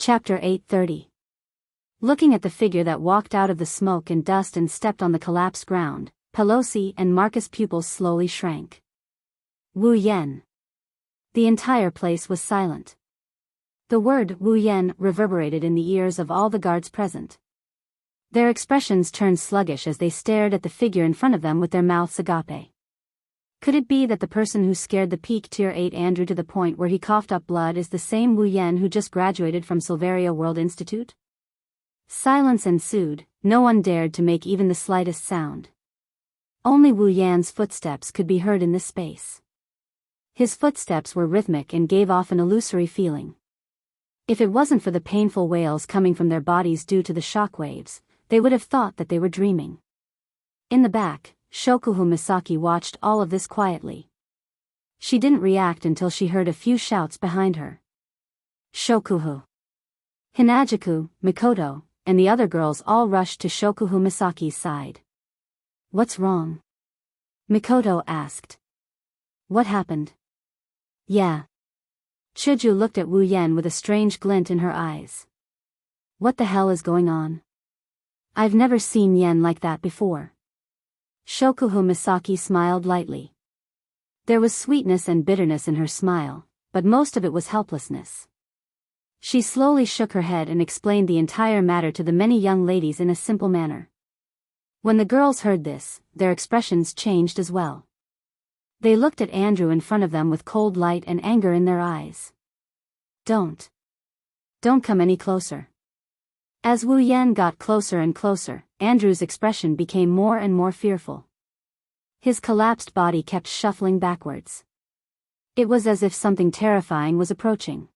Chapter 830. Looking at the figure that walked out of the smoke and dust and stepped on the collapsed ground, Pelosi and Marcus' pupils slowly shrank. Wu Yan. The entire place was silent. The word Wu Yan reverberated in the ears of all the guards present. Their expressions turned sluggish as they stared at the figure in front of them with their mouths agape. Could it be that the person who scared the peak Tier 8 Andrew to the point where he coughed up blood is the same Wu Yan who just graduated from Silveria World Institute? Silence ensued, no one dared to make even the slightest sound. Only Wu Yan's footsteps could be heard in this space. His footsteps were rhythmic and gave off an illusory feeling. If it wasn't for the painful wails coming from their bodies due to the shock waves, they would have thought that they were dreaming. In the back, Shokuhu Misaki watched all of this quietly. She didn't react until she heard a few shouts behind her. Shokuhu, Hinajuku, Mikoto, and the other girls all rushed to Shokuhu Misaki's side. "What's wrong?" Mikoto asked. "What happened?" "Yeah." Chuju looked at Wu Yan with a strange glint in her eyes. "What the hell is going on? I've never seen Yan like that before." Shokuhu Misaki smiled lightly. There was sweetness and bitterness in her smile, but most of it was helplessness. She slowly shook her head and explained the entire matter to the many young ladies in a simple manner. When the girls heard this, their expressions changed as well. They looked at Andrew in front of them with cold light and anger in their eyes. Don't come any closer." As Wu Yan got closer and closer, Andrew's expression became more and more fearful. His collapsed body kept shuffling backwards. It was as if something terrifying was approaching.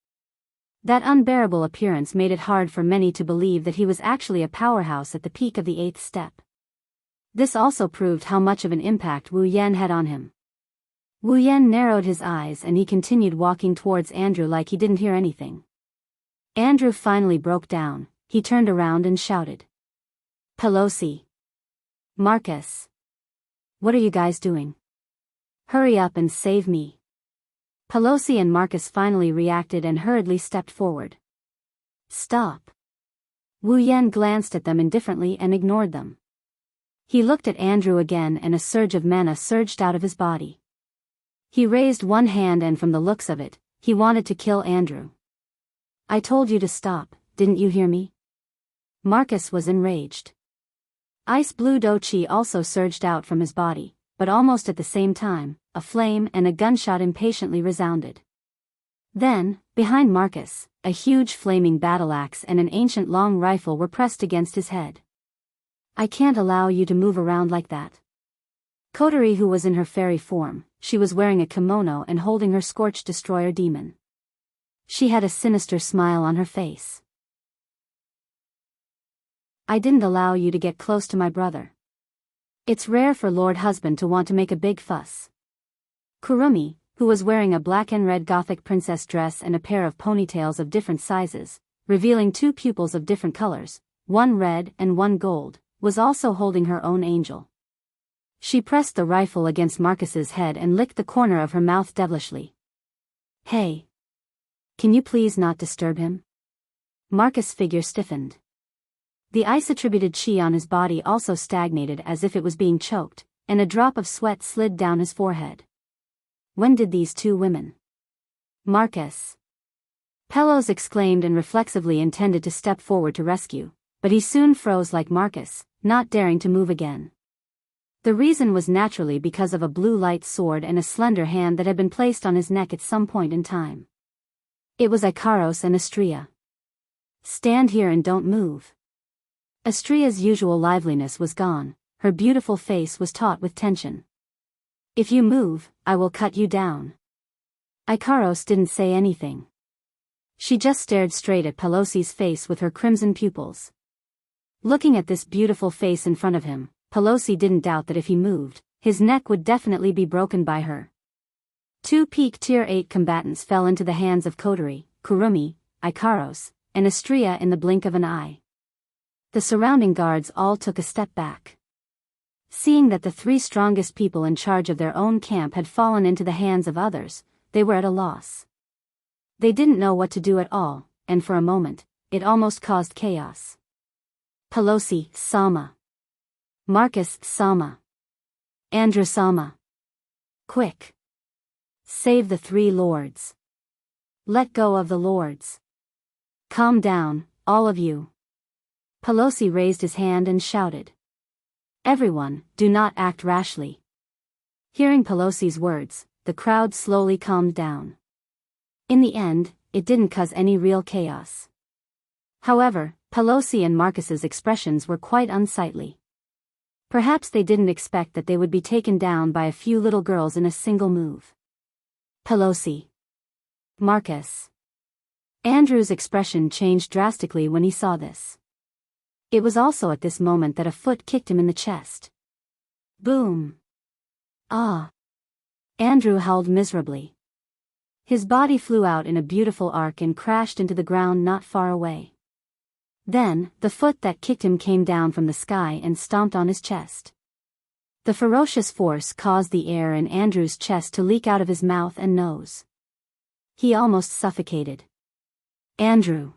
That unbearable appearance made it hard for many to believe that he was actually a powerhouse at the peak of the 8th step. This also proved how much of an impact Wu Yan had on him. Wu Yan narrowed his eyes and he continued walking towards Andrew like he didn't hear anything. Andrew finally broke down. He turned around and shouted. "Pelosi! Marcus! What are you guys doing? Hurry up and save me!" Pelosi and Marcus finally reacted and hurriedly stepped forward. "Stop!" Wu Yan glanced at them indifferently and ignored them. He looked at Andrew again and a surge of mana surged out of his body. He raised one hand and from the looks of it, he wanted to kill Andrew. "I told you to stop, didn't you hear me?" Marcus was enraged. Ice blue do-chi also surged out from his body, but almost at the same time, a flame and a gunshot impatiently resounded. Then, behind Marcus, a huge flaming battle axe and an ancient long rifle were pressed against his head. "I can't allow you to move around like that." Kotori, who was in her fairy form, she was wearing a kimono and holding her scorched destroyer demon. She had a sinister smile on her face. "I didn't allow you to get close to my brother. It's rare for Lord Husband to want to make a big fuss." Kurumi, who was wearing a black and red gothic princess dress and a pair of ponytails of different sizes, revealing 2 pupils of different colors, one red and one gold, was also holding her own angel. She pressed the rifle against Marcus's head and licked the corner of her mouth devilishly. "Hey! Can you please not disturb him?" Marcus' figure stiffened. The ice-attributed chi on his body also stagnated as if it was being choked, and a drop of sweat slid down his forehead. When did these 2 women? "Marcus!" Pelos exclaimed and reflexively intended to step forward to rescue, but he soon froze like Marcus, not daring to move again. The reason was naturally because of a blue light sword and a slender hand that had been placed on his neck at some point in time. It was Ikaros and Astria. "Stand here and don't move." Astria's usual liveliness was gone, her beautiful face was taut with tension. "If you move, I will cut you down." Ikaros didn't say anything. She just stared straight at Pelosi's face with her crimson pupils. Looking at this beautiful face in front of him, Pelosi didn't doubt that if he moved, his neck would definitely be broken by her. 2 peak Tier 8 combatants fell into the hands of Kotori, Kurumi, Ikaros, and Astria in the blink of an eye. The surrounding guards all took a step back. Seeing that the 3 strongest people in charge of their own camp had fallen into the hands of others, they were at a loss. They didn't know what to do at all, and for a moment, it almost caused chaos. Pelosi, Sama. Marcus, Sama. Andrew, Sama. Quick. Save the three lords. Let go of the lords. Calm down, all of you. Pelosi raised his hand and shouted. Everyone, do not act rashly. Hearing Pelosi's words, the crowd slowly calmed down. In the end, it didn't cause any real chaos. However, Pelosi and Marcus's expressions were quite unsightly. Perhaps they didn't expect that they would be taken down by a few little girls in a single move. Pelosi. Marcus. Andrew's expression changed drastically when he saw this. It was also at this moment that a foot kicked him in the chest. Boom. Ah. Andrew howled miserably. His body flew out in a beautiful arc and crashed into the ground not far away. Then, the foot that kicked him came down from the sky and stomped on his chest. The ferocious force caused the air in Andrew's chest to leak out of his mouth and nose. He almost suffocated. Andrew.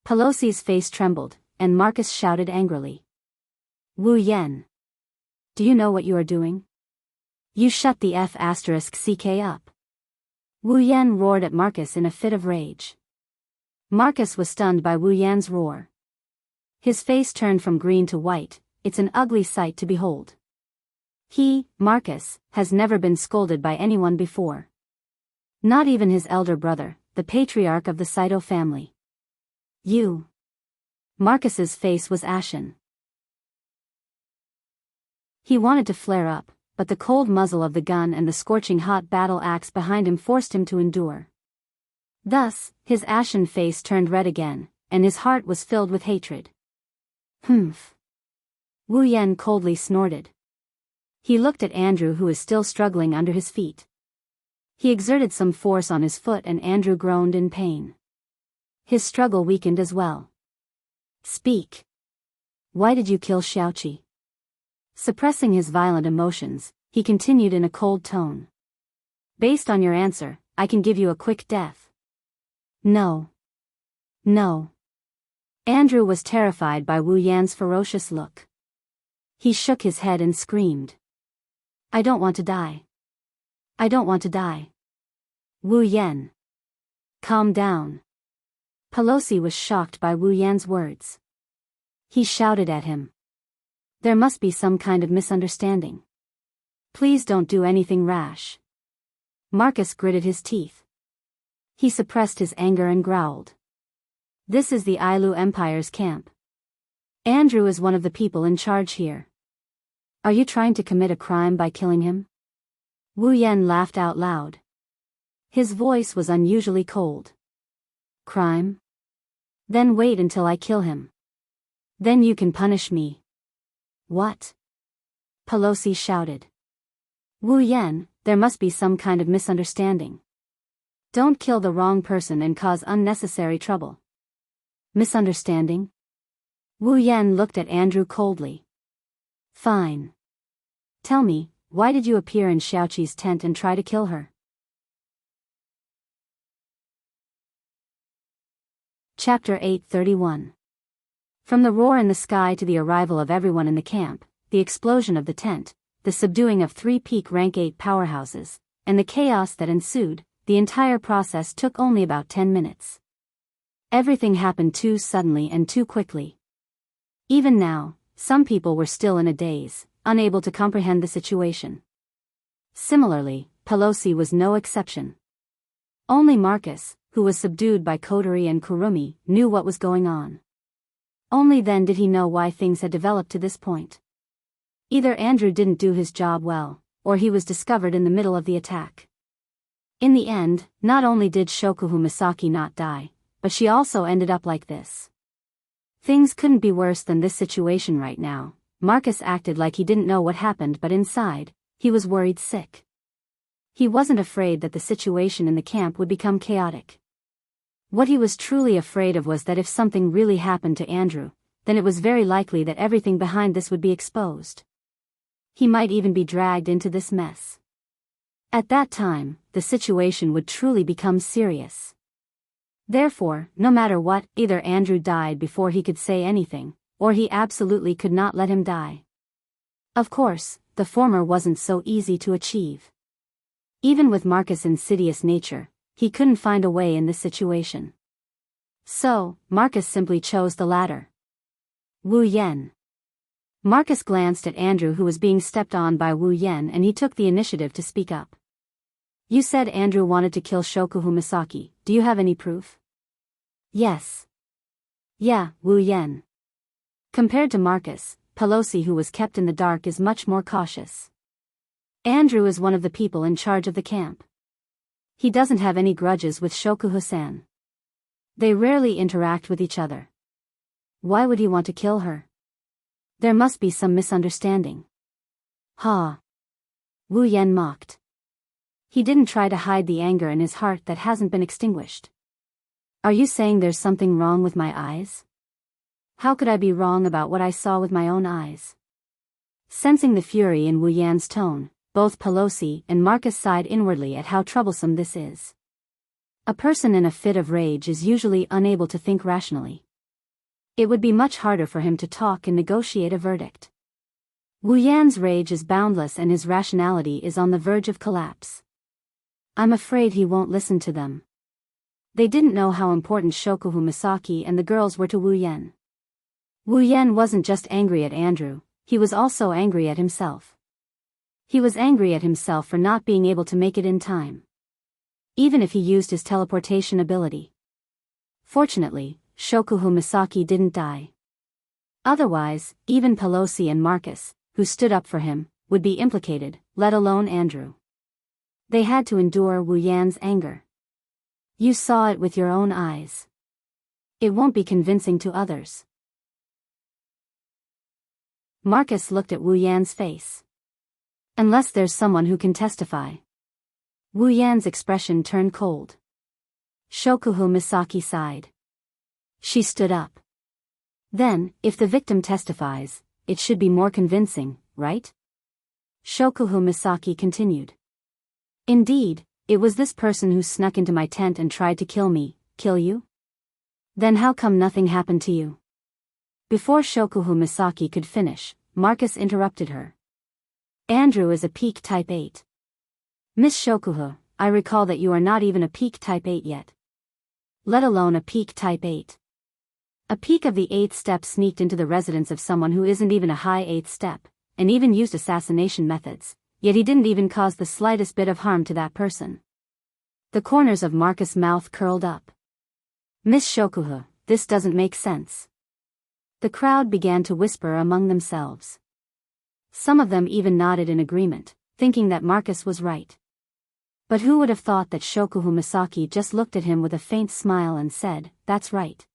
Pelosi's face trembled, and Marcus shouted angrily. Wu Yen. Do you know what you are doing? You shut the F***ck up. Wu Yen roared at Marcus in a fit of rage. Marcus was stunned by Wu Yan's roar. His face turned from green to white. It's an ugly sight to behold. He, Marcus, has never been scolded by anyone before. Not even his elder brother, the patriarch of the Saito family. You. Marcus's face was ashen. He wanted to flare up, but the cold muzzle of the gun and the scorching hot battle axe behind him forced him to endure. Thus, his ashen face turned red again, and his heart was filled with hatred. Humph. Wu Yen coldly snorted. He looked at Andrew, who was still struggling under his feet. He exerted some force on his foot and Andrew groaned in pain. His struggle weakened as well. Speak. Why did you kill Xiaoqi? Suppressing his violent emotions, he continued in a cold tone. Based on your answer, I can give you a quick death. No. No. Andrew was terrified by Wu Yan's ferocious look. He shook his head and screamed. I don't want to die. I don't want to die. Wu Yan. Calm down. Pelosi was shocked by Wu Yan's words. He shouted at him. There must be some kind of misunderstanding. Please don't do anything rash. Marcus gritted his teeth. He suppressed his anger and growled. This is the Ailu Empire's camp. Andrew is one of the people in charge here. Are you trying to commit a crime by killing him? Wu Yan laughed out loud. His voice was unusually cold. Crime? Then wait until I kill him. Then you can punish me. What? Pelosi shouted. Wu Yan, there must be some kind of misunderstanding. Don't kill the wrong person and cause unnecessary trouble. Misunderstanding? Wu Yan looked at Andrew coldly. Fine. Tell me, why did you appear in Xiaoqi's tent and try to kill her? Chapter 831. From the roar in the sky to the arrival of everyone in the camp, the explosion of the tent, the subduing of 3 peak rank 8 powerhouses, and the chaos that ensued, the entire process took only about 10 minutes. Everything happened too suddenly and too quickly. Even now, some people were still in a daze, unable to comprehend the situation. Similarly, Pelosi was no exception. Only Marcus, who was subdued by Kotori and Kurumi, knew what was going on. Only then did he know why things had developed to this point. Either Andrew didn't do his job well, or he was discovered in the middle of the attack. In the end, not only did Shokuhu Misaki not die, but she also ended up like this. Things couldn't be worse than this situation right now. Marcus acted like he didn't know what happened, but inside, he was worried sick. He wasn't afraid that the situation in the camp would become chaotic. What he was truly afraid of was that if something really happened to Andrew, then it was very likely that everything behind this would be exposed. He might even be dragged into this mess. At that time, the situation would truly become serious. Therefore, no matter what, either Andrew died before he could say anything, or he absolutely could not let him die. Of course, the former wasn't so easy to achieve. Even with Marcus' insidious nature, he couldn't find a way in this situation. So, Marcus simply chose the latter. Wu Yan. Marcus glanced at Andrew, who was being stepped on by Wu Yan, and he took the initiative to speak up. You said Andrew wanted to kill Shokuhu Misaki. Do you have any proof? Yes. Yeah, Wu Yan. Compared to Marcus, Pelosi, who was kept in the dark, is much more cautious. Andrew is one of the people in charge of the camp. He doesn't have any grudges with Shokuhu-san. They rarely interact with each other. Why would he want to kill her? There must be some misunderstanding. Ha! Wu Yan mocked. He didn't try to hide the anger in his heart that hasn't been extinguished. Are you saying there's something wrong with my eyes? How could I be wrong about what I saw with my own eyes? Sensing the fury in Wu Yan's tone, both Pelosi and Marcus sighed inwardly at how troublesome this is. A person in a fit of rage is usually unable to think rationally. It would be much harder for him to talk and negotiate a verdict. Wu Yan's rage is boundless and his rationality is on the verge of collapse. I'm afraid he won't listen to them. They didn't know how important Shokuhu Misaki and the girls were to Wu Yan. Wu Yan wasn't just angry at Andrew, he was also angry at himself. He was angry at himself for not being able to make it in time. Even if he used his teleportation ability. Fortunately, Shokuhu Misaki didn't die. Otherwise, even Pelosi and Marcus, who stood up for him, would be implicated, let alone Andrew. They had to endure Wu Yan's anger. You saw it with your own eyes. It won't be convincing to others. Marcus looked at Wu Yan's face. Unless there's someone who can testify. Wu Yan's expression turned cold. Shokuhu Misaki sighed. She stood up. Then, if the victim testifies, it should be more convincing, right? Shokuhu Misaki continued. Indeed, it was this person who snuck into my tent and tried to kill me. Kill you? Then how come nothing happened to you? Before Shokuhu Misaki could finish, Marcus interrupted her. Andrew is a peak type 8. Miss Shokuhu, I recall that you are not even a peak type 8 yet. Let alone a peak type 8. A peak of the 8th step sneaked into the residence of someone who isn't even a high 8th step, and even used assassination methods, yet he didn't even cause the slightest bit of harm to that person. The corners of Marcus' mouth curled up. Miss Shokuhu, this doesn't make sense. The crowd began to whisper among themselves. Some of them even nodded in agreement, thinking that Marcus was right. But who would have thought that Shokuhu Misaki just looked at him with a faint smile and said, that's right.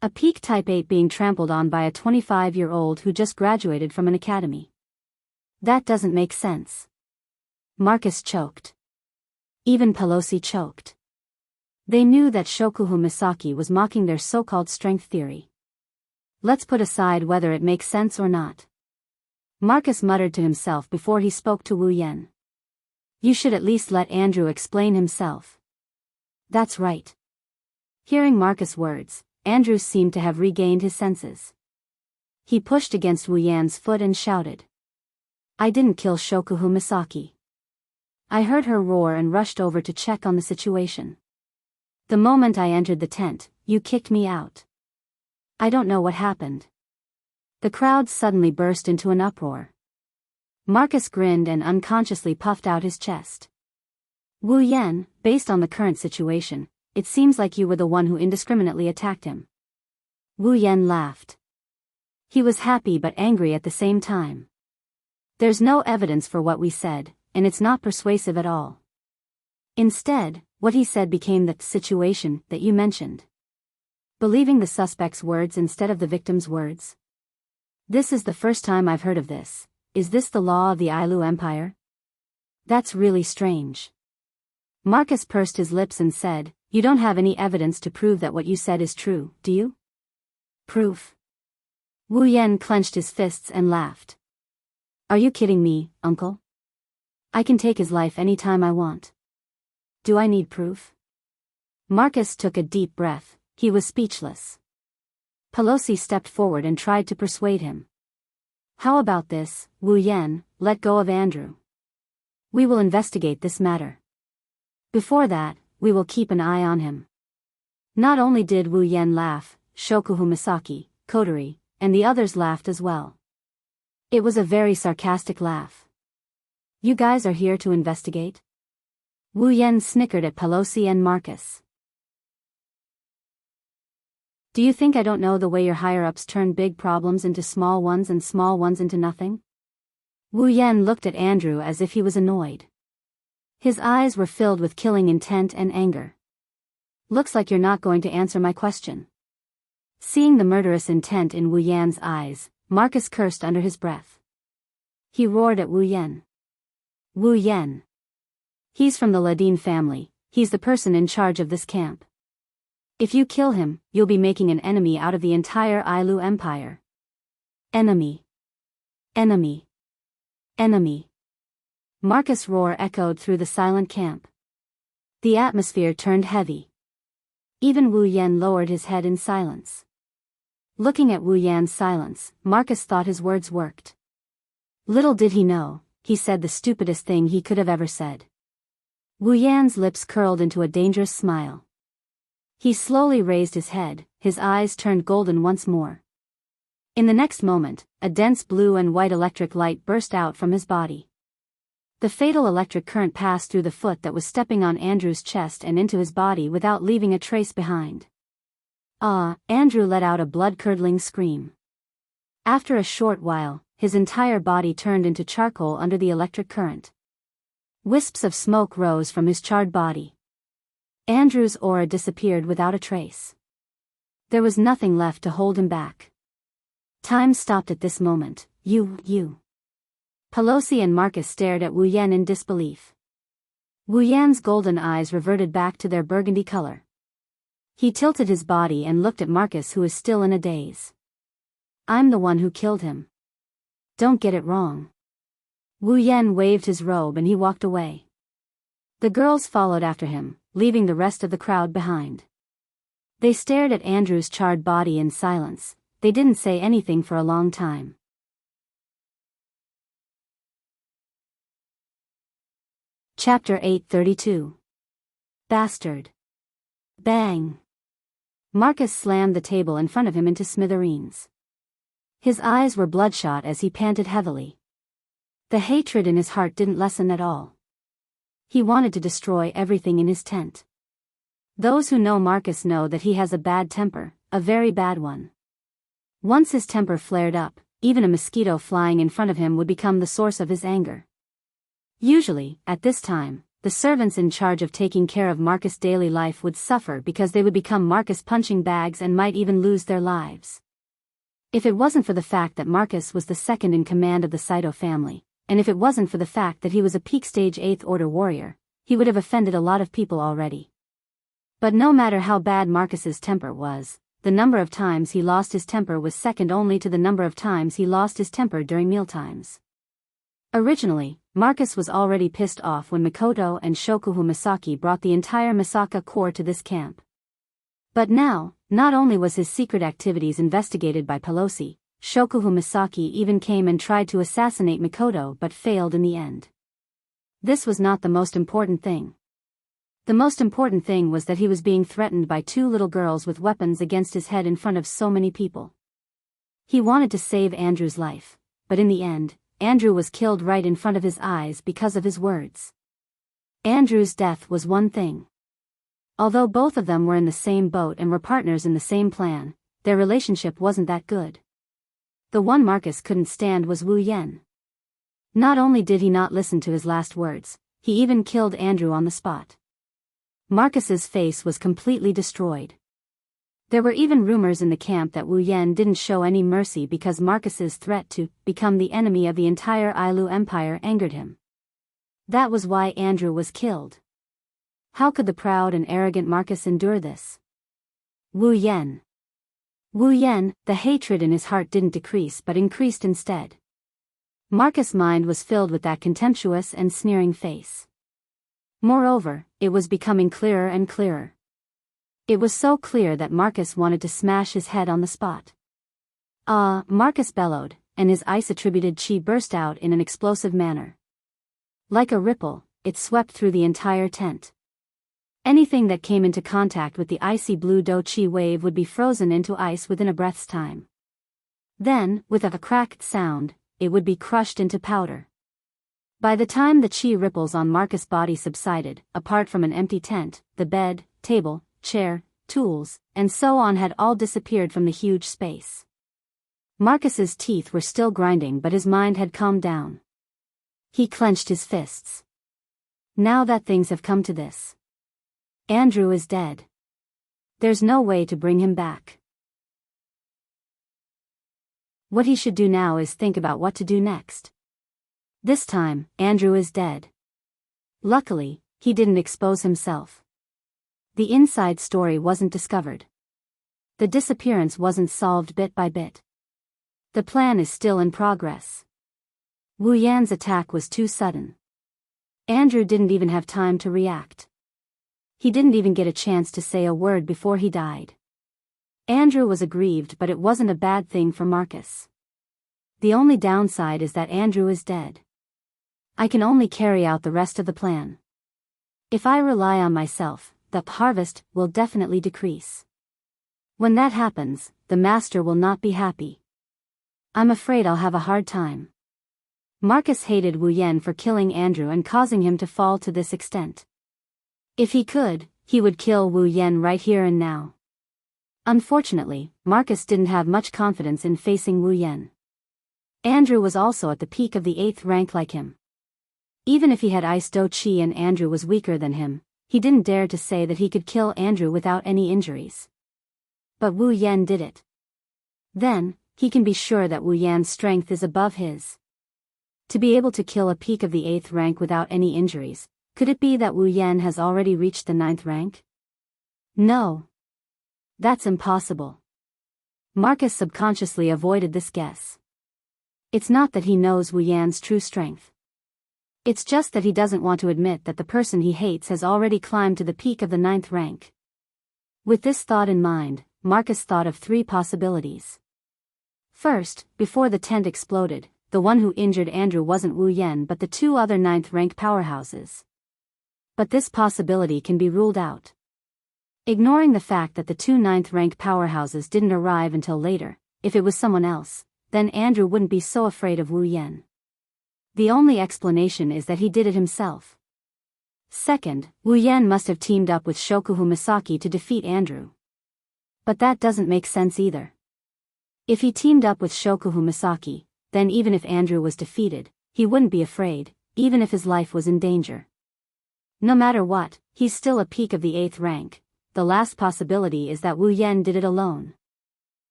A peak type 8 being trampled on by a 25-year-old who just graduated from an academy. That doesn't make sense. Marcus choked. Even Pelosi choked. They knew that Shokuhu Misaki was mocking their so-called strength theory. Let's put aside whether it makes sense or not. Marcus muttered to himself before he spoke to Wu Yan. You should at least let Andrew explain himself. That's right. Hearing Marcus' words, Andrew seemed to have regained his senses. He pushed against Wu Yan's foot and shouted. I didn't kill Shokuhu Misaki. I heard her roar and rushed over to check on the situation. The moment I entered the tent, you kicked me out. I don't know what happened. The crowd suddenly burst into an uproar. Marcus grinned and unconsciously puffed out his chest. Wu Yan, based on the current situation, it seems like you were the one who indiscriminately attacked him. Wu Yan laughed. He was happy but angry at the same time. There's no evidence for what we said, and it's not persuasive at all. Instead, what he said became the situation that you mentioned. Believing the suspect's words instead of the victim's words. This is the first time I've heard of this. Is this the law of the Ailu Empire? That's really strange. Marcus pursed his lips and said, you don't have any evidence to prove that what you said is true, do you? Proof? Wu Yan clenched his fists and laughed. Are you kidding me, uncle? I can take his life any time I want. Do I need proof? Marcus took a deep breath. He was speechless. Pelosi stepped forward and tried to persuade him. How about this, Wu Yan, let go of Andrew. We will investigate this matter. Before that, we will keep an eye on him. Not only did Wu Yan laugh, Shokuhu Misaki, Kotori, and the others laughed as well. It was a very sarcastic laugh. You guys are here to investigate? Wu Yan snickered at Pelosi and Marcus. Do you think I don't know the way your higher-ups turn big problems into small ones and small ones into nothing? Wu Yan looked at Andrew as if he was annoyed. His eyes were filled with killing intent and anger. Looks like you're not going to answer my question. Seeing the murderous intent in Wu Yan's eyes, Marcus cursed under his breath. He roared at Wu Yan. Wu Yan. He's from the Ladin family, he's the person in charge of this camp. If you kill him, you'll be making an enemy out of the entire Ailu Empire. Enemy. Enemy. Enemy. Marcus' roar echoed through the silent camp. The atmosphere turned heavy. Even Wu Yan lowered his head in silence. Looking at Wu Yan's silence, Marcus thought his words worked. Little did he know, he said the stupidest thing he could have ever said. Wu Yan's lips curled into a dangerous smile. He slowly raised his head, his eyes turned golden once more. In the next moment, a dense blue and white electric light burst out from his body. The fatal electric current passed through the foot that was stepping on Andrew's chest and into his body without leaving a trace behind. Andrew let out a blood-curdling scream. After a short while, his entire body turned into charcoal under the electric current. Wisps of smoke rose from his charred body. Andrew's aura disappeared without a trace. There was nothing left to hold him back. Time stopped at this moment. You. Pelosi and Marcus stared at Wu Yan in disbelief. Wu Yan's golden eyes reverted back to their burgundy color. He tilted his body and looked at Marcus, who is still in a daze. I'm the one who killed him. Don't get it wrong. Wu Yan waved his robe and he walked away. The girls followed after him, leaving the rest of the crowd behind. They stared at Andrew's charred body in silence. They didn't say anything for a long time. Chapter 832. Bastard. Bang. Marcus slammed the table in front of him into smithereens. His eyes were bloodshot as he panted heavily. The hatred in his heart didn't lessen at all. He wanted to destroy everything in his tent. Those who know Marcus know that he has a bad temper, a very bad one. Once his temper flared up, even a mosquito flying in front of him would become the source of his anger. Usually, at this time, the servants in charge of taking care of Marcus' daily life would suffer because they would become Marcus' punching bags and might even lose their lives. If it wasn't for the fact that Marcus was the second in command of the Saito family, and if it wasn't for the fact that he was a peak stage 8th order warrior, he would have offended a lot of people already. But no matter how bad Marcus's temper was, the number of times he lost his temper was second only to the number of times he lost his temper during mealtimes. Originally, Marcus was already pissed off when Mikoto and Shokuhu Misaki brought the entire Misaka Corps to this camp. But now, not only was his secret activities investigated by Pelosi, Shokuhu Misaki even came and tried to assassinate Mikoto but failed in the end. This was not the most important thing. The most important thing was that he was being threatened by two little girls with weapons against his head in front of so many people. He wanted to save Andrew's life, but in the end, Andrew was killed right in front of his eyes because of his words. Andrew's death was one thing. Although both of them were in the same boat and were partners in the same plan, their relationship wasn't that good. The one Marcus couldn't stand was Wu Yan. Not only did he not listen to his last words, he even killed Andrew on the spot. Marcus's face was completely destroyed. There were even rumors in the camp that Wu Yan didn't show any mercy because Marcus's threat to become the enemy of the entire Ailu Empire angered him. That was why Andrew was killed. How could the proud and arrogant Marcus endure this? Wu Yan. Wu Yan, the hatred in his heart didn't decrease but increased instead. Marcus' mind was filled with that contemptuous and sneering face. Moreover, it was becoming clearer and clearer. It was so clear that Marcus wanted to smash his head on the spot. Ah, Marcus bellowed, and his ice-attributed chi burst out in an explosive manner. Like a ripple, it swept through the entire tent. Anything that came into contact with the icy blue do chi wave would be frozen into ice within a breath's time. Then, with a cracked sound, it would be crushed into powder. By the time the chi ripples on Marcus' body subsided, apart from an empty tent, the bed, table, chair, tools, and so on had all disappeared from the huge space. Marcus's teeth were still grinding, but his mind had calmed down. He clenched his fists. Now that things have come to this. Andrew is dead. There's no way to bring him back. What he should do now is think about what to do next. This time, Andrew is dead. Luckily, he didn't expose himself. The inside story wasn't discovered. The disappearance wasn't solved bit by bit. The plan is still in progress. Wu Yan's attack was too sudden. Andrew didn't even have time to react. He didn't even get a chance to say a word before he died. Andrew was aggrieved, but it wasn't a bad thing for Marcus. The only downside is that Andrew is dead. I can only carry out the rest of the plan. If I rely on myself, the harvest will definitely decrease. When that happens, the master will not be happy. I'm afraid I'll have a hard time. Marcus hated Wu Yan for killing Andrew and causing him to fall to this extent. If he could, he would kill Wu Yan right here and now. Unfortunately, Marcus didn't have much confidence in facing Wu Yan. Andrew was also at the peak of the 8th rank like him. Even if he had Ice Do Chi and Andrew was weaker than him, he didn't dare to say that he could kill Andrew without any injuries. But Wu Yan did it. Then, he can be sure that Wu Yan's strength is above his. To be able to kill a peak of the 8th rank without any injuries, could it be that Wu Yan has already reached the 9th rank? No. That's impossible. Marcus subconsciously avoided this guess. It's not that he knows Wu Yan's true strength. It's just that he doesn't want to admit that the person he hates has already climbed to the peak of the 9th rank. With this thought in mind, Marcus thought of 3 possibilities. First, before the tent exploded, the one who injured Andrew wasn't Wu Yan but the 2 other 9th rank powerhouses. But this possibility can be ruled out. Ignoring the fact that the 2 9th rank powerhouses didn't arrive until later, if it was someone else, then Andrew wouldn't be so afraid of Wu Yan. The only explanation is that he did it himself. Second, Wu Yan must have teamed up with Shokuhu Misaki to defeat Andrew. But that doesn't make sense either. If he teamed up with Shokuhu Misaki, then even if Andrew was defeated, he wouldn't be afraid, even if his life was in danger. No matter what, he's still a peak of the 8th rank. The last possibility is that Wu Yan did it alone.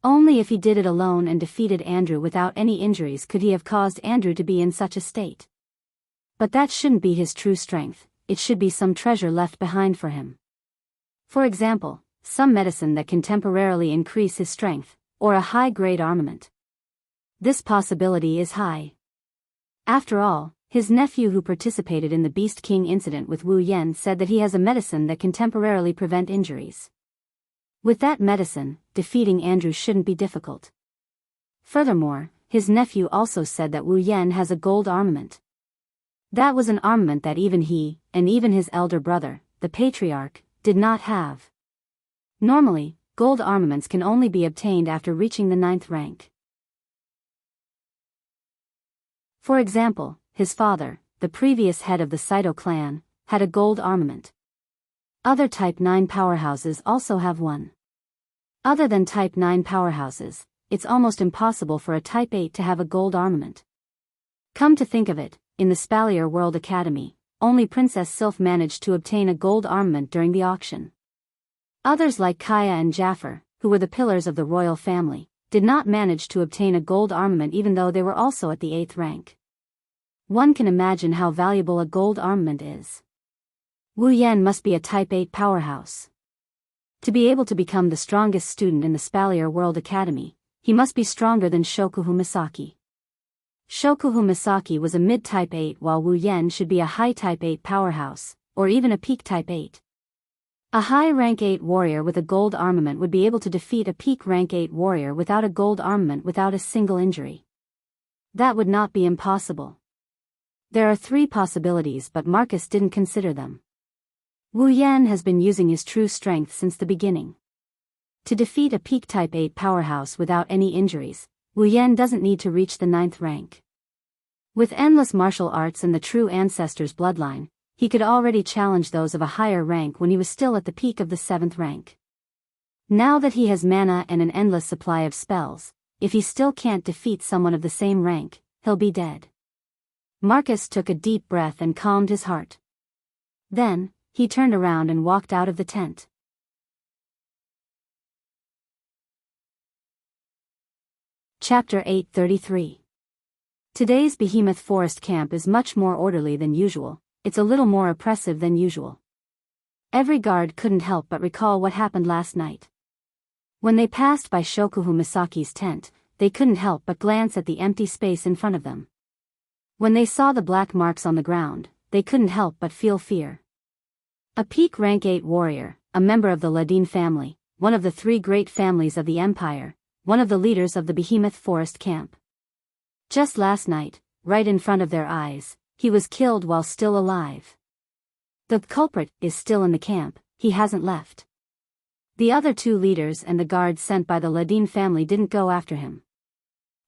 Only if he did it alone and defeated Andrew without any injuries could he have caused Andrew to be in such a state. But that shouldn't be his true strength, it should be some treasure left behind for him. For example, some medicine that can temporarily increase his strength, or a high-grade armament. This possibility is high. After all, his nephew who participated in the Beast King incident with Wu Yan said that he has a medicine that can temporarily prevent injuries. With that medicine, defeating Andrew shouldn't be difficult. Furthermore, his nephew also said that Wu Yan has a gold armament. That was an armament that even he, and even his elder brother, the patriarch, did not have. Normally, gold armaments can only be obtained after reaching the 9th rank. For example, his father, the previous head of the Saito clan, had a gold armament. Other Type 9 powerhouses also have one. Other than Type 9 powerhouses, it's almost impossible for a Type 8 to have a gold armament. Come to think of it, in the Spalier World Academy, only Princess Sylph managed to obtain a gold armament during the auction. Others like Kaya and Jaffer, who were the pillars of the royal family, did not manage to obtain a gold armament even though they were also at the 8th rank. One can imagine how valuable a gold armament is. Wu Yan must be a Type 8 powerhouse. To be able to become the strongest student in the Spalier World Academy, he must be stronger than Shokuhu Misaki. Shokuhu Misaki was a mid-Type 8 while Wu Yan should be a high Type 8 powerhouse, or even a peak Type 8. A high rank 8 warrior with a gold armament would be able to defeat a peak rank 8 warrior without a gold armament without a single injury. That would not be impossible. There are 3 possibilities, but Marcus didn't consider them. Wu Yan has been using his true strength since the beginning. To defeat a peak type 8 powerhouse without any injuries, Wu Yan doesn't need to reach the 9th rank. With endless martial arts and the true ancestor's bloodline, he could already challenge those of a higher rank when he was still at the peak of the 7th rank. Now that he has mana and an endless supply of spells, if he still can't defeat someone of the same rank, he'll be dead. Marcus took a deep breath and calmed his heart. Then, he turned around and walked out of the tent. Chapter 833. Today's Behemoth Forest camp is much more orderly than usual. It's a little more oppressive than usual. Every guard couldn't help but recall what happened last night. When they passed by Shokuhu Misaki's tent, they couldn't help but glance at the empty space in front of them. When they saw the black marks on the ground, they couldn't help but feel fear. A peak rank 8 warrior, a member of the Ladin family, one of the 3 great families of the empire, one of the leaders of the Behemoth Forest camp. Just last night, right in front of their eyes, he was killed while still alive. The culprit is still in the camp, he hasn't left. The other 2 leaders and the guards sent by the Ladin family didn't go after him.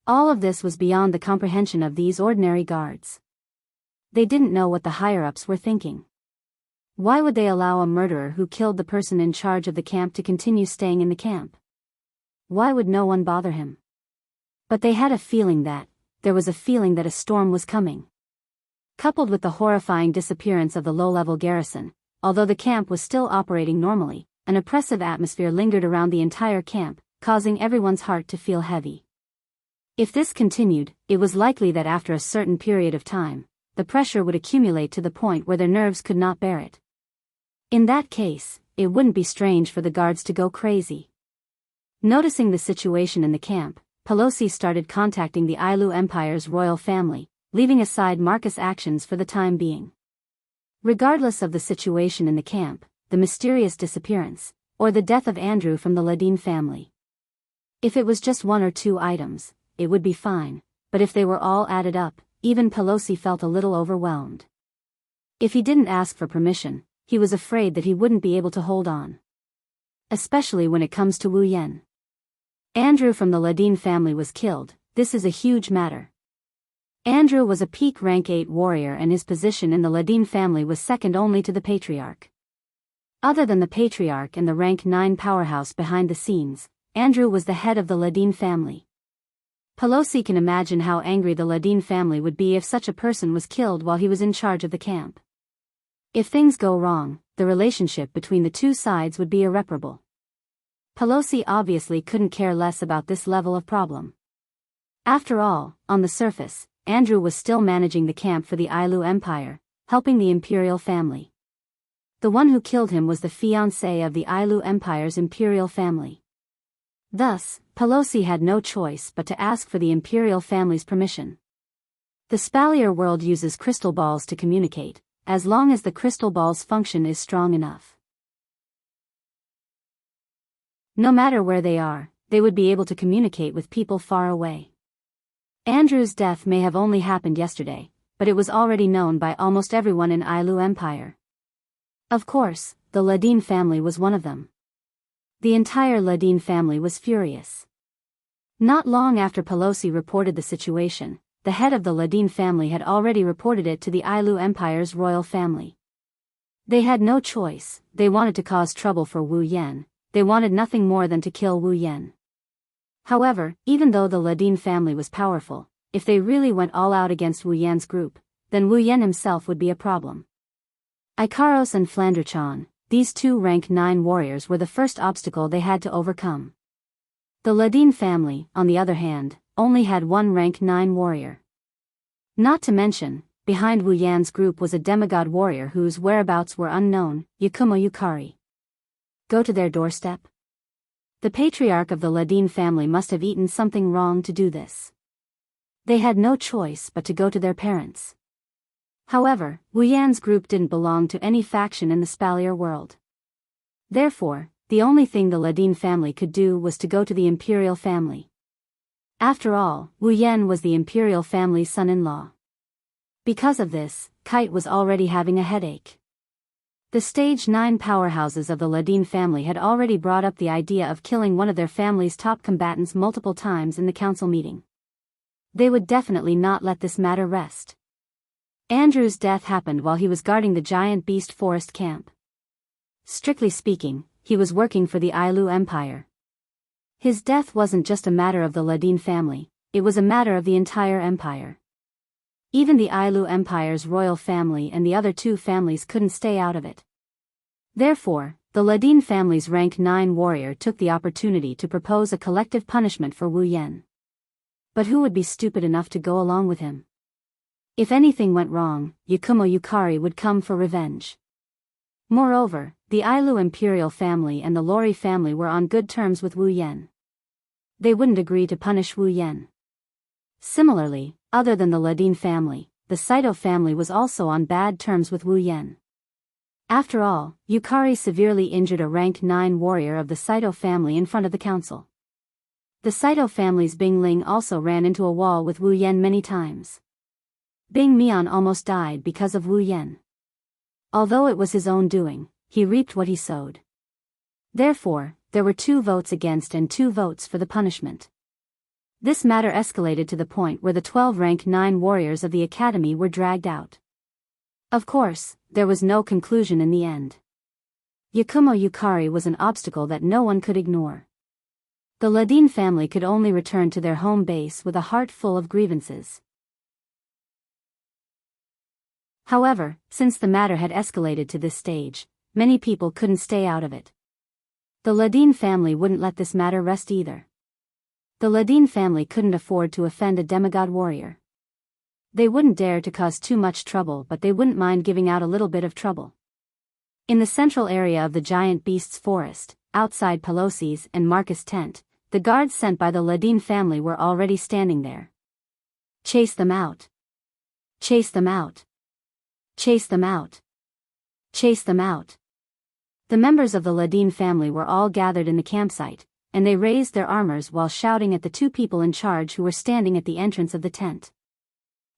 All of this was beyond the comprehension of these ordinary guards. They didn't know what the higher-ups were thinking. Why would they allow a murderer who killed the person in charge of the camp to continue staying in the camp? Why would no one bother him? But they had a feeling that a storm was coming. Coupled with the horrifying disappearance of the low-level garrison, although the camp was still operating normally, an oppressive atmosphere lingered around the entire camp, causing everyone's heart to feel heavy. If this continued, it was likely that after a certain period of time, the pressure would accumulate to the point where their nerves could not bear it. In that case, it wouldn't be strange for the guards to go crazy. Noticing the situation in the camp, Pelosi started contacting the Ailu Empire's royal family, leaving aside Marcus' actions for the time being. Regardless of the situation in the camp, the mysterious disappearance, or the death of Andrew from the Ladin family. If it was just 1 or 2 items, it would be fine, but if they were all added up, even Pelosi felt a little overwhelmed. If he didn't ask for permission, he was afraid that he wouldn't be able to hold on. Especially when it comes to Wu Yan. Andrew from the Ladin family was killed. This is a huge matter. Andrew was a peak rank 8 warrior and his position in the Ladin family was second only to the patriarch. Other than the patriarch and the rank 9 powerhouse behind the scenes, Andrew was the head of the Ladin family. Pelosi can imagine how angry the Ladin family would be if such a person was killed while he was in charge of the camp. If things go wrong, the relationship between the 2 sides would be irreparable. Pelosi obviously couldn't care less about this level of problem. After all, on the surface, Andrew was still managing the camp for the Ailu Empire, helping the imperial family. The one who killed him was the fiancé of the Ailu Empire's imperial family. Thus, Pelosi had no choice but to ask for the imperial family's permission. The Spalier world uses crystal balls to communicate, as long as the crystal ball's function is strong enough. No matter where they are, they would be able to communicate with people far away. Andrew's death may have only happened yesterday, but it was already known by almost everyone in Ailu Empire. Of course, the Ladin family was one of them. The entire Ladin family was furious. Not long after Pelosi reported the situation, the head of the Ladin family had already reported it to the Ailu Empire's royal family. They had no choice, they wanted to cause trouble for Wu Yan, they wanted nothing more than to kill Wu Yan. However, even though the Ladin family was powerful, if they really went all out against Wu Yan's group, then Wu Yan himself would be a problem. Ikaros and Flanderchan, these 2 rank 9 warriors were the first obstacle they had to overcome. The Ladin family, on the other hand, only had 1 rank 9 warrior. Not to mention, behind Wu Yan's group was a demigod warrior whose whereabouts were unknown, Yakumo Yukari. Go to their doorstep? The patriarch of the Ladin family must have eaten something wrong to do this. They had no choice but to go to their parents. However, Wu Yan's group didn't belong to any faction in the Spalier world. Therefore, the only thing the Ladin family could do was to go to the imperial family. After all, Wu Yan was the imperial family's son-in-law. Because of this, Kite was already having a headache. The stage 9 powerhouses of the Ladin family had already brought up the idea of killing one of their family's top combatants multiple times in the council meeting. They would definitely not let this matter rest. Andrew's death happened while he was guarding the giant beast forest camp. Strictly speaking, he was working for the Ailu Empire. His death wasn't just a matter of the Ladin family, it was a matter of the entire empire. Even the Ailu Empire's royal family and the other two families couldn't stay out of it. Therefore, the Ladin family's rank 9 warrior took the opportunity to propose a collective punishment for Wu Yan. But who would be stupid enough to go along with him? If anything went wrong, Yakumo Yukari would come for revenge. Moreover, the Ailu imperial family and the Lori family were on good terms with Wu Yan. They wouldn't agree to punish Wu Yan. Similarly, other than the Ladin family, the Saito family was also on bad terms with Wu Yan. After all, Yukari severely injured a rank 9 warrior of the Saito family in front of the council. The Saito family's Bing Ling also ran into a wall with Wu Yan many times. Bing Mian almost died because of Wu Yan. Although it was his own doing, he reaped what he sowed. Therefore, there were 2 votes against and 2 votes for the punishment. This matter escalated to the point where the 12 rank 9 warriors of the academy were dragged out. Of course, there was no conclusion in the end. Yakumo Yukari was an obstacle that no one could ignore. The Ladin family could only return to their home base with a heart full of grievances. However, since the matter had escalated to this stage, many people couldn't stay out of it. The Ladin family wouldn't let this matter rest either. The Ladin family couldn't afford to offend a demigod warrior. They wouldn't dare to cause too much trouble, but they wouldn't mind giving out a little bit of trouble. In the central area of the giant beast's forest, outside Pelosi's and Marcus' tent, the guards sent by the Ladin family were already standing there. Chase them out. Chase them out. Chase them out. Chase them out. The members of the Ladin family were all gathered in the campsite, and they raised their armors while shouting at the 2 people in charge who were standing at the entrance of the tent.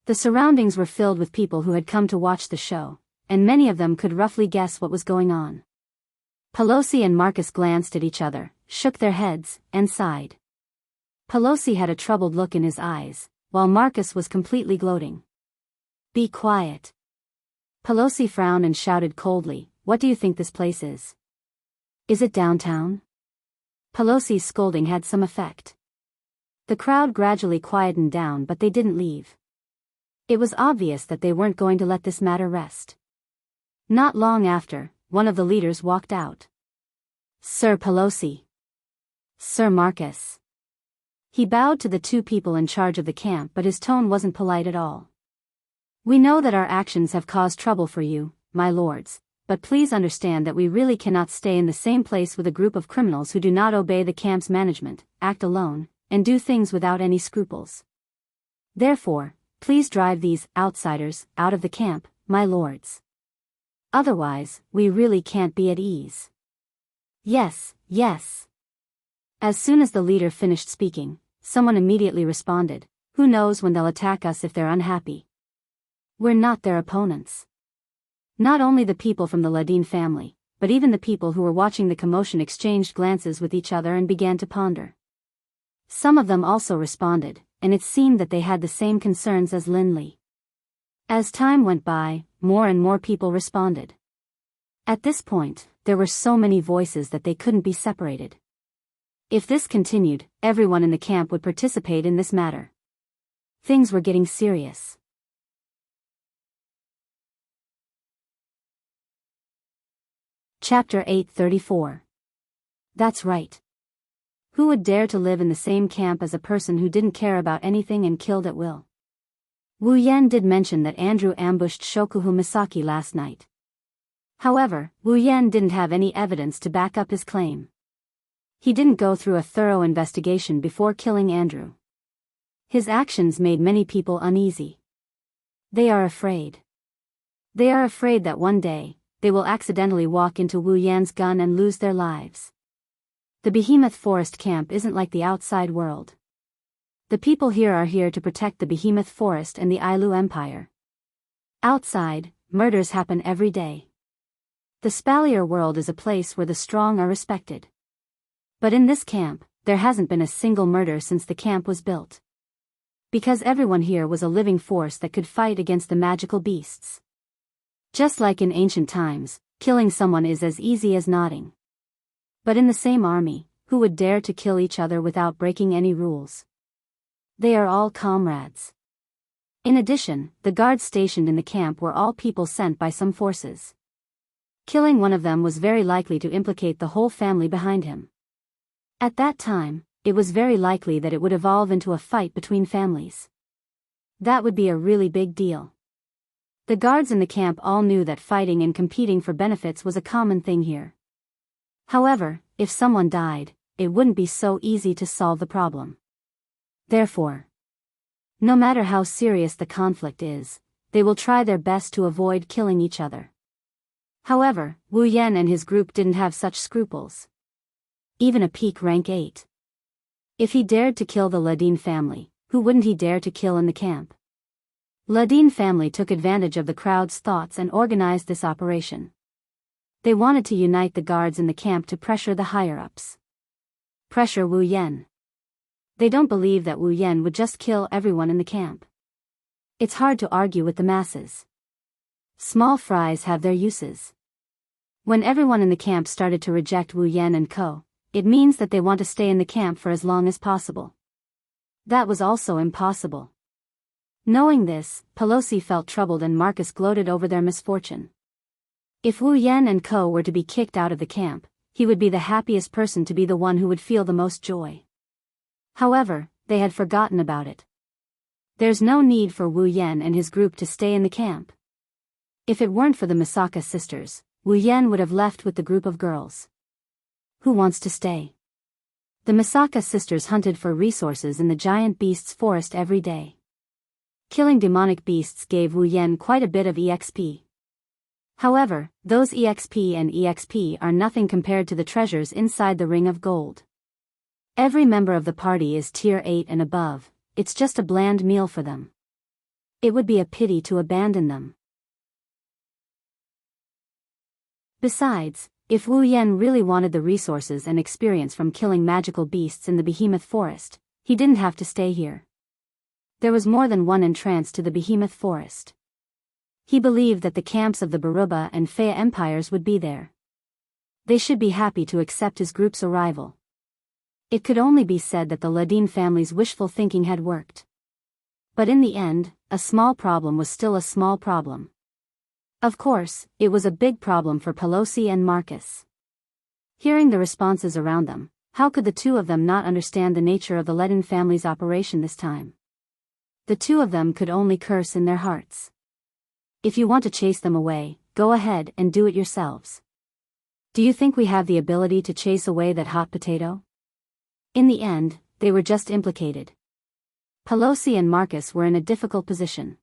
The surroundings were filled with people who had come to watch the show, and many of them could roughly guess what was going on. Pelosi and Marcus glanced at each other, shook their heads, and sighed. Pelosi had a troubled look in his eyes, while Marcus was completely gloating. Be quiet. Pelosi frowned and shouted coldly, what do you think this place is? Is it downtown? Pelosi's scolding had some effect. The crowd gradually quietened down, but they didn't leave. It was obvious that they weren't going to let this matter rest. Not long after, one of the leaders walked out. Sir Pelosi. Sir Marcus. He bowed to the 2 people in charge of the camp, but his tone wasn't polite at all. We know that our actions have caused trouble for you, my lords, but please understand that we really cannot stay in the same place with a group of criminals who do not obey the camp's management, act alone, and do things without any scruples. Therefore, please drive these outsiders out of the camp, my lords. Otherwise, we really can't be at ease. Yes, yes. As soon as the leader finished speaking, someone immediately responded, who knows when they'll attack us if they're unhappy. We're not their opponents. Not only the people from the Ladin family, but even the people who were watching the commotion exchanged glances with each other and began to ponder. Some of them also responded, and it seemed that they had the same concerns as Linley. As time went by, more and more people responded. At this point, there were so many voices that they couldn't be separated. If this continued, everyone in the camp would participate in this matter. Things were getting serious. Chapter 834. That's right. Who would dare to live in the same camp as a person who didn't care about anything and killed at will? Wu Yan did mention that Andrew ambushed Shokuhu Misaki last night. However, Wu Yan didn't have any evidence to back up his claim. He didn't go through a thorough investigation before killing Andrew. His actions made many people uneasy. They are afraid. They are afraid that one day, they will accidentally walk into Wu Yan's gun and lose their lives. The Behemoth Forest camp isn't like the outside world. The people here are here to protect the Behemoth Forest and the Ailu Empire. Outside, murders happen every day. The Spalier world is a place where the strong are respected. But in this camp, there hasn't been a single murder since the camp was built. Because everyone here was a living force that could fight against the magical beasts. Just like in ancient times, killing someone is as easy as nodding. But in the same army, who would dare to kill each other without breaking any rules? They are all comrades. In addition, the guards stationed in the camp were all people sent by some forces. Killing one of them was very likely to implicate the whole family behind him. At that time, it was very likely that it would evolve into a fight between families. That would be a really big deal. The guards in the camp all knew that fighting and competing for benefits was a common thing here. However, if someone died, it wouldn't be so easy to solve the problem. Therefore, no matter how serious the conflict is, they will try their best to avoid killing each other. However, Wu Yan and his group didn't have such scruples. Even a peak rank 8. If he dared to kill the Ladin family, who wouldn't he dare to kill in the camp? Ladin family took advantage of the crowd's thoughts and organized this operation. They wanted to unite the guards in the camp to pressure the higher-ups. Pressure Wu Yan. They don't believe that Wu Yan would just kill everyone in the camp. It's hard to argue with the masses. Small fries have their uses. When everyone in the camp started to reject Wu Yan and co., it means that they want to stay in the camp for as long as possible. That was also impossible. Knowing this, Pelosi felt troubled and Marcus gloated over their misfortune. If Wu Yan and co. were to be kicked out of the camp, he would be the happiest person to be the one who would feel the most joy. However, they had forgotten about it. There's no need for Wu Yan and his group to stay in the camp. If it weren't for the Misaka sisters, Wu Yan would have left with the group of girls. Who wants to stay? The Misaka sisters hunted for resources in the giant beast's forest every day. Killing demonic beasts gave Wu Yan quite a bit of EXP. However, those EXP and EXP are nothing compared to the treasures inside the Ring of Gold. Every member of the party is tier 8 and above, it's just a bland meal for them. It would be a pity to abandon them. Besides, if Wu Yan really wanted the resources and experience from killing magical beasts in the Behemoth Forest, he didn't have to stay here. There was more than one entrance to the Behemoth Forest. He believed that the camps of the Baruba and Fea empires would be there. They should be happy to accept his group's arrival. It could only be said that the Ladin family's wishful thinking had worked. But in the end, a small problem was still a small problem. Of course, it was a big problem for Pelosi and Marcus. Hearing the responses around them, how could the two of them not understand the nature of the Ladin family's operation this time? The two of them could only curse in their hearts. If you want to chase them away, go ahead and do it yourselves. Do you think we have the ability to chase away that hot potato? In the end, they were just implicated. Pelosi and Marcus were in a difficult position.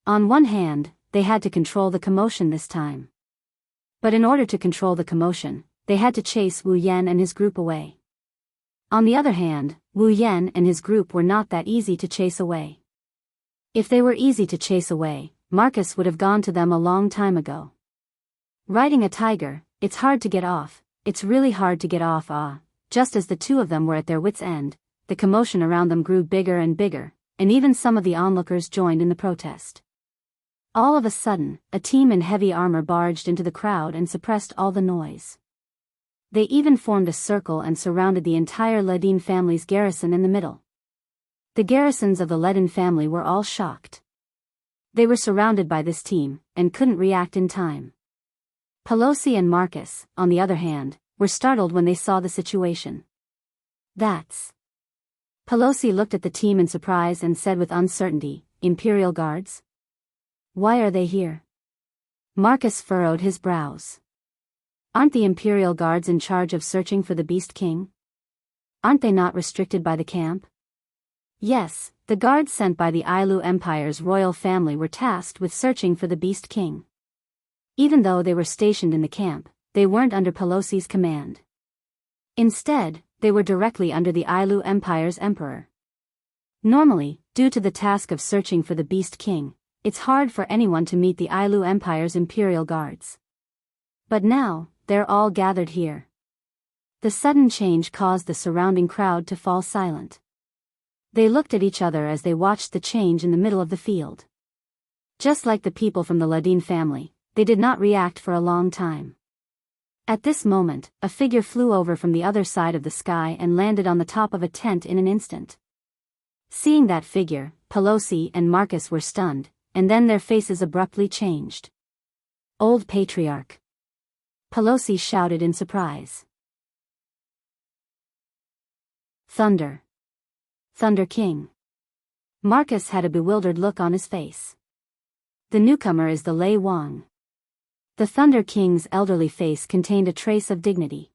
On one hand, they had to control the commotion this time. But in order to control the commotion, they had to chase Wu Yan and his group away. On the other hand, Wu Yan and his group were not that easy to chase away. If they were easy to chase away, Marcus would have gone to them a long time ago. Riding a tiger, it's hard to get off, it's really hard to get off. Just as the two of them were at their wits' end, the commotion around them grew bigger and bigger, and even some of the onlookers joined in the protest. All of a sudden, a team in heavy armor barged into the crowd and suppressed all the noise. They even formed a circle and surrounded the entire Ladin family's garrison in the middle. The garrisons of the Ladin family were all shocked. They were surrounded by this team, and couldn't react in time. Pelosi and Marcus, on the other hand, were startled when they saw the situation. That's... Pelosi looked at the team in surprise and said with uncertainty, "Imperial Guards? Why are they here?" Marcus furrowed his brows. Aren't the Imperial Guards in charge of searching for the Beast King? Aren't they not restricted by the camp? Yes, the guards sent by the Ailu Empire's royal family were tasked with searching for the Beast King. Even though they were stationed in the camp, they weren't under Pelosi's command. Instead, they were directly under the Ailu Empire's emperor. Normally, due to the task of searching for the Beast King, it's hard for anyone to meet the Ailu Empire's imperial guards. But now, they're all gathered here. The sudden change caused the surrounding crowd to fall silent. They looked at each other as they watched the change in the middle of the field. Just like the people from the Ladin family, they did not react for a long time. At this moment, a figure flew over from the other side of the sky and landed on the top of a tent in an instant. Seeing that figure, Pelosi and Marcus were stunned, and then their faces abruptly changed. Old Patriarch! Pelosi shouted in surprise. Thunder! Thunder King! Marcus had a bewildered look on his face. The newcomer is the Lei Wang. The Thunder King's elderly face contained a trace of dignity.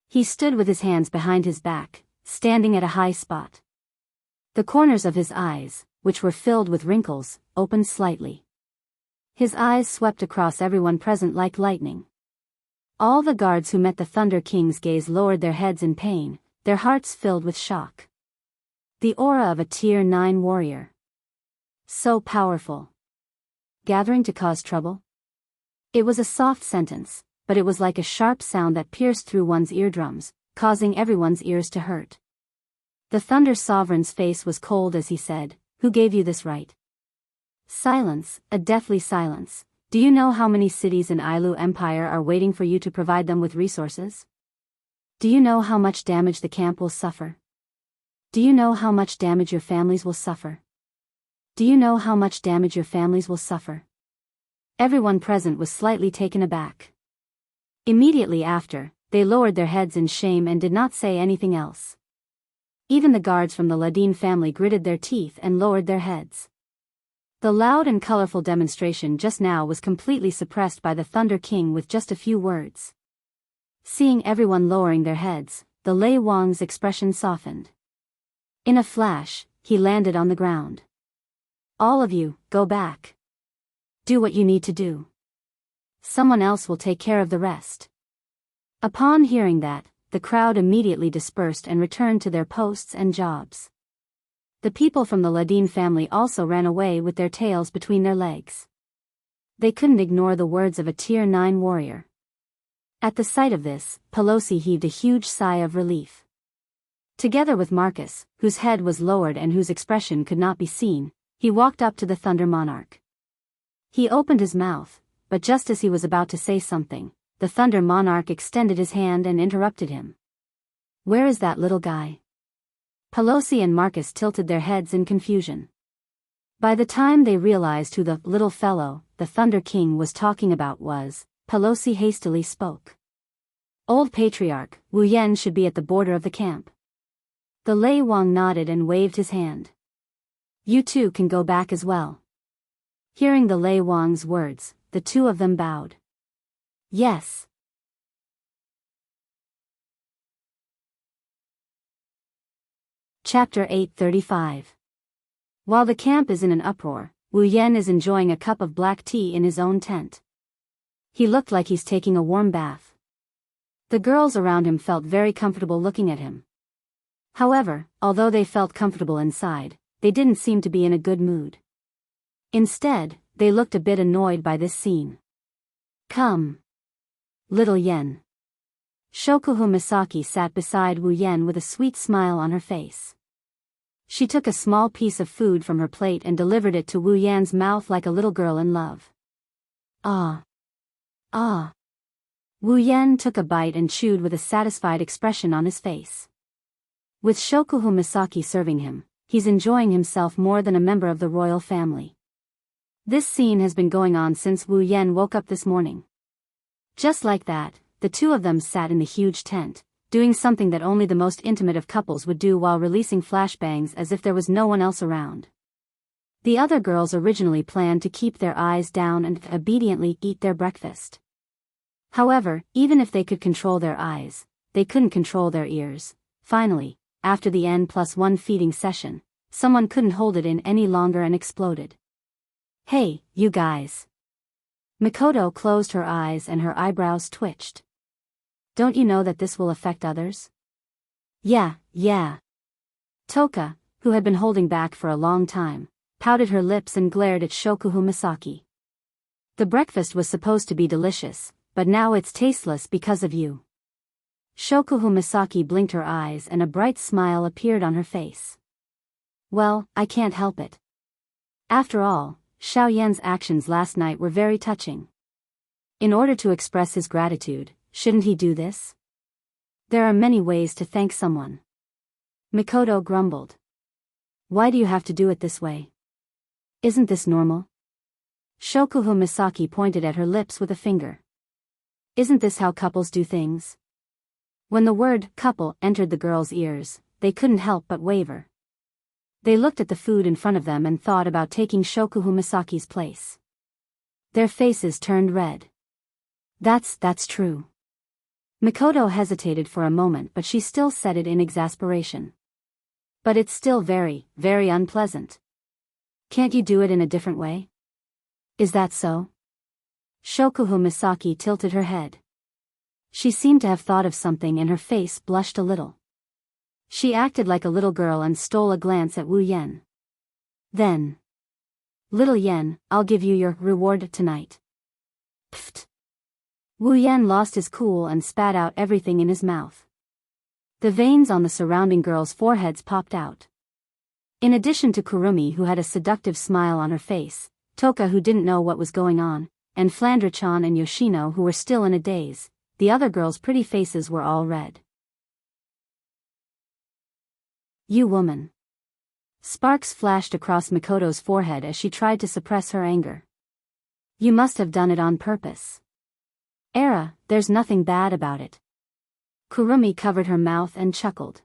He stood with his hands behind his back, standing at a high spot. The corners of his eyes, which were filled with wrinkles, opened slightly. His eyes swept across everyone present like lightning. All the guards who met the Thunder King's gaze lowered their heads in pain, their hearts filled with shock. The aura of a Tier 9 warrior. So powerful. Gathering to cause trouble? It was a soft sentence, but it was like a sharp sound that pierced through one's eardrums, causing everyone's ears to hurt. The Thunder Sovereign's face was cold as he said, "Who gave you this right?" Silence, a deathly silence. Do you know how many cities in Ailu Empire are waiting for you to provide them with resources? Do you know how much damage the camp will suffer? Do you know how much damage your families will suffer? Do you know how much damage your families will suffer? Everyone present was slightly taken aback. Immediately after, they lowered their heads in shame and did not say anything else. Even the guards from the Ladin family gritted their teeth and lowered their heads. The loud and colorful demonstration just now was completely suppressed by the Thunder King with just a few words. Seeing everyone lowering their heads, the Lei Wang's expression softened. In a flash, he landed on the ground. All of you, go back. Do what you need to do. Someone else will take care of the rest. Upon hearing that, the crowd immediately dispersed and returned to their posts and jobs. The people from the Ladin family also ran away with their tails between their legs. They couldn't ignore the words of a Tier 9 warrior. At the sight of this, Pelosi heaved a huge sigh of relief. Together with Marcus, whose head was lowered and whose expression could not be seen, he walked up to the Thunder Monarch. He opened his mouth, but just as he was about to say something, the Thunder Monarch extended his hand and interrupted him. "Where is that little guy?" Pelosi and Marcus tilted their heads in confusion. By the time they realized who the little fellow the Thunder King was talking about was, Pelosi hastily spoke. "Old Patriarch, Wu Yan should be at the border of the camp." The Lei Wang nodded and waved his hand. "You two can go back as well." Hearing the Lei Wang's words, the two of them bowed. "Yes." Chapter 835. While the camp is in an uproar, Wu Yan is enjoying a cup of black tea in his own tent. He looked like he's taking a warm bath. The girls around him felt very comfortable looking at him. However, although they felt comfortable inside, they didn't seem to be in a good mood. Instead, they looked a bit annoyed by this scene. "Come. Little Yen." Shokuhu Misaki sat beside Wu Yen with a sweet smile on her face. She took a small piece of food from her plate and delivered it to Wu Yan's mouth like a little girl in love. "Ah. Ah." Wu Yan took a bite and chewed with a satisfied expression on his face. With Shokuhu Misaki serving him, he's enjoying himself more than a member of the royal family. This scene has been going on since Wu Yan woke up this morning. Just like that, the two of them sat in the huge tent, doing something that only the most intimate of couples would do while releasing flashbangs as if there was no one else around. The other girls originally planned to keep their eyes down and obediently eat their breakfast. However, even if they could control their eyes, they couldn't control their ears. Finally, after the N+1 feeding session, someone couldn't hold it in any longer and exploded. "Hey, you guys. Mikoto closed her eyes and her eyebrows twitched. Don't you know that this will affect others? Yeah. Toka, who had been holding back for a long time, pouted her lips and glared at Shokuhu Misaki. The breakfast was supposed to be delicious, but now it's tasteless because of you. Shokuhu Misaki blinked her eyes and a bright smile appeared on her face. Well, I can't help it. After all, Xiaoyan's actions last night were very touching. In order to express his gratitude, shouldn't he do this? There are many ways to thank someone. Mikoto grumbled. Why do you have to do it this way? Isn't this normal? Shokuhu Misaki pointed at her lips with a finger. Isn't this how couples do things? When the word couple entered the girls' ears, they couldn't help but waver. They looked at the food in front of them and thought about taking Shokuhu Misaki's place. Their faces turned red. That's true. Mikoto hesitated for a moment, but she still said it in exasperation. But it's still very unpleasant. Can't you do it in a different way? Is that so? Shokuhu Misaki tilted her head. She seemed to have thought of something and her face blushed a little. She acted like a little girl and stole a glance at Wu Yen. Then. Little Yen, I'll give you your reward tonight. Pfft. Wu Yen lost his cool and spat out everything in his mouth. The veins on the surrounding girls' foreheads popped out. In addition to Kurumi, who had a seductive smile on her face, Toka, who didn't know what was going on, and Flandre-chan and Yoshino, who were still in a daze, the other girls' pretty faces were all red. You woman. Sparks flashed across Mikoto's forehead as she tried to suppress her anger. You must have done it on purpose. Era, there's nothing bad about it. Kurumi covered her mouth and chuckled.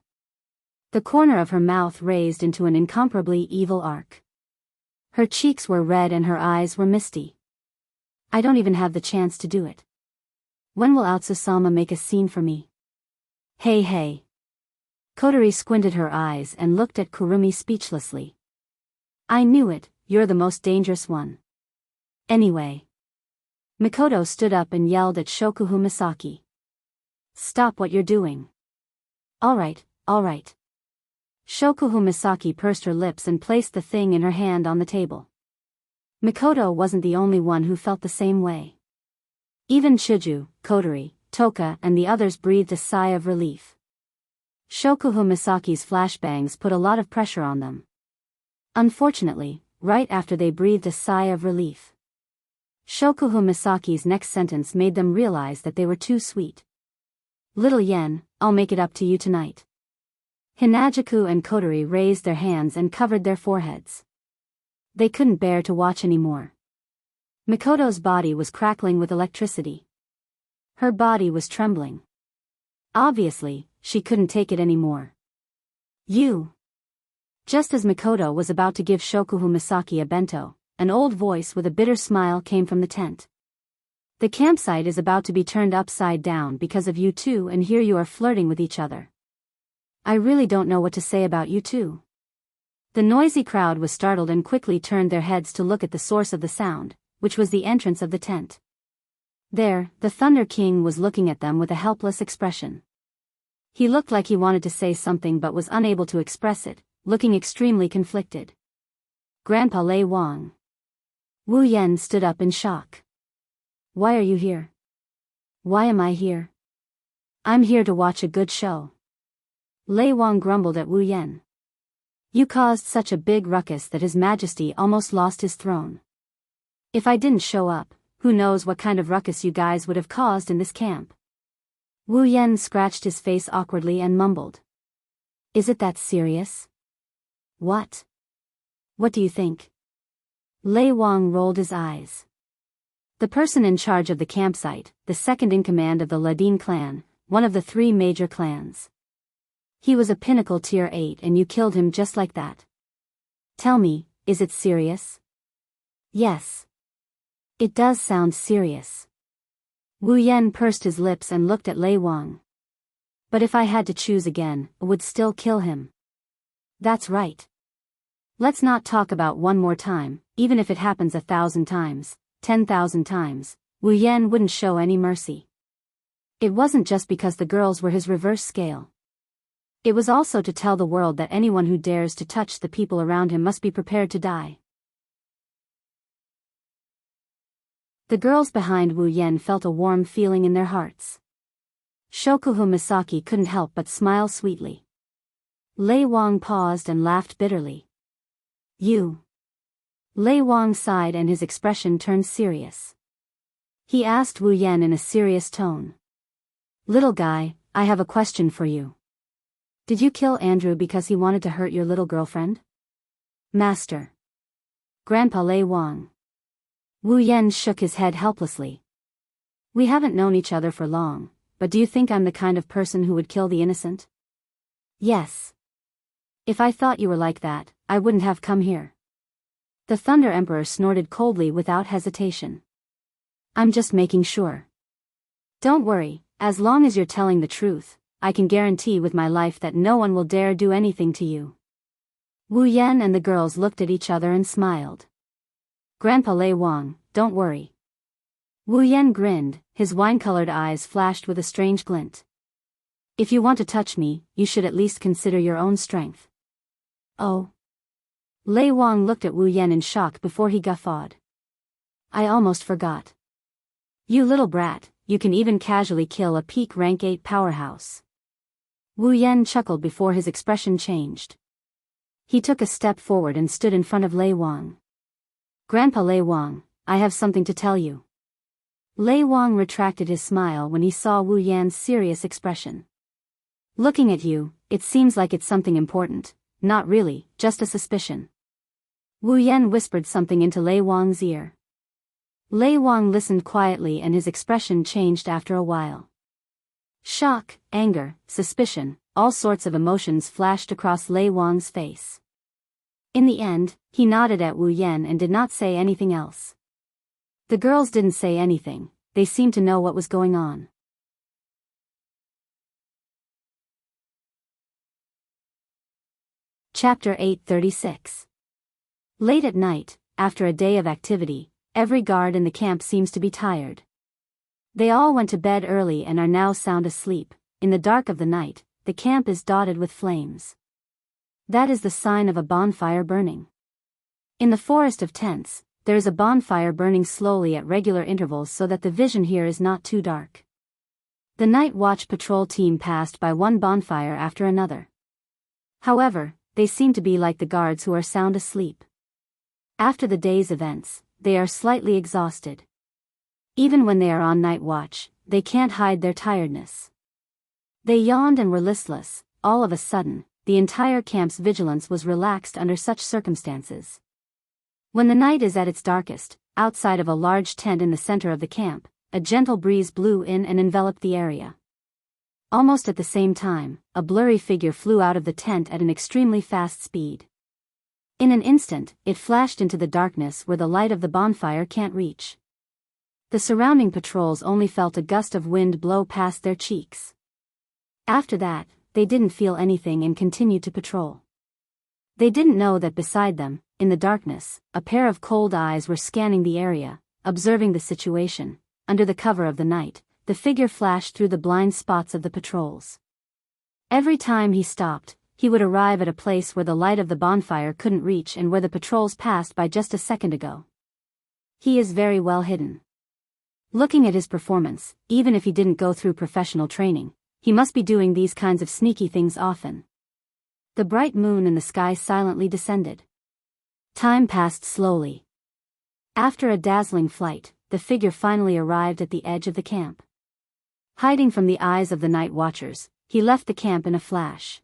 The corner of her mouth raised into an incomparably evil arc. Her cheeks were red and her eyes were misty. I don't even have the chance to do it. When will Aotsusama make a scene for me? Hey. Kotori squinted her eyes and looked at Kurumi speechlessly. I knew it, you're the most dangerous one. Anyway. Mikoto stood up and yelled at Shokuhu Misaki. Stop what you're doing. All right. Shokuhu Misaki pursed her lips and placed the thing in her hand on the table. Mikoto wasn't the only one who felt the same way. Even Shiju, Kotori, Toka and the others breathed a sigh of relief. Shokuhu Misaki's flashbangs put a lot of pressure on them. Unfortunately, right after they breathed a sigh of relief, Shokuhu Misaki's next sentence made them realize that they were too sweet. Little Yen, I'll make it up to you tonight. Hinajaku and Kotori raised their hands and covered their foreheads. They couldn't bear to watch anymore. Mikoto's body was crackling with electricity. Her body was trembling. Obviously, she couldn't take it anymore. You. Just as Mikoto was about to give Shokuhu Misaki a bento, an old voice with a bitter smile came from the tent. The campsite is about to be turned upside down because of you two, and here you are flirting with each other. I really don't know what to say about you two. The noisy crowd was startled and quickly turned their heads to look at the source of the sound, which was the entrance of the tent. There, the Thunder King was looking at them with a helpless expression. He looked like he wanted to say something but was unable to express it, looking extremely conflicted. Grandpa Lei Wang. Wu Yen stood up in shock. Why are you here? Why am I here? I'm here to watch a good show. Lei Wang grumbled at Wu Yen. You caused such a big ruckus that His Majesty almost lost his throne. If I didn't show up, who knows what kind of ruckus you guys would have caused in this camp. Wu Yen scratched his face awkwardly and mumbled. Is it that serious? What? What do you think? Lei Wang rolled his eyes. The person in charge of the campsite, the second in command of the Ladin clan, one of the 3 major clans. He was a pinnacle tier 8 and you killed him just like that. Tell me, is it serious? Yes. It does sound serious. Wu Yen pursed his lips and looked at Lei Wang. But if I had to choose again, I would still kill him. That's right. Let's not talk about one more time, even if it happens 1,000 times. 10,000 times, Wu Yan wouldn't show any mercy. It wasn't just because the girls were his reverse scale. It was also to tell the world that anyone who dares to touch the people around him must be prepared to die. The girls behind Wu Yan felt a warm feeling in their hearts. Shokuhu Misaki couldn't help but smile sweetly. Lei Wang paused and laughed bitterly. You. Lei Wang sighed and his expression turned serious. He asked Wu Yan in a serious tone. Little guy, I have a question for you. Did you kill Andrew because he wanted to hurt your little girlfriend? Master. Grandpa Lei Wang. Wu Yan shook his head helplessly. We haven't known each other for long, but do you think I'm the kind of person who would kill the innocent? Yes. If I thought you were like that, I wouldn't have come here. The Thunder Emperor snorted coldly without hesitation. I'm just making sure. Don't worry, as long as you're telling the truth, I can guarantee with my life that no one will dare do anything to you. Wu Yan and the girls looked at each other and smiled. Grandpa Lei Wang, don't worry. Wu Yan grinned, his wine-colored eyes flashed with a strange glint. If you want to touch me, you should at least consider your own strength. Oh. Lei Wang looked at Wu Yan in shock before he guffawed. I almost forgot. You little brat, you can even casually kill a peak rank 8 powerhouse. Wu Yan chuckled before his expression changed. He took a step forward and stood in front of Lei Wang. Grandpa Lei Wang, I have something to tell you. Lei Wang retracted his smile when he saw Wu Yan's serious expression. Looking at you, it seems like it's something important. Not really, just a suspicion. Wu Yan whispered something into Lei Wang's ear. Lei Wang listened quietly and his expression changed after a while. Shock, anger, suspicion, all sorts of emotions flashed across Lei Wang's face. In the end, he nodded at Wu Yan and did not say anything else. The girls didn't say anything, they seemed to know what was going on. Chapter 836. Late at night, after a day of activity, every guard in the camp seems to be tired. They all went to bed early and are now sound asleep. In the dark of the night, the camp is dotted with flames. That is the sign of a bonfire burning. In the forest of tents, there is a bonfire burning slowly at regular intervals so that the vision here is not too dark. The night watch patrol team passed by one bonfire after another. However, they seem to be like the guards who are sound asleep. After the day's events, they are slightly exhausted. Even when they are on night watch, they can't hide their tiredness. They yawned and were listless. All of a sudden, the entire camp's vigilance was relaxed under such circumstances. When the night is at its darkest, outside of a large tent in the center of the camp, a gentle breeze blew in and enveloped the area. Almost at the same time, a blurry figure flew out of the tent at an extremely fast speed. In an instant, it flashed into the darkness where the light of the bonfire can't reach. The surrounding patrols only felt a gust of wind blow past their cheeks. After that, they didn't feel anything and continued to patrol. They didn't know that beside them, in the darkness, a pair of cold eyes were scanning the area, observing the situation. Under the cover of the night, the figure flashed through the blind spots of the patrols. Every time he stopped, he would arrive at a place where the light of the bonfire couldn't reach and where the patrols passed by just a second ago. He is very well hidden. Looking at his performance, even if he didn't go through professional training, he must be doing these kinds of sneaky things often. The bright moon in the sky silently descended. Time passed slowly. After a dazzling flight, the figure finally arrived at the edge of the camp. Hiding from the eyes of the night watchers, he left the camp in a flash.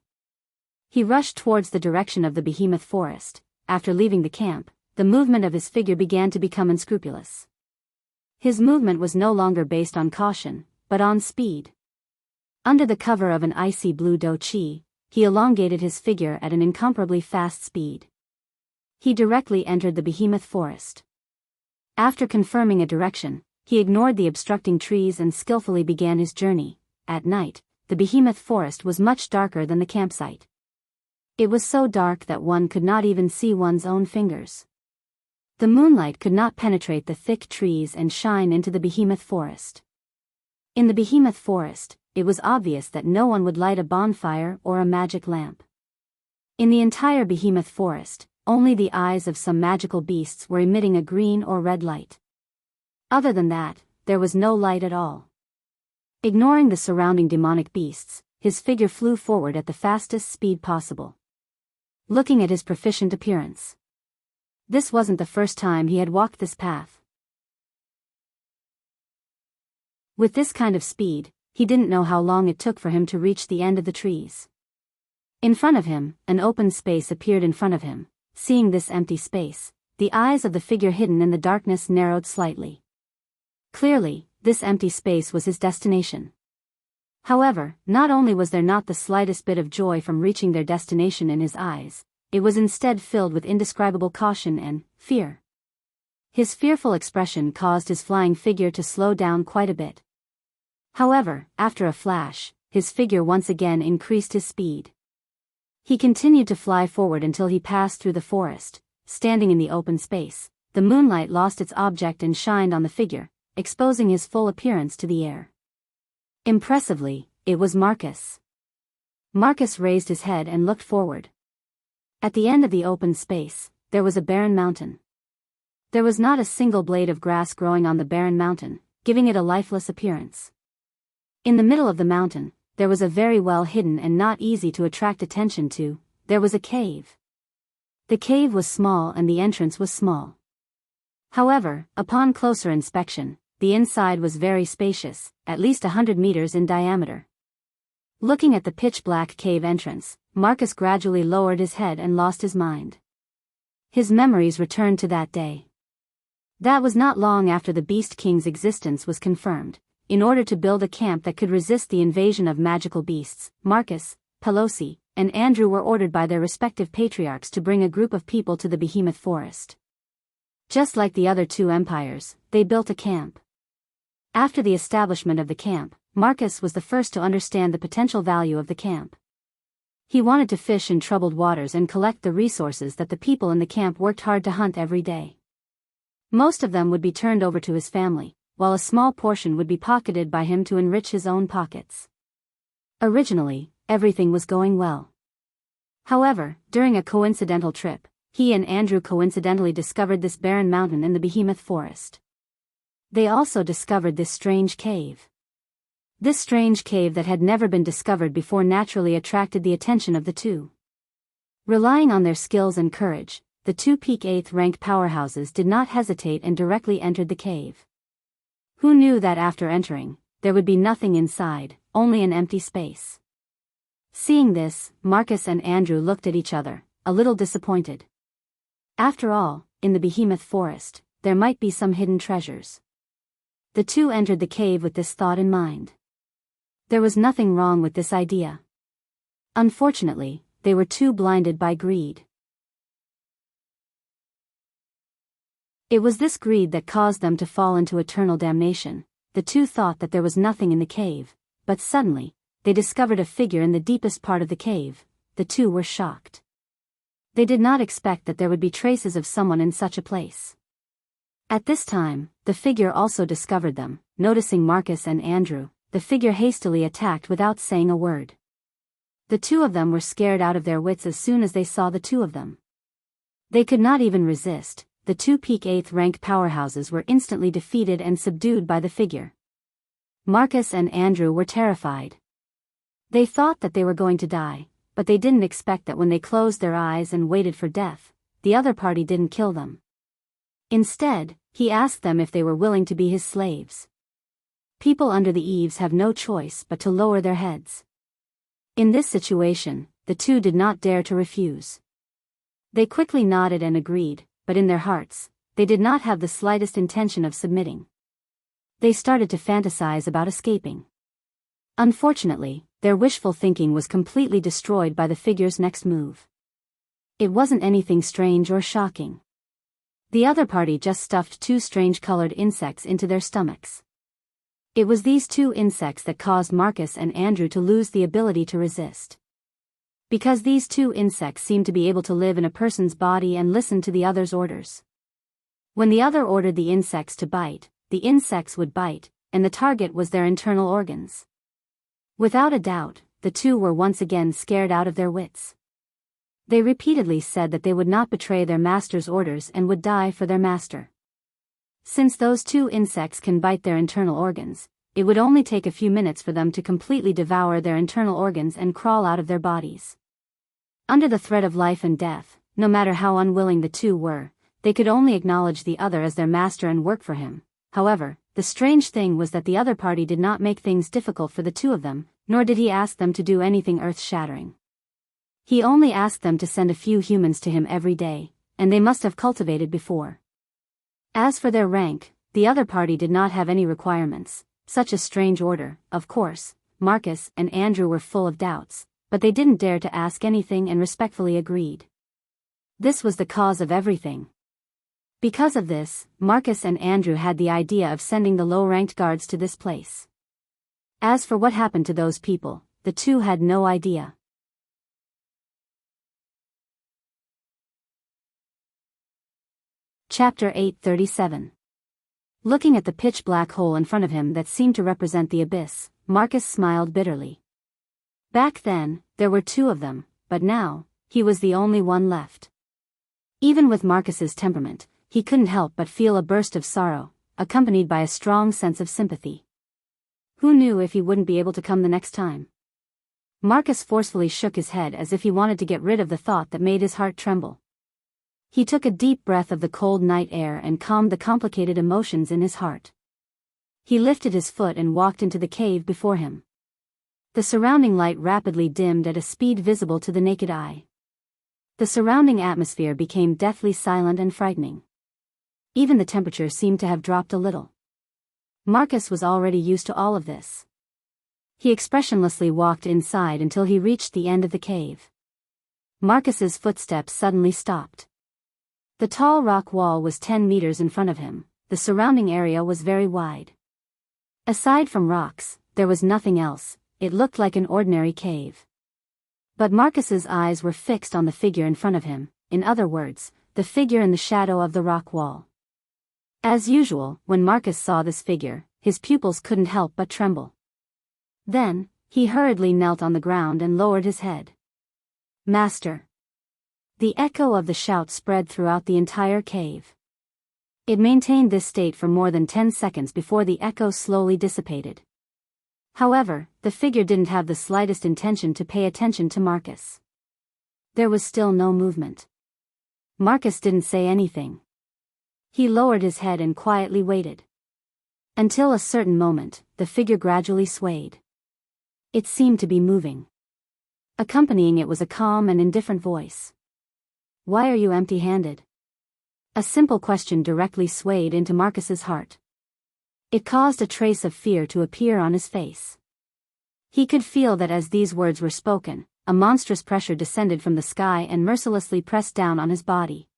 He rushed towards the direction of the behemoth forest. After leaving the camp, the movement of his figure began to become unscrupulous. His movement was no longer based on caution, but on speed. Under the cover of an icy blue dochi, he elongated his figure at an incomparably fast speed. He directly entered the behemoth forest. After confirming a direction, he ignored the obstructing trees and skillfully began his journey. At night, the behemoth forest was much darker than the campsite. It was so dark that one could not even see one's own fingers. The moonlight could not penetrate the thick trees and shine into the behemoth forest. In the behemoth forest, it was obvious that no one would light a bonfire or a magic lamp. In the entire behemoth forest, only the eyes of some magical beasts were emitting a green or red light. Other than that, there was no light at all. Ignoring the surrounding demonic beasts, his figure flew forward at the fastest speed possible. Looking at his proficient appearance, this wasn't the first time he had walked this path. With this kind of speed, he didn't know how long it took for him to reach the end of the trees. In front of him, an open space appeared in front of him. Seeing this empty space, the eyes of the figure hidden in the darkness narrowed slightly. Clearly, this empty space was his destination. However, not only was there not the slightest bit of joy from reaching their destination in his eyes, it was instead filled with indescribable caution and fear. His fearful expression caused his flying figure to slow down quite a bit. However, after a flash, his figure once again increased his speed. He continued to fly forward until he passed through the forest. Standing in the open space, the moonlight lost its object and shined on the figure, exposing his full appearance to the air. Impressively, it was Marcus. Marcus raised his head and looked forward. At the end of the open space, there was a barren mountain. There was not a single blade of grass growing on the barren mountain, giving it a lifeless appearance. In the middle of the mountain, there was a very well hidden and not easy to attract attention to, there was a cave. The cave was small and the entrance was small. However, upon closer inspection, the inside was very spacious, at least 100 meters in diameter. Looking at the pitch-black cave entrance, Marcus gradually lowered his head and lost his mind. His memories returned to that day. That was not long after the Beast King's existence was confirmed. In order to build a camp that could resist the invasion of magical beasts, Marcus, Pelosi, and Andrew were ordered by their respective patriarchs to bring a group of people to the behemoth forest. Just like the other two empires, they built a camp. After the establishment of the camp, Marcus was the first to understand the potential value of the camp. He wanted to fish in troubled waters and collect the resources that the people in the camp worked hard to hunt every day. Most of them would be turned over to his family, while a small portion would be pocketed by him to enrich his own pockets. Originally, everything was going well. However, during a coincidental trip, he and Andrew coincidentally discovered this barren mountain in the behemoth forest. They also discovered this strange cave. This strange cave that had never been discovered before naturally attracted the attention of the two. Relying on their skills and courage, the two peak 8th rank powerhouses did not hesitate and directly entered the cave. Who knew that after entering, there would be nothing inside, only an empty space? Seeing this, Marcus and Andrew looked at each other, a little disappointed. After all, in the behemoth forest, there might be some hidden treasures. The two entered the cave with this thought in mind. There was nothing wrong with this idea. Unfortunately, they were too blinded by greed. It was this greed that caused them to fall into eternal damnation. The two thought that there was nothing in the cave, but suddenly, they discovered a figure in the deepest part of the cave. The two were shocked. They did not expect that there would be traces of someone in such a place. At this time, the figure also discovered them. Noticing Marcus and Andrew, the figure hastily attacked without saying a word. The two of them were scared out of their wits as soon as they saw the two of them. They could not even resist. The two peak 8th rank powerhouses were instantly defeated and subdued by the figure. Marcus and Andrew were terrified. They thought that they were going to die, but they didn't expect that when they closed their eyes and waited for death, the other party didn't kill them. Instead, he asked them if they were willing to be his slaves. People under the eaves have no choice but to lower their heads. In this situation, the two did not dare to refuse. They quickly nodded and agreed, but in their hearts, they did not have the slightest intention of submitting. They started to fantasize about escaping. Unfortunately, their wishful thinking was completely destroyed by the figure's next move. It wasn't anything strange or shocking. The other party just stuffed two strange-colored insects into their stomachs. It was these two insects that caused Marcus and Andrew to lose the ability to resist. Because these two insects seemed to be able to live in a person's body and listen to the other's orders. When the other ordered the insects to bite, the insects would bite, and the target was their internal organs. Without a doubt, the two were once again scared out of their wits. They repeatedly said that they would not betray their master's orders and would die for their master. Since those two insects can bite their internal organs, it would only take a few minutes for them to completely devour their internal organs and crawl out of their bodies. Under the threat of life and death, no matter how unwilling the two were, they could only acknowledge the other as their master and work for him. However, the strange thing was that the other party did not make things difficult for the two of them, nor did he ask them to do anything earth-shattering. He only asked them to send a few humans to him every day, and they must have cultivated before. As for their rank, the other party did not have any requirements. Such a strange order. Of course, Marcus and Andrew were full of doubts, but they didn't dare to ask anything and respectfully agreed. This was the cause of everything. Because of this, Marcus and Andrew had the idea of sending the low-ranked guards to this place. As for what happened to those people, the two had no idea. Chapter 8:37. Looking at the pitch-black hole in front of him that seemed to represent the abyss, Marcus smiled bitterly. Back then, there were two of them, but now, he was the only one left. Even with Marcus's temperament, he couldn't help but feel a burst of sorrow, accompanied by a strong sense of sympathy. Who knew if he wouldn't be able to come the next time? Marcus forcefully shook his head as if he wanted to get rid of the thought that made his heart tremble. He took a deep breath of the cold night air and calmed the complicated emotions in his heart. He lifted his foot and walked into the cave before him. The surrounding light rapidly dimmed at a speed visible to the naked eye. The surrounding atmosphere became deathly silent and frightening. Even the temperature seemed to have dropped a little. Marcus was already used to all of this. He expressionlessly walked inside until he reached the end of the cave. Marcus's footsteps suddenly stopped. The tall rock wall was 10 meters in front of him. The surrounding area was very wide. Aside from rocks, there was nothing else. It looked like an ordinary cave. But Marcus's eyes were fixed on the figure in front of him, in other words, the figure in the shadow of the rock wall. As usual, when Marcus saw this figure, his pupils couldn't help but tremble. Then, he hurriedly knelt on the ground and lowered his head. "Master!" The echo of the shout spread throughout the entire cave. It maintained this state for more than 10 seconds before the echo slowly dissipated. However, the figure didn't have the slightest intention to pay attention to Marcus. There was still no movement. Marcus didn't say anything. He lowered his head and quietly waited. Until a certain moment, the figure gradually swayed. It seemed to be moving. Accompanying it was a calm and indifferent voice. "Why are you empty-handed?" A simple question directly swayed into Marcus's heart. It caused a trace of fear to appear on his face. He could feel that as these words were spoken, a monstrous pressure descended from the sky and mercilessly pressed down on his body.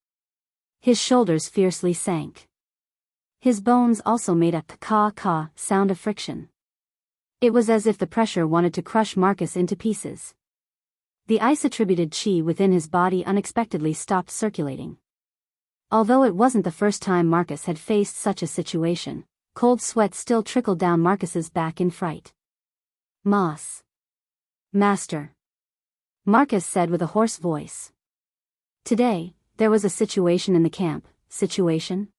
His shoulders fiercely sank. His bones also made a caw-caw sound of friction. It was as if the pressure wanted to crush Marcus into pieces. The ice-attributed chi within his body unexpectedly stopped circulating. Although it wasn't the first time Marcus had faced such a situation, cold sweat still trickled down Marcus's back in fright. "Moss. Master," Marcus said with a hoarse voice. "Today, there was a situation in the camp." "Situation?"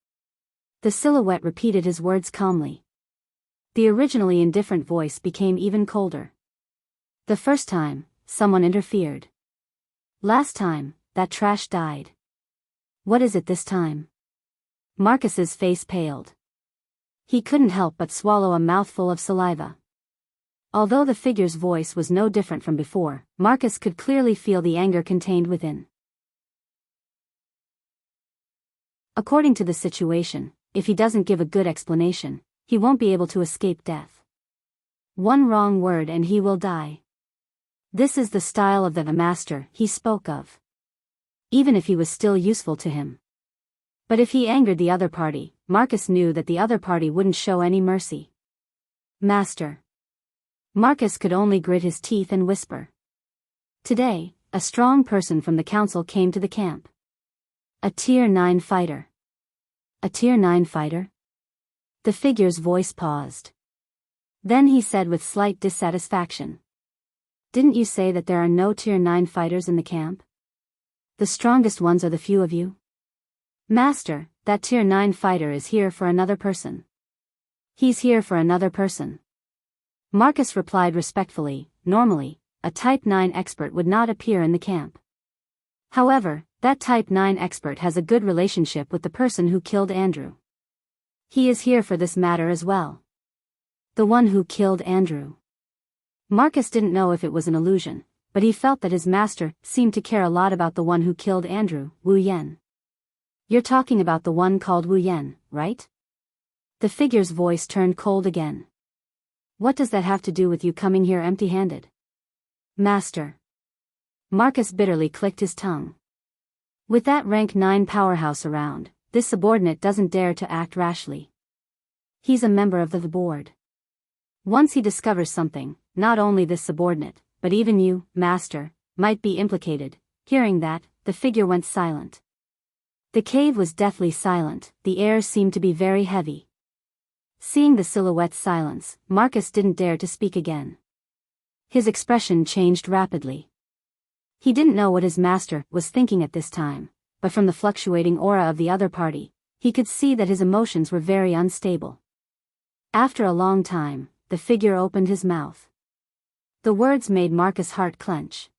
The silhouette repeated his words calmly. The originally indifferent voice became even colder. "The first time, someone interfered. Last time, that trash died. What is it this time?" Marcus's face paled. He couldn't help but swallow a mouthful of saliva. Although the figure's voice was no different from before, Marcus could clearly feel the anger contained within. According to the situation, if he doesn't give a good explanation, he won't be able to escape death. One wrong word and he will die. This is the style of the master he spoke of. Even if he was still useful to him. But if he angered the other party, Marcus knew that the other party wouldn't show any mercy. "Master." Marcus could only grit his teeth and whisper. Today, a strong person from the council came to the camp. A Tier 9 fighter. A Tier 9 fighter? The figure's voice paused. Then he said with slight dissatisfaction. Didn't you say that there are no Tier 9 fighters in the camp? The strongest ones are the few of you? Master, that Tier 9 fighter is here for another person. He's here for another person. Marcus replied respectfully. Normally, a Type 9 expert would not appear in the camp. However, that Type 9 expert has a good relationship with the person who killed Andrew. He is here for this matter as well. The one who killed Andrew. Marcus didn't know if it was an illusion, but he felt that his master seemed to care a lot about the one who killed Andrew, Wu Yan. You're talking about the one called Wu Yan, right? The figure's voice turned cold again. What does that have to do with you coming here empty-handed? Master. Marcus bitterly clicked his tongue. With that rank 9 powerhouse around, this subordinate doesn't dare to act rashly. He's a member of the board. Once he discovers something, not only this subordinate, but even you, Master, might be implicated. Hearing that, the figure went silent. The cave was deathly silent, the air seemed to be very heavy. Seeing the silhouette's silence, Marcus didn't dare to speak again. His expression changed rapidly. He didn't know what his master was thinking at this time, but from the fluctuating aura of the other party, he could see that his emotions were very unstable. After a long time, the figure opened his mouth. The words made Marcus' heart clench.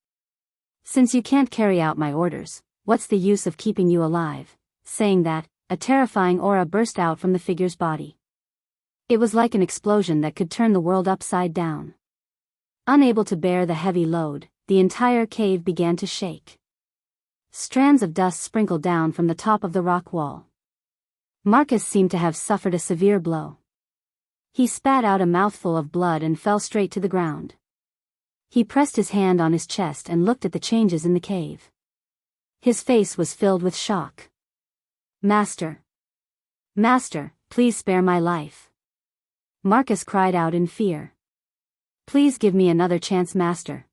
Since you can't carry out my orders, what's the use of keeping you alive? Saying that, a terrifying aura burst out from the figure's body. It was like an explosion that could turn the world upside down. Unable to bear the heavy load, the entire cave began to shake. Strands of dust sprinkled down from the top of the rock wall. Marcus seemed to have suffered a severe blow. He spat out a mouthful of blood and fell straight to the ground. He pressed his hand on his chest and looked at the changes in the cave. His face was filled with shock. Master. Master, please spare my life. Marcus cried out in fear. Please give me another chance, Master.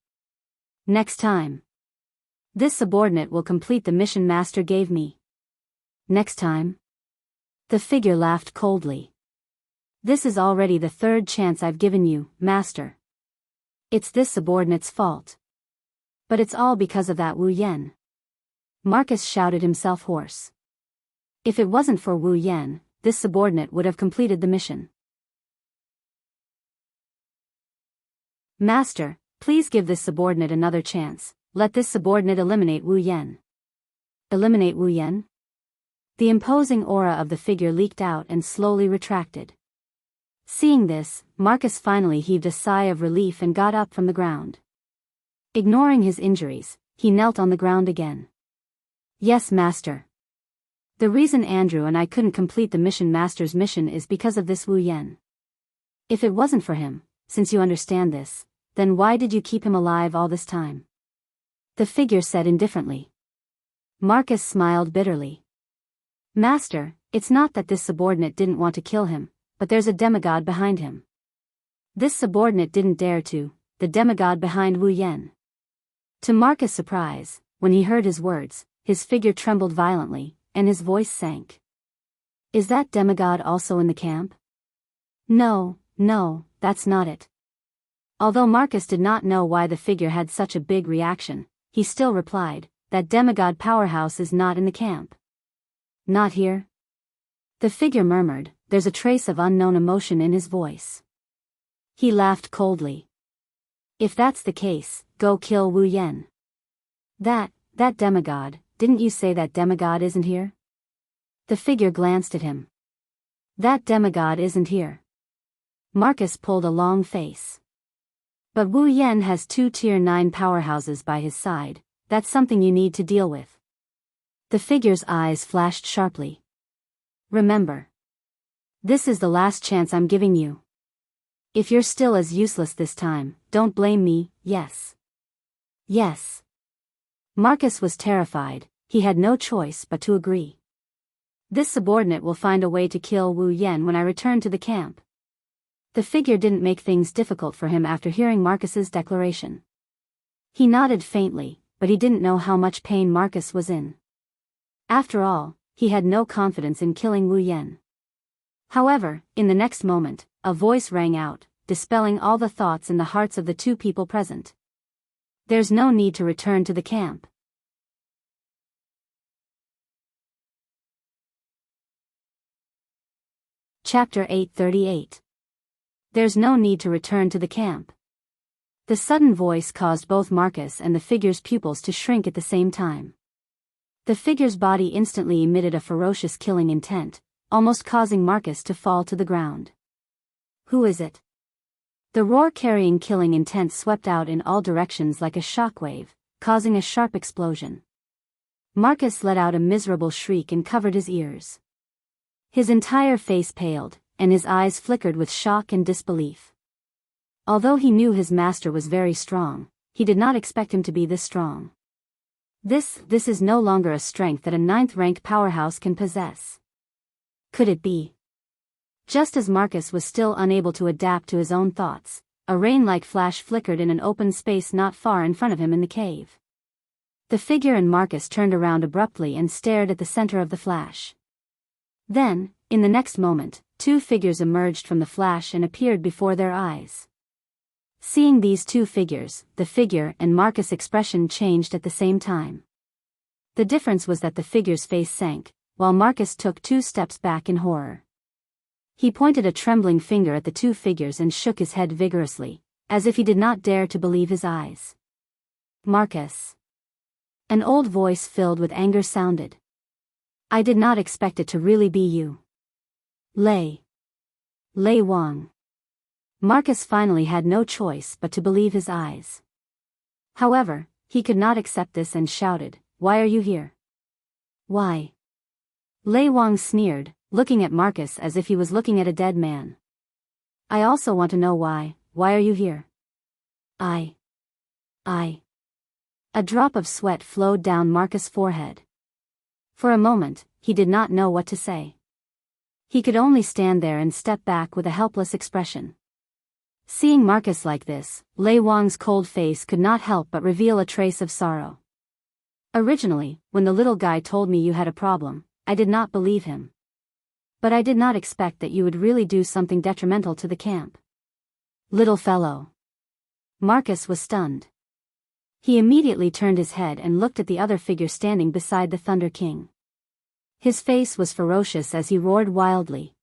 Next time. This subordinate will complete the mission Master gave me. Next time? The figure laughed coldly. This is already the 3rd chance I've given you, Master. It's this subordinate's fault. But it's all because of that Wu Yan. Marcus shouted himself hoarse. If it wasn't for Wu Yan, this subordinate would have completed the mission. Master, please give this subordinate another chance. Let this subordinate eliminate Wu Yan. Eliminate Wu Yan? The imposing aura of the figure leaked out and slowly retracted. Seeing this, Marcus finally heaved a sigh of relief and got up from the ground. Ignoring his injuries, he knelt on the ground again. Yes, Master. The reason Andrew and I couldn't complete the mission Master's mission is because of this Wu Yan. If it wasn't for him, since you understand this, then why did you keep him alive all this time? The figure said indifferently. Marcus smiled bitterly. Master, it's not that this subordinate didn't want to kill him, but there's a demigod behind him. This subordinate didn't dare to, the demigod behind Wu Yan. To Marcus' surprise, when he heard his words, his figure trembled violently, and his voice sank. Is that demigod also in the camp? No, that's not it. Although Marcus did not know why the figure had such a big reaction, he still replied, that demigod powerhouse is not in the camp. Not here? The figure murmured, there's a trace of unknown emotion in his voice. He laughed coldly. If that's the case, go kill Wu Yan. That demigod, didn't you say that demigod isn't here? The figure glanced at him. That demigod isn't here. Marcus pulled a long face. But Wu Yan has 2 Tier 9 powerhouses by his side, that's something you need to deal with. The figure's eyes flashed sharply. Remember. This is the last chance I'm giving you. If you're still as useless this time, don't blame me, yes. Yes. Marcus was terrified, he had no choice but to agree. This subordinate will find a way to kill Wu Yan when I return to the camp. The figure didn't make things difficult for him after hearing Marcus's declaration. He nodded faintly, but he didn't know how much pain Marcus was in. After all, he had no confidence in killing Wu Yan. However, in the next moment, a voice rang out, dispelling all the thoughts in the hearts of the two people present. There's no need to return to the camp. Chapter 838. There's no need to return to the camp. The sudden voice caused both Marcus and the figure's pupils to shrink at the same time. The figure's body instantly emitted a ferocious killing intent, almost causing Marcus to fall to the ground. Who is it? The roar-carrying killing intent swept out in all directions like a shockwave, causing a sharp explosion. Marcus let out a miserable shriek and covered his ears. His entire face paled, and his eyes flickered with shock and disbelief. Although he knew his master was very strong, he did not expect him to be this strong. This is no longer a strength that a 9th-rank powerhouse can possess. Could it be? Just as Marcus was still unable to adapt to his own thoughts, a rain-like flash flickered in an open space not far in front of him in the cave. The figure and Marcus turned around abruptly and stared at the center of the flash. Then, in the next moment, two figures emerged from the flash and appeared before their eyes. Seeing these two figures, the figure and Marcus' expression changed at the same time. The difference was that the figure's face sank, while Marcus took 2 steps back in horror. He pointed a trembling finger at the two figures and shook his head vigorously, as if he did not dare to believe his eyes. Marcus. An old voice filled with anger sounded. I did not expect it to really be you. Lei Wang. Marcus finally had no choice but to believe his eyes. However, he could not accept this and shouted, Why are you here? Why? Lei Wang sneered, looking at Marcus as if he was looking at a dead man. I also want to know why are you here? I. A drop of sweat flowed down Marcus' forehead. For a moment, he did not know what to say. He could only stand there and step back with a helpless expression. Seeing Marcus like this, Lei Wang's cold face could not help but reveal a trace of sorrow. Originally, when the little guy told me you had a problem, I did not believe him. But I did not expect that you would really do something detrimental to the camp. Little fellow. Marcus was stunned. He immediately turned his head and looked at the other figure standing beside the Thunder King. His face was ferocious as he roared wildly.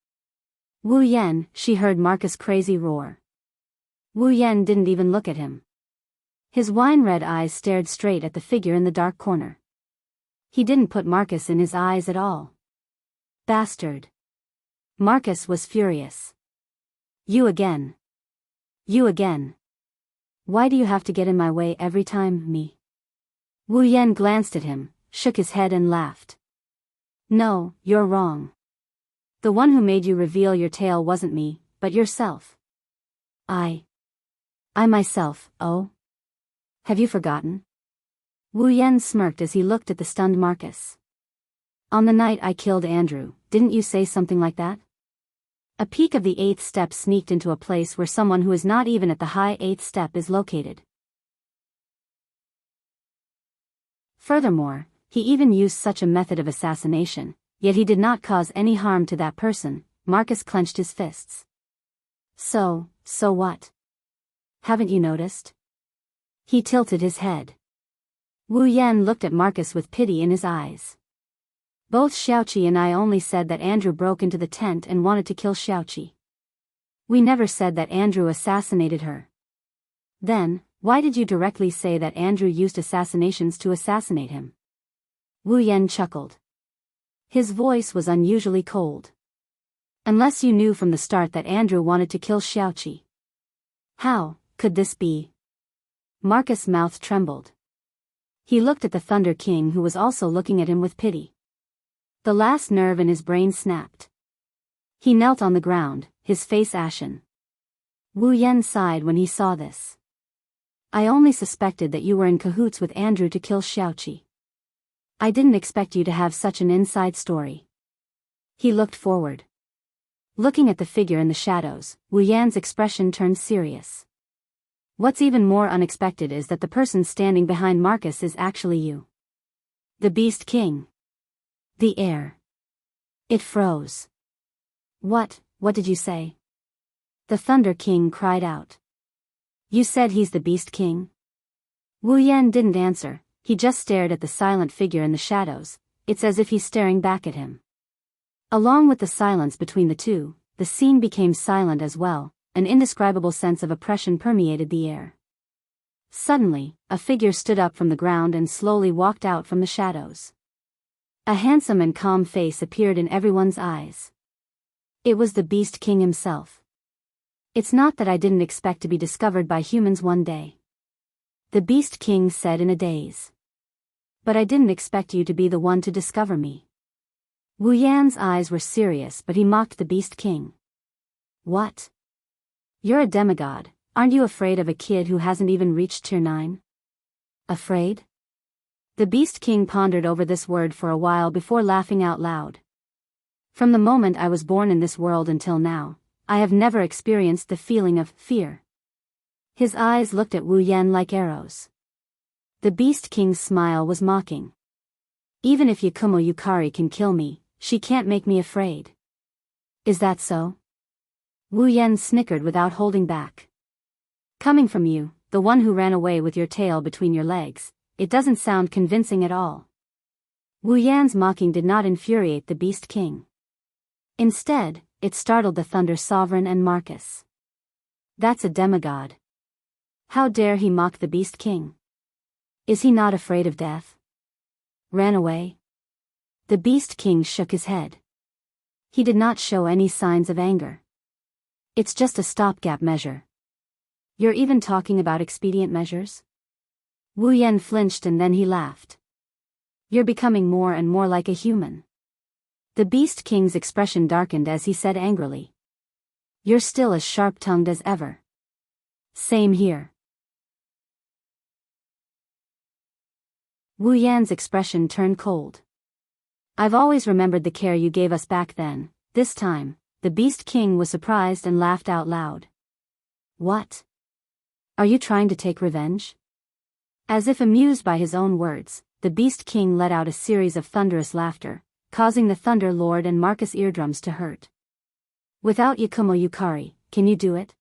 Wu Yan, she heard Marcus' crazy roar. Wu Yan didn't even look at him. His wine-red eyes stared straight at the figure in the dark corner. He didn't put Marcus in his eyes at all. Bastard. Marcus was furious. You again. You again. Why do you have to get in my way every time, me? Wu Yan glanced at him, shook his head and laughed. No, you're wrong. The one who made you reveal your tale wasn't me, but yourself. I myself, oh? Have you forgotten? Wu Yan smirked as he looked at the stunned Marcus. On the night I killed Andrew, didn't you say something like that? A peak of the 8th step sneaked into a place where someone who is not even at the high 8th step is located. Furthermore, he even used such a method of assassination, yet he did not cause any harm to that person. Marcus clenched his fists. So what? Haven't you noticed? He tilted his head. Wu Yan looked at Marcus with pity in his eyes. Both Xiaoqi and I only said that Andrew broke into the tent and wanted to kill Xiaoqi. We never said that Andrew assassinated her. Then, why did you directly say that Andrew used assassinations to assassinate him? Wu Yan chuckled. His voice was unusually cold. Unless you knew from the start that Andrew wanted to kill Xiaoqi. How could this be? Marcus' mouth trembled. He looked at the Thunder King, who was also looking at him with pity. The last nerve in his brain snapped. He knelt on the ground, his face ashen. Wu Yan sighed when he saw this. I only suspected that you were in cahoots with Andrew to kill Xiaoqi. I didn't expect you to have such an inside story. He looked forward. Looking at the figure in the shadows, Wu Yan's expression turned serious. What's even more unexpected is that the person standing behind Marcus is actually you. The Beast King. The heir. It froze. What did you say? The Thunder King cried out. You said he's the Beast King? Wu Yan didn't answer, he just stared at the silent figure in the shadows. It's as if he's staring back at him. Along with the silence between the two, the scene became silent as well, an indescribable sense of oppression permeated the air. Suddenly, a figure stood up from the ground and slowly walked out from the shadows. A handsome and calm face appeared in everyone's eyes. It was the Beast King himself. It's not that I didn't expect to be discovered by humans one day, the Beast King said in a daze. But I didn't expect you to be the one to discover me. Wu Yan's eyes were serious, but he mocked the Beast King. What? You're a demigod, aren't you afraid of a kid who hasn't even reached tier 9? Afraid? The Beast King pondered over this word for a while before laughing out loud. From the moment I was born in this world until now, I have never experienced the feeling of fear. His eyes looked at Wu Yan like arrows. The Beast King's smile was mocking. Even if Yakumo Yukari can kill me, she can't make me afraid. Is that so? Wu Yan snickered without holding back. Coming from you, the one who ran away with your tail between your legs, it doesn't sound convincing at all. Wu Yan's mocking did not infuriate the Beast King. Instead, it startled the Thunder Sovereign and Marcus. That's a demigod. How dare he mock the Beast King? Is he not afraid of death? Ran away? The Beast King shook his head. He did not show any signs of anger. It's just a stopgap measure. You're even talking about expedient measures? Wu Yan flinched and then he laughed. You're becoming more and more like a human. The Beast King's expression darkened as he said angrily. You're still as sharp-tongued as ever. Same here. Wu Yan's expression turned cold. I've always remembered the care you gave us back then. This time, the Beast King was surprised and laughed out loud. What? Are you trying to take revenge? As if amused by his own words, the Beast King let out a series of thunderous laughter, causing the Thunder Lord and Marcus' eardrums to hurt. Without Yakumo Yukari, can you do it?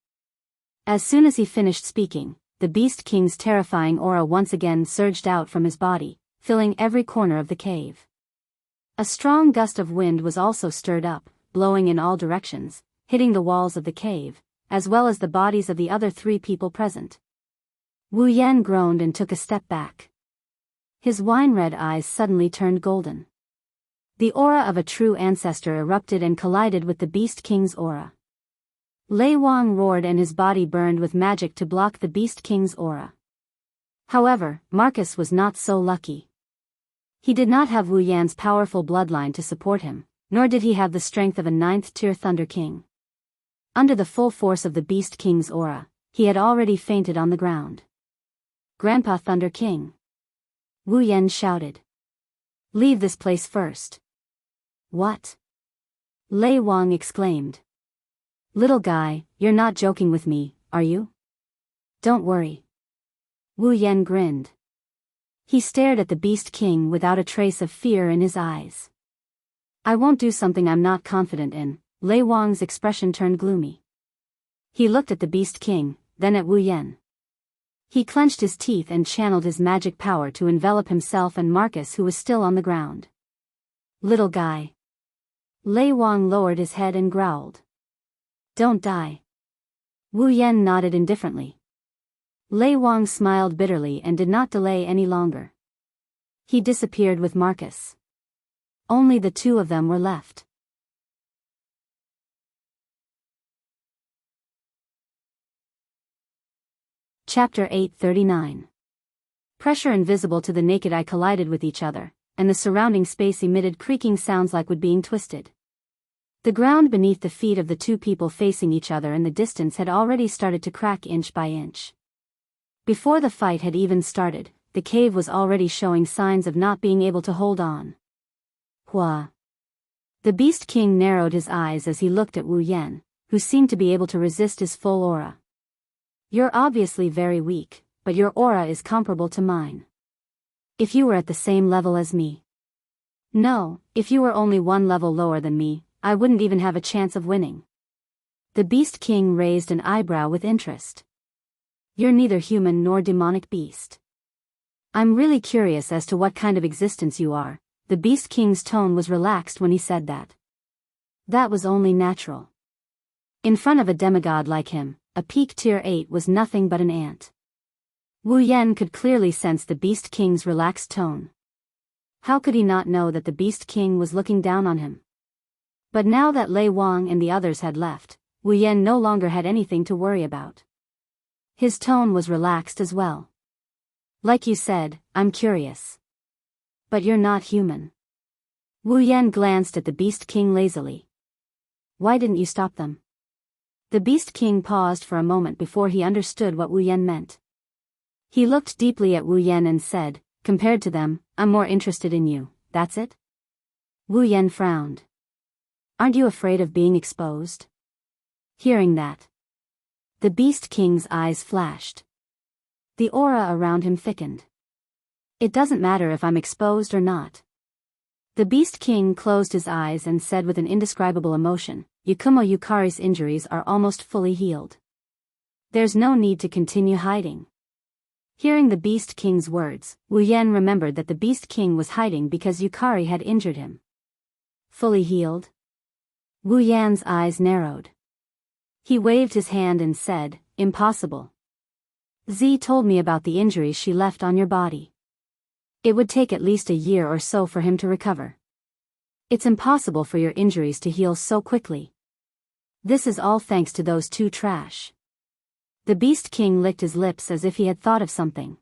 As soon as he finished speaking, the Beast King's terrifying aura once again surged out from his body, filling every corner of the cave. A strong gust of wind was also stirred up, blowing in all directions, hitting the walls of the cave, as well as the bodies of the other 3 people present. Wu Yan groaned and took a step back. His wine-red eyes suddenly turned golden. The aura of a true ancestor erupted and collided with the Beast King's aura. Lei Wang roared and his body burned with magic to block the Beast King's aura. However, Marcus was not so lucky. He did not have Wu Yan's powerful bloodline to support him, nor did he have the strength of a 9th-tier Thunder King. Under the full force of the Beast King's aura, he had already fainted on the ground. Grandpa Thunder King! Wu Yan shouted. Leave this place first. What? Lei Wang exclaimed. Little guy, you're not joking with me, are you? Don't worry. Wu Yan grinned. He stared at the Beast King without a trace of fear in his eyes. I won't do something I'm not confident in. Lei Wang's expression turned gloomy. He looked at the Beast King, then at Wu Yan. He clenched his teeth and channeled his magic power to envelop himself and Marcus, who was still on the ground. Little guy. Lei Wang lowered his head and growled. Don't die. Wu Yan nodded indifferently. Lei Wang smiled bitterly and did not delay any longer. He disappeared with Marcus. Only the 2 of them were left. Chapter 839. Pressure invisible to the naked eye collided with each other, and the surrounding space emitted creaking sounds like wood being twisted. The ground beneath the feet of the 2 people facing each other in the distance had already started to crack inch by inch. Before the fight had even started, the cave was already showing signs of not being able to hold on. Hua. The Beast King narrowed his eyes as he looked at Wu Yan, who seemed to be able to resist his full aura. You're obviously very weak, but your aura is comparable to mine. If you were at the same level as me. No, if you were only one level lower than me, I wouldn't even have a chance of winning. The Beast King raised an eyebrow with interest. You're neither human nor demonic beast. I'm really curious as to what kind of existence you are. The Beast King's tone was relaxed when he said that. That was only natural. In front of a demigod like him, a peak tier 8 was nothing but an ant. Wu Yan could clearly sense the Beast King's relaxed tone. How could he not know that the Beast King was looking down on him? But now that Lei Wang and the others had left, Wu Yan no longer had anything to worry about. His tone was relaxed as well. Like you said, I'm curious. But you're not human. Wu Yan glanced at the Beast King lazily. Why didn't you stop them? The Beast King paused for a moment before he understood what Wu Yan meant. He looked deeply at Wu Yan and said, compared to them, I'm more interested in you, that's it? Wu Yan frowned. Aren't you afraid of being exposed? Hearing that, the Beast King's eyes flashed. The aura around him thickened. It doesn't matter if I'm exposed or not. The Beast King closed his eyes and said with an indescribable emotion, Yakumo Yukari's injuries are almost fully healed. There's no need to continue hiding. Hearing the Beast King's words, Wu Yan remembered that the Beast King was hiding because Yukari had injured him. Fully healed? Wu Yan's eyes narrowed. He waved his hand and said, Impossible. Z told me about the injuries she left on your body. It would take at least a year or so for him to recover. It's impossible for your injuries to heal so quickly. This is all thanks to those two trash. The Beast King licked his lips as if he had thought of something.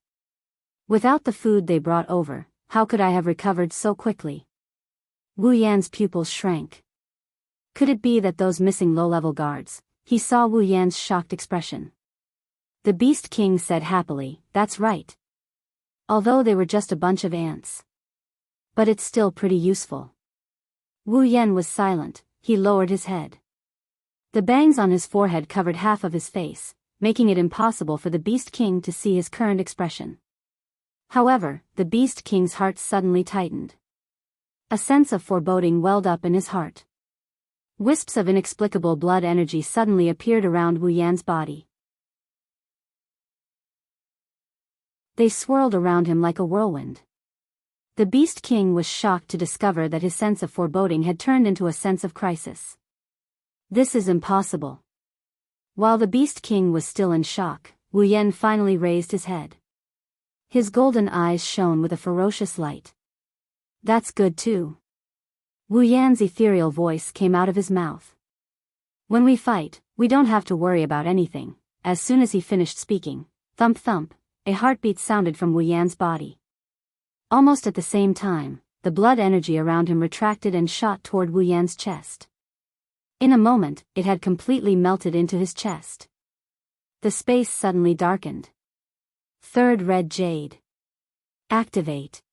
Without the food they brought over, how could I have recovered so quickly? Wu Yan's pupils shrank. Could it be that those missing low-level guards? He saw Wu Yan's shocked expression. The Beast King said happily, that's right. Although they were just a bunch of ants. But it's still pretty useful. Wu Yan was silent, he lowered his head. The bangs on his forehead covered half of his face, making it impossible for the Beast King to see his current expression. However, the Beast King's heart suddenly tightened. A sense of foreboding welled up in his heart. Wisps of inexplicable blood energy suddenly appeared around Wu Yan's body. They swirled around him like a whirlwind. The Beast King was shocked to discover that his sense of foreboding had turned into a sense of crisis. This is impossible. While the Beast King was still in shock, Wu Yan finally raised his head. His golden eyes shone with a ferocious light. That's good too. Wu Yan's ethereal voice came out of his mouth. When we fight, we don't have to worry about anything. As soon as he finished speaking, thump thump, a heartbeat sounded from Wu Yan's body. Almost at the same time, the blood energy around him retracted and shot toward Wu Yan's chest. In a moment, it had completely melted into his chest. The space suddenly darkened. Third red jade. Activate.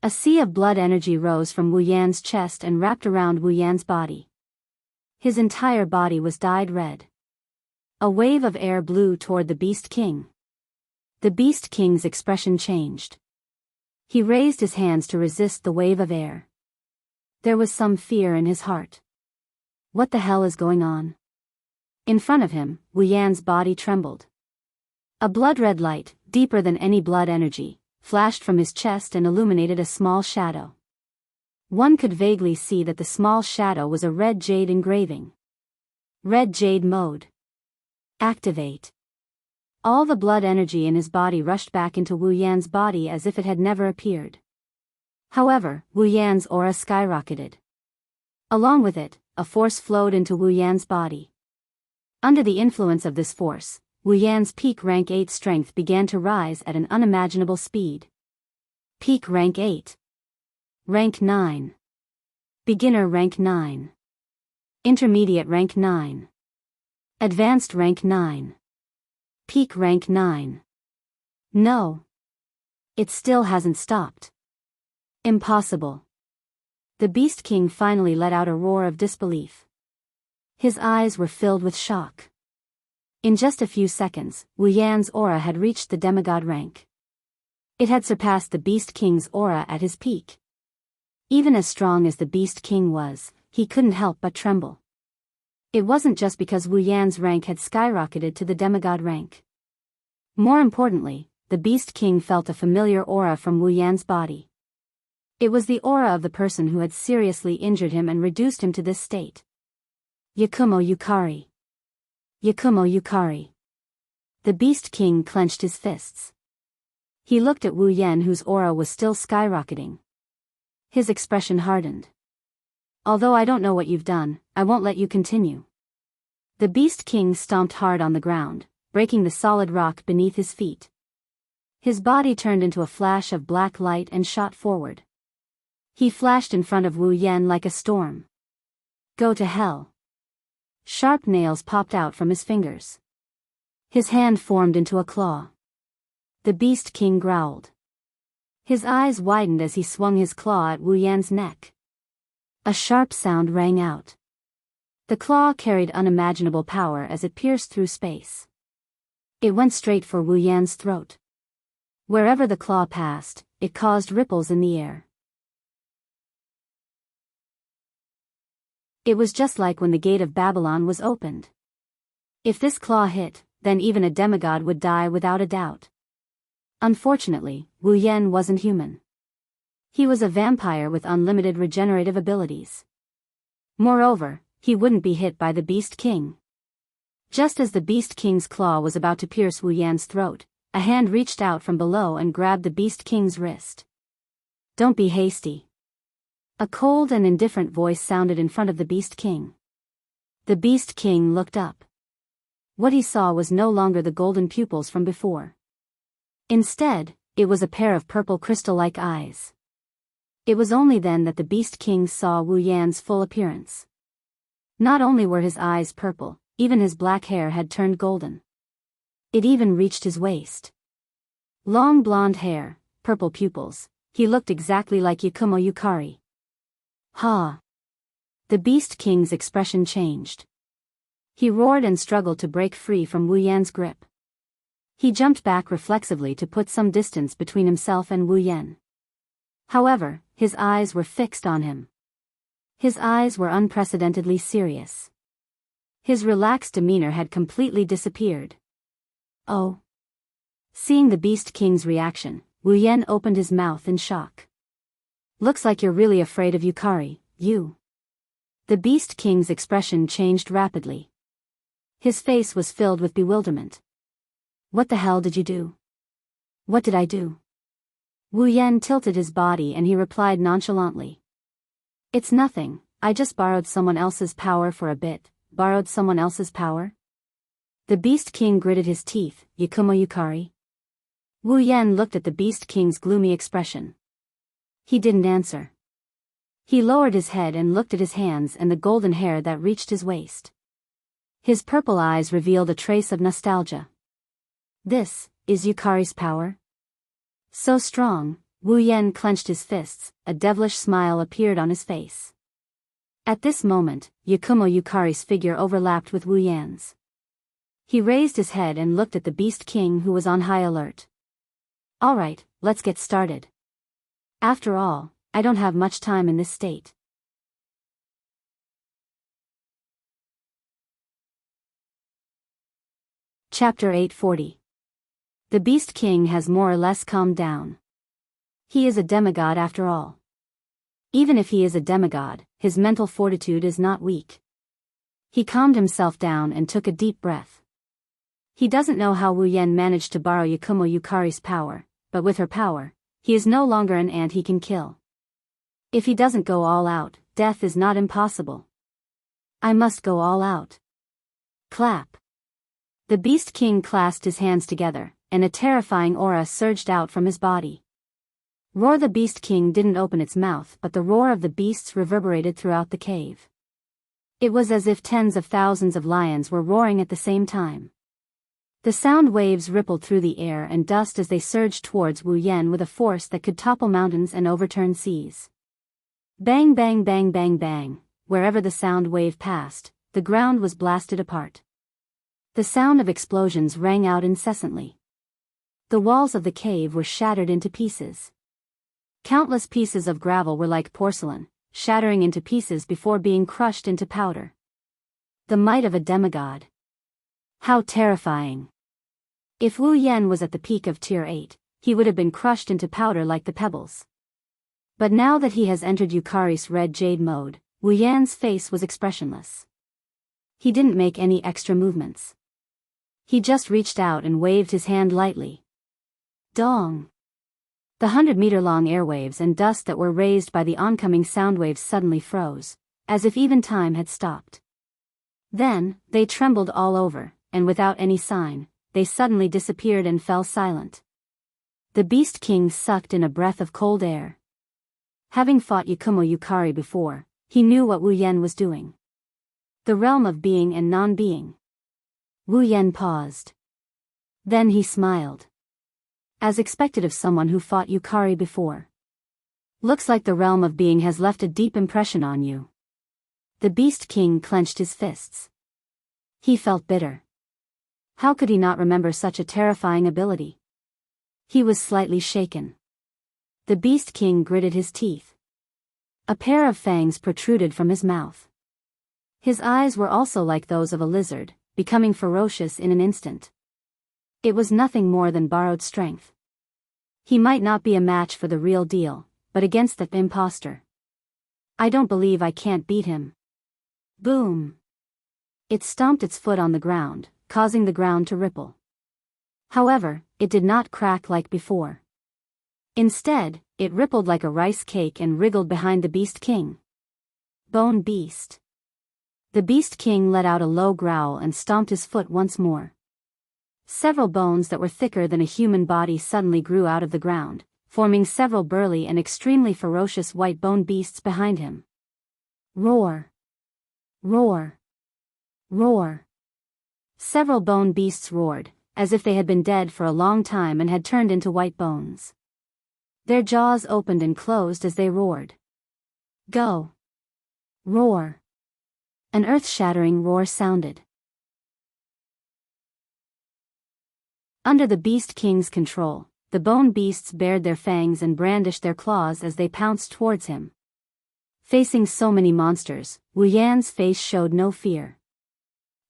A sea of blood energy rose from Wu Yan's chest and wrapped around Wu Yan's body. His entire body was dyed red. A wave of air blew toward the Beast King. The Beast King's expression changed. He raised his hands to resist the wave of air. There was some fear in his heart. What the hell is going on? In front of him, Wu Yan's body trembled. A blood-red light, deeper than any blood energy, flashed from his chest and illuminated a small shadow. One could vaguely see that the small shadow was a red jade engraving. Red jade mode. Activate. All the blood energy in his body rushed back into Wu Yan's body as if it had never appeared. However, Wu Yan's aura skyrocketed. Along with it, a force flowed into Wu Yan's body. Under the influence of this force, Wu Yan's peak rank 8 strength began to rise at an unimaginable speed. Peak rank 8. Rank 9. Beginner rank 9. Intermediate rank 9. Advanced rank 9. Peak rank 9. No. It still hasn't stopped. Impossible. The Beast King finally let out a roar of disbelief. His eyes were filled with shock. In just a few seconds, Wu Yan's aura had reached the demigod rank. It had surpassed the Beast King's aura at his peak. Even as strong as the Beast King was, he couldn't help but tremble. It wasn't just because Wu Yan's rank had skyrocketed to the demigod rank. More importantly, the Beast King felt a familiar aura from Wu Yan's body. It was the aura of the person who had seriously injured him and reduced him to this state. Yakumo Yukari. Yakumo Yukari. The Beast King clenched his fists. He looked at Wu Yan, whose aura was still skyrocketing. His expression hardened. Although I don't know what you've done, I won't let you continue. The Beast King stomped hard on the ground, breaking the solid rock beneath his feet. His body turned into a flash of black light and shot forward. He flashed in front of Wu Yan like a storm. Go to hell. Sharp nails popped out from his fingers. His hand formed into a claw. The Beast King growled. His eyes widened as he swung his claw at Wu Yan's neck. A sharp sound rang out. The claw carried unimaginable power as it pierced through space. It went straight for Wu Yan's throat. Wherever the claw passed, it caused ripples in the air. It was just like when the gate of Babylon was opened. If this claw hit, then even a demigod would die without a doubt. Unfortunately, Wu Yan wasn't human. He was a vampire with unlimited regenerative abilities. Moreover, he wouldn't be hit by the Beast King. Just as the Beast King's claw was about to pierce Wu Yan's throat, a hand reached out from below and grabbed the Beast King's wrist. Don't be hasty. A cold and indifferent voice sounded in front of the Beast King. The Beast King looked up. What he saw was no longer the golden pupils from before. Instead, it was a pair of purple crystal-like eyes. It was only then that the Beast King saw Wu Yan's full appearance. Not only were his eyes purple, even his black hair had turned golden. It even reached his waist. Long blonde hair, purple pupils, he looked exactly like Yakumo Yukari. Ha! The Beast King's expression changed. He roared and struggled to break free from Wu Yan's grip. He jumped back reflexively to put some distance between himself and Wu Yan. However, his eyes were fixed on him. His eyes were unprecedentedly serious. His relaxed demeanor had completely disappeared. Oh! Seeing the Beast King's reaction, Wu Yan opened his mouth in shock. Looks like you're really afraid of Yukari, you. The Beast King's expression changed rapidly. His face was filled with bewilderment. What the hell did you do? What did I do? Wu Yan tilted his body and he replied nonchalantly. It's nothing, I just borrowed someone else's power for a bit. Borrowed someone else's power? The Beast King gritted his teeth. Yakumo Yukari? Wu Yan looked at the Beast King's gloomy expression. He didn't answer. He lowered his head and looked at his hands and the golden hair that reached his waist. His purple eyes revealed a trace of nostalgia. This is Yukari's power? So strong, Wu Yan clenched his fists, a devilish smile appeared on his face. At this moment, Yakumo Yukari's figure overlapped with Wu Yan's. He raised his head and looked at the Beast King, who was on high alert. Alright, let's get started. After all, I don't have much time in this state. Chapter 840. The Beast King has more or less calmed down. He is a demigod after all. Even if he is a demigod, his mental fortitude is not weak. He calmed himself down and took a deep breath. He doesn't know how Wu Yan managed to borrow Yakumo Yukari's power, but with her power, he is no longer an ant he can kill. If he doesn't go all out, death is not impossible. I must go all out. Clap. The Beast King clasped his hands together, and a terrifying aura surged out from his body. Roar! The Beast King didn't open its mouth, but the roar of the beasts reverberated throughout the cave. It was as if tens of thousands of lions were roaring at the same time. The sound waves rippled through the air and dust as they surged towards Wu Yan with a force that could topple mountains and overturn seas. Bang bang bang bang bang, wherever the sound wave passed, the ground was blasted apart. The sound of explosions rang out incessantly. The walls of the cave were shattered into pieces. Countless pieces of gravel were like porcelain, shattering into pieces before being crushed into powder. The might of a demigod. How terrifying. If Wu Yan was at the peak of Tier 8, he would have been crushed into powder like the pebbles. But now that he has entered Yukari's red jade mode, Wu Yan's face was expressionless. He didn't make any extra movements. He just reached out and waved his hand lightly. Dong! The 100-meter-long airwaves and dust that were raised by the oncoming sound waves suddenly froze, as if even time had stopped. Then, they trembled all over, and without any sign, they suddenly disappeared and fell silent. The Beast King sucked in a breath of cold air. Having fought Yakumo Yukari before, he knew what Wu Yan was doing. The realm of being and non-being. Wu Yan paused. Then he smiled. As expected of someone who fought Yukari before. Looks like the realm of being has left a deep impression on you. The Beast King clenched his fists. He felt bitter. How could he not remember such a terrifying ability? He was slightly shaken. The Beast King gritted his teeth. A pair of fangs protruded from his mouth. His eyes were also like those of a lizard, becoming ferocious in an instant. It was nothing more than borrowed strength. He might not be a match for the real deal, but against the imposter. I don't believe I can't beat him. Boom! It stomped its foot on the ground, causing the ground to ripple. However, it did not crack like before. Instead, it rippled like a rice cake and wriggled behind the Beast King. Bone Beast. The Beast King let out a low growl and stomped his foot once more. Several bones that were thicker than a human body suddenly grew out of the ground, forming several burly and extremely ferocious white bone beasts behind him. Roar! Roar! Roar! Several bone beasts roared, as if they had been dead for a long time and had turned into white bones. Their jaws opened and closed as they roared. Go! Roar! An earth-shattering roar sounded. Under the Beast King's control, the bone beasts bared their fangs and brandished their claws as they pounced towards him. Facing so many monsters, Wu Yan's face showed no fear.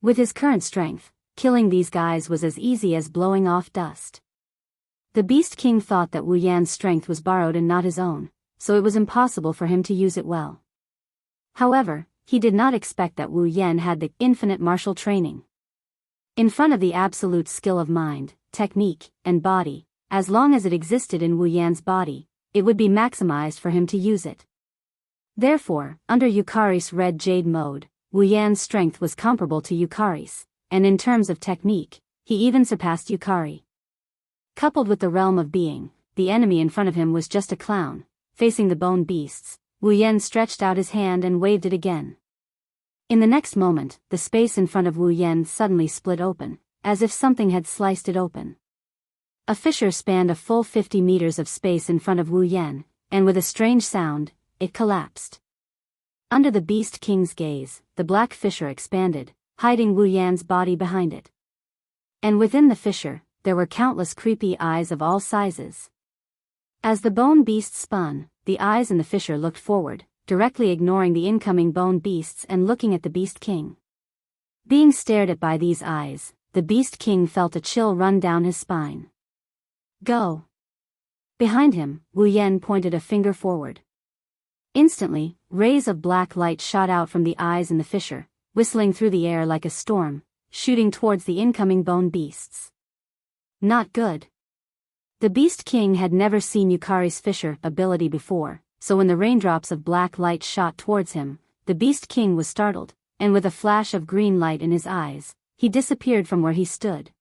With his current strength, killing these guys was as easy as blowing off dust. The Beast King thought that Wu Yan's strength was borrowed and not his own, so it was impossible for him to use it well. However, he did not expect that Wu Yan had the infinite martial training. In front of the absolute skill of mind, technique, and body, as long as it existed in Wu Yan's body, it would be maximized for him to use it. Therefore, under Yukari's red jade mode, Wu Yan's strength was comparable to Yukari's, and in terms of technique, he even surpassed Yukari. Coupled with the realm of being, the enemy in front of him was just a clown. Facing the bone beasts, Wu Yan stretched out his hand and waved it again. In the next moment, the space in front of Wu Yan suddenly split open, as if something had sliced it open. A fissure spanned a full 50 meters of space in front of Wu Yan, and with a strange sound, it collapsed. Under the Beast King's gaze, the black fissure expanded, hiding Wu Yan's body behind it. And within the fissure, there were countless creepy eyes of all sizes. As the bone beast spun, the eyes in the fissure looked forward, directly ignoring the incoming bone beasts and looking at the Beast King. Being stared at by these eyes, the Beast King felt a chill run down his spine. Go! Behind him, Wu Yan pointed a finger forward. Instantly, rays of black light shot out from the eyes in the fissure, whistling through the air like a storm, shooting towards the incoming bone beasts. Not good. The Beast King had never seen Yukari's fissure ability before, so when the raindrops of black light shot towards him, the Beast King was startled, and with a flash of green light in his eyes, he disappeared from where he stood.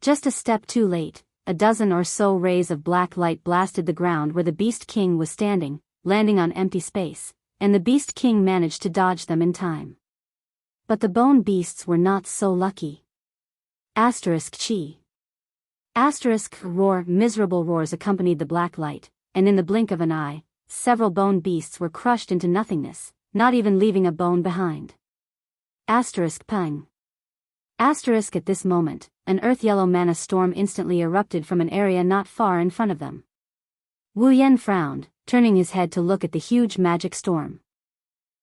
Just a step too late, a dozen or so rays of black light blasted the ground where the Beast King was standing, landing on empty space, and the Beast King managed to dodge them in time. But the bone beasts were not so lucky. Chi. Roar, miserable roars accompanied the black light, and in the blink of an eye, several bone beasts were crushed into nothingness, not even leaving a bone behind. Pang. At this moment, an earth-yellow mana storm instantly erupted from an area not far in front of them. Wu Yan frowned, turning his head to look at the huge magic storm.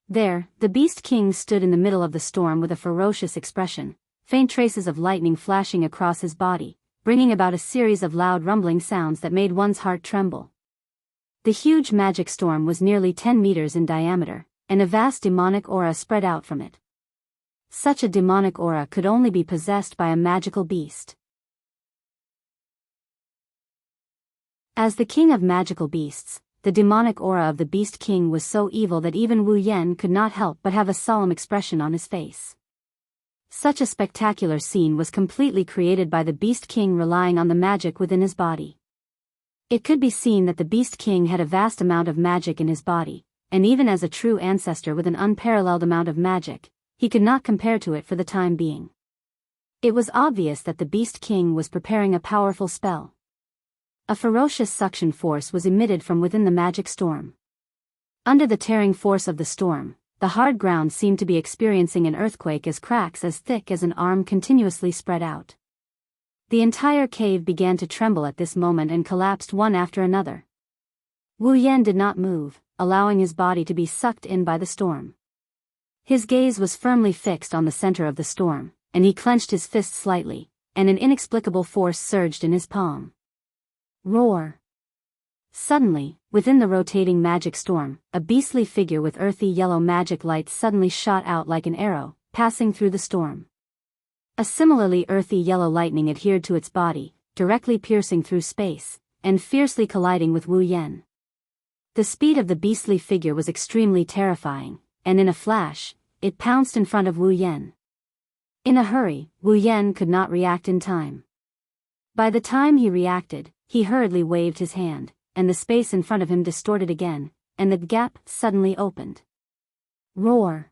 There, the Beast King stood in the middle of the storm with a ferocious expression, faint traces of lightning flashing across his body, bringing about a series of loud rumbling sounds that made one's heart tremble. The huge magic storm was nearly 10 meters in diameter, and a vast demonic aura spread out from it. Such a demonic aura could only be possessed by a magical beast. As the king of magical beasts, the demonic aura of the Beast King was so evil that even Wu Yan could not help but have a solemn expression on his face. Such a spectacular scene was completely created by the Beast King relying on the magic within his body. It could be seen that the Beast King had a vast amount of magic in his body, and even as a true ancestor with an unparalleled amount of magic, he could not compare to it for the time being. It was obvious that the Beast King was preparing a powerful spell. A ferocious suction force was emitted from within the magic storm. Under the tearing force of the storm, the hard ground seemed to be experiencing an earthquake as cracks as thick as an arm continuously spread out. The entire cave began to tremble at this moment and collapsed one after another. Wu Yan did not move, allowing his body to be sucked in by the storm. His gaze was firmly fixed on the center of the storm, and he clenched his fist slightly, and an inexplicable force surged in his palm. Roar! Suddenly, within the rotating magic storm, a beastly figure with earthy yellow magic light suddenly shot out like an arrow, passing through the storm. A similarly earthy yellow lightning adhered to its body, directly piercing through space, and fiercely colliding with Wu Yan. The speed of the beastly figure was extremely terrifying, and in a flash, it pounced in front of Wu Yan. In a hurry, Wu Yan could not react in time. By the time he reacted, he hurriedly waved his hand, and the space in front of him distorted again, and the gap suddenly opened. Roar!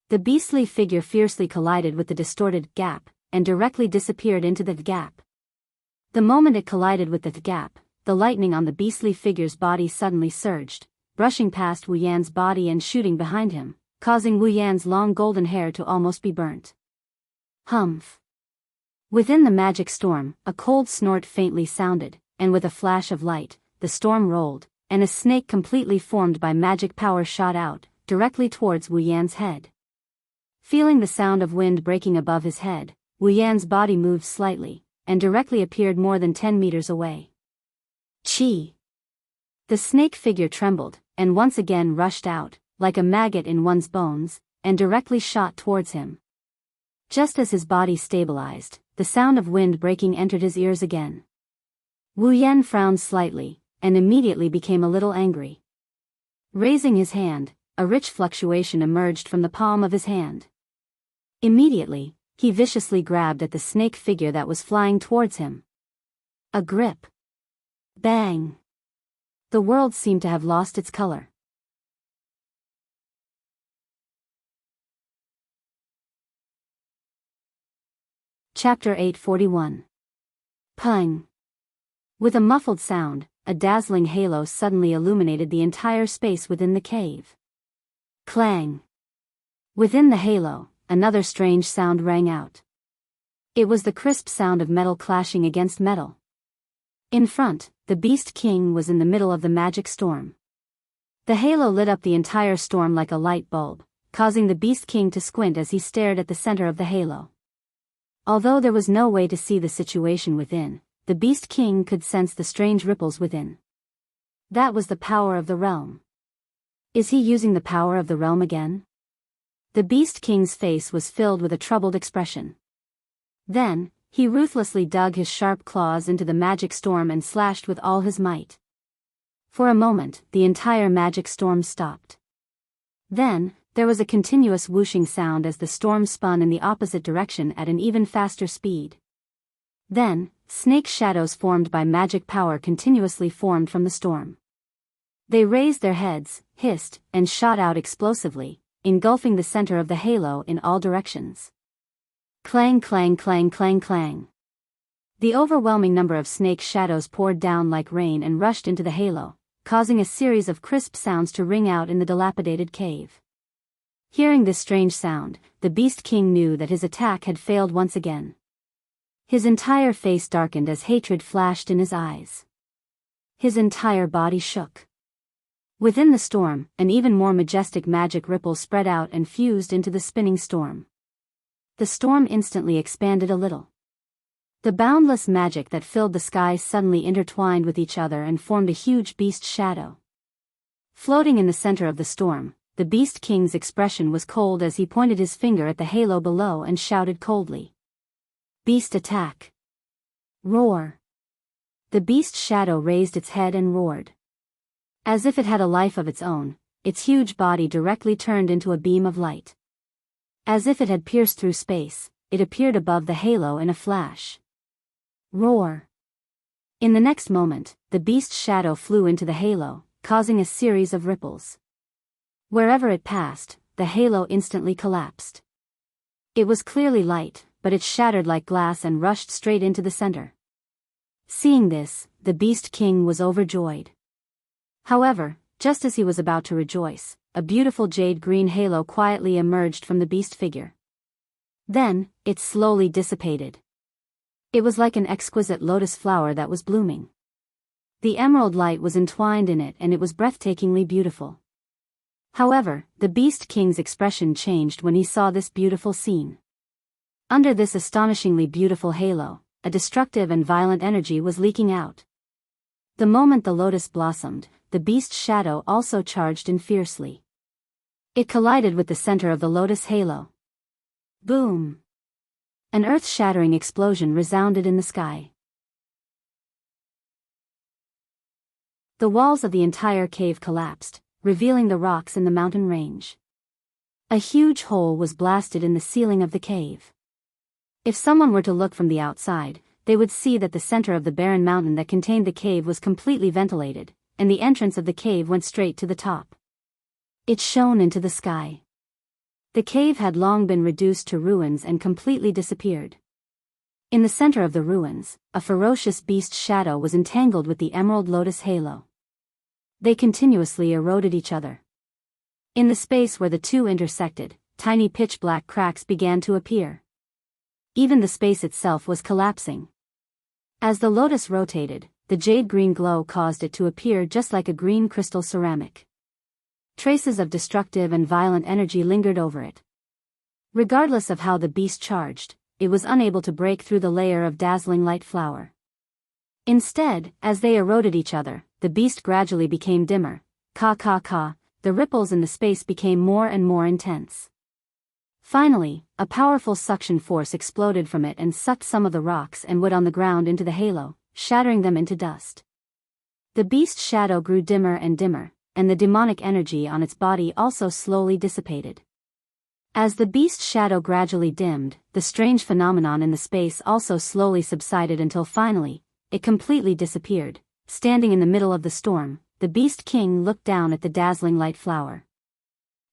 The beastly figure fiercely collided with the distorted gap, and directly disappeared into the gap. The moment it collided with the gap, the lightning on the beastly figure's body suddenly surged, brushing past Wu Yan's body and shooting behind him, causing Wu Yan's long golden hair to almost be burnt. Humph! Within the magic storm, a cold snort faintly sounded, and with a flash of light, the storm rolled, and a snake completely formed by magic power shot out, directly towards Wu Yan's head. Feeling the sound of wind breaking above his head, Wu Yan's body moved slightly, and directly appeared more than 10 meters away. Chi! The snake figure trembled, and once again rushed out, like a maggot in one's bones, and directly shot towards him. Just as his body stabilized, the sound of wind breaking entered his ears again. Wu Yan frowned slightly, and immediately became a little angry. Raising his hand, a rich fluctuation emerged from the palm of his hand. Immediately, he viciously grabbed at the snake figure that was flying towards him. A grip. Bang! The world seemed to have lost its color. Chapter 841. Pung! With a muffled sound, a dazzling halo suddenly illuminated the entire space within the cave. Clang! Within the halo, another strange sound rang out. It was the crisp sound of metal clashing against metal. In front, the Beast King was in the middle of the magic storm. The halo lit up the entire storm like a light bulb, causing the Beast King to squint as he stared at the center of the halo. Although there was no way to see the situation within, the Beast King could sense the strange ripples within. That was the power of the realm. Is he using the power of the realm again? The Beast King's face was filled with a troubled expression. Then, he ruthlessly dug his sharp claws into the magic storm and slashed with all his might. For a moment, the entire magic storm stopped. Then, there was a continuous whooshing sound as the storm spun in the opposite direction at an even faster speed. Then, snake shadows formed by magic power continuously formed from the storm. They raised their heads, hissed, and shot out explosively, engulfing the center of the halo in all directions. Clang, clang, clang, clang, clang. The overwhelming number of snake shadows poured down like rain and rushed into the halo, causing a series of crisp sounds to ring out in the dilapidated cave. Hearing this strange sound, the Beast King knew that his attack had failed once again. His entire face darkened as hatred flashed in his eyes. His entire body shook. Within the storm, an even more majestic magic ripple spread out and fused into the spinning storm. The storm instantly expanded a little. The boundless magic that filled the skies suddenly intertwined with each other and formed a huge beast shadow. Floating in the center of the storm, the Beast King's expression was cold as he pointed his finger at the halo below and shouted coldly. "Beast attack! Roar!" The beast shadow raised its head and roared. As if it had a life of its own, its huge body directly turned into a beam of light. As if it had pierced through space, it appeared above the halo in a flash. Roar! In the next moment, the beast shadow flew into the halo, causing a series of ripples. Wherever it passed, the halo instantly collapsed. It was clearly light, but it shattered like glass and rushed straight into the center. Seeing this, the Beast King was overjoyed. However, just as he was about to rejoice, a beautiful jade-green halo quietly emerged from the beast figure. Then, it slowly dissipated. It was like an exquisite lotus flower that was blooming. The emerald light was entwined in it and it was breathtakingly beautiful. However, the Beast King's expression changed when he saw this beautiful scene. Under this astonishingly beautiful halo, a destructive and violent energy was leaking out. The moment the lotus blossomed, the beast shadow also charged in fiercely. It collided with the center of the lotus halo. Boom! An earth-shattering explosion resounded in the sky. The walls of the entire cave collapsed, revealing the rocks in the mountain range. A huge hole was blasted in the ceiling of the cave. If someone were to look from the outside, they would see that the center of the barren mountain that contained the cave was completely ventilated, and the entrance of the cave went straight to the top. It shone into the sky. The cave had long been reduced to ruins and completely disappeared. In the center of the ruins, a ferocious beast shadow was entangled with the emerald lotus halo. They continuously eroded each other. In the space where the two intersected, tiny pitch-black cracks began to appear. Even the space itself was collapsing. As the lotus rotated, the jade-green glow caused it to appear just like a green crystal ceramic. Traces of destructive and violent energy lingered over it. Regardless of how the beast charged, it was unable to break through the layer of dazzling light flower. Instead, as they eroded each other, the beast gradually became dimmer. The ripples in the space became more and more intense. Finally, a powerful suction force exploded from it and sucked some of the rocks and wood on the ground into the halo, shattering them into dust. The beast shadow grew dimmer and dimmer, and the demonic energy on its body also slowly dissipated. As the beast shadow gradually dimmed, the strange phenomenon in the space also slowly subsided until finally, it completely disappeared. Standing in the middle of the storm, the Beast King looked down at the dazzling light flower.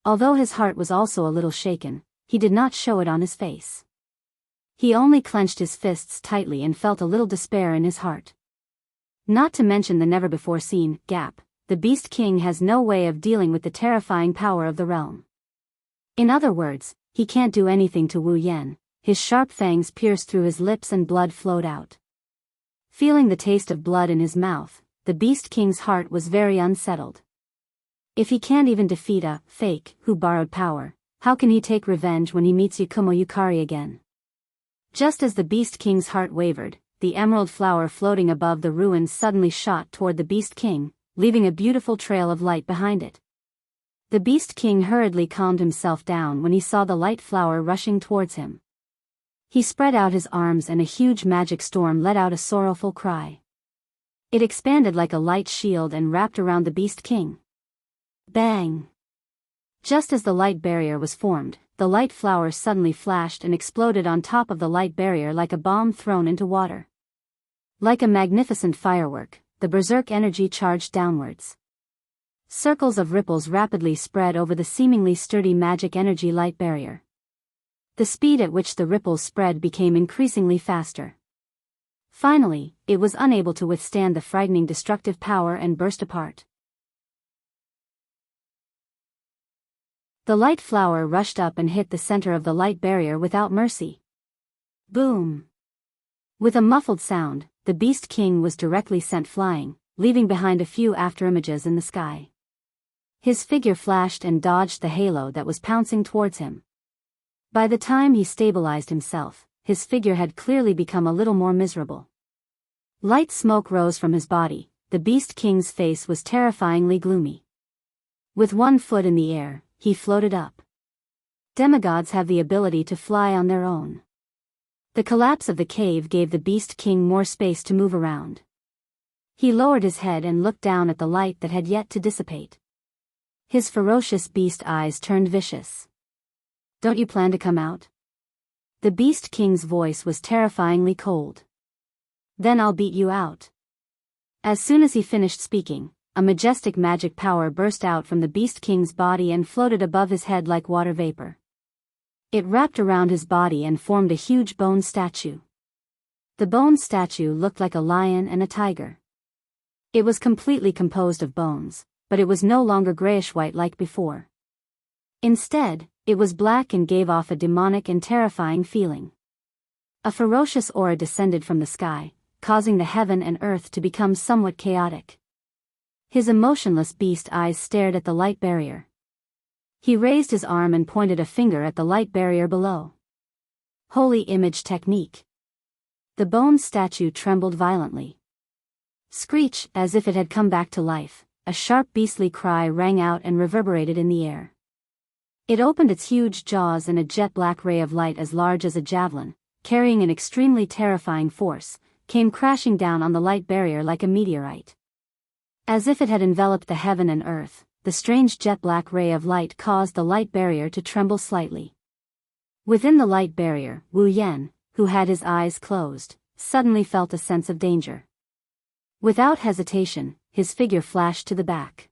Although his heart was also a little shaken, he did not show it on his face. He only clenched his fists tightly and felt a little despair in his heart. Not to mention the never-before-seen gap, the Beast King has no way of dealing with the terrifying power of the realm. In other words, he can't do anything to Wu Yan. His sharp fangs pierced through his lips and blood flowed out. Feeling the taste of blood in his mouth, the Beast King's heart was very unsettled. If he can't even defeat a fake who borrowed power, how can he take revenge when he meets Yakumo Yukari again? Just as the Beast King's heart wavered, the emerald flower floating above the ruins suddenly shot toward the Beast King, leaving a beautiful trail of light behind it. The Beast King hurriedly calmed himself down when he saw the light flower rushing towards him. He spread out his arms and a huge magic storm let out a sorrowful cry. It expanded like a light shield and wrapped around the Beast King. Bang! Just as the light barrier was formed, the light flower suddenly flashed and exploded on top of the light barrier like a bomb thrown into water. Like a magnificent firework, the berserk energy charged downwards. Circles of ripples rapidly spread over the seemingly sturdy magic energy light barrier. The speed at which the ripples spread became increasingly faster. Finally, it was unable to withstand the frightening destructive power and burst apart. The light flower rushed up and hit the center of the light barrier without mercy. Boom! With a muffled sound, the Beast King was directly sent flying, leaving behind a few afterimages in the sky. His figure flashed and dodged the halo that was pouncing towards him. By the time he stabilized himself, his figure had clearly become a little more miserable. Light smoke rose from his body. The Beast King's face was terrifyingly gloomy. With one foot in the air, he floated up. Demigods have the ability to fly on their own. The collapse of the cave gave the Beast King more space to move around. He lowered his head and looked down at the light that had yet to dissipate. His ferocious beast eyes turned vicious. "Don't you plan to come out?" The Beast King's voice was terrifyingly cold. "Then I'll beat you out." As soon as he finished speaking, a majestic magic power burst out from the Beast King's body and floated above his head like water vapor. It wrapped around his body and formed a huge bone statue. The bone statue looked like a lion and a tiger. It was completely composed of bones, but it was no longer grayish-white like before. Instead, it was black and gave off a demonic and terrifying feeling. A ferocious aura descended from the sky, causing the heaven and earth to become somewhat chaotic. His emotionless beast eyes stared at the light barrier. He raised his arm and pointed a finger at the light barrier below. Holy image technique. The bone statue trembled violently. Screech, as if it had come back to life, a sharp beastly cry rang out and reverberated in the air. It opened its huge jaws and a jet-black ray of light as large as a javelin, carrying an extremely terrifying force, came crashing down on the light barrier like a meteorite. As if it had enveloped the heaven and earth, the strange jet-black ray of light caused the light barrier to tremble slightly. Within the light barrier, Wu Yan, who had his eyes closed, suddenly felt a sense of danger. Without hesitation, his figure flashed to the back.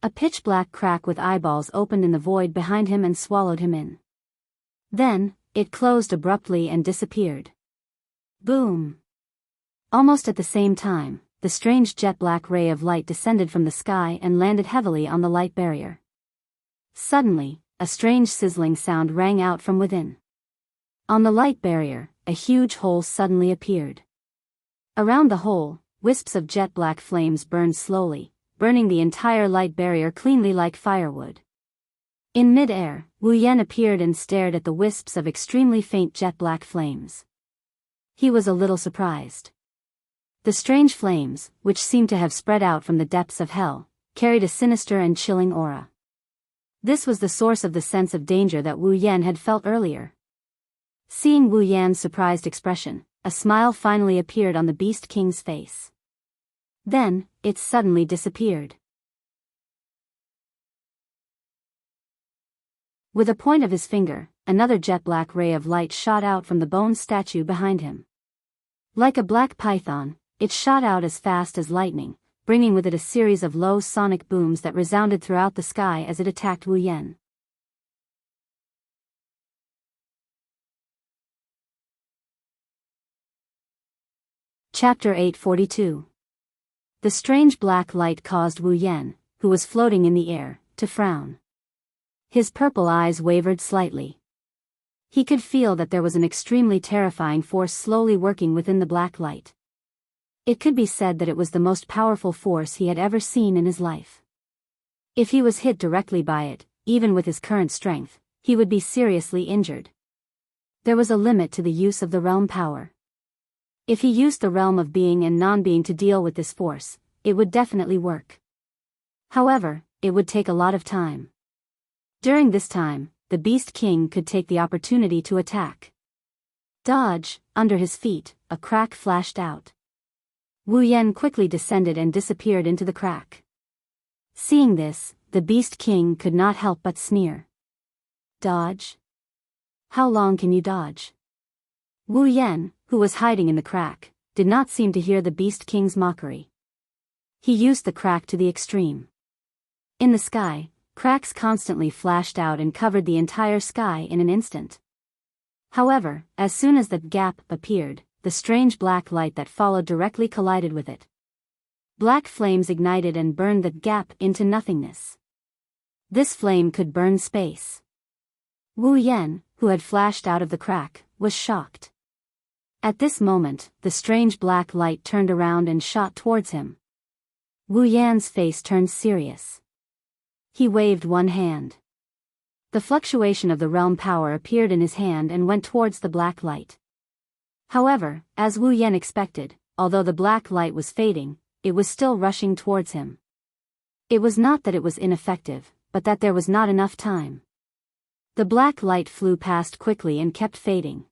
A pitch-black crack with eyeballs opened in the void behind him and swallowed him in. Then, it closed abruptly and disappeared. Boom! Almost at the same time, the strange jet-black ray of light descended from the sky and landed heavily on the light barrier. Suddenly, a strange sizzling sound rang out from within. On the light barrier, a huge hole suddenly appeared. Around the hole, wisps of jet-black flames burned slowly, burning the entire light barrier cleanly like firewood. In mid-air, Wu Yan appeared and stared at the wisps of extremely faint jet-black flames. He was a little surprised. The strange flames, which seemed to have spread out from the depths of hell, carried a sinister and chilling aura. This was the source of the sense of danger that Wu Yan had felt earlier. Seeing Wu Yan's surprised expression, a smile finally appeared on the Beast King's face. Then, it suddenly disappeared. With a point of his finger, another jet-black ray of light shot out from the bone statue behind him. Like a black python, it shot out as fast as lightning, bringing with it a series of low sonic booms that resounded throughout the sky as it attacked Wu Yan. Chapter 842. The strange black light caused Wu Yan, who was floating in the air, to frown. His purple eyes wavered slightly. He could feel that there was an extremely terrifying force slowly working within the black light. It could be said that it was the most powerful force he had ever seen in his life. If he was hit directly by it, even with his current strength, he would be seriously injured. There was a limit to the use of the realm power. If he used the realm of being and non-being to deal with this force, it would definitely work. However, it would take a lot of time. During this time, the Beast King could take the opportunity to attack. Dodge! Under his feet, a crack flashed out. Wu Yan quickly descended and disappeared into the crack. Seeing this, the Beast King could not help but sneer. Dodge? How long can you dodge? Wu Yan, who was hiding in the crack, did not seem to hear the Beast King's mockery. He used the crack to the extreme. In the sky, cracks constantly flashed out and covered the entire sky in an instant. However, as soon as that gap appeared, the strange black light that followed directly collided with it. Black flames ignited and burned that gap into nothingness. This flame could burn space. Wu Yan, who had flashed out of the crack, was shocked. At this moment, the strange black light turned around and shot towards him. Wu Yan's face turned serious. He waved one hand. The fluctuation of the realm power appeared in his hand and went towards the black light. However, as Wu Yan expected, although the black light was fading, it was still rushing towards him. It was not that it was ineffective, but that there was not enough time. The black light flew past quickly and kept fading.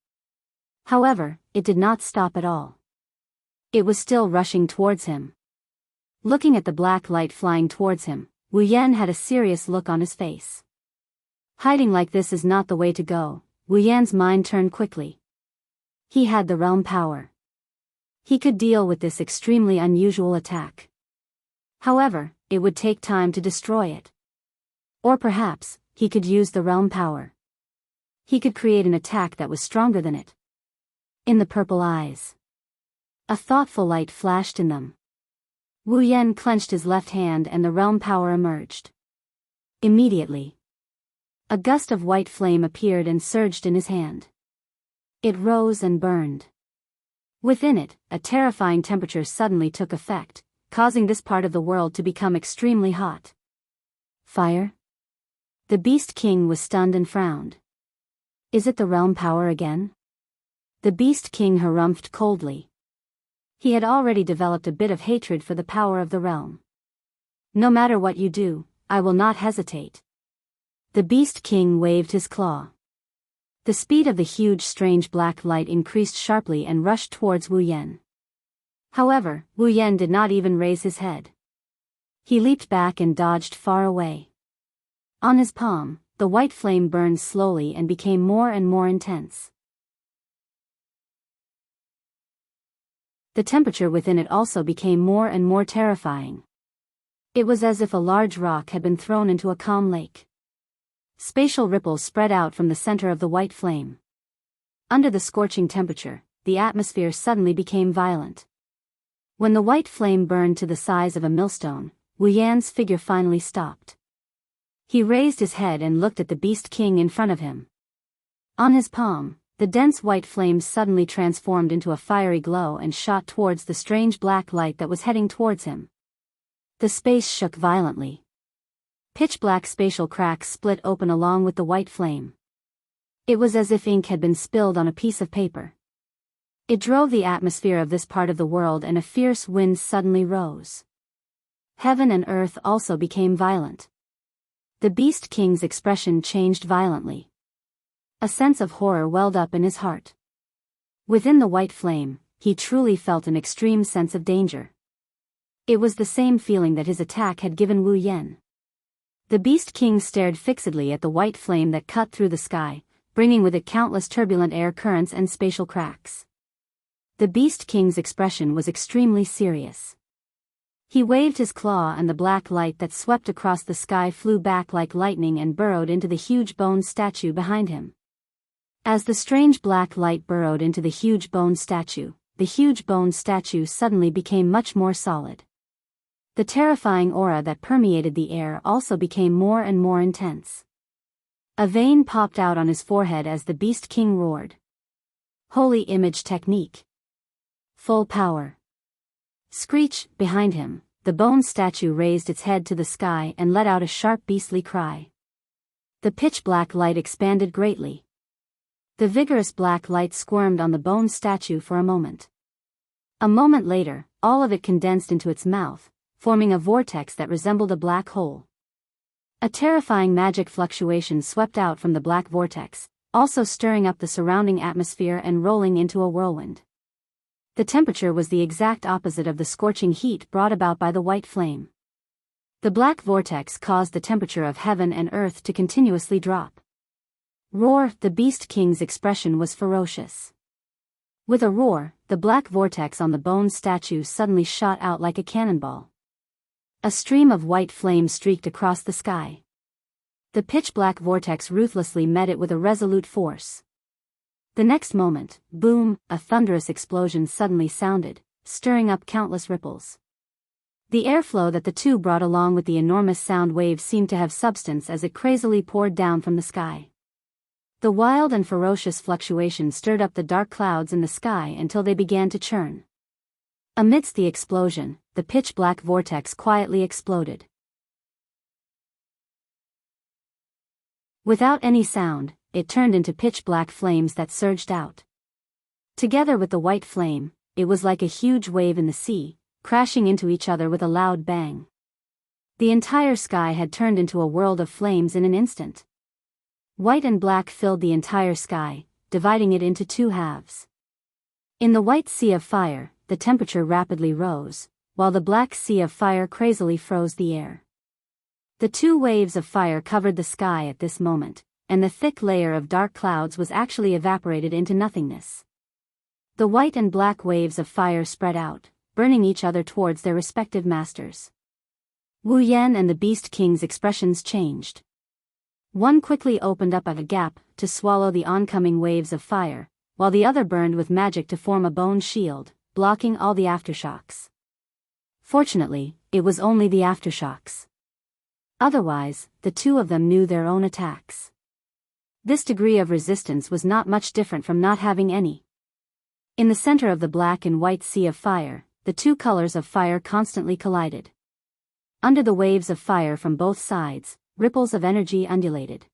However, it did not stop at all. It was still rushing towards him. Looking at the black light flying towards him, Wu Yan had a serious look on his face. Hiding like this is not the way to go, Wu Yan's mind turned quickly. He had the realm power. He could deal with this extremely unusual attack. However, it would take time to destroy it. Or perhaps, he could use the realm power. He could create an attack that was stronger than it. In the purple eyes, a thoughtful light flashed in them. Wu Yan clenched his left hand and the realm power emerged. Immediately, a gust of white flame appeared and surged in his hand. It rose and burned. Within it, a terrifying temperature suddenly took effect, causing this part of the world to become extremely hot. Fire? The Beast King was stunned and frowned. Is it the realm power again? The Beast King harumphed coldly. He had already developed a bit of hatred for the power of the realm. No matter what you do, I will not hesitate. The Beast King waved his claw. The speed of the huge strange black light increased sharply and rushed towards Wu Yan. However, Wu Yan did not even raise his head. He leaped back and dodged far away. On his palm, the white flame burned slowly and became more and more intense. The temperature within it also became more and more terrifying. It was as if a large rock had been thrown into a calm lake. Spatial ripples spread out from the center of the white flame. Under the scorching temperature, the atmosphere suddenly became violent. When the white flame burned to the size of a millstone, Wu Yan's figure finally stopped. He raised his head and looked at the Beast King in front of him. On his palm, the dense white flame suddenly transformed into a fiery glow and shot towards the strange black light that was heading towards him. The space shook violently. Pitch-black spatial cracks split open along with the white flame. It was as if ink had been spilled on a piece of paper. It drove the atmosphere of this part of the world and a fierce wind suddenly rose. Heaven and earth also became violent. The Beast King's expression changed violently. A sense of horror welled up in his heart. Within the white flame, he truly felt an extreme sense of danger. It was the same feeling that his attack had given Wu Yan. The Beast King stared fixedly at the white flame that cut through the sky, bringing with it countless turbulent air currents and spatial cracks. The Beast King's expression was extremely serious. He waved his claw and the black light that swept across the sky flew back like lightning and burrowed into the huge bone statue behind him. As the strange black light burrowed into the huge bone statue suddenly became much more solid. The terrifying aura that permeated the air also became more and more intense. A vein popped out on his forehead as the Beast King roared. Holy image technique. Full power. Screech, behind him, the bone statue raised its head to the sky and let out a sharp beastly cry. The pitch-black light expanded greatly. The vigorous black light squirmed on the bone statue for a moment. A moment later, all of it condensed into its mouth, forming a vortex that resembled a black hole. A terrifying magic fluctuation swept out from the black vortex, also stirring up the surrounding atmosphere and rolling into a whirlwind. The temperature was the exact opposite of the scorching heat brought about by the white flame. The black vortex caused the temperature of heaven and earth to continuously drop. Roar! The Beast King's expression was ferocious. With a roar, the black vortex on the bone statue suddenly shot out like a cannonball. A stream of white flame streaked across the sky. The pitch-black vortex ruthlessly met it with a resolute force. The next moment, boom, a thunderous explosion suddenly sounded, stirring up countless ripples. The airflow that the two brought along with the enormous sound waves seemed to have substance as it crazily poured down from the sky. The wild and ferocious fluctuation stirred up the dark clouds in the sky until they began to churn. Amidst the explosion, the pitch-black vortex quietly exploded. Without any sound, it turned into pitch-black flames that surged out. Together with the white flame, it was like a huge wave in the sea, crashing into each other with a loud bang. The entire sky had turned into a world of flames in an instant. White and black filled the entire sky, dividing it into two halves. In the white sea of fire, the temperature rapidly rose, while the black sea of fire crazily froze the air. The two waves of fire covered the sky at this moment, and the thick layer of dark clouds was actually evaporated into nothingness. The white and black waves of fire spread out, burning each other towards their respective masters. Wu Yan and the Beast King's expressions changed. One quickly opened up a gap to swallow the oncoming waves of fire, while the other burned with magic to form a bone shield, blocking all the aftershocks. Fortunately, it was only the aftershocks. Otherwise, the two of them knew their own attacks. This degree of resistance was not much different from not having any. In the center of the black and white sea of fire, the two colors of fire constantly collided. Under the waves of fire from both sides, ripples of energy undulated.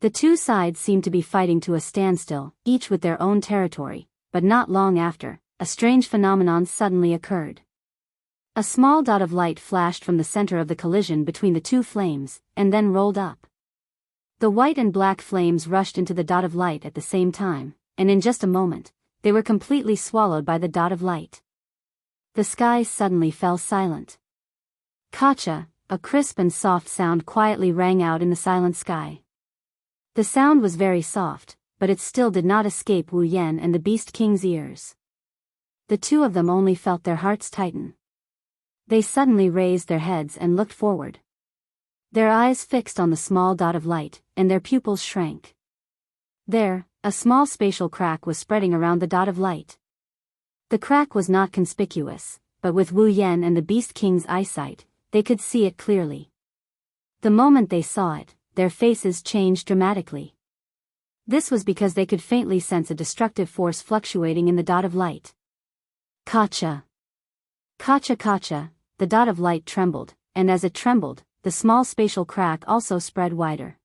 The two sides seemed to be fighting to a standstill, each with their own territory, but not long after, a strange phenomenon suddenly occurred. A small dot of light flashed from the center of the collision between the two flames, and then rolled up. The white and black flames rushed into the dot of light at the same time, and in just a moment, they were completely swallowed by the dot of light. The sky suddenly fell silent. Kacha, a crisp and soft sound quietly rang out in the silent sky. The sound was very soft, but it still did not escape Wu Yan and the Beast King's ears. The two of them only felt their hearts tighten. They suddenly raised their heads and looked forward. Their eyes fixed on the small dot of light, and their pupils shrank. There, a small spatial crack was spreading around the dot of light. The crack was not conspicuous, but with Wu Yan and the Beast King's eyesight, they could see it clearly. The moment they saw it, their faces changed dramatically. This was because they could faintly sense a destructive force fluctuating in the dot of light. Kacha! Kacha kacha, the dot of light trembled, and as it trembled, the small spatial crack also spread wider.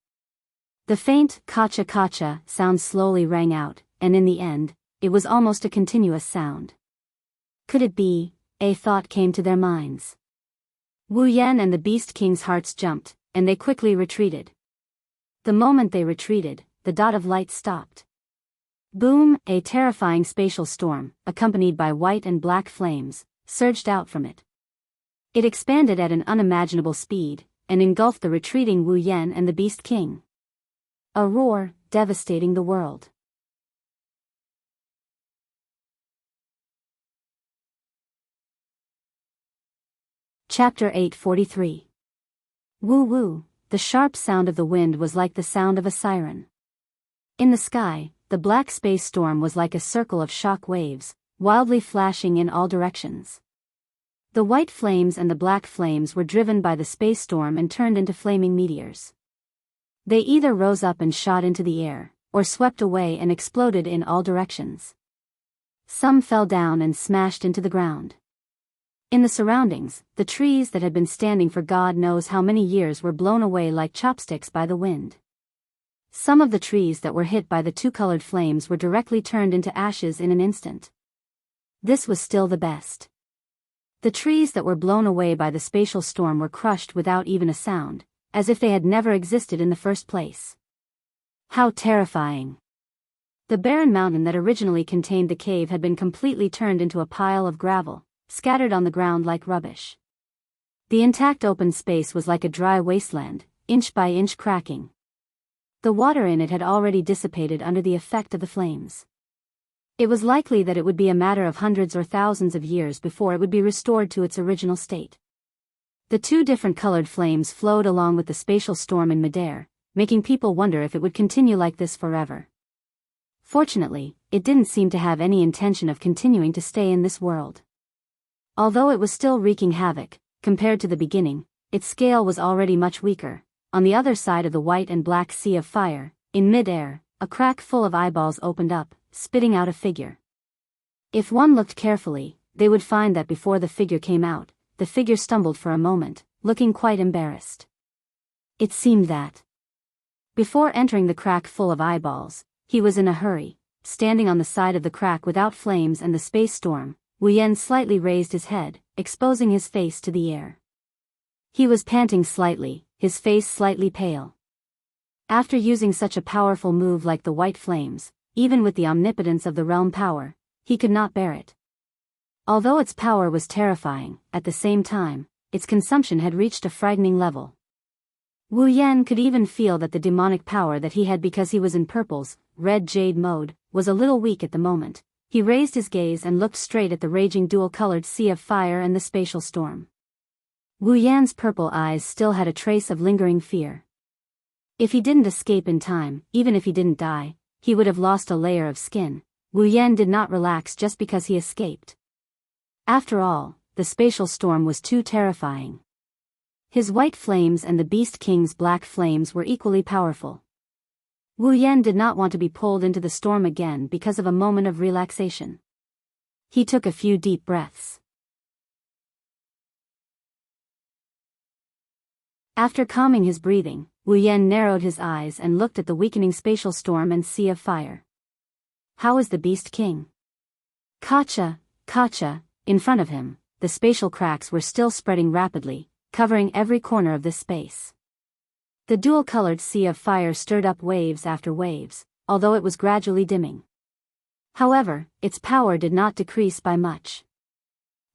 The faint kacha kacha sound slowly rang out, and in the end, it was almost a continuous sound. Could it be? A thought came to their minds. Wu Yan and the Beast King's hearts jumped, and they quickly retreated. The moment they retreated, the dot of light stopped. Boom! A terrifying spatial storm, accompanied by white and black flames, surged out from it. It expanded at an unimaginable speed, and engulfed the retreating Wu Yan and the Beast King. A roar, devastating the world. Chapter 843. Woo woo, the sharp sound of the wind was like the sound of a siren. In the sky, the black space storm was like a circle of shock waves, wildly flashing in all directions. The white flames and the black flames were driven by the space storm and turned into flaming meteors. They either rose up and shot into the air, or swept away and exploded in all directions. Some fell down and smashed into the ground. In the surroundings, the trees that had been standing for God knows how many years were blown away like chopsticks by the wind. Some of the trees that were hit by the two-colored flames were directly turned into ashes in an instant. This was still the best. The trees that were blown away by the spatial storm were crushed without even a sound, as if they had never existed in the first place. How terrifying! The barren mountain that originally contained the cave had been completely turned into a pile of gravel, scattered on the ground like rubbish. The intact open space was like a dry wasteland, inch by inch cracking. The water in it had already dissipated under the effect of the flames. It was likely that it would be a matter of hundreds or thousands of years before it would be restored to its original state. The two different colored flames flowed along with the spatial storm in midair, making people wonder if it would continue like this forever. Fortunately, it didn't seem to have any intention of continuing to stay in this world. Although it was still wreaking havoc, compared to the beginning, its scale was already much weaker. On the other side of the white and black sea of fire, in mid-air, a crack full of eyeballs opened up, spitting out a figure. If one looked carefully, they would find that before the figure came out, the figure stumbled for a moment, looking quite embarrassed. It seemed that, before entering the crack full of eyeballs, he was in a hurry. Standing on the side of the crack without flames and the space storm, Wu Yan slightly raised his head, exposing his face to the air. He was panting slightly, his face slightly pale. After using such a powerful move like the white flames, even with the omnipotence of the realm power, he could not bear it. Although its power was terrifying, at the same time, its consumption had reached a frightening level. Wu Yan could even feel that the demonic power that he had because he was in Purple's red jade mode was a little weak at the moment. He raised his gaze and looked straight at the raging dual-colored sea of fire and the spatial storm. Wu Yan's purple eyes still had a trace of lingering fear. If he didn't escape in time, even if he didn't die, he would have lost a layer of skin. Wu Yan did not relax just because he escaped. After all, the spatial storm was too terrifying. His white flames and the Beast King's black flames were equally powerful. Wu Yan did not want to be pulled into the storm again because of a moment of relaxation. He took a few deep breaths. After calming his breathing, Wu Yan narrowed his eyes and looked at the weakening spatial storm and sea of fire. How is the Beast King? Kacha. In front of him, the spatial cracks were still spreading rapidly, covering every corner of this space. The dual-colored sea of fire stirred up waves after waves, although it was gradually dimming. However, its power did not decrease by much.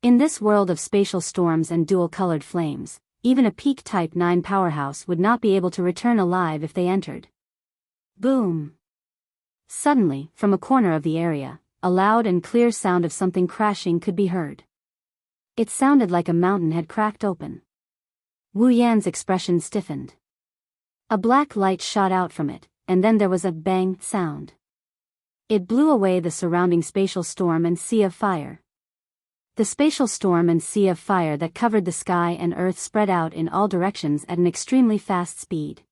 In this world of spatial storms and dual-colored flames, even a peak Type 9 powerhouse would not be able to return alive if they entered. Boom! Suddenly, from a corner of the area, a loud and clear sound of something crashing could be heard. It sounded like a mountain had cracked open. Wu Yan's expression stiffened. A black light shot out from it, and then there was a bang sound. It blew away the surrounding spatial storm and sea of fire. The spatial storm and sea of fire that covered the sky and earth spread out in all directions at an extremely fast speed.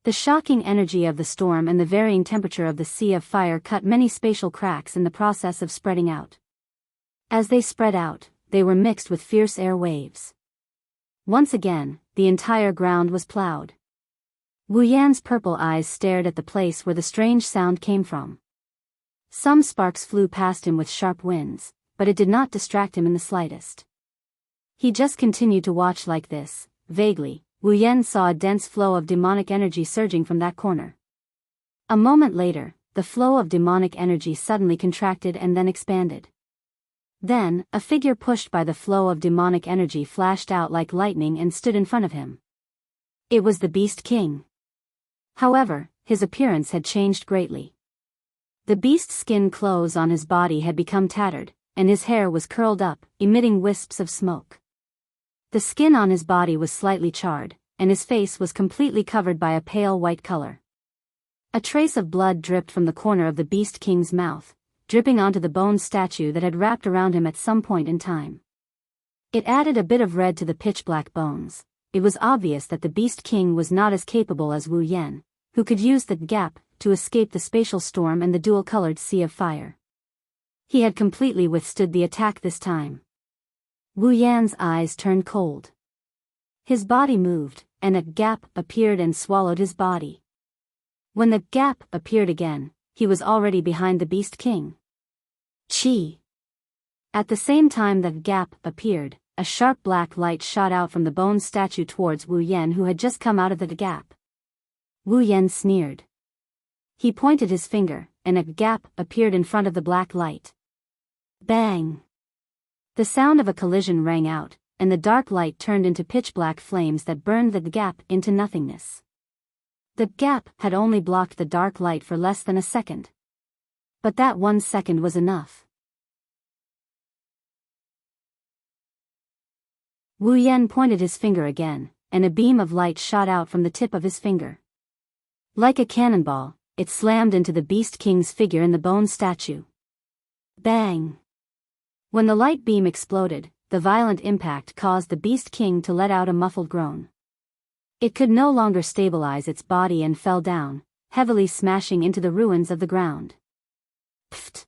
The shocking energy of the storm and the varying temperature of the sea of fire cut many spatial cracks in the process of spreading out. As they spread out, they were mixed with fierce air waves. Once again, the entire ground was plowed. Wu Yan's purple eyes stared at the place where the strange sound came from. Some sparks flew past him with sharp winds, but it did not distract him in the slightest. He just continued to watch like this. Vaguely, Wu Yan saw a dense flow of demonic energy surging from that corner. A moment later, the flow of demonic energy suddenly contracted and then expanded. Then, a figure pushed by the flow of demonic energy flashed out like lightning and stood in front of him. It was the Beast King. However, his appearance had changed greatly. The beast's skin clothes on his body had become tattered, and his hair was curled up, emitting wisps of smoke. The skin on his body was slightly charred, and his face was completely covered by a pale white color. A trace of blood dripped from the corner of the Beast King's mouth, dripping onto the bone statue that had wrapped around him at some point in time. It added a bit of red to the pitch-black bones. It was obvious that the Beast King was not as capable as Wu Yan, who could use the gap to escape the spatial storm and the dual-colored sea of fire. He had completely withstood the attack this time. Wu Yan's eyes turned cold. His body moved, and a gap appeared and swallowed his body. When the gap appeared again, he was already behind the Beast King. Chi! At the same time that gap appeared, a sharp black light shot out from the bone statue towards Wu Yan, who had just come out of the gap. Wu Yan sneered. He pointed his finger, and a gap appeared in front of the black light. Bang! The sound of a collision rang out, and the dark light turned into pitch-black flames that burned the gap into nothingness. The gap had only blocked the dark light for less than a second. But that 1 second was enough. Wu Yan pointed his finger again, and a beam of light shot out from the tip of his finger. Like a cannonball, it slammed into the Beast King's figure in the bone statue. Bang! When the light beam exploded, the violent impact caused the Beast King to let out a muffled groan. It could no longer stabilize its body and fell down, heavily smashing into the ruins of the ground. Pfft!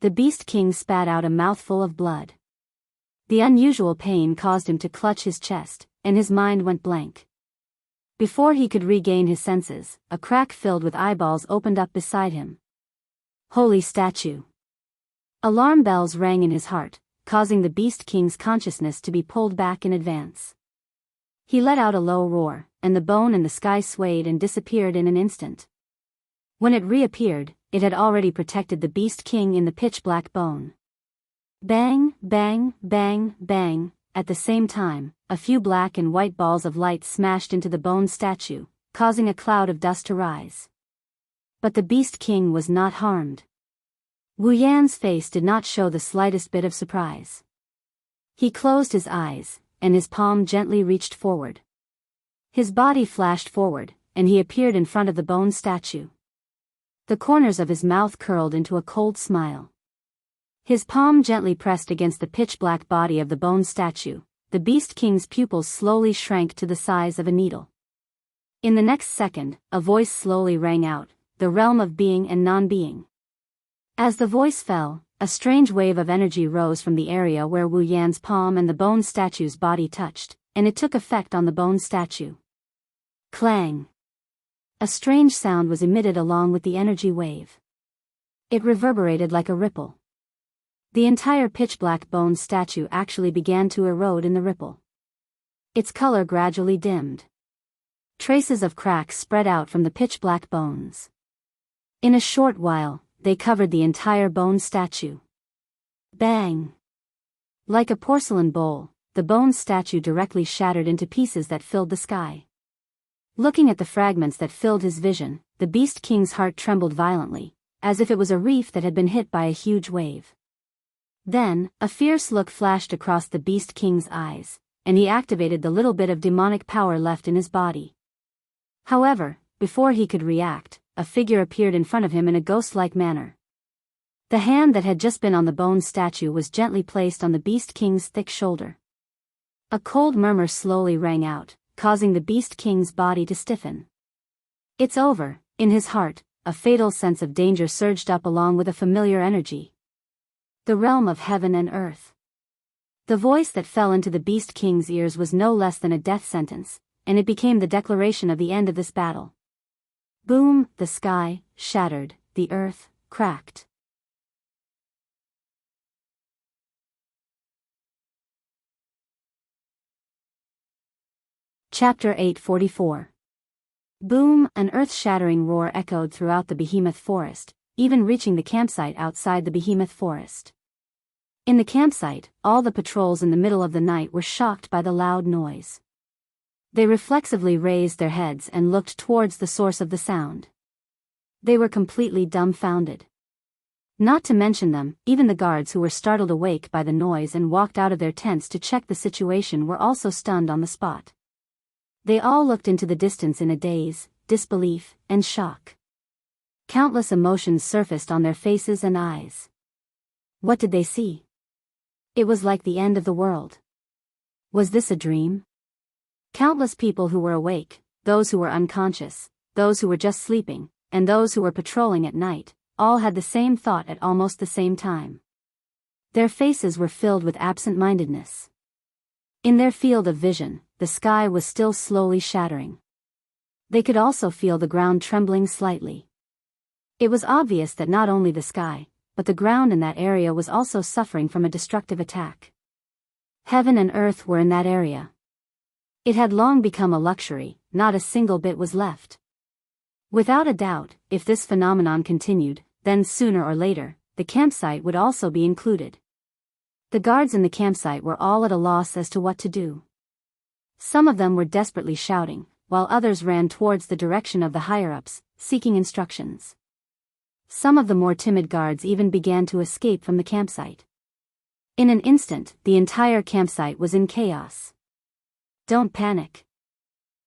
The Beast King spat out a mouthful of blood. The unusual pain caused him to clutch his chest, and his mind went blank. Before he could regain his senses, a crack filled with eyeballs opened up beside him. Holy statue! Alarm bells rang in his heart, causing the Beast King's consciousness to be pulled back in advance. He let out a low roar, and the bone in the sky swayed and disappeared in an instant. When it reappeared, it had already protected the Beast King in the pitch-black bone. Bang, bang, bang, bang. At the same time, a few black and white balls of light smashed into the bone statue, causing a cloud of dust to rise. But the Beast King was not harmed. Wu Yan's face did not show the slightest bit of surprise. He closed his eyes, and his palm gently reached forward. His body flashed forward, and he appeared in front of the bone statue. The corners of his mouth curled into a cold smile. His palm gently pressed against the pitch-black body of the bone statue. The Beast King's pupils slowly shrank to the size of a needle. In the next second, a voice slowly rang out, the realm of being and non-being. As the voice fell, a strange wave of energy rose from the area where Wu Yan's palm and the bone statue's body touched, and it took effect on the bone statue. Clang! A strange sound was emitted along with the energy wave. It reverberated like a ripple. The entire pitch-black bone statue actually began to erode in the ripple. Its color gradually dimmed. Traces of cracks spread out from the pitch-black bones. In a short while, they covered the entire bone statue. Bang! Like a porcelain bowl, the bone statue directly shattered into pieces that filled the sky. Looking at the fragments that filled his vision, the Beast King's heart trembled violently, as if it was a reef that had been hit by a huge wave. Then, a fierce look flashed across the Beast King's eyes, and he activated the little bit of demonic power left in his body. However, before he could react, a figure appeared in front of him in a ghost-like manner. The hand that had just been on the bone statue was gently placed on the Beast King's thick shoulder. A cold murmur slowly rang out, causing the Beast King's body to stiffen. It's over. In his heart, a fatal sense of danger surged up along with a familiar energy. The realm of heaven and earth. The voice that fell into the Beast King's ears was no less than a death sentence, and it became the declaration of the end of this battle. Boom! The sky shattered, the earth cracked. Chapter 844. Boom! An earth-shattering roar echoed throughout the behemoth forest, even reaching the campsite outside the behemoth forest. In the campsite, all the patrols in the middle of the night were shocked by the loud noise. They reflexively raised their heads and looked towards the source of the sound. They were completely dumbfounded. Not to mention them, even the guards who were startled awake by the noise and walked out of their tents to check the situation were also stunned on the spot. They all looked into the distance in a daze, disbelief, and shock. Countless emotions surfaced on their faces and eyes. What did they see? It was like the end of the world. Was this a dream? Countless people who were awake, those who were unconscious, those who were just sleeping, and those who were patrolling at night, all had the same thought at almost the same time. Their faces were filled with absent-mindedness. In their field of vision, the sky was still slowly shattering. They could also feel the ground trembling slightly. It was obvious that not only the sky, but the ground in that area was also suffering from a destructive attack. Heaven and earth were in that area. It had long become a luxury, not a single bit was left. Without a doubt, if this phenomenon continued, then sooner or later, the campsite would also be included. The guards in the campsite were all at a loss as to what to do. Some of them were desperately shouting, while others ran towards the direction of the higher-ups, seeking instructions. Some of the more timid guards even began to escape from the campsite. In an instant, the entire campsite was in chaos. Don't panic.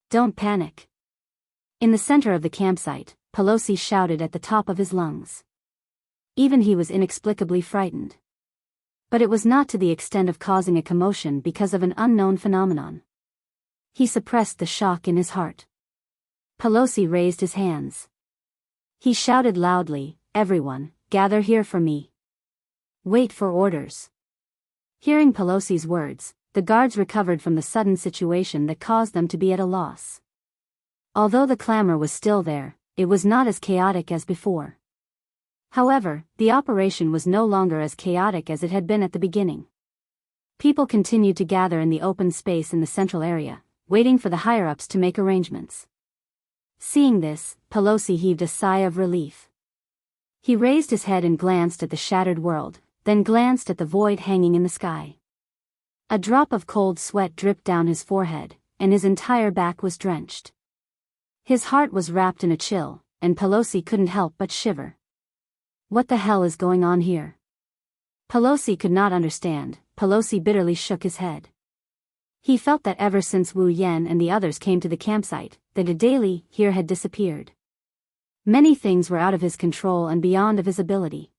Don't panic. In the center of the campsite, Pelosi shouted at the top of his lungs. Even he was inexplicably frightened. But it was not to the extent of causing a commotion because of an unknown phenomenon. He suppressed the shock in his heart. Pelosi raised his hands. He shouted loudly, "Everyone, gather here for me." Wait for orders. Hearing Pelosi's words, the guards recovered from the sudden situation that caused them to be at a loss. Although the clamor was still there, it was not as chaotic as before. However, the operation was no longer as chaotic as it had been at the beginning. People continued to gather in the open space in the central area, waiting for the higher-ups to make arrangements. Seeing this, Pelosi heaved a sigh of relief. He raised his head and glanced at the shattered world, then glanced at the void hanging in the sky. A drop of cold sweat dripped down his forehead, and his entire back was drenched. His heart was wrapped in a chill, and Pelosi couldn't help but shiver. What the hell is going on here? Pelosi could not understand. Pelosi bitterly shook his head. He felt that ever since Wu Yan and the others came to the campsite, the daily here had disappeared. Many things were out of his control and beyond of his ability.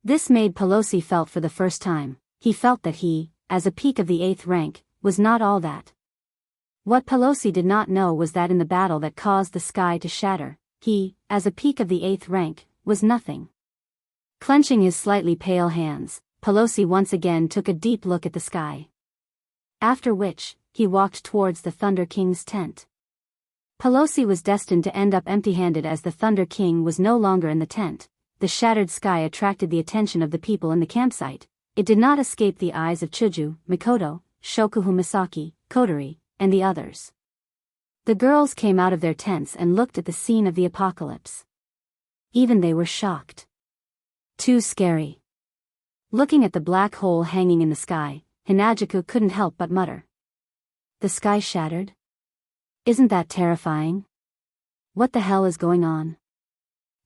This made Pelosi felt for the first time. He felt that he, as a peak of the 8th rank, was not all that. What Pelosi did not know was that in the battle that caused the sky to shatter, he, as a peak of the 8th rank, was nothing. Clenching his slightly pale hands, Pelosi once again took a deep look at the sky. After which, he walked towards the Thunder King's tent. Pelosi was destined to end up empty-handed as the Thunder King was no longer in the tent. The shattered sky attracted the attention of the people in the campsite. It did not escape the eyes of Chuju, Mikoto, Shokuhu Misaki, Kotori, and the others. The girls came out of their tents and looked at the scene of the apocalypse. Even they were shocked. Too scary. Looking at the black hole hanging in the sky, Hinagiku couldn't help but mutter. The sky shattered? Isn't that terrifying? What the hell is going on?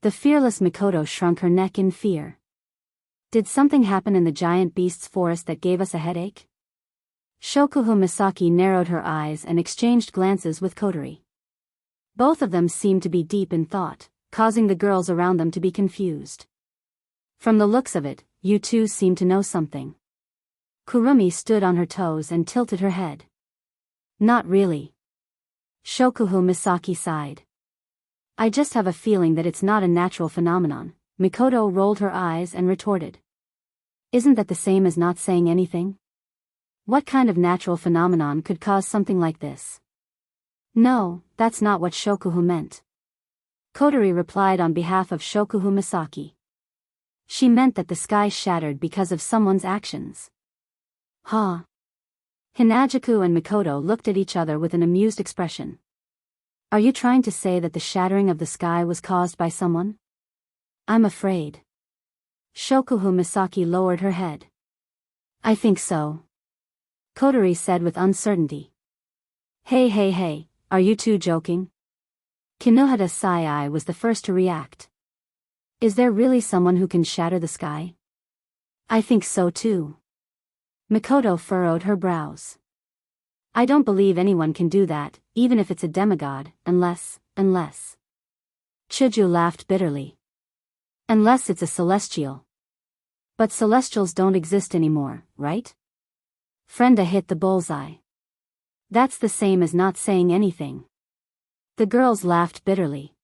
The fearless Mikoto shrunk her neck in fear. Did something happen in the giant beast's forest that gave us a headache? Shokuhu Misaki narrowed her eyes and exchanged glances with Kotori. Both of them seemed to be deep in thought, causing the girls around them to be confused. From the looks of it, you two seem to know something. Kurumi stood on her toes and tilted her head. Not really. Shokuhu Misaki sighed. I just have a feeling that it's not a natural phenomenon. Mikoto rolled her eyes and retorted. Isn't that the same as not saying anything? What kind of natural phenomenon could cause something like this? No, that's not what Shokuhu meant. Kotori replied on behalf of Shokuhu Misaki. She meant that the sky shattered because of someone's actions. Huh? Hinagiku and Mikoto looked at each other with an amused expression. Are you trying to say that the shattering of the sky was caused by someone? I'm afraid. Shokuhu Misaki lowered her head. I think so. Kotori said with uncertainty. Hey, are you two joking? Kinohata Sai was the first to react. Is there really someone who can shatter the sky? I think so too. Mikoto furrowed her brows. I don't believe anyone can do that, even if it's a demigod, unless. Chuju laughed bitterly. Unless it's a celestial. But celestials don't exist anymore, right? Frenda hit the bullseye. That's the same as not saying anything. The girls laughed bitterly.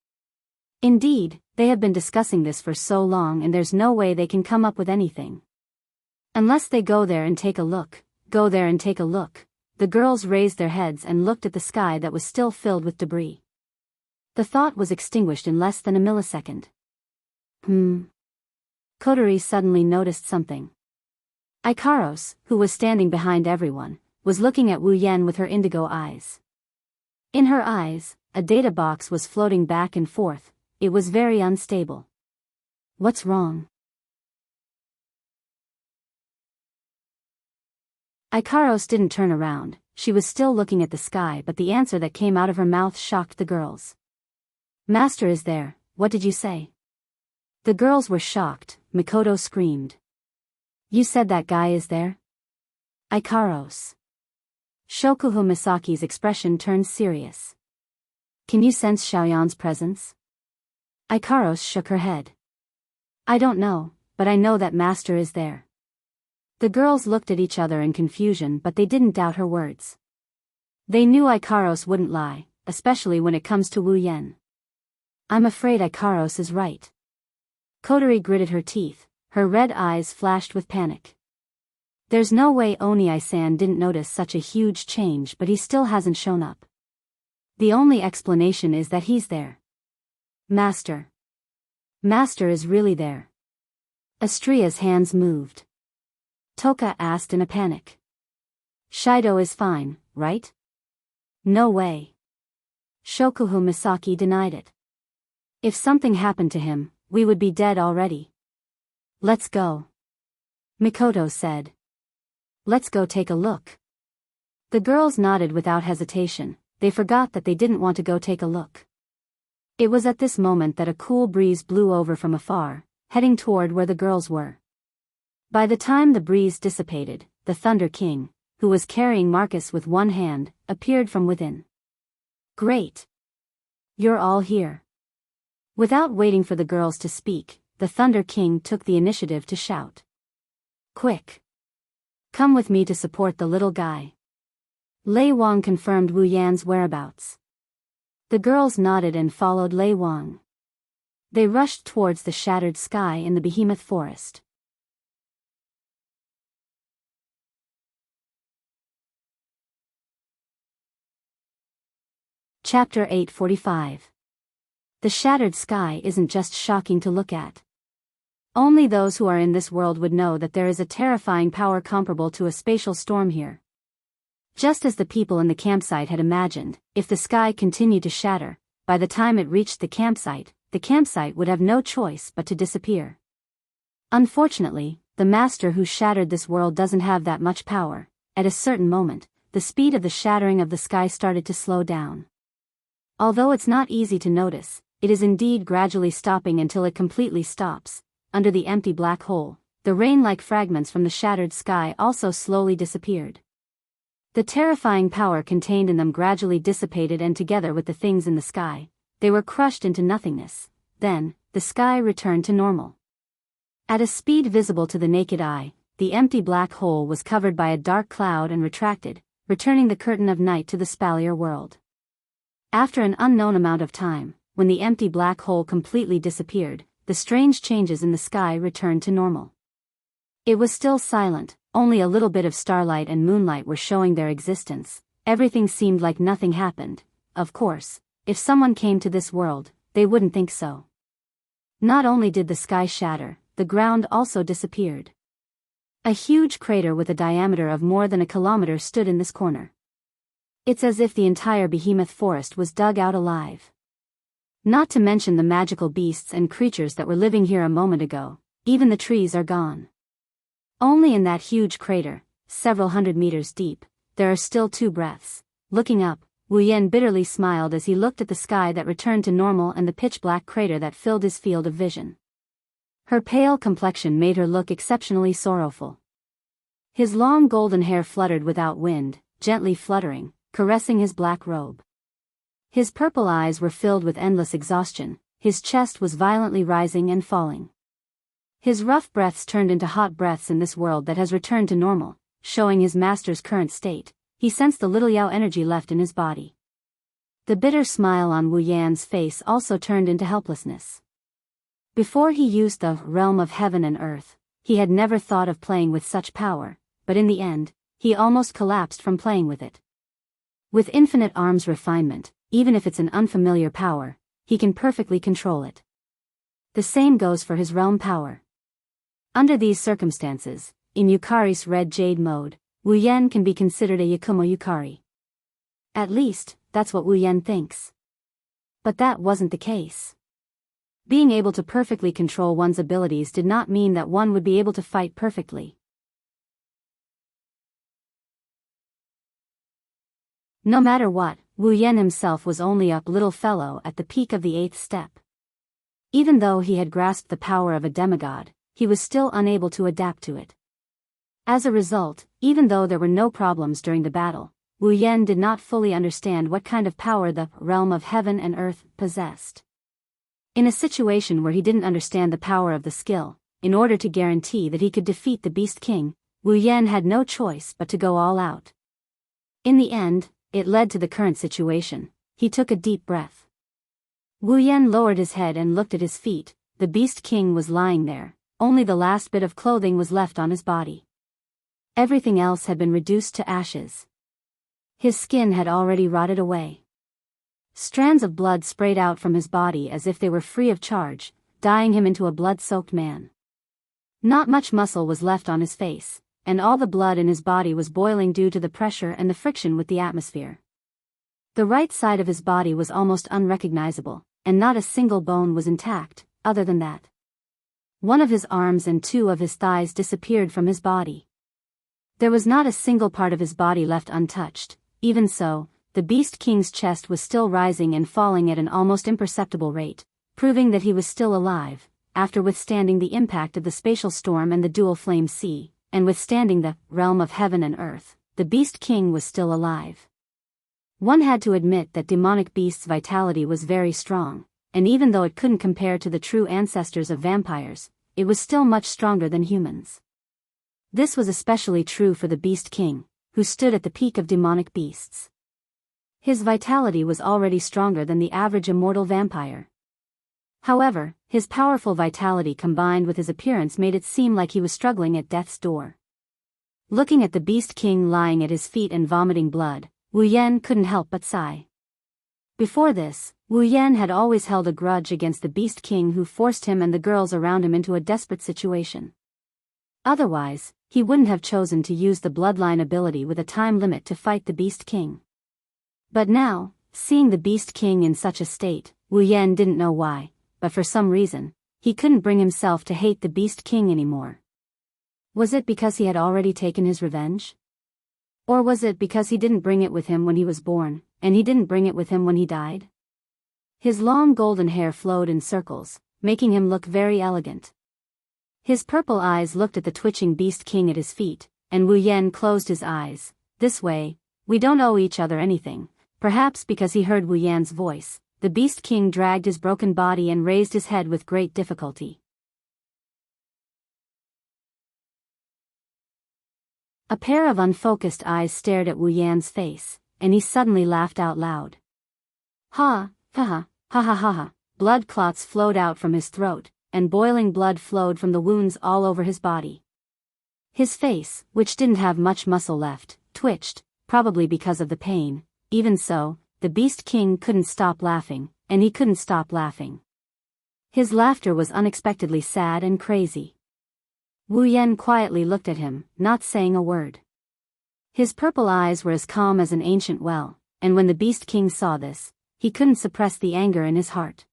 Indeed, they have been discussing this for so long and there's no way they can come up with anything. Unless they go there and take a look. The girls raised their heads and looked at the sky that was still filled with debris. The thought was extinguished in less than a millisecond. Kotori suddenly noticed something. Ikaros, who was standing behind everyone, was looking at Wu Yan with her indigo eyes. In her eyes, a data box was floating back and forth. It was very unstable. What's wrong? Ikaros didn't turn around. She was still looking at the sky, but the answer that came out of her mouth shocked the girls. Master is there, what did you say? The girls were shocked. Mikoto screamed. You said that guy is there? Ikaros. Shokuhu Misaki's expression turned serious. Can you sense Xiaoyan's presence? Ikaros shook her head. I don't know, but I know that Master is there. The girls looked at each other in confusion, but they didn't doubt her words. They knew Ikaros wouldn't lie, especially when it comes to Wu Yan. I'm afraid Ikaros is right. Kotori gritted her teeth, her red eyes flashed with panic. There's no way Oni-san didn't notice such a huge change, but he still hasn't shown up. The only explanation is that he's there. Master. Master is really there. Astria's hands moved. Toka asked in a panic. Shido is fine, right? No way. Shokuhu Misaki denied it. If something happened to him, we would be dead already. Let's go. Mikoto said. Let's go take a look. The girls nodded without hesitation. They forgot that they didn't want to go take a look. It was at this moment that a cool breeze blew over from afar, heading toward where the girls were. By the time the breeze dissipated, the Thunder King, who was carrying Marcus with one hand, appeared from within. Great! You're all here. Without waiting for the girls to speak, the Thunder King took the initiative to shout. Quick! Come with me to support the little guy. Lei Wang confirmed Wu Yan's whereabouts. The girls nodded and followed Lei Wang. They rushed towards the shattered sky in the behemoth forest. Chapter 845. The shattered sky isn't just shocking to look at. Only those who are in this world would know that there is a terrifying power comparable to a spatial storm here. Just as the people in the campsite had imagined, if the sky continued to shatter, by the time it reached the campsite would have no choice but to disappear. Unfortunately, the master who shattered this world doesn't have that much power. At a certain moment, the speed of the shattering of the sky started to slow down. Although it's not easy to notice, it is indeed gradually stopping until it completely stops. Under the empty black hole, the rain-like fragments from the shattered sky also slowly disappeared. The terrifying power contained in them gradually dissipated, and together with the things in the sky, they were crushed into nothingness. Then, the sky returned to normal. At a speed visible to the naked eye, the empty black hole was covered by a dark cloud and retracted, returning the curtain of night to the spalier world. After an unknown amount of time, when the empty black hole completely disappeared, the strange changes in the sky returned to normal. It was still silent, only a little bit of starlight and moonlight were showing their existence. Everything seemed like nothing happened. Of course, if someone came to this world, they wouldn't think so. Not only did the sky shatter, the ground also disappeared. A huge crater with a diameter of more than a kilometer stood in this corner. It's as if the entire behemoth forest was dug out alive. Not to mention the magical beasts and creatures that were living here a moment ago, even the trees are gone. Only in that huge crater, several hundred meters deep, there are still 2 breaths. Looking up, Wu Yan bitterly smiled as he looked at the sky that returned to normal and the pitch-black crater that filled his field of vision. Her pale complexion made her look exceptionally sorrowful. His long golden hair fluttered without wind, gently fluttering, caressing his black robe. His purple eyes were filled with endless exhaustion, his chest was violently rising and falling. His rough breaths turned into hot breaths in this world that has returned to normal, showing his master's current state. He sensed the little Yao energy left in his body. The bitter smile on Wu Yan's face also turned into helplessness. Before he used the realm of heaven and earth, he had never thought of playing with such power, but in the end, he almost collapsed from playing with it. With infinite arms refinement, even if it's an unfamiliar power, he can perfectly control it. The same goes for his realm power. Under these circumstances, in Yukari's red jade mode, Wu Yan can be considered a Yakumo Yukari. At least, that's what Wu Yan thinks. But that wasn't the case. Being able to perfectly control one's abilities did not mean that one would be able to fight perfectly. No matter what, Wu Yan himself was only a little fellow at the peak of the 8th step. Even though he had grasped the power of a demigod, he was still unable to adapt to it. As a result, even though there were no problems during the battle, Wu Yan did not fully understand what kind of power the realm of heaven and earth possessed. In a situation where he didn't understand the power of the skill, in order to guarantee that he could defeat the Beast King, Wu Yan had no choice but to go all out. In the end, it led to the current situation. He took a deep breath. Wu Yan lowered his head and looked at his feet. The Beast King was lying there. Only the last bit of clothing was left on his body. Everything else had been reduced to ashes. His skin had already rotted away. Strands of blood sprayed out from his body as if they were free of charge, dyeing him into a blood-soaked man. Not much muscle was left on his face, and all the blood in his body was boiling due to the pressure and the friction with the atmosphere. The right side of his body was almost unrecognizable, and not a single bone was intact, other than that. One of his arms and two of his thighs disappeared from his body. There was not a single part of his body left untouched. Even so, the Beast King's chest was still rising and falling at an almost imperceptible rate, proving that he was still alive, after withstanding the impact of the spatial storm and the dual flame sea, and withstanding the realm of heaven and earth. The Beast King was still alive. One had to admit that demonic beasts' vitality was very strong, and even though it couldn't compare to the true ancestors of vampires, it was still much stronger than humans. This was especially true for the Beast King, who stood at the peak of demonic beasts. His vitality was already stronger than the average immortal vampire. However, his powerful vitality combined with his appearance made it seem like he was struggling at death's door. Looking at the Beast King lying at his feet and vomiting blood, Wu Yan couldn't help but sigh. Before this, Wu Yan had always held a grudge against the Beast King who forced him and the girls around him into a desperate situation. Otherwise, he wouldn't have chosen to use the bloodline ability with a time limit to fight the Beast King. But now, seeing the Beast King in such a state, Wu Yan didn't know why, but for some reason, he couldn't bring himself to hate the Beast King anymore. Was it because he had already taken his revenge? Or was it because he didn't bring it with him when he was born, and he didn't bring it with him when he died? His long golden hair flowed in circles, making him look very elegant. His purple eyes looked at the twitching Beast King at his feet, and Wu Yan closed his eyes. This way, we don't owe each other anything. Perhaps because he heard Wu Yan's voice, the Beast King dragged his broken body and raised his head with great difficulty. A pair of unfocused eyes stared at Wu Yan's face, and he suddenly laughed out loud. Ha, ha ha, ha ha ha ha. Blood clots flowed out from his throat, and boiling blood flowed from the wounds all over his body. His face, which didn't have much muscle left, twitched, probably because of the pain. Even so, the Beast King couldn't stop laughing, and he couldn't stop laughing. His laughter was unexpectedly sad and crazy. Wu Yan quietly looked at him, not saying a word. His purple eyes were as calm as an ancient well, and when the Beast King saw this, he couldn't suppress the anger in his heart.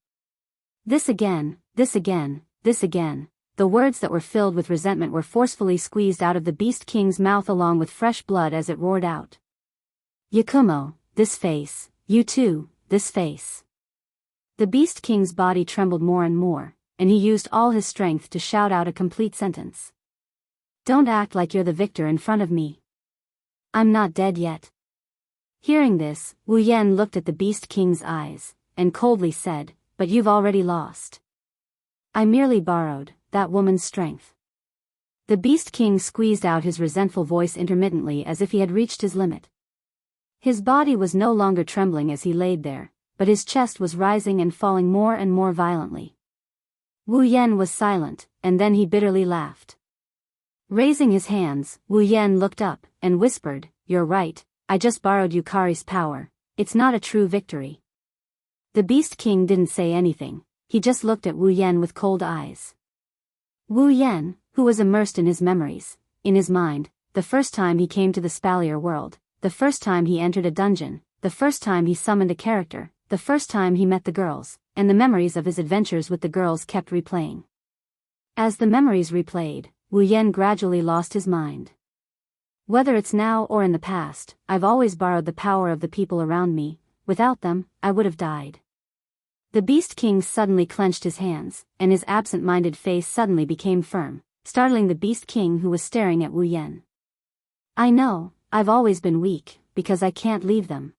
This again, this again, this again. The words that were filled with resentment were forcefully squeezed out of the Beast King's mouth along with fresh blood as it roared out. Yakumo, this face, you too, this face. The Beast King's body trembled more and more, and he used all his strength to shout out a complete sentence. Don't act like you're the victor in front of me. I'm not dead yet. Hearing this, Wu Yan looked at the Beast King's eyes, and coldly said, but you've already lost. I merely borrowed that woman's strength. The Beast King squeezed out his resentful voice intermittently as if he had reached his limit. His body was no longer trembling as he laid there, but his chest was rising and falling more and more violently. Wu Yan was silent, and then he bitterly laughed. Raising his hands, Wu Yan looked up, and whispered, You're right, I just borrowed Yukari's power. It's not a true victory. The Beast King didn't say anything, he just looked at Wu Yan with cold eyes. Wu Yan, who was immersed in his memories, in his mind, the first time he came to the Spalier world, the first time he entered a dungeon, the first time he summoned a character, the first time he met the girls, and the memories of his adventures with the girls kept replaying. As the memories replayed, Wu Yan gradually lost his mind. Whether it's now or in the past, I've always borrowed the power of the people around me. Without them, I would have died. The Beast King suddenly clenched his hands, and his absent-minded face suddenly became firm, startling the Beast King who was staring at Wu Yan. I know, I've always been weak, because I can't leave them.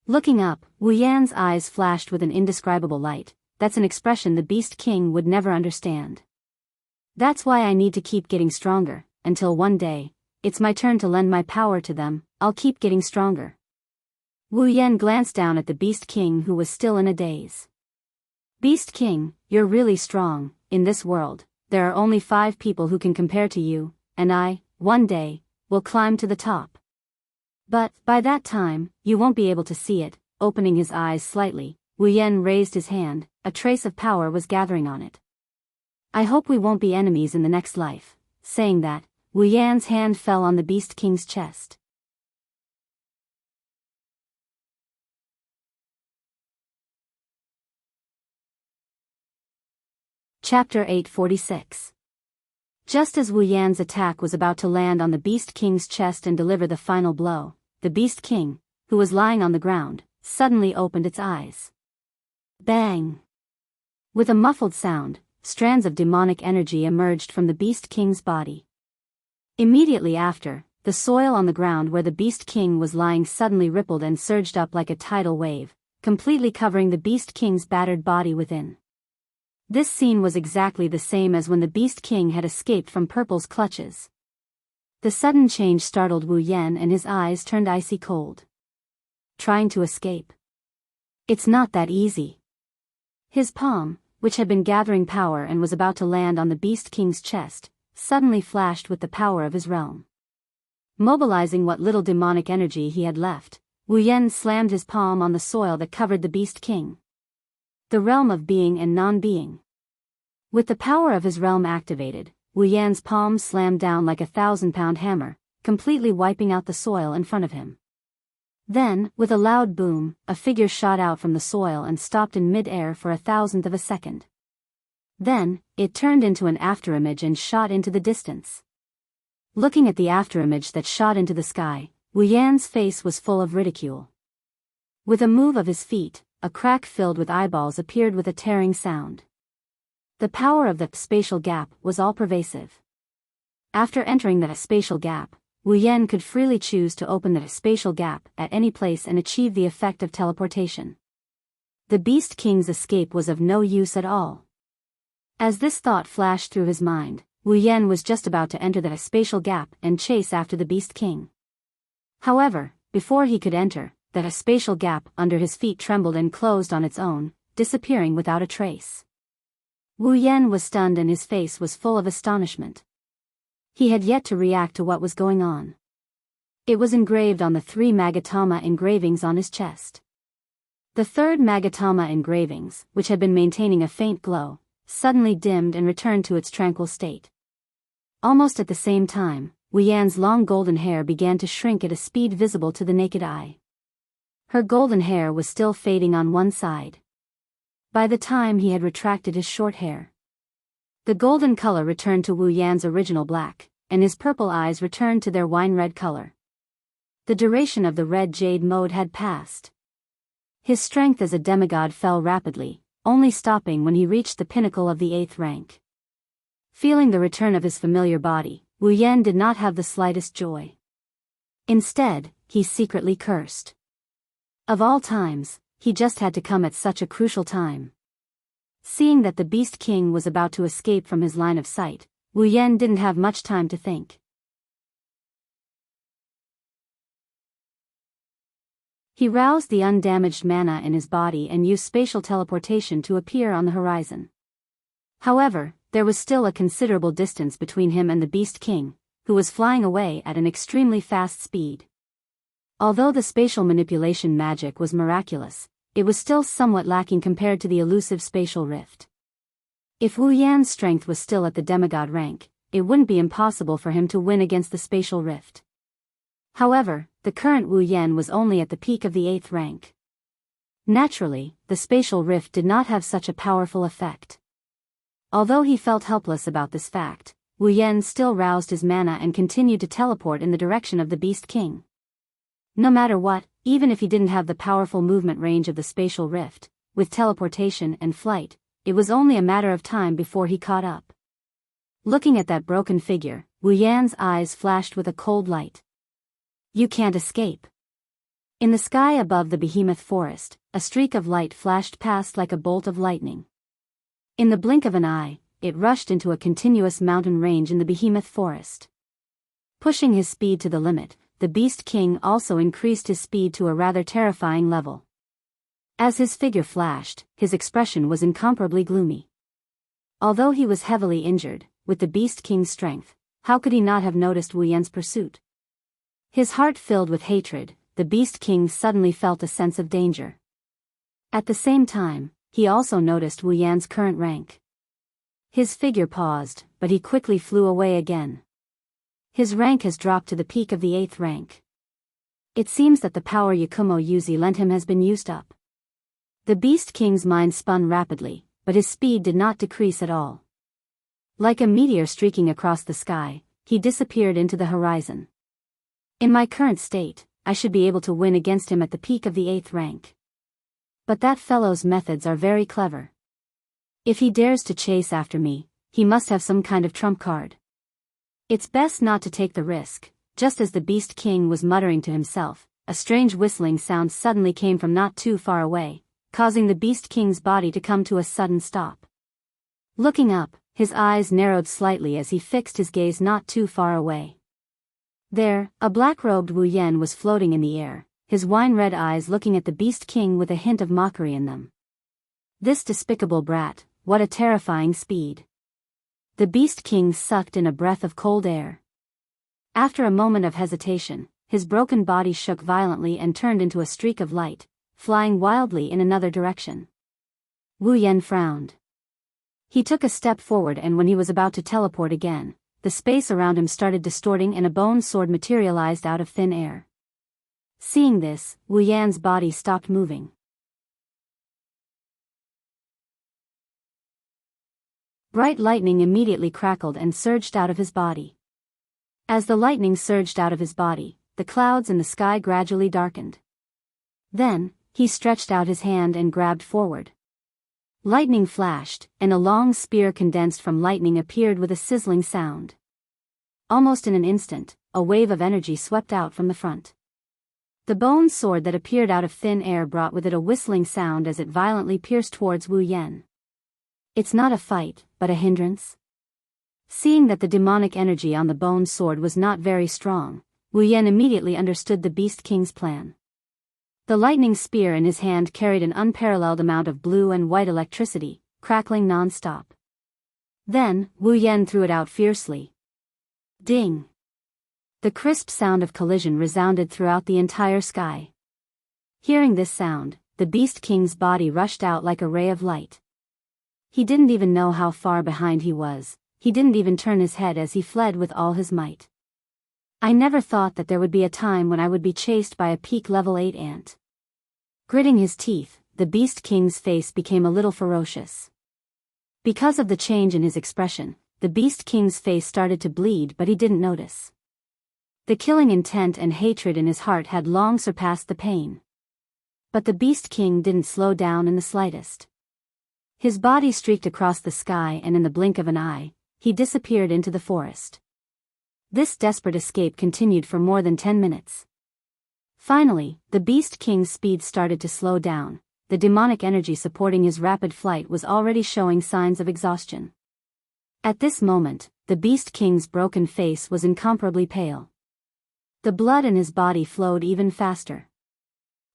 Looking up, Wu Yan's eyes flashed with an indescribable light. That's an expression the Beast King would never understand. That's why I need to keep getting stronger, until one day, it's my turn to lend my power to them. I'll keep getting stronger. Wu Yan glanced down at the Beast King who was still in a daze. Beast King, you're really strong. In this world, there are only 5 people who can compare to you, and I, one day, will climb to the top. But, by that time, you won't be able to see it." Opening his eyes slightly, Wu Yan raised his hand. A trace of power was gathering on it. "I hope we won't be enemies in the next life." Saying that, Wu Yan's hand fell on the Beast King's chest. Chapter 846. Just as Wu Yan's attack was about to land on the Beast King's chest and deliver the final blow, the Beast King, who was lying on the ground, suddenly opened its eyes. Bang! With a muffled sound, strands of demonic energy emerged from the Beast King's body. Immediately after, the soil on the ground where the Beast King was lying suddenly rippled and surged up like a tidal wave, completely covering the Beast King's battered body within. This scene was exactly the same as when the Beast King had escaped from Purple's clutches. The sudden change startled Wu Yan and his eyes turned icy cold. Trying to escape? It's not that easy. His palm, which had been gathering power and was about to land on the Beast King's chest, suddenly flashed with the power of his realm. Mobilizing what little demonic energy he had left, Wu Yan slammed his palm on the soil that covered the Beast King. The realm of being and non-being. With the power of his realm activated, Wu Yan's palm slammed down like a 1,000-pound hammer, completely wiping out the soil in front of him. Then, with a loud boom, a figure shot out from the soil and stopped in mid-air for 1,000th of a second. Then, it turned into an afterimage and shot into the distance. Looking at the afterimage that shot into the sky, Wu Yan's face was full of ridicule. With a move of his feet, a crack filled with eyeballs appeared with a tearing sound. The power of the spatial gap was all-pervasive. After entering the spatial gap, Wu Yan could freely choose to open the spatial gap at any place and achieve the effect of teleportation. The Beast King's escape was of no use at all. As this thought flashed through his mind, Wu Yan was just about to enter the spatial gap and chase after the Beast King. However, before he could enter, the spatial gap under his feet trembled and closed on its own, disappearing without a trace. Wu Yan was stunned and his face was full of astonishment. He had yet to react to what was going on. It was engraved on the 3 Magatama engravings on his chest. The 3rd Magatama engravings, which had been maintaining a faint glow, suddenly dimmed and returned to its tranquil state. Almost at the same time, Wu Yan's long golden hair began to shrink at a speed visible to the naked eye. Her golden hair was still fading on one side. By the time he had retracted his short hair, the golden color returned to Wu Yan's original black, and his purple eyes returned to their wine-red color. The duration of the red jade mode had passed. His strength as a demigod fell rapidly, only stopping when he reached the pinnacle of the 8th rank. Feeling the return of his familiar body, Wu Yan did not have the slightest joy. Instead, he secretly cursed. Of all times, he just had to come at such a crucial time. Seeing that the Beast King was about to escape from his line of sight, Wu Yan didn't have much time to think. He roused the undamaged mana in his body and used spatial teleportation to appear on the horizon. However, there was still a considerable distance between him and the Beast King, who was flying away at an extremely fast speed. Although the spatial manipulation magic was miraculous, it was still somewhat lacking compared to the elusive spatial rift. If Wu Yan's strength was still at the demigod rank, it wouldn't be impossible for him to win against the spatial rift. However, the current Wu Yan was only at the peak of the 8th rank. Naturally, the spatial rift did not have such a powerful effect. Although he felt helpless about this fact, Wu Yan still roused his mana and continued to teleport in the direction of the Beast King. No matter what, even if he didn't have the powerful movement range of the spatial rift, with teleportation and flight, it was only a matter of time before he caught up. Looking at that broken figure, Wu Yan's eyes flashed with a cold light. You can't escape. In the sky above the behemoth forest, a streak of light flashed past like a bolt of lightning. In the blink of an eye, it rushed into a continuous mountain range in the behemoth forest. Pushing his speed to the limit, the Beast King also increased his speed to a rather terrifying level. As his figure flashed, his expression was incomparably gloomy. Although he was heavily injured, with the Beast King's strength, how could he not have noticed Wu Yan's pursuit? His heart filled with hatred, the Beast King suddenly felt a sense of danger. At the same time, he also noticed Wu Yan's current rank. His figure paused, but he quickly flew away again. His rank has dropped to the peak of the 8th rank. It seems that the power Yakumo Yuzi lent him has been used up. The Beast King's mind spun rapidly, but his speed did not decrease at all. Like a meteor streaking across the sky, he disappeared into the horizon. In my current state, I should be able to win against him at the peak of the 8th rank. But that fellow's methods are very clever. If he dares to chase after me, he must have some kind of trump card. It's best not to take the risk. Just as the Beast King was muttering to himself, a strange whistling sound suddenly came from not too far away, causing the Beast King's body to come to a sudden stop. Looking up, his eyes narrowed slightly as he fixed his gaze not too far away. There, a black-robed Wu Yan was floating in the air, his wine-red eyes looking at the Beast King with a hint of mockery in them. This despicable brat, what a terrifying speed. The Beast King sucked in a breath of cold air. After a moment of hesitation, his broken body shook violently and turned into a streak of light, flying wildly in another direction. Wu Yan frowned. He took a step forward, and when he was about to teleport again, the space around him started distorting and a bone sword materialized out of thin air. Seeing this, Wu Yan's body stopped moving. Bright lightning immediately crackled and surged out of his body. As the lightning surged out of his body, the clouds in the sky gradually darkened. Then, he stretched out his hand and grabbed forward. Lightning flashed, and a long spear condensed from lightning appeared with a sizzling sound. Almost in an instant, a wave of energy swept out from the front. The bone sword that appeared out of thin air brought with it a whistling sound as it violently pierced towards Wu Yan. It's not a fight, but a hindrance? Seeing that the demonic energy on the bone sword was not very strong, Wu Yan immediately understood the Beast King's plan. The lightning spear in his hand carried an unparalleled amount of blue and white electricity, crackling non-stop. Then, Wu Yan threw it out fiercely. Ding! The crisp sound of collision resounded throughout the entire sky. Hearing this sound, the Beast King's body rushed out like a ray of light. He didn't even know how far behind he was, he didn't even turn his head as he fled with all his might. I never thought that there would be a time when I would be chased by a peak level 8 ant. Gritting his teeth, the Beast King's face became a little ferocious. Because of the change in his expression, the Beast King's face started to bleed, but he didn't notice. The killing intent and hatred in his heart had long surpassed the pain. But the Beast King didn't slow down in the slightest. His body streaked across the sky, and in the blink of an eye, he disappeared into the forest. This desperate escape continued for more than 10 minutes. Finally, the Beast King's speed started to slow down. The demonic energy supporting his rapid flight was already showing signs of exhaustion. At this moment, the Beast King's broken face was incomparably pale. The blood in his body flowed even faster.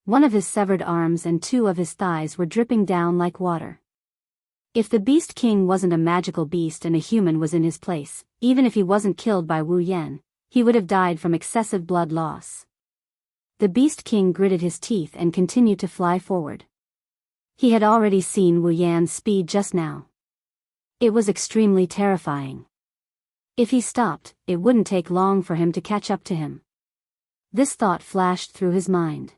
One of his severed arms and 2 of his thighs were dripping down like water. If the Beast King wasn't a magical beast and a human was in his place, even if he wasn't killed by Wu Yan, he would have died from excessive blood loss. The Beast King gritted his teeth and continued to fly forward. He had already seen Wu Yan's speed just now. It was extremely terrifying. If he stopped, it wouldn't take long for him to catch up to him. This thought flashed through his mind.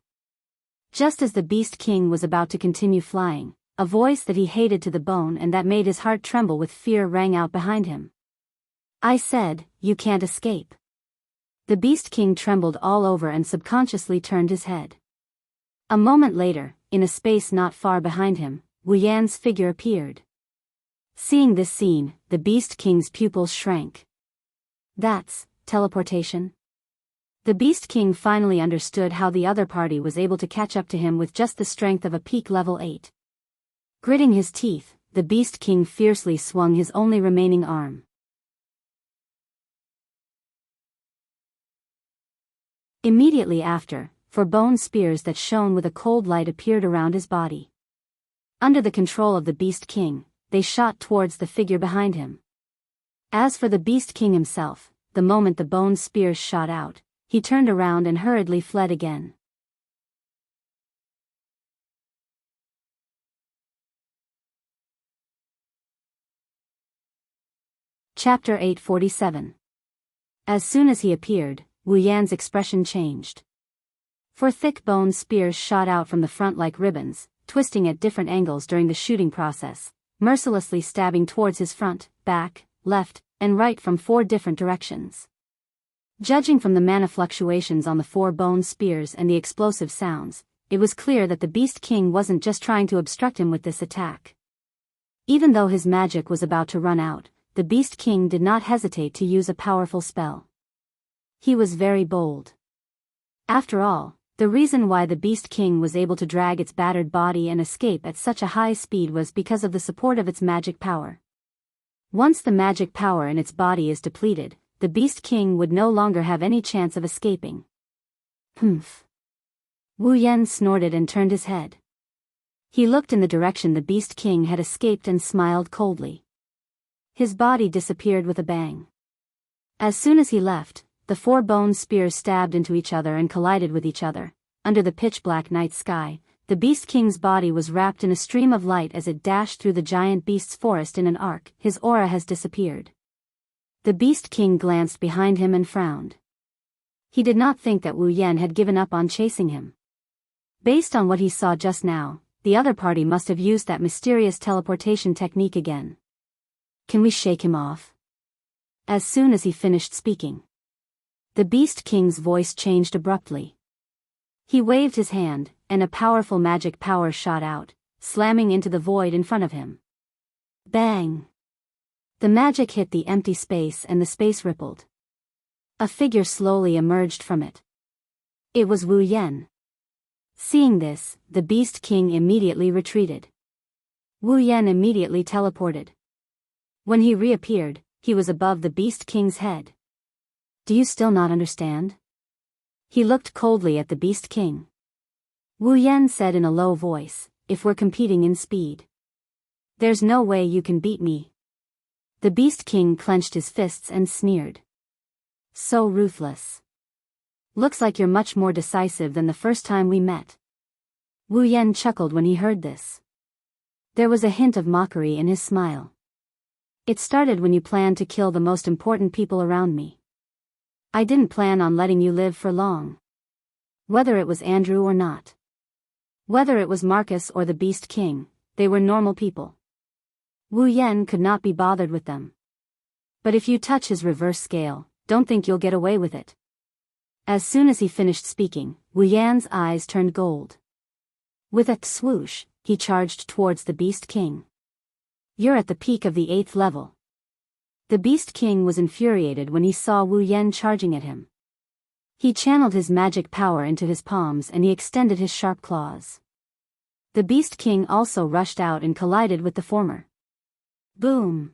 Just as the Beast King was about to continue flying, a voice that he hated to the bone and that made his heart tremble with fear rang out behind him. I said, you can't escape. The Beast King trembled all over and subconsciously turned his head. A moment later, in a space not far behind him, Wu Yan's figure appeared. Seeing this scene, the Beast King's pupils shrank. That's teleportation? The Beast King finally understood how the other party was able to catch up to him with just the strength of a peak level 8. Gritting his teeth, the Beast King fiercely swung his only remaining arm. Immediately after, 4 bone spears that shone with a cold light appeared around his body. Under the control of the Beast King, they shot towards the figure behind him. As for the Beast King himself, the moment the bone spears shot out, he turned around and hurriedly fled again. Chapter 847. As soon as he appeared, Wu Yan's expression changed. 4 thick bone spears shot out from the front like ribbons, twisting at different angles during the shooting process, mercilessly stabbing towards his front, back, left, and right from 4 different directions. Judging from the mana fluctuations on the 4 bone spears and the explosive sounds, it was clear that the Beast King wasn't just trying to obstruct him with this attack. Even though his magic was about to run out, the Beast King did not hesitate to use a powerful spell. He was very bold. After all, the reason why the Beast King was able to drag its battered body and escape at such a high speed was because of the support of its magic power. Once the magic power in its body is depleted, the Beast King would no longer have any chance of escaping. Humph. Wu Yan snorted and turned his head. He looked in the direction the Beast King had escaped and smiled coldly. His body disappeared with a bang. As soon as he left, the 4 bone spears stabbed into each other and collided with each other. Under the pitch-black night sky, the Beast King's body was wrapped in a stream of light as it dashed through the giant beast's forest in an arc. His aura has disappeared. The Beast King glanced behind him and frowned. He did not think that Wu Yan had given up on chasing him. Based on what he saw just now, the other party must have used that mysterious teleportation technique again. Can we shake him off? As soon as he finished speaking, the Beast King's voice changed abruptly. He waved his hand, and a powerful magic power shot out, slamming into the void in front of him. Bang! The magic hit the empty space and the space rippled. A figure slowly emerged from it. It was Wu Yan. Seeing this, the Beast King immediately retreated. Wu Yan immediately teleported. When he reappeared, he was above the Beast King's head. Do you still not understand? He looked coldly at the Beast King. Wu Yan said in a low voice, if we're competing in speed, there's no way you can beat me. The Beast King clenched his fists and sneered. So ruthless. Looks like you're much more decisive than the first time we met. Wu Yan chuckled when he heard this. There was a hint of mockery in his smile. It started when you planned to kill the most important people around me. I didn't plan on letting you live for long. Whether it was Andrew or not. Whether it was Marcus or the Beast King, they were normal people. Wu Yan could not be bothered with them. But if you touch his reverse scale, don't think you'll get away with it. As soon as he finished speaking, Wu Yan's eyes turned gold. With a swoosh, he charged towards the Beast King. You're at the peak of the 8th level. The Beast King was infuriated when he saw Wu Yan charging at him. He channeled his magic power into his palms and he extended his sharp claws. The Beast King also rushed out and collided with the former. Boom!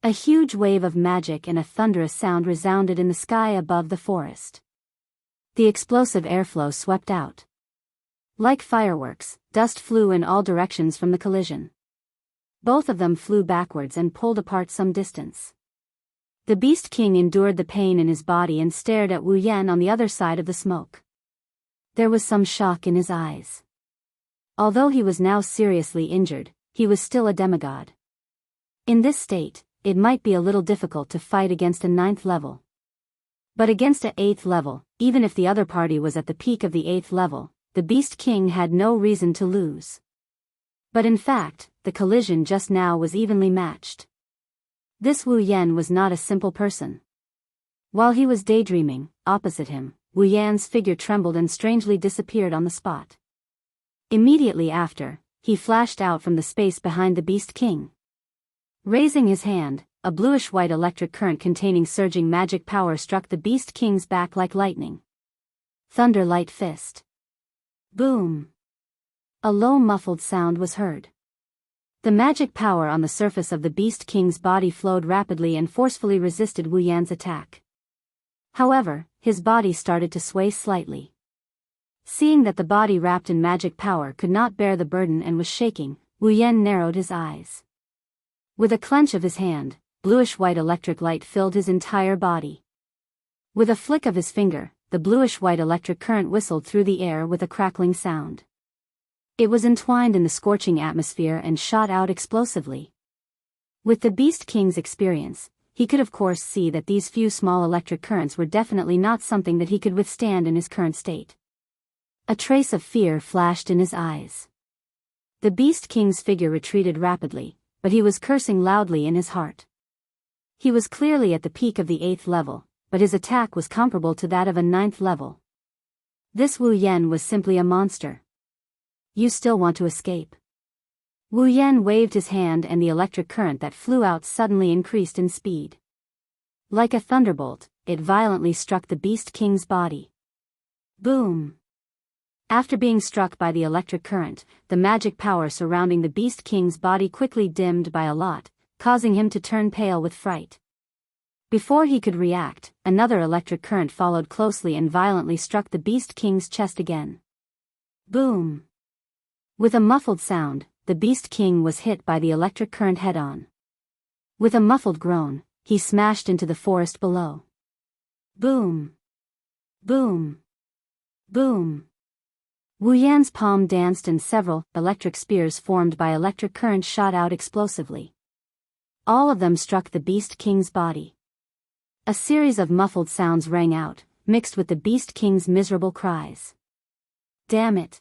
A huge wave of magic and a thunderous sound resounded in the sky above the forest. The explosive airflow swept out. Like fireworks, dust flew in all directions from the collision. Both of them flew backwards and pulled apart some distance. The Beast King endured the pain in his body and stared at Wu Yan on the other side of the smoke. There was some shock in his eyes. Although he was now seriously injured, he was still a demigod. In this state, it might be a little difficult to fight against a 9th level. But against a 8th level, even if the other party was at the peak of the 8th level, the Beast King had no reason to lose. But in fact, the collision just now was evenly matched. This Wu Yan was not a simple person. While he was daydreaming, opposite him, Wu Yan's figure trembled and strangely disappeared on the spot. Immediately after, he flashed out from the space behind the Beast King. Raising his hand, a bluish-white electric current containing surging magic power struck the Beast King's back like lightning. Thunder Light Fist. Boom! A low muffled sound was heard. The magic power on the surface of the Beast King's body flowed rapidly and forcefully resisted Wu Yan's attack. However, his body started to sway slightly. Seeing that the body wrapped in magic power could not bear the burden and was shaking, Wu Yan narrowed his eyes. With a clench of his hand, bluish-white electric light filled his entire body. With a flick of his finger, the bluish-white electric current whistled through the air with a crackling sound. It was entwined in the scorching atmosphere and shot out explosively. With the Beast King's experience, he could of course see that these few small electric currents were definitely not something that he could withstand in his current state. A trace of fear flashed in his eyes. The Beast King's figure retreated rapidly, but he was cursing loudly in his heart. He was clearly at the peak of the 8th level, but his attack was comparable to that of a 9th level. This Wu Yan was simply a monster. You still want to escape? Wu Yan waved his hand and the electric current that flew out suddenly increased in speed. Like a thunderbolt, it violently struck the Beast King's body. Boom! After being struck by the electric current, the magic power surrounding the Beast King's body quickly dimmed by a lot, causing him to turn pale with fright. Before he could react, another electric current followed closely and violently struck the Beast King's chest again. Boom! With a muffled sound, the Beast King was hit by the electric current head-on. With a muffled groan, he smashed into the forest below. Boom! Boom! Boom! Wu Yan's palm danced and several electric spears formed by electric current shot out explosively. All of them struck the Beast King's body. A series of muffled sounds rang out, mixed with the Beast King's miserable cries. Damn it!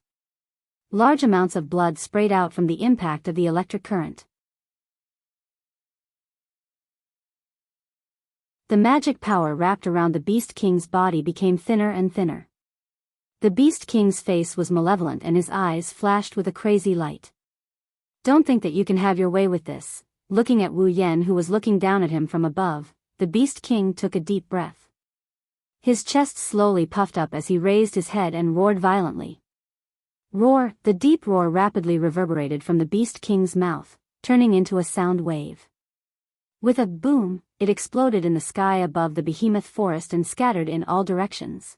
Large amounts of blood sprayed out from the impact of the electric current. The magic power wrapped around the Beast King's body became thinner and thinner. The Beast King's face was malevolent and his eyes flashed with a crazy light. Don't think that you can have your way with this. Looking at Wu Yan who was looking down at him from above, the Beast King took a deep breath. His chest slowly puffed up as he raised his head and roared violently. Roar! The deep roar rapidly reverberated from the Beast King's mouth, turning into a sound wave. With a boom, it exploded in the sky above the behemoth forest and scattered in all directions.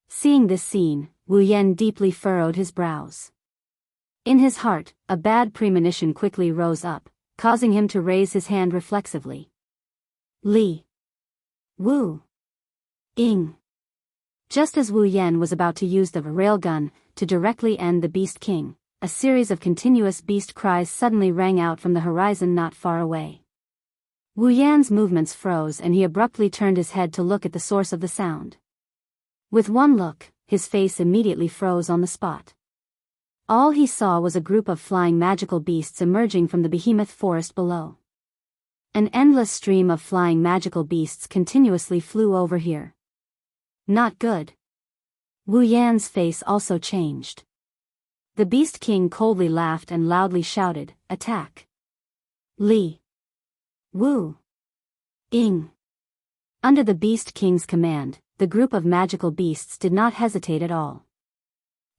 Seeing this scene, Wu Yan deeply furrowed his brows. In his heart, a bad premonition quickly rose up, causing him to raise his hand reflexively. Li. Wu. Ing. Just as Wu Yan was about to use the railgun to directly end the Beast King, a series of continuous beast cries suddenly rang out from the horizon not far away. Wu Yan's movements froze and he abruptly turned his head to look at the source of the sound. With one look, his face immediately froze on the spot. All he saw was a group of flying magical beasts emerging from the behemoth forest below. An endless stream of flying magical beasts continuously flew over here. Not good. Wu Yan's face also changed. The Beast King coldly laughed and loudly shouted, "Attack!" Li. Wu. Ing. Under the Beast King's command, the group of magical beasts did not hesitate at all.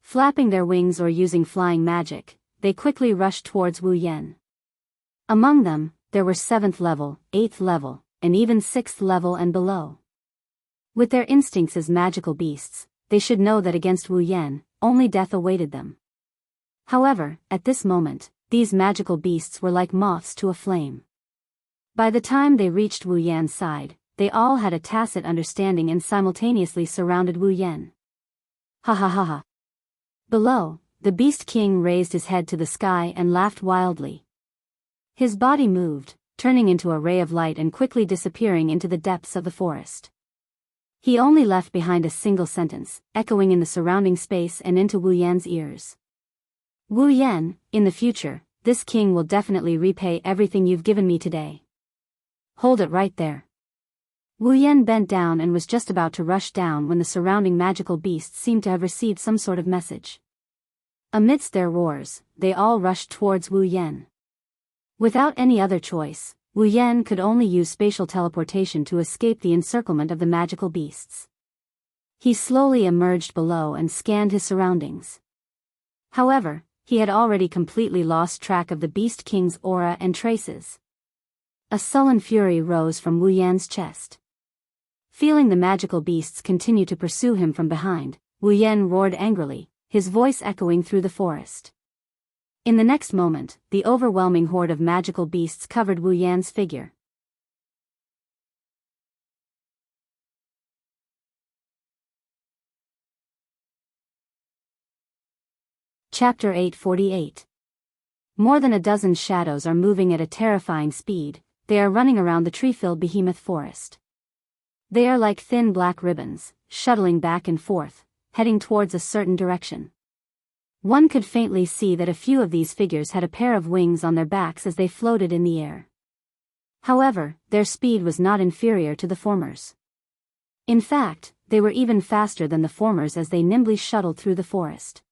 Flapping their wings or using flying magic, they quickly rushed towards Wu Yan. Among them, there were 7th level, 8th level, and even 6th level and below. With their instincts as magical beasts, they should know that against Wu Yan, only death awaited them. However, at this moment, these magical beasts were like moths to a flame. By the time they reached Wu Yan's side, they all had a tacit understanding and simultaneously surrounded Wu Yan. Ha ha ha ha. Below, the Beast King raised his head to the sky and laughed wildly. His body moved, turning into a ray of light and quickly disappearing into the depths of the forest. He only left behind a single sentence, echoing in the surrounding space and into Wu Yan's ears. Wu Yan, in the future, this king will definitely repay everything you've given me today. Hold it right there. Wu Yan bent down and was just about to rush down when the surrounding magical beasts seemed to have received some sort of message. Amidst their roars, they all rushed towards Wu Yan. Without any other choice, Wu Yan could only use spatial teleportation to escape the encirclement of the magical beasts. He slowly emerged below and scanned his surroundings. However, he had already completely lost track of the Beast King's aura and traces. A sullen fury rose from Wu Yan's chest. Feeling the magical beasts continue to pursue him from behind, Wu Yan roared angrily, his voice echoing through the forest. In the next moment, the overwhelming horde of magical beasts covered Wu Yan's figure. Chapter 848. More than a dozen shadows are moving at a terrifying speed. They are running around the tree-filled behemoth forest. They are like thin black ribbons, shuttling back and forth, heading towards a certain direction. One could faintly see that a few of these figures had a pair of wings on their backs as they floated in the air. However, their speed was not inferior to the formers. In fact, they were even faster than the formers as they nimbly shuttled through the forest.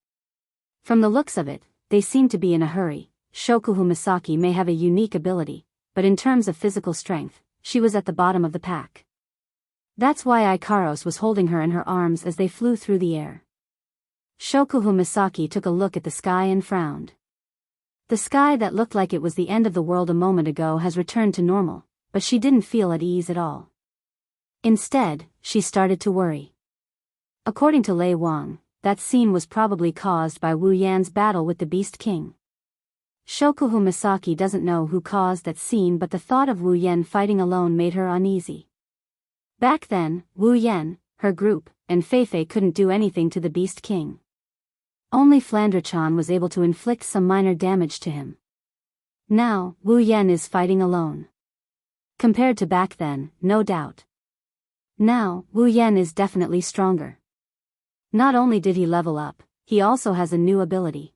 From the looks of it, they seemed to be in a hurry. Shokuhu Misaki may have a unique ability, but in terms of physical strength, she was at the bottom of the pack. That's why Ikaros was holding her in her arms as they flew through the air. Shokuhu Misaki took a look at the sky and frowned. The sky that looked like it was the end of the world a moment ago has returned to normal, but she didn't feel at ease at all. Instead, she started to worry. According to Lei Wang, that scene was probably caused by Wu Yan's battle with the Beast King. Shokuhu Misaki doesn't know who caused that scene, but the thought of Wu Yan fighting alone made her uneasy. Back then, Wu Yan, her group, and Feifei couldn't do anything to the Beast King. Only Flandre-chan was able to inflict some minor damage to him. Now, Wu Yan is fighting alone. Compared to back then, no doubt. Now, Wu Yan is definitely stronger. Not only did he level up, he also has a new ability.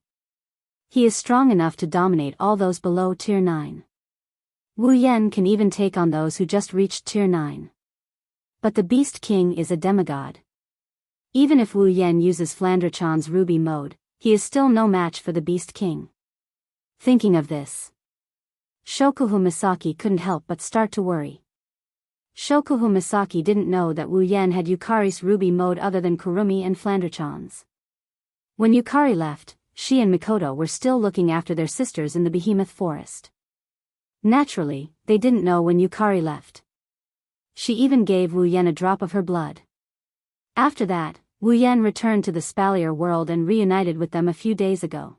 He is strong enough to dominate all those below Tier 9. Wu Yan can even take on those who just reached Tier 9. But the Beast King is a demigod. Even if Wu Yan uses Flandre-chan's Ruby mode, he is still no match for the Beast King. Thinking of this, Shokuhu Misaki couldn't help but start to worry. Shokuhu Misaki didn't know that Wu Yan had Yukari's Ruby mode other than Kurumi and Flandre-chan's. When Yukari left, she and Mikoto were still looking after their sisters in the behemoth forest. Naturally, they didn't know when Yukari left. She even gave Wu Yan a drop of her blood. After that, Wu Yan returned to the Spalier world and reunited with them a few days ago.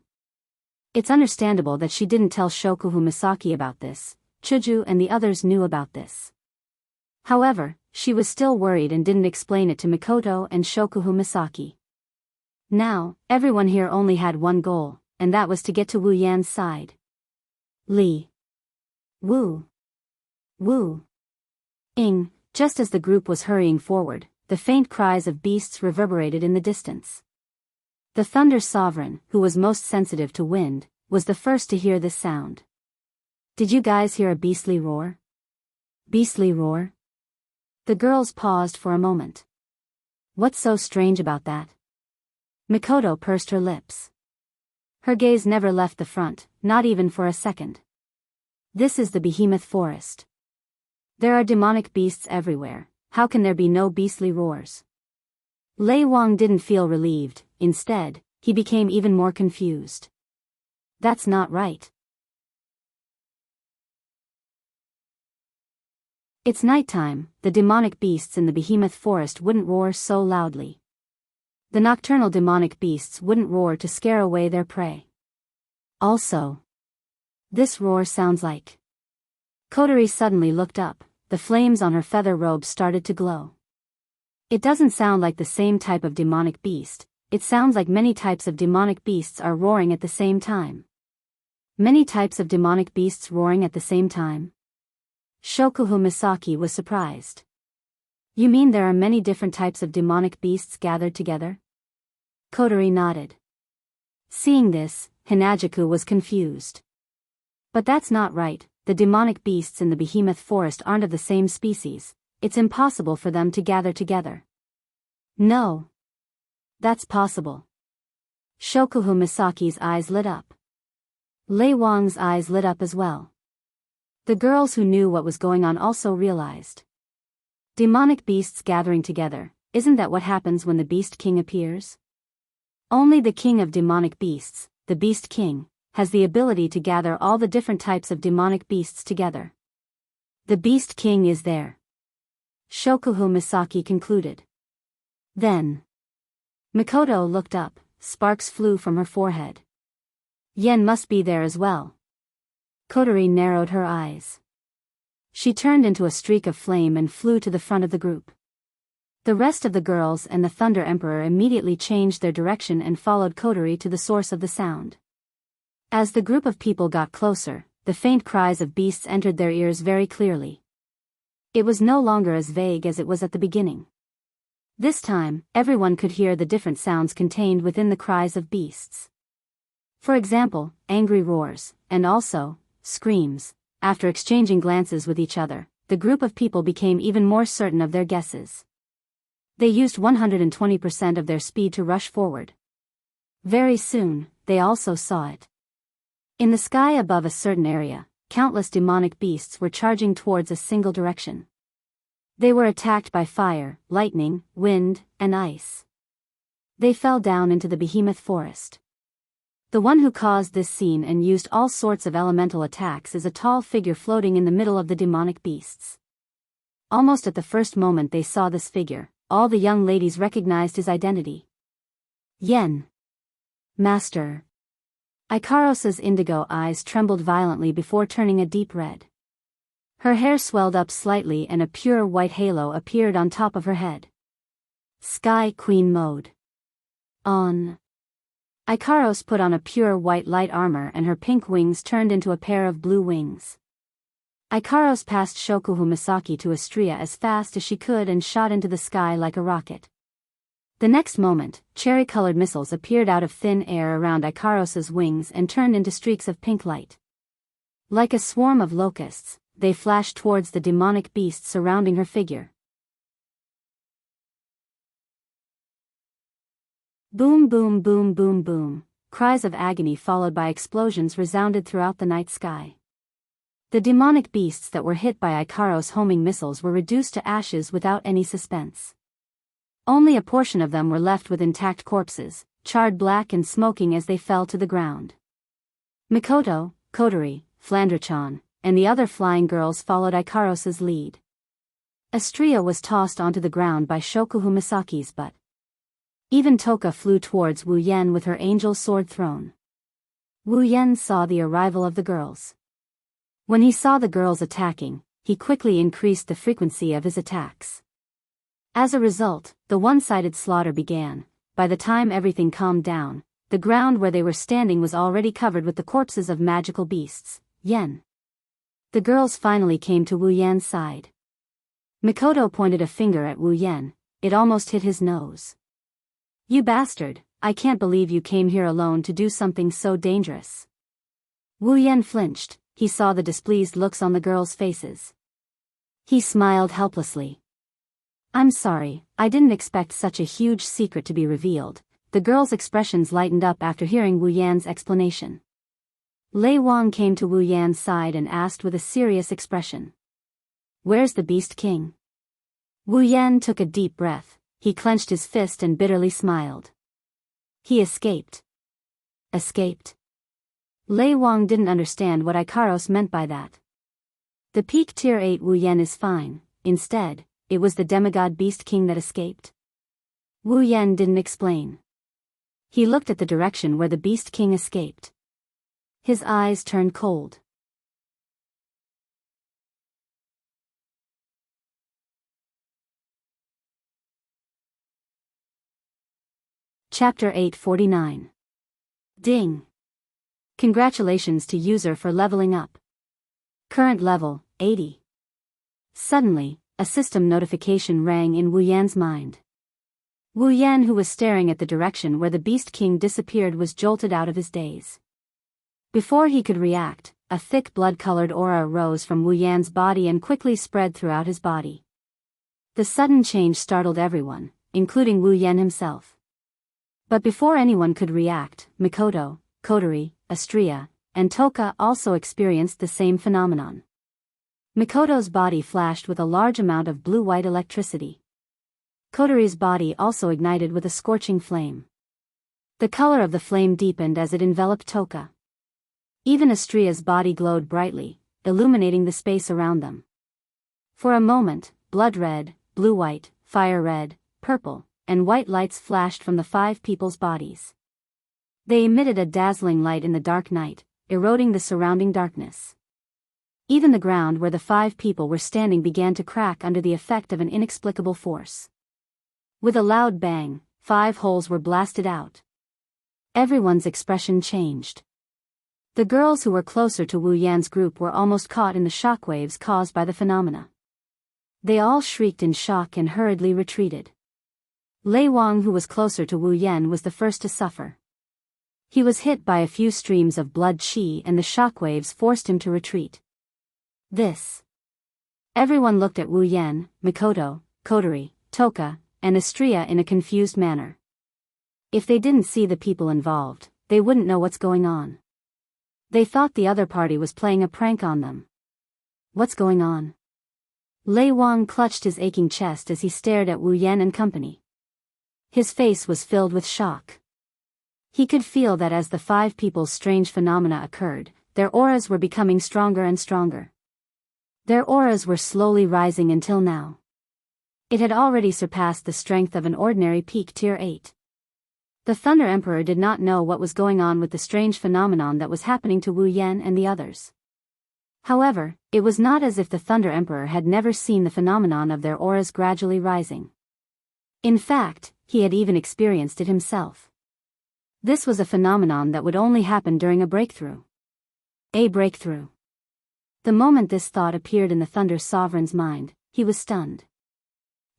It's understandable that she didn't tell Shokuhu Misaki about this. Chuju and the others knew about this. However, she was still worried and didn't explain it to Mikoto and Shokuhu Misaki. Now, everyone here only had one goal, and that was to get to Wu Yan's side. Li. Wu. Wu. Ing. Just as the group was hurrying forward, the faint cries of beasts reverberated in the distance. The Thunder Sovereign, who was most sensitive to wind, was the first to hear this sound. Did you guys hear a beastly roar? Beastly roar? The girls paused for a moment. What's so strange about that? Mikoto pursed her lips. Her gaze never left the front, not even for a second. This is the behemoth forest. There are demonic beasts everywhere. How can there be no beastly roars? Lei Wang didn't feel relieved. Instead, he became even more confused. That's not right. It's nighttime. The demonic beasts in the behemoth forest wouldn't roar so loudly. The nocturnal demonic beasts wouldn't roar to scare away their prey. Also, this roar sounds like... Kotori suddenly looked up. The flames on her feather robe started to glow. It doesn't sound like the same type of demonic beast. It sounds like many types of demonic beasts are roaring at the same time. Many types of demonic beasts roaring at the same time? Shokuhu Misaki was surprised. You mean there are many different types of demonic beasts gathered together? Kotori nodded. Seeing this, Hinajaku was confused. But that's not right. The demonic beasts in the behemoth forest aren't of the same species. It's impossible for them to gather together. No. That's possible. Shokuhu Misaki's eyes lit up. Lei Wang's eyes lit up as well. The girls who knew what was going on also realized. Demonic beasts gathering together, isn't that what happens when the Beast King appears? Only the king of demonic beasts, the Beast King, has the ability to gather all the different types of demonic beasts together. The Beast King is there. Shokuhu Misaki concluded. Then Mikoto looked up, sparks flew from her forehead. Yen must be there as well. Kotori narrowed her eyes. She turned into a streak of flame and flew to the front of the group. The rest of the girls and the Thunder Emperor immediately changed their direction and followed Kotori to the source of the sound. As the group of people got closer, the faint cries of beasts entered their ears very clearly. It was no longer as vague as it was at the beginning. This time, everyone could hear the different sounds contained within the cries of beasts. For example, angry roars, and also screams. After exchanging glances with each other, the group of people became even more certain of their guesses. They used 120% of their speed to rush forward. Very soon, they also saw it. In the sky above a certain area, countless demonic beasts were charging towards a single direction. They were attacked by fire, lightning, wind, and ice. They fell down into the behemoth forest. The one who caused this scene and used all sorts of elemental attacks is a tall figure floating in the middle of the demonic beasts. Almost at the first moment they saw this figure, all the young ladies recognized his identity. Yen. Master. Ikaros's indigo eyes trembled violently before turning a deep red. Her hair swelled up slightly and a pure white halo appeared on top of her head. Sky Queen mode. On. Ikaros put on a pure white light armor and her pink wings turned into a pair of blue wings. Ikaros passed Shokuhu Misaki to Astria as fast as she could and shot into the sky like a rocket. The next moment, cherry-colored missiles appeared out of thin air around Ikaros's wings and turned into streaks of pink light. Like a swarm of locusts, they flashed towards the demonic beasts surrounding her figure. Boom boom boom boom boom, cries of agony followed by explosions resounded throughout the night sky. The demonic beasts that were hit by Ikaros' homing missiles were reduced to ashes without any suspense. Only a portion of them were left with intact corpses, charred black and smoking as they fell to the ground. Mikoto, Kotori, Flandrachan, and the other flying girls followed Ikaros' lead. Astria was tossed onto the ground by Shokuhu Misaki's butt. Even Toka flew towards Wu Yen with her angel sword thrown. Wu Yen saw the arrival of the girls. When he saw the girls attacking, he quickly increased the frequency of his attacks. As a result, the one-sided slaughter began. By the time everything calmed down, the ground where they were standing was already covered with the corpses of magical beasts. Yen. The girls finally came to Wu Yan's side. Mikoto pointed a finger at Wu Yen, it almost hit his nose. You bastard, I can't believe you came here alone to do something so dangerous. Wu Yen flinched, he saw the displeased looks on the girls' faces. He smiled helplessly. I'm sorry, I didn't expect such a huge secret to be revealed. The girls' expressions lightened up after hearing Wu Yan's explanation. Lei Wang came to Wu Yan's side and asked with a serious expression. Where's the Beast King? Wu Yan took a deep breath. He clenched his fist and bitterly smiled. He escaped. Escaped? Lei Wang didn't understand what Ikaros meant by that. The peak tier 8 Wu Yen is fine, instead, it was the demigod Beast King that escaped. Wu Yen didn't explain. He looked at the direction where the Beast King escaped. His eyes turned cold. Chapter 849. Ding. Congratulations to user for leveling up. Current level, 80. Suddenly, a system notification rang in Wu Yan's mind. Wu Yan, who was staring at the direction where the Beast King disappeared, was jolted out of his daze. Before he could react, a thick blood-colored aura rose from Wu Yan's body and quickly spread throughout his body. The sudden change startled everyone, including Wu Yan himself. But before anyone could react, Mikoto, Kotori, Astria, and Toka also experienced the same phenomenon. Mikoto's body flashed with a large amount of blue-white electricity. Kotori's body also ignited with a scorching flame. The color of the flame deepened as it enveloped Toka. Even Astria's body glowed brightly, illuminating the space around them. For a moment, blood red, blue-white, fire-red, purple, and white lights flashed from the 5 people's bodies. They emitted a dazzling light in the dark night, eroding the surrounding darkness. Even the ground where the 5 people were standing began to crack under the effect of an inexplicable force. With a loud bang, 5 holes were blasted out. Everyone's expression changed. The girls who were closer to Wu Yan's group were almost caught in the shockwaves caused by the phenomena. They all shrieked in shock and hurriedly retreated. Lei Wang, who was closer to Wu Yan, was the first to suffer. He was hit by a few streams of blood qi and the shockwaves forced him to retreat. Everyone looked at Wu Yan, Mikoto, Kotori, Toka, and Estrella in a confused manner. If they didn't see the people involved, they wouldn't know what's going on. They thought the other party was playing a prank on them. What's going on? Lei Wang clutched his aching chest as he stared at Wu Yan and company. His face was filled with shock. He could feel that as the 5 people's strange phenomena occurred, their auras were becoming stronger and stronger. Their auras were slowly rising until now. It had already surpassed the strength of an ordinary peak tier 8. The Thunder Emperor did not know what was going on with the strange phenomenon that was happening to Wu Yan and the others. However, it was not as if the Thunder Emperor had never seen the phenomenon of their auras gradually rising. In fact, he had even experienced it himself. This was a phenomenon that would only happen during a breakthrough. A breakthrough. The moment this thought appeared in the Thunder Sovereign's mind, he was stunned.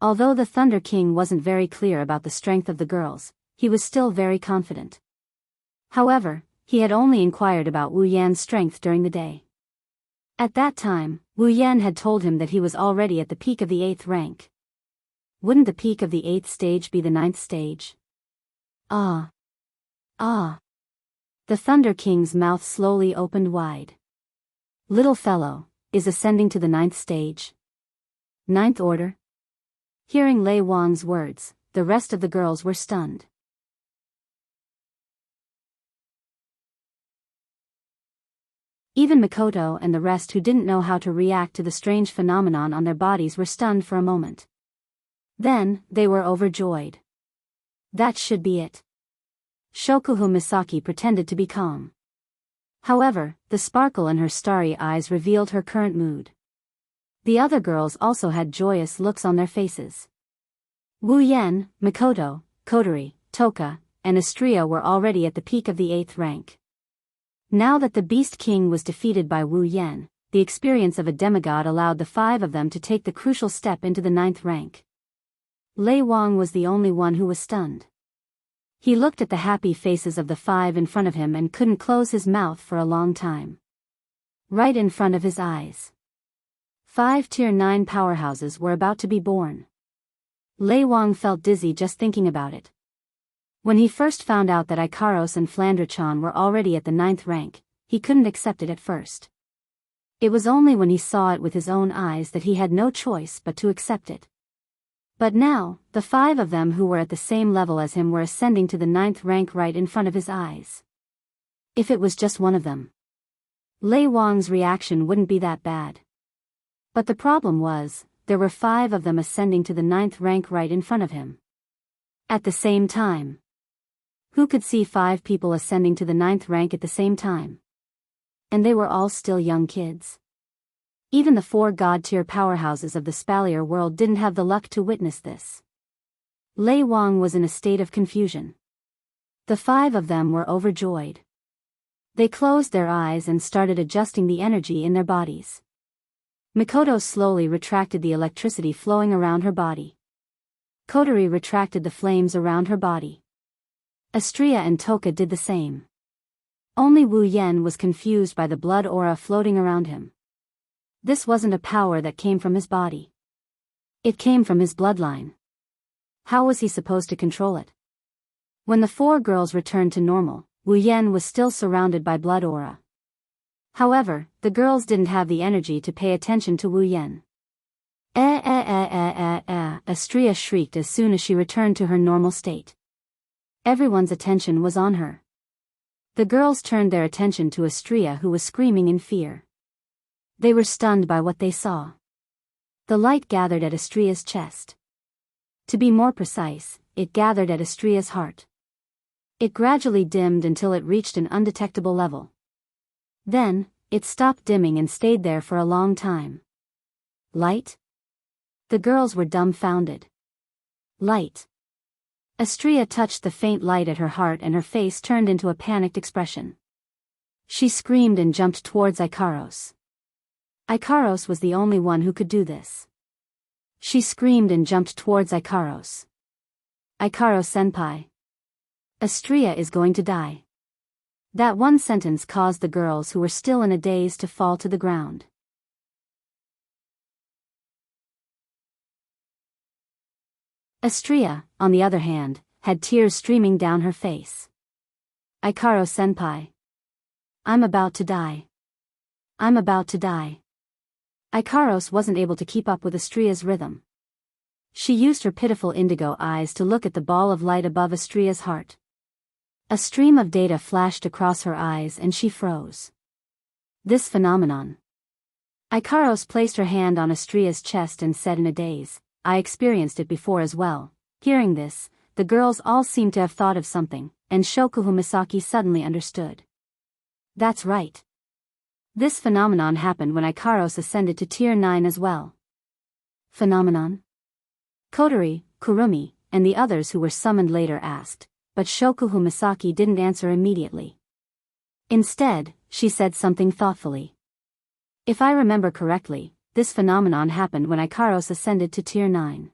Although the Thunder King wasn't very clear about the strength of the girls, he was still very confident. However, he had only inquired about Wu Yan's strength during the day. At that time, Wu Yan had told him that he was already at the peak of the 8th rank. Wouldn't the peak of the 8th stage be the 9th stage? Ah. The Thunder King's mouth slowly opened wide. Little fellow, is ascending to the 9th stage? 9th order? Hearing Lei Wang's words, the rest of the girls were stunned. Even Mikoto and the rest who didn't know how to react to the strange phenomenon on their bodies were stunned for a moment. Then, they were overjoyed. That should be it. Shokuhu Misaki pretended to be calm. However, the sparkle in her starry eyes revealed her current mood. The other girls also had joyous looks on their faces. Wu Yan, Mikoto, Kotori, Toka, and Estrella were already at the peak of the 8th rank. Now that the Beast King was defeated by Wu Yan, the experience of a demigod allowed the 5 of them to take the crucial step into the 9th rank. Lei Wang was the only one who was stunned. He looked at the happy faces of the 5 in front of him and couldn't close his mouth for a long time. Right in front of his eyes, 5 tier 9 powerhouses were about to be born. Lei Wang felt dizzy just thinking about it. When he first found out that Ikaros and Flandre-chan were already at the 9th rank, he couldn't accept it at first. It was only when he saw it with his own eyes that he had no choice but to accept it. But now, the 5 of them who were at the same level as him were ascending to the 9th rank right in front of his eyes. If it was just one of them, Lei Wang's reaction wouldn't be that bad. But the problem was, there were 5 of them ascending to the 9th rank right in front of him. At the same time. Who could see 5 people ascending to the 9th rank at the same time? And they were all still young kids. Even the 4 god-tier powerhouses of the Spalier world didn't have the luck to witness this. Lei Wang was in a state of confusion. The 5 of them were overjoyed. They closed their eyes and started adjusting the energy in their bodies. Mikoto slowly retracted the electricity flowing around her body. Kotori retracted the flames around her body. Estrella and Toka did the same. Only Wu Yan was confused by the blood aura floating around him. This wasn't a power that came from his body. It came from his bloodline. How was he supposed to control it? When the 4 girls returned to normal, Wu Yan was still surrounded by blood aura. However, the girls didn't have the energy to pay attention to Wu Yan. Estrella shrieked as soon as she returned to her normal state. Everyone's attention was on her. The girls turned their attention to Estrella, who was screaming in fear. They were stunned by what they saw. The light gathered at Astria's chest. To be more precise, it gathered at Astria's heart. It gradually dimmed until it reached an undetectable level. Then, it stopped dimming and stayed there for a long time. Light? The girls were dumbfounded. Light. Astria touched the faint light at her heart and her face turned into a panicked expression. She screamed and jumped towards Ikaros. Ikaros was the only one who could do this. She screamed and jumped towards Ikaros. Ikaros-senpai. Astria is going to die. That one sentence caused the girls who were still in a daze to fall to the ground. Astria, on the other hand, had tears streaming down her face. Ikaros-senpai. I'm about to die. I'm about to die. Ikaros wasn't able to keep up with Astria's rhythm. She used her pitiful indigo eyes to look at the ball of light above Astria's heart. A stream of data flashed across her eyes and she froze. This phenomenon. Ikaros placed her hand on Astria's chest and said in a daze, I experienced it before as well. Hearing this, the girls all seemed to have thought of something, and Shokuhu Misaki suddenly understood. That's right. This phenomenon happened when Ikaros ascended to Tier 9 as well. Phenomenon? Kotori, Kurumi, and the others who were summoned later asked, but Shokuhu Misaki didn't answer immediately. Instead, she said something thoughtfully. If I remember correctly, this phenomenon happened when Ikaros ascended to Tier 9.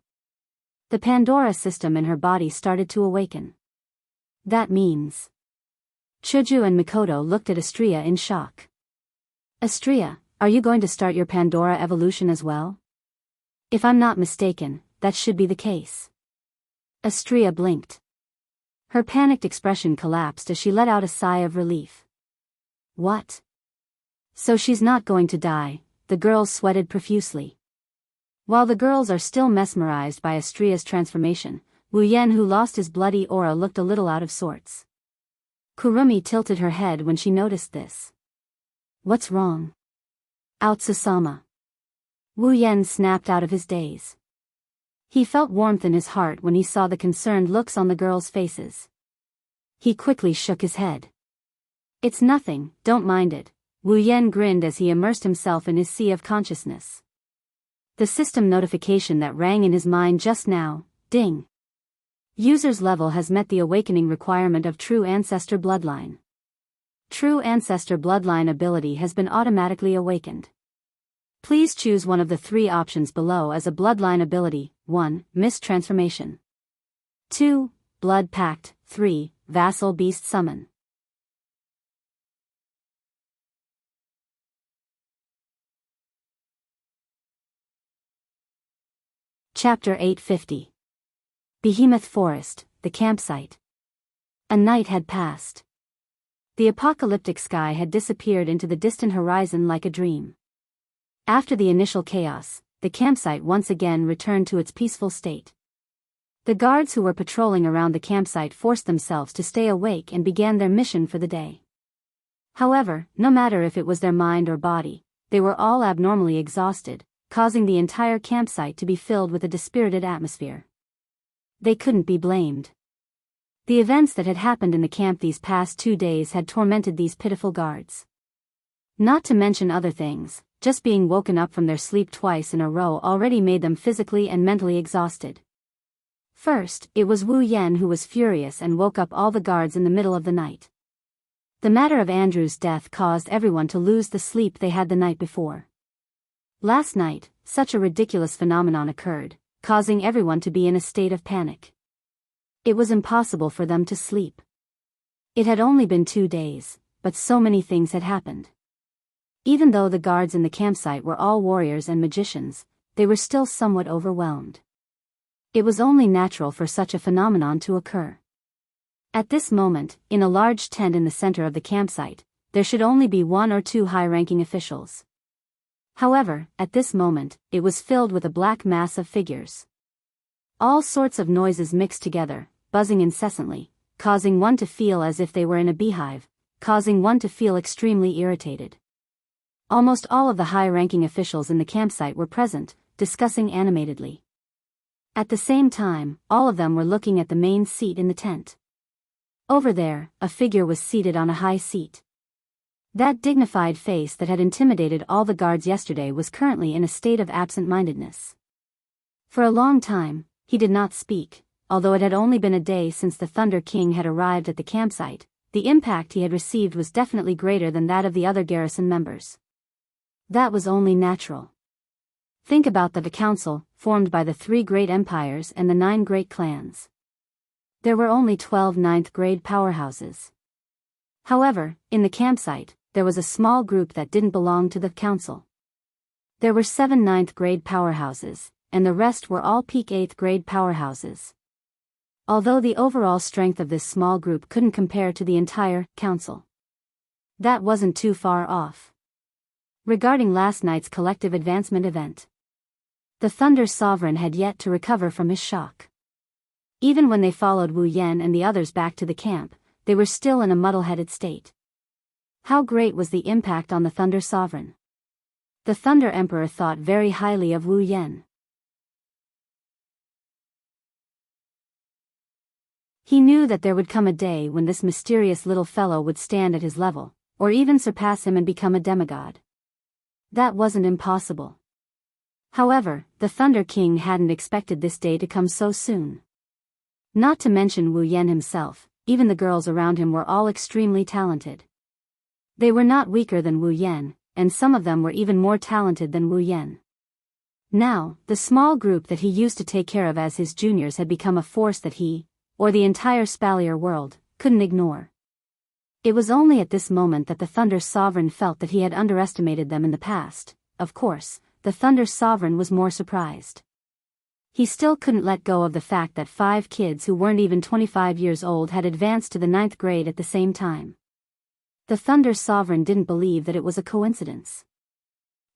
The Pandora system in her body started to awaken. That means... Chuju and Mikoto looked at Astria in shock. Astria, are you going to start your Pandora evolution as well? If I'm not mistaken, that should be the case. Astria blinked. Her panicked expression collapsed as she let out a sigh of relief. What? So she's not going to die, the girls sweated profusely. While the girls are still mesmerized by Astria's transformation, Wu Yen, who lost his bloody aura, looked a little out of sorts. Kurumi tilted her head when she noticed this. What's wrong? Aotsusama. Wu Yen snapped out of his daze. He felt warmth in his heart when he saw the concerned looks on the girls' faces. He quickly shook his head. It's nothing, don't mind it, Wu Yen grinned as he immersed himself in his sea of consciousness. The system notification that rang in his mind just now, ding. User's level has met the awakening requirement of True Ancestor Bloodline. True Ancestor Bloodline ability has been automatically awakened. Please choose one of the three options below as a Bloodline ability. 1. Mist Transformation. 2. Blood Pact. 3. Vassal Beast Summon. Chapter 850. Behemoth Forest, the campsite. A night had passed. The apocalyptic sky had disappeared into the distant horizon like a dream. After the initial chaos, the campsite once again returned to its peaceful state. The guards who were patrolling around the campsite forced themselves to stay awake and began their mission for the day. However, no matter if it was their mind or body, they were all abnormally exhausted, causing the entire campsite to be filled with a dispirited atmosphere. They couldn't be blamed. The events that had happened in the camp these past 2 days had tormented these pitiful guards. Not to mention other things, just being woken up from their sleep twice in a row already made them physically and mentally exhausted. First, it was Wu Yen who was furious and woke up all the guards in the middle of the night. The matter of Andrew's death caused everyone to lose the sleep they had the night before. Last night, such a ridiculous phenomenon occurred, causing everyone to be in a state of panic. It was impossible for them to sleep. It had only been 2 days, but so many things had happened. Even though the guards in the campsite were all warriors and magicians, they were still somewhat overwhelmed. It was only natural for such a phenomenon to occur. At this moment, in a large tent in the center of the campsite, there should only be 1 or 2 high-ranking officials. However, at this moment, it was filled with a black mass of figures. All sorts of noises mixed together, buzzing incessantly, causing one to feel as if they were in a beehive, causing one to feel extremely irritated. Almost all of the high-ranking officials in the campsite were present, discussing animatedly. At the same time, all of them were looking at the main seat in the tent. Over there, a figure was seated on a high seat. That dignified face that had intimidated all the guards yesterday was currently in a state of absent-mindedness. For a long time, he did not speak, although it had only been a day since the Thunder King had arrived at the campsite. The impact he had received was definitely greater than that of the other garrison members. That was only natural. Think about the council, formed by the 3 great empires and the 9 great clans. There were only 12 ninth-grade powerhouses. However, in the campsite, there was a small group that didn't belong to the council. There were 7 ninth-grade powerhouses, and the rest were all peak 8th-grade powerhouses. Although the overall strength of this small group couldn't compare to the entire council. That wasn't too far off. Regarding last night's collective advancement event, the Thunder Sovereign had yet to recover from his shock. Even when they followed Wu Yan and the others back to the camp, they were still in a muddle-headed state. How great was the impact on the Thunder Sovereign? The Thunder Emperor thought very highly of Wu Yan. He knew that there would come a day when this mysterious little fellow would stand at his level, or even surpass him and become a demigod. That wasn't impossible. However, the Thunder King hadn't expected this day to come so soon. Not to mention Wu Yan himself, even the girls around him were all extremely talented. They were not weaker than Wu Yan, and some of them were even more talented than Wu Yan. Now, the small group that he used to take care of as his juniors had become a force that he, or the entire Spalier world, couldn't ignore. It was only at this moment that the Thunder Sovereign felt that he had underestimated them in the past. Of course, the Thunder Sovereign was more surprised. He still couldn't let go of the fact that 5 kids who weren't even 25 years old had advanced to the 9th grade at the same time. The Thunder Sovereign didn't believe that it was a coincidence.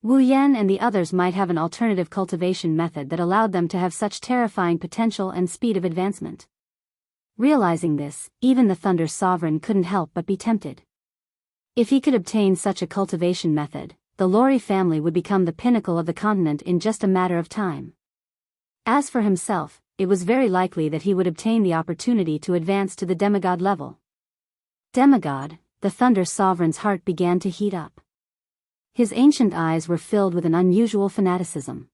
Wu Yan and the others might have an alternative cultivation method that allowed them to have such terrifying potential and speed of advancement. Realizing this, even the Thunder Sovereign couldn't help but be tempted. If he could obtain such a cultivation method, the Lori family would become the pinnacle of the continent in just a matter of time. As for himself, it was very likely that he would obtain the opportunity to advance to the demigod level. Demigod, the Thunder Sovereign's heart began to heat up. His ancient eyes were filled with an unusual fanaticism.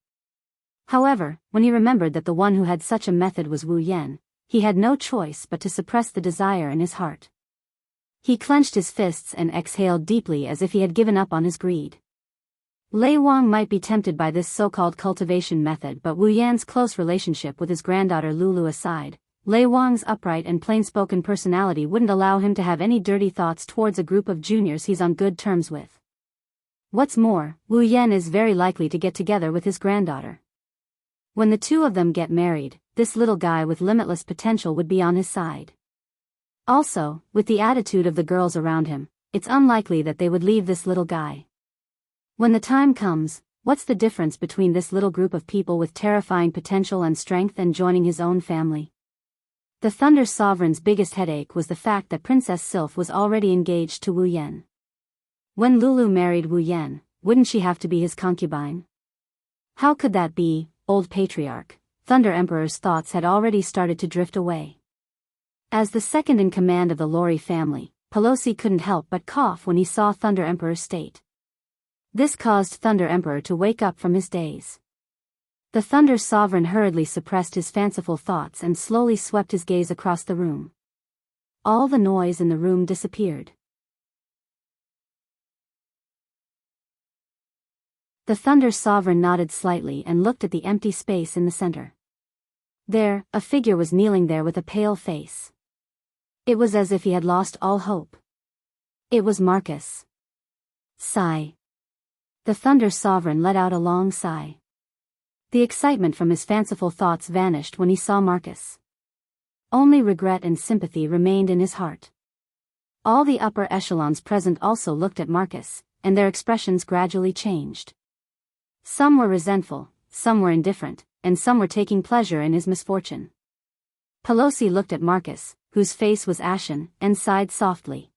However, when he remembered that the one who had such a method was Wu Yan, he had no choice but to suppress the desire in his heart. He clenched his fists and exhaled deeply as if he had given up on his greed. Lei Wang might be tempted by this so-called cultivation method, but Wu Yan's close relationship with his granddaughter Lulu aside, Lei Wang's upright and plain-spoken personality wouldn't allow him to have any dirty thoughts towards a group of juniors he's on good terms with. What's more, Wu Yan is very likely to get together with his granddaughter. When the two of them get married, this little guy with limitless potential would be on his side. Also, with the attitude of the girls around him, it's unlikely that they would leave this little guy. When the time comes, what's the difference between this little group of people with terrifying potential and strength and joining his own family? The Thunder Sovereign's biggest headache was the fact that Princess Sylph was already engaged to Wu Yan. When Lulu married Wu Yan, wouldn't she have to be his concubine? How could that be, old patriarch? Thunder Emperor's thoughts had already started to drift away. As the second in command of the Lori family, Pelosi couldn't help but cough when he saw Thunder Emperor's state. This caused Thunder Emperor to wake up from his daze. The Thunder Sovereign hurriedly suppressed his fanciful thoughts and slowly swept his gaze across the room. All the noise in the room disappeared. The Thunder Sovereign nodded slightly and looked at the empty space in the center. There, a figure was kneeling there with a pale face. It was as if he had lost all hope. It was Marcus. Sigh. The Thunder Sovereign let out a long sigh. The excitement from his fanciful thoughts vanished when he saw Marcus. Only regret and sympathy remained in his heart. All the upper echelons present also looked at Marcus, and their expressions gradually changed. Some were resentful, some were indifferent, and some were taking pleasure in his misfortune. Pelosi looked at Marcus, whose face was ashen, and sighed softly.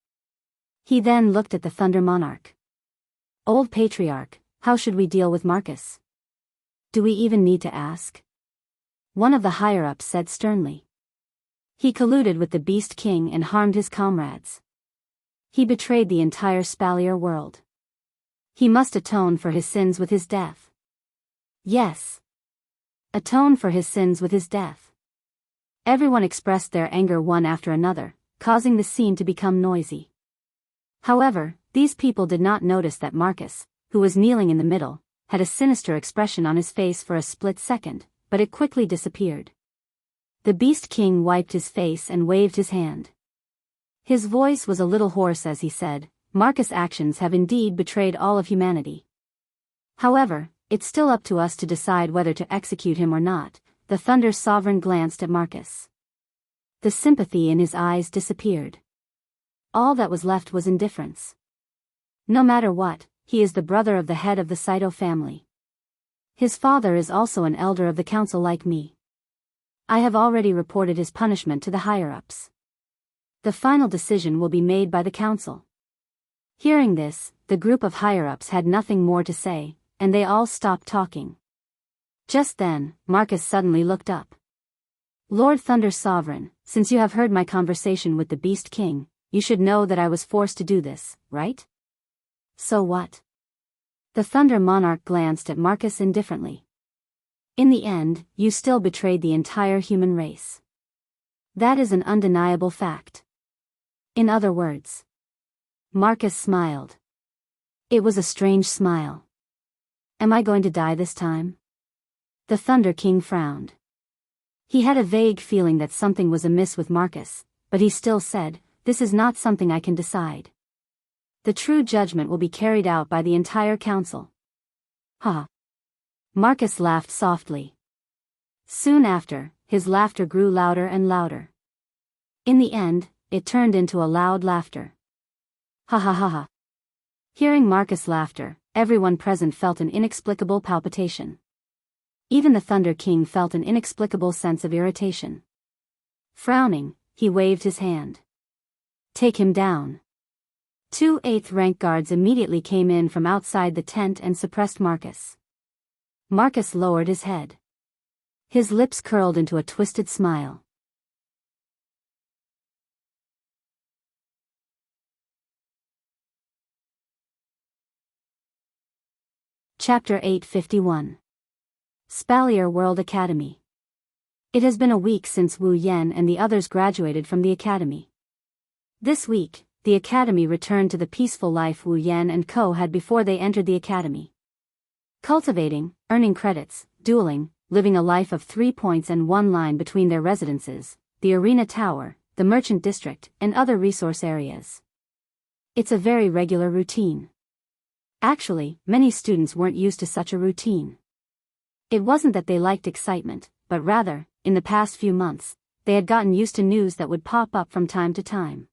He then looked at the Thunder Monarch. Old Patriarch, how should we deal with Marcus? Do we even need to ask? One of the higher-ups said sternly. He colluded with the Beast King and harmed his comrades. He betrayed the entire Spalier world. He must atone for his sins with his death. Yes. Atone for his sins with his death. Everyone expressed their anger one after another, causing the scene to become noisy. However, these people did not notice that Marcus, who was kneeling in the middle, had a sinister expression on his face for a split second, but it quickly disappeared. The Beast King wiped his face and waved his hand. His voice was a little hoarse as he said, Marcus' actions have indeed betrayed all of humanity. However, it's still up to us to decide whether to execute him or not. The Thunder Sovereign glanced at Marcus. The sympathy in his eyes disappeared. All that was left was indifference. No matter what, he is the brother of the head of the Saito family. His father is also an elder of the council like me. I have already reported his punishment to the higher-ups. The final decision will be made by the council. Hearing this, the group of higher-ups had nothing more to say, and they all stopped talking. Just then, Marcus suddenly looked up. Lord Thunder Sovereign, since you have heard my conversation with the Beast King, you should know that I was forced to do this, right? So what? The Thunder Monarch glanced at Marcus indifferently. In the end, you still betrayed the entire human race. That is an undeniable fact. In other words. Marcus smiled. It was a strange smile. Am I going to die this time? The Thunder King frowned. He had a vague feeling that something was amiss with Marcus, but he still said, this is not something I can decide. The true judgment will be carried out by the entire council. Ha! Marcus laughed softly. Soon after, his laughter grew louder and louder. In the end, it turned into a loud laughter. Ha ha ha ha. Hearing Marcus' laughter, everyone present felt an inexplicable palpitation. Even the Thunder King felt an inexplicable sense of irritation. Frowning, he waved his hand. Take him down. 2 8th rank guards immediately came in from outside the tent and suppressed Marcus. Marcus lowered his head. His lips curled into a twisted smile. Chapter 851. Spalier World Academy. It has been a week since Wu Yan and the others graduated from the academy. This week, the academy returned to the peaceful life Wu Yan and Co had before they entered the academy. Cultivating, earning credits, dueling, living a life of 3 points and 1 line between their residences, the arena tower, the merchant district, and other resource areas. It's a very regular routine. Actually, many students weren't used to such a routine. It wasn't that they liked excitement, but rather, in the past few months, they had gotten used to news that would pop up from time to time.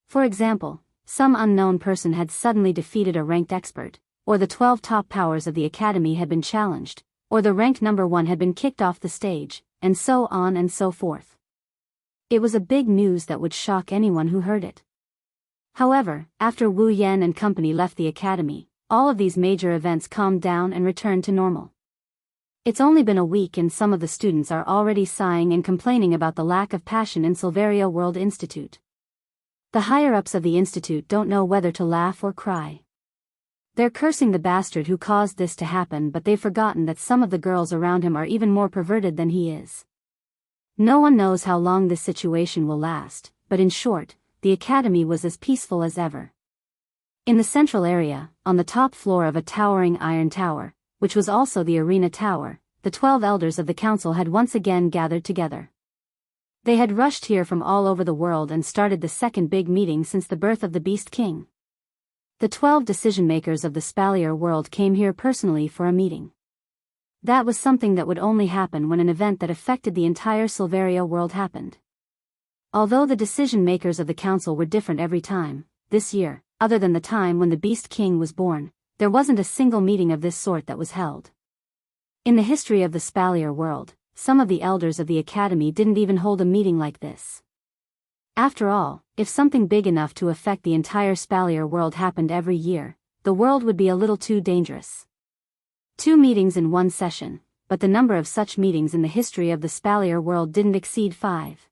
For example, some unknown person had suddenly defeated a ranked expert, or the 12 top powers of the academy had been challenged, or the rank number 1 had been kicked off the stage, and so on and so forth. It was a big news that would shock anyone who heard it. However, after Wu Yan and company left the academy, all of these major events calmed down and returned to normal. It's only been a week and some of the students are already sighing and complaining about the lack of passion in Silveria World Institute. The higher-ups of the institute don't know whether to laugh or cry. They're cursing the bastard who caused this to happen, but they've forgotten that some of the girls around him are even more perverted than he is. No one knows how long this situation will last, but in short, the academy was as peaceful as ever. In the central area, on the top floor of a towering iron tower, which was also the arena tower, the 12 elders of the council had once again gathered together. They had rushed here from all over the world and started the second big meeting since the birth of the Beast King. The 12 decision-makers of the Spalier world came here personally for a meeting. That was something that would only happen when an event that affected the entire Silveria world happened. Although the decision-makers of the council were different every time, this year, other than the time when the Beast King was born, there wasn't a single meeting of this sort that was held. In the history of the Spalier world, some of the elders of the academy didn't even hold a meeting like this. After all, if something big enough to affect the entire Spalier world happened every year, the world would be a little too dangerous. 2 meetings in one session, but the number of such meetings in the history of the Spalier world didn't exceed 5.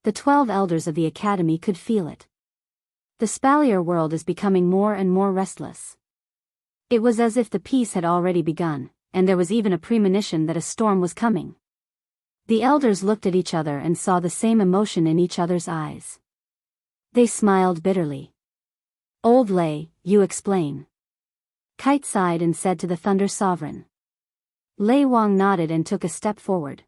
The 12 elders of the academy could feel it. The Spalier world is becoming more and more restless. It was as if the peace had already begun, and there was even a premonition that a storm was coming. The elders looked at each other and saw the same emotion in each other's eyes. They smiled bitterly. Old Lei, you explain. Kite sighed and said to the Thunder Sovereign. Lei Wang nodded and took a step forward.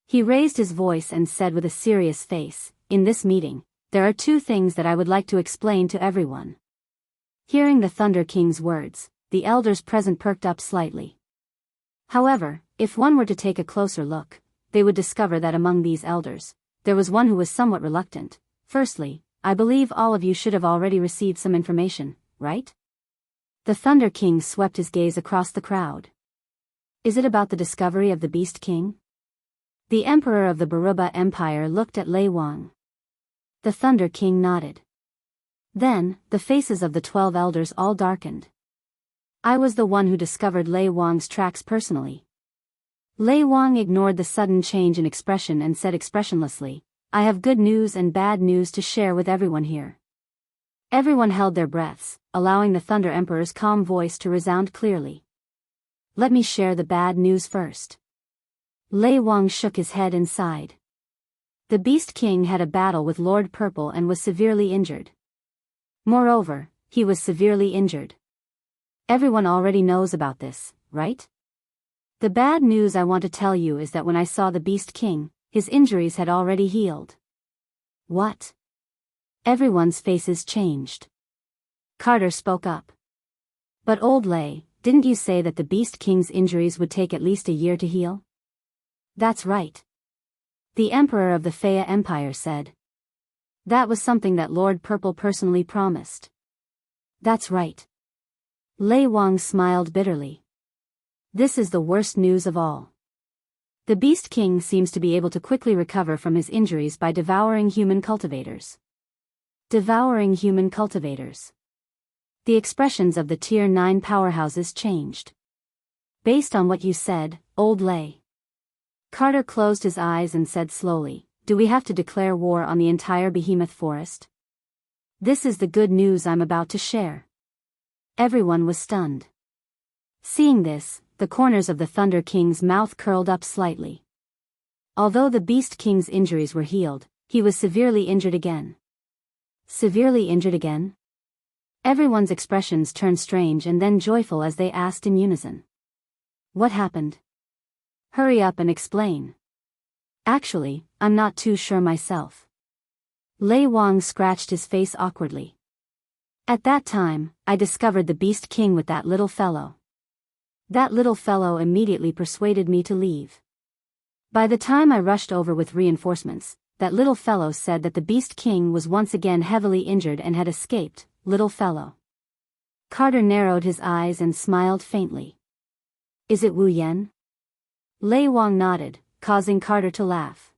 He raised his voice and said with a serious face, in this meeting, there are 2 things that I would like to explain to everyone. Hearing the Thunder King's words, the elders present perked up slightly. However, if one were to take a closer look, they would discover that among these elders, there was one who was somewhat reluctant. Firstly, I believe all of you should have already received some information, right? The Thunder King swept his gaze across the crowd. Is it about the discovery of the Beast King? The Emperor of the Baruba Empire looked at Lei Wang. The Thunder King nodded. Then, the faces of the 12 elders all darkened. I was the one who discovered Lei Wang's tracks personally. Lei Wang ignored the sudden change in expression and said expressionlessly, I have good news and bad news to share with everyone here. Everyone held their breaths, allowing the Thunder Emperor's calm voice to resound clearly. Let me share the bad news first. Lei Wang shook his head and sighed. The Beast King had a battle with Lord Purple and was severely injured. Moreover, he was severely injured. Everyone already knows about this, right? The bad news I want to tell you is that when I saw the Beast King, his injuries had already healed. What? Everyone's faces changed. Carter spoke up. But Old Lei, didn't you say that the Beast King's injuries would take at least a year to heal? That's right. The Emperor of the Fea Empire said. That was something that Lord Purple personally promised. That's right. Lei Wang smiled bitterly. This is the worst news of all. The Beast King seems to be able to quickly recover from his injuries by devouring human cultivators. Devouring human cultivators. The expressions of the Tier 9 powerhouses changed. Based on what you said, Old Lei. Carter closed his eyes and said slowly, do we have to declare war on the entire behemoth forest? This is the good news I'm about to share. Everyone was stunned. Seeing this, the corners of the Thunder King's mouth curled up slightly. Although the Beast King's injuries were healed, he was severely injured again. Severely injured again? Everyone's expressions turned strange and then joyful as they asked in unison. What happened? Hurry up and explain. Actually, I'm not too sure myself. Lei Wang scratched his face awkwardly. At that time, I discovered the Beast King with that little fellow. That little fellow immediately persuaded me to leave. By the time I rushed over with reinforcements, that little fellow said that the Beast King was once again heavily injured and had escaped. Little fellow. Carter narrowed his eyes and smiled faintly. Is it Wu Yan? Lei Wang nodded, causing Carter to laugh.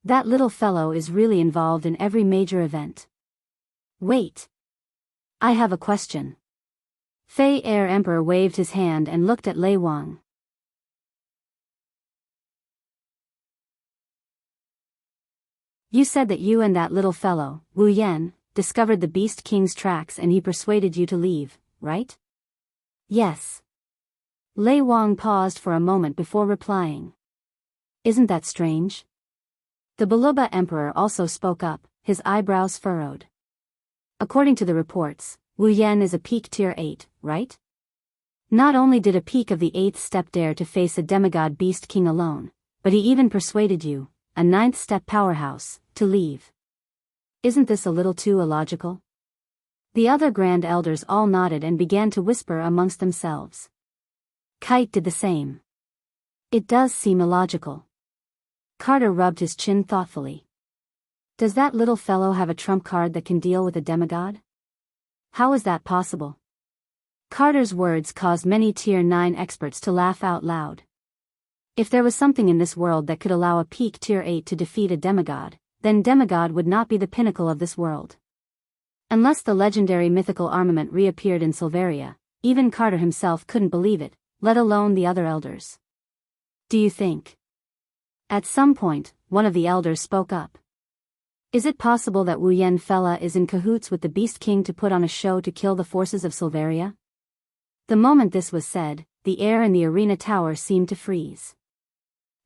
That little fellow is really involved in every major event. Wait. I have a question. Fei Air Emperor waved his hand and looked at Lei Wang. You said that you and that little fellow, Wu Yan, discovered the Beast King's tracks and he persuaded you to leave, right? Yes. Lei Wang paused for a moment before replying. Isn't that strange? The Baluba Emperor also spoke up, his eyebrows furrowed. According to the reports, Wu Yan is a peak tier 8, right? Not only did a peak of the 8th step dare to face a demigod Beast King alone, but he even persuaded you, a 9th step powerhouse, to leave. Isn't this a little too illogical? The other Grand Elders all nodded and began to whisper amongst themselves. Kite did the same. It does seem illogical. Carter rubbed his chin thoughtfully. Does that little fellow have a trump card that can deal with a demigod? How is that possible? Carter's words caused many Tier 9 experts to laugh out loud. If there was something in this world that could allow a peak Tier 8 to defeat a demigod, then demigod would not be the pinnacle of this world. Unless the legendary mythical armament reappeared in Silveria, even Carter himself couldn't believe it, let alone the other elders. Do you think? At some point, one of the elders spoke up. Is it possible that Wu Yen fella is in cahoots with the Beast King to put on a show to kill the forces of Silveria? The moment this was said, the air in the arena tower seemed to freeze.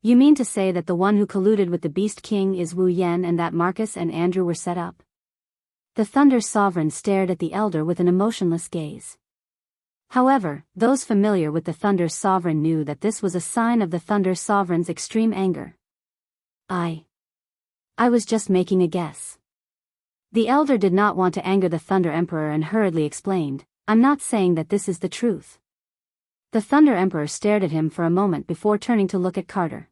You mean to say that the one who colluded with the Beast King is Wu Yen and that Marcus and Andrew were set up? The Thunder Sovereign stared at the elder with an emotionless gaze. However, those familiar with the Thunder Sovereign knew that this was a sign of the Thunder Sovereign's extreme anger. I was just making a guess. The elder did not want to anger the Thunder Emperor and hurriedly explained, I'm not saying that this is the truth. The Thunder Emperor stared at him for a moment before turning to look at Carter.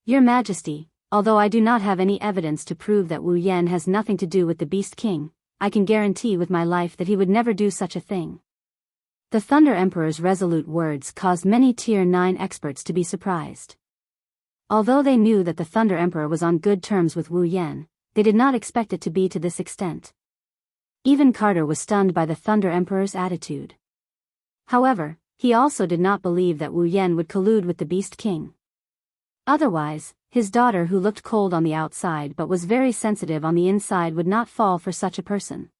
Your Majesty, although I do not have any evidence to prove that Wu Yen has nothing to do with the Beast King, I can guarantee with my life that he would never do such a thing. The Thunder Emperor's resolute words caused many Tier 9 experts to be surprised. Although they knew that the Thunder Emperor was on good terms with Wu Yen, they did not expect it to be to this extent. Even Carter was stunned by the Thunder Emperor's attitude. However, he also did not believe that Wu Yen would collude with the Beast King. Otherwise, his daughter who looked cold on the outside but was very sensitive on the inside would not fall for such a person.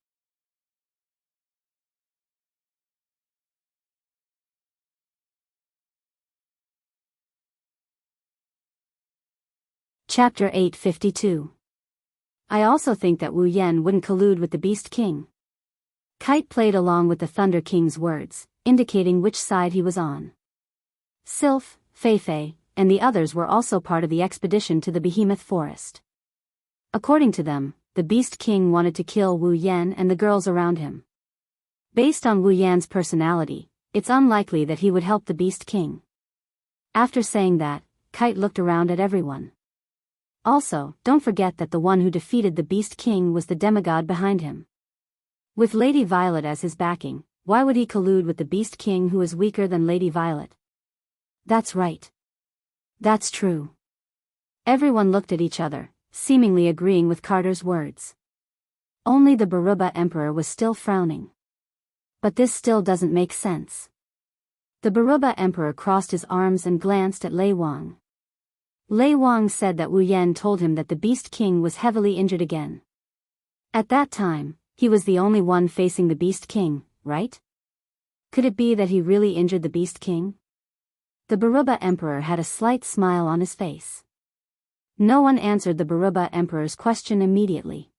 Chapter 852. I also think that Wu Yen wouldn't collude with the Beast King. Kite played along with the Thunder King's words, indicating which side he was on. Sylph, Feifei, and the others were also part of the expedition to the Behemoth Forest. According to them, the Beast King wanted to kill Wu Yen and the girls around him. Based on Wu Yan's personality, it's unlikely that he would help the Beast King. After saying that, Kite looked around at everyone. Also, don't forget that the one who defeated the Beast King was the demigod behind him. With Lady Violet as his backing, why would he collude with the Beast King who is weaker than Lady Violet? That's right. That's true. Everyone looked at each other, seemingly agreeing with Carter's words. Only the Baruba Emperor was still frowning. But this still doesn't make sense. The Baruba Emperor crossed his arms and glanced at Lei Wang. Lei Wang said that Wu Yen told him that the Beast King was heavily injured again. At that time, he was the only one facing the Beast King, right? Could it be that he really injured the Beast King? The Baruba Emperor had a slight smile on his face. No one answered the Baruba Emperor's question immediately.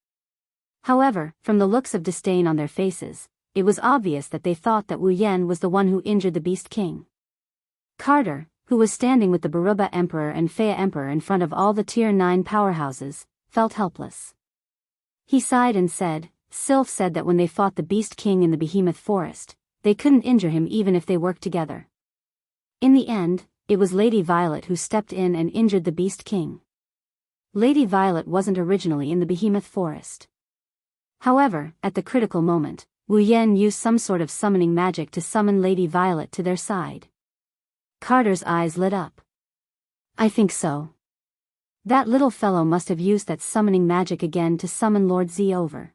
However, from the looks of disdain on their faces, it was obvious that they thought that Wu Yen was the one who injured the Beast King. Carter, who was standing with the Baruba Emperor and Fea Emperor in front of all the Tier 9 powerhouses, felt helpless. He sighed and said, Sylph said that when they fought the Beast King in the Behemoth Forest, they couldn't injure him even if they worked together. In the end, it was Lady Violet who stepped in and injured the Beast King. Lady Violet wasn't originally in the Behemoth Forest. However, at the critical moment, Wu Yen used some sort of summoning magic to summon Lady Violet to their side. Carter's eyes lit up. I think so. That little fellow must have used that summoning magic again to summon Lord Z over.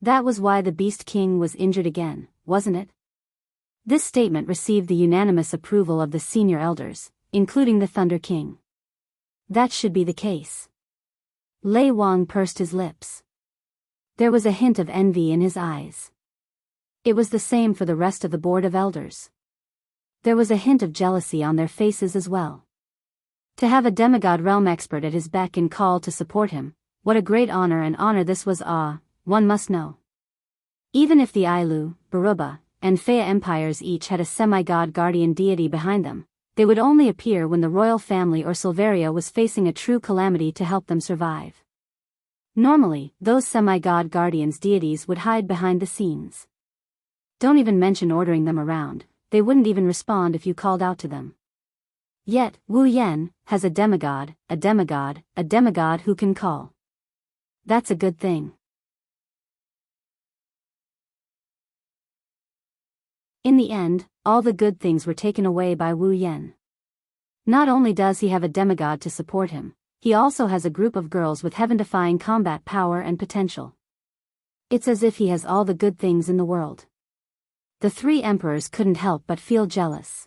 That was why the Beast King was injured again, wasn't it? This statement received the unanimous approval of the senior elders, including the Thunder King. That should be the case. Lei Wang pursed his lips. There was a hint of envy in his eyes. It was the same for the rest of the Board of Elders. There was a hint of jealousy on their faces as well. To have a demigod realm expert at his beck and call to support him, what a great honor this was. One must know. Even if the Ailu, Baruba, and Fea empires each had a semi-god guardian deity behind them, they would only appear when the royal family or Silveria was facing a true calamity to help them survive. Normally, those semi-god guardians deities would hide behind the scenes. Don't even mention ordering them around. They wouldn't even respond if you called out to them. Yet, Wu Yen has a demigod who can call. That's a good thing. In the end, all the good things were taken away by Wu Yen. Not only does he have a demigod to support him, he also has a group of girls with heaven-defying combat power and potential. It's as if he has all the good things in the world. The three emperors couldn't help but feel jealous.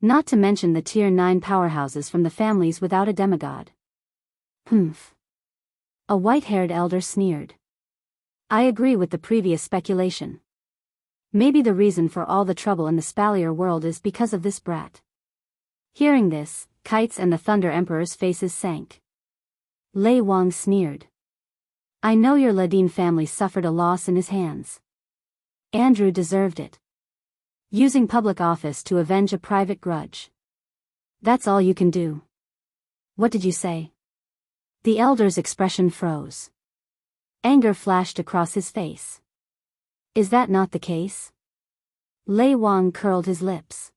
Not to mention the tier 9 powerhouses from the families without a demigod. Humph. A white-haired elder sneered. I agree with the previous speculation. Maybe the reason for all the trouble in the Spalier world is because of this brat. Hearing this, Kite's and the Thunder Emperor's faces sank. Lei Wang sneered. I know your Ladin family suffered a loss in his hands. Andrew deserved it. Using public office to avenge a private grudge. That's all you can do. What did you say? The elder's expression froze. Anger flashed across his face. Is that not the case? Lei Wang curled his lips.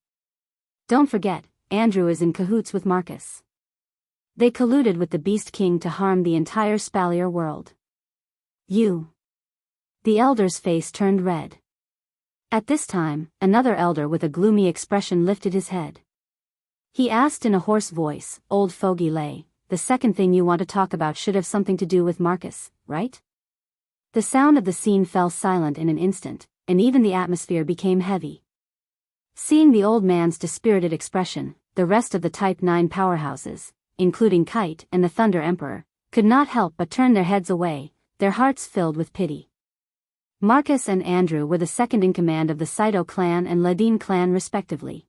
Don't forget, Andrew is in cahoots with Marcus. They colluded with the Beast King to harm the entire Spalier world. You. The elder's face turned red. At this time, another elder with a gloomy expression lifted his head. He asked in a hoarse voice, Old Fogey Lei, the second thing you want to talk about should have something to do with Marcus, right? The sound of the scene fell silent in an instant, and even the atmosphere became heavy. Seeing the old man's dispirited expression, the rest of the Type 9 powerhouses, including Kite and the Thunder Emperor, could not help but turn their heads away, their hearts filled with pity. Marcus and Andrew were the second in command of the Saito clan and Ladin clan respectively.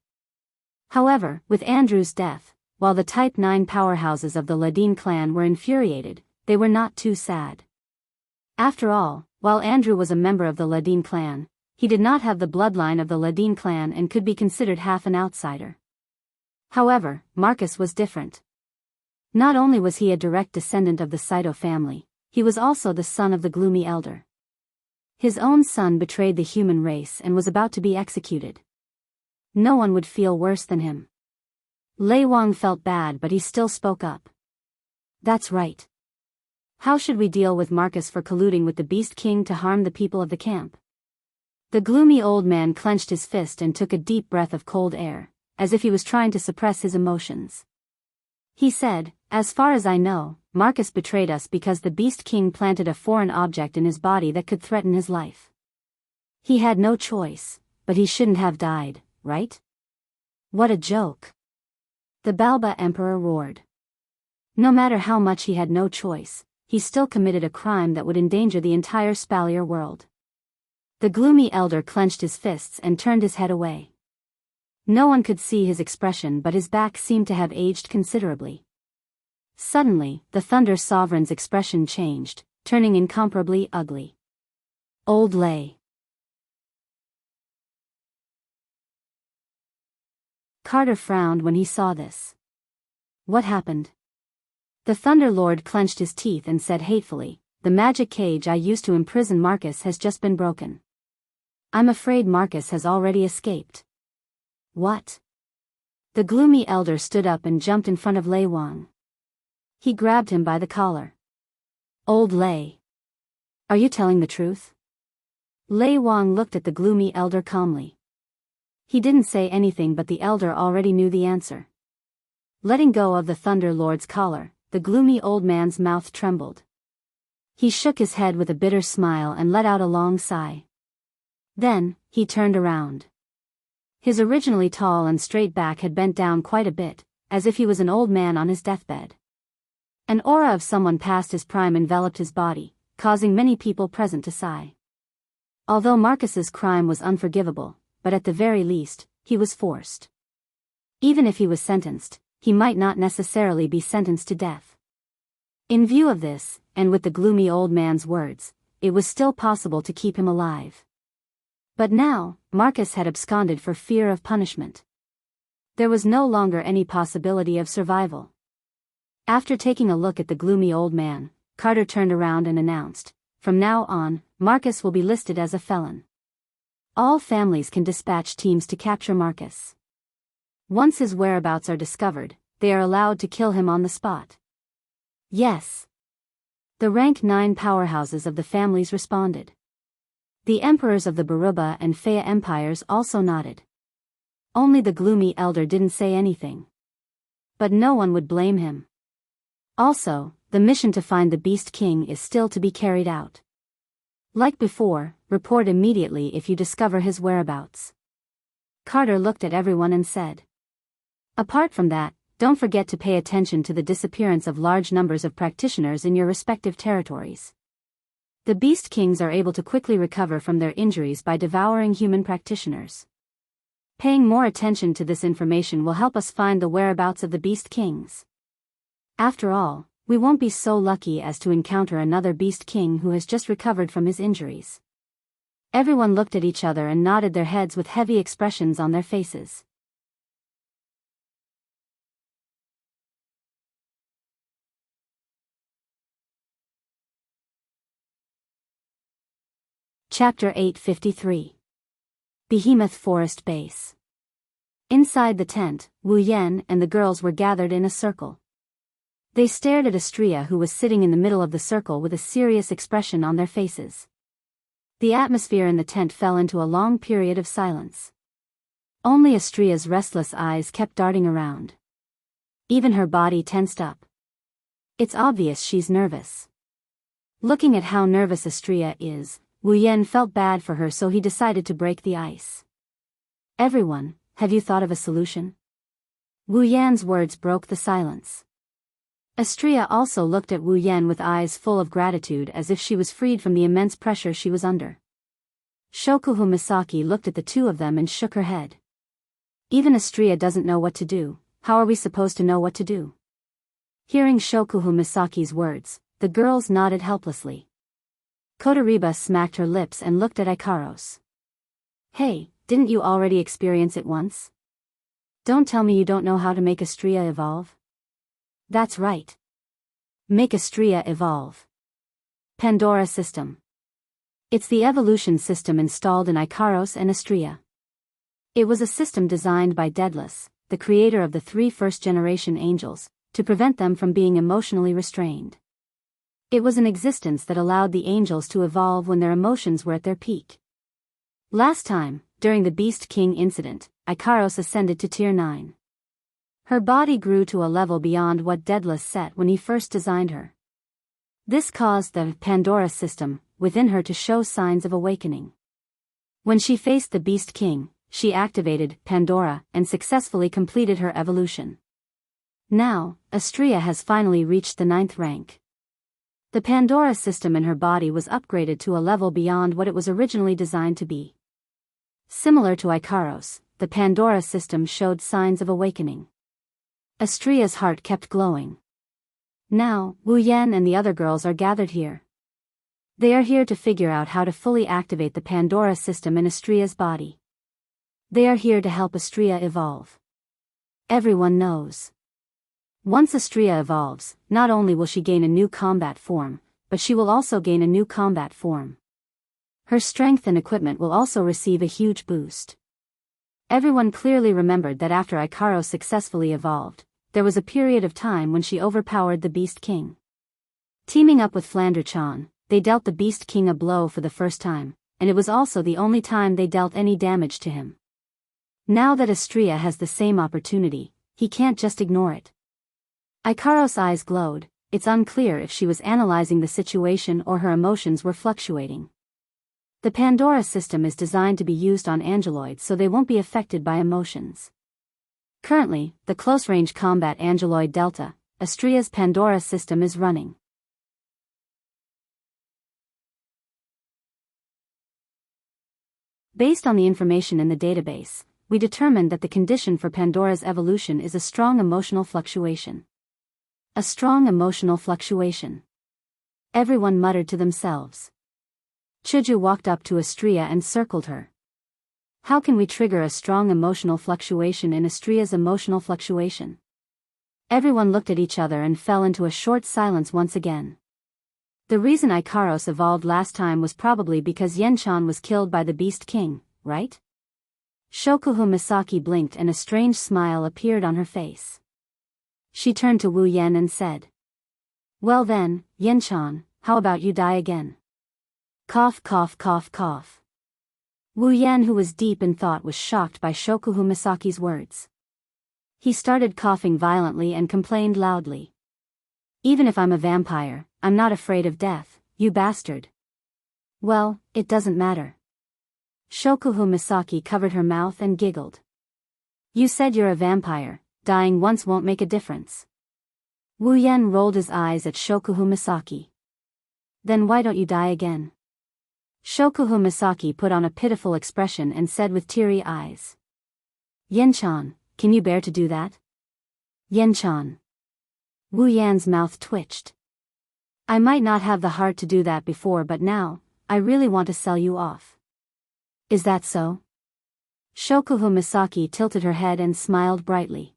However, with Andrew's death, while the Type 9 powerhouses of the Ladin clan were infuriated, they were not too sad. After all, while Andrew was a member of the Ladin clan, he did not have the bloodline of the Ladin clan and could be considered half an outsider. However, Marcus was different. Not only was he a direct descendant of the Saito family, he was also the son of the gloomy elder. His own son betrayed the human race and was about to be executed. No one would feel worse than him. Lei Wang felt bad, but he still spoke up. That's right. How should we deal with Marcus for colluding with the Beast King to harm the people of the camp? The gloomy old man clenched his fist and took a deep breath of cold air, as if he was trying to suppress his emotions. He said, as far as I know, Marcus betrayed us because the Beast King planted a foreign object in his body that could threaten his life. He had no choice, but he shouldn't have died, right? What a joke. The Balba Emperor roared. No matter how much he had no choice, he still committed a crime that would endanger the entire Spalier world. The gloomy elder clenched his fists and turned his head away. No one could see his expression, but his back seemed to have aged considerably. Suddenly, the Thunder Sovereign's expression changed, turning incomparably ugly. Old Lei. Carter frowned when he saw this. What happened? The Thunder Lord clenched his teeth and said hatefully, the magic cage I used to imprison Marcus has just been broken. I'm afraid Marcus has already escaped. What? The gloomy elder stood up and jumped in front of Lei Wang. He grabbed him by the collar. Old Lei. Are you telling the truth? Lei Wang looked at the gloomy elder calmly. He didn't say anything, but the elder already knew the answer. Letting go of the Thunder Lord's collar, the gloomy old man's mouth trembled. He shook his head with a bitter smile and let out a long sigh. Then, he turned around. His originally tall and straight back had bent down quite a bit, as if he was an old man on his deathbed. An aura of someone past his prime enveloped his body, causing many people present to sigh. Although Marcus's crime was unforgivable, but at the very least, he was forced. Even if he was sentenced, he might not necessarily be sentenced to death. In view of this, and with the gloomy old man's words, it was still possible to keep him alive. But now, Marcus had absconded for fear of punishment. There was no longer any possibility of survival. After taking a look at the gloomy old man, Carter turned around and announced, from now on, Marcus will be listed as a felon. All families can dispatch teams to capture Marcus. Once his whereabouts are discovered, they are allowed to kill him on the spot. Yes. The rank 9 powerhouses of the families responded. The emperors of the Baruba and Fea empires also nodded. Only the gloomy elder didn't say anything. But no one would blame him. Also, the mission to find the Beast King is still to be carried out. Like before, report immediately if you discover his whereabouts. Carter looked at everyone and said. Apart from that, don't forget to pay attention to the disappearance of large numbers of practitioners in your respective territories. The Beast Kings are able to quickly recover from their injuries by devouring human practitioners. Paying more attention to this information will help us find the whereabouts of the Beast Kings. After all, we won't be so lucky as to encounter another Beast King who has just recovered from his injuries. Everyone looked at each other and nodded their heads with heavy expressions on their faces. Chapter 853. Behemoth Forest Base. Inside the tent, Wu Yan and the girls were gathered in a circle. They stared at Astria, who was sitting in the middle of the circle with a serious expression on their faces. The atmosphere in the tent fell into a long period of silence. Only Astria's restless eyes kept darting around. Even her body tensed up. It's obvious she's nervous. Looking at how nervous Astria is, Wu Yan felt bad for her, so he decided to break the ice. Everyone, have you thought of a solution? Wu Yan's words broke the silence. Astria also looked at Wu Yan with eyes full of gratitude, as if she was freed from the immense pressure she was under. Shokuhu Misaki looked at the two of them and shook her head. Even Astria doesn't know what to do. How are we supposed to know what to do? Hearing Shokuhu Misaki's words, the girls nodded helplessly. Kotoriba smacked her lips and looked at Ikaros. Hey, didn't you already experience it once? Don't tell me you don't know how to make Astria evolve. That's right. Make Astria evolve. Pandora system. It's the evolution system installed in Ikaros and Astria. It was a system designed by Daedalus, the creator of the 3 first-generation angels, to prevent them from being emotionally restrained. It was an existence that allowed the angels to evolve when their emotions were at their peak. Last time, during the Beast King incident, Ikaros ascended to Tier 9. Her body grew to a level beyond what Daedalus set when he first designed her. This caused the Pandora system within her to show signs of awakening. When she faced the Beast King, she activated Pandora and successfully completed her evolution. Now, Astria has finally reached the 9th rank. The Pandora system in her body was upgraded to a level beyond what it was originally designed to be. Similar to Ikaros, the Pandora system showed signs of awakening. Astria's heart kept glowing. Now, Wu Yan and the other girls are gathered here. They are here to figure out how to fully activate the Pandora system in Astria's body. They are here to help Astria evolve. Everyone knows. Once Astria evolves, not only will she gain a new combat form, but she will also gain a new combat form. Her strength and equipment will also receive a huge boost. Everyone clearly remembered that after Ikaros successfully evolved, there was a period of time when she overpowered the Beast King. Teaming up with Flandre-chan, they dealt the Beast King a blow for the first time, and it was also the only time they dealt any damage to him. Now that Astria has the same opportunity, he can't just ignore it. Ikaros' eyes glowed. It's unclear if she was analyzing the situation or her emotions were fluctuating. The Pandora system is designed to be used on angeloids so they won't be affected by emotions. Currently, the close-range combat angeloid Delta, Astria's Pandora system is running. Based on the information in the database, we determined that the condition for Pandora's evolution is a strong emotional fluctuation. A strong emotional fluctuation. Everyone muttered to themselves. Chuju walked up to Astria and circled her. How can we trigger a strong emotional fluctuation in Astria's emotional fluctuation? Everyone looked at each other and fell into a short silence once again. The reason Ikaros evolved last time was probably because Yenchan was killed by the Beast King, right? Shokuhu Misaki blinked and a strange smile appeared on her face. She turned to Wu Yan and said. Well then, Yenchan, how about you die again? Cough cough cough cough. Wu Yan, who was deep in thought, was shocked by Shokuhu Misaki's words. He started coughing violently and complained loudly. Even if I'm a vampire, I'm not afraid of death, you bastard. Well, it doesn't matter. Shokuhu Misaki covered her mouth and giggled. You said you're a vampire, dying once won't make a difference. Wu Yan rolled his eyes at Shokuhu Misaki. Then why don't you die again? Shokuhu Misaki put on a pitiful expression and said with teary eyes. Yen-chan, can you bear to do that? Yen-chan. Wu Yan's mouth twitched. I might not have the heart to do that before, but now, I really want to sell you off. Is that so? Shokuhu Misaki tilted her head and smiled brightly.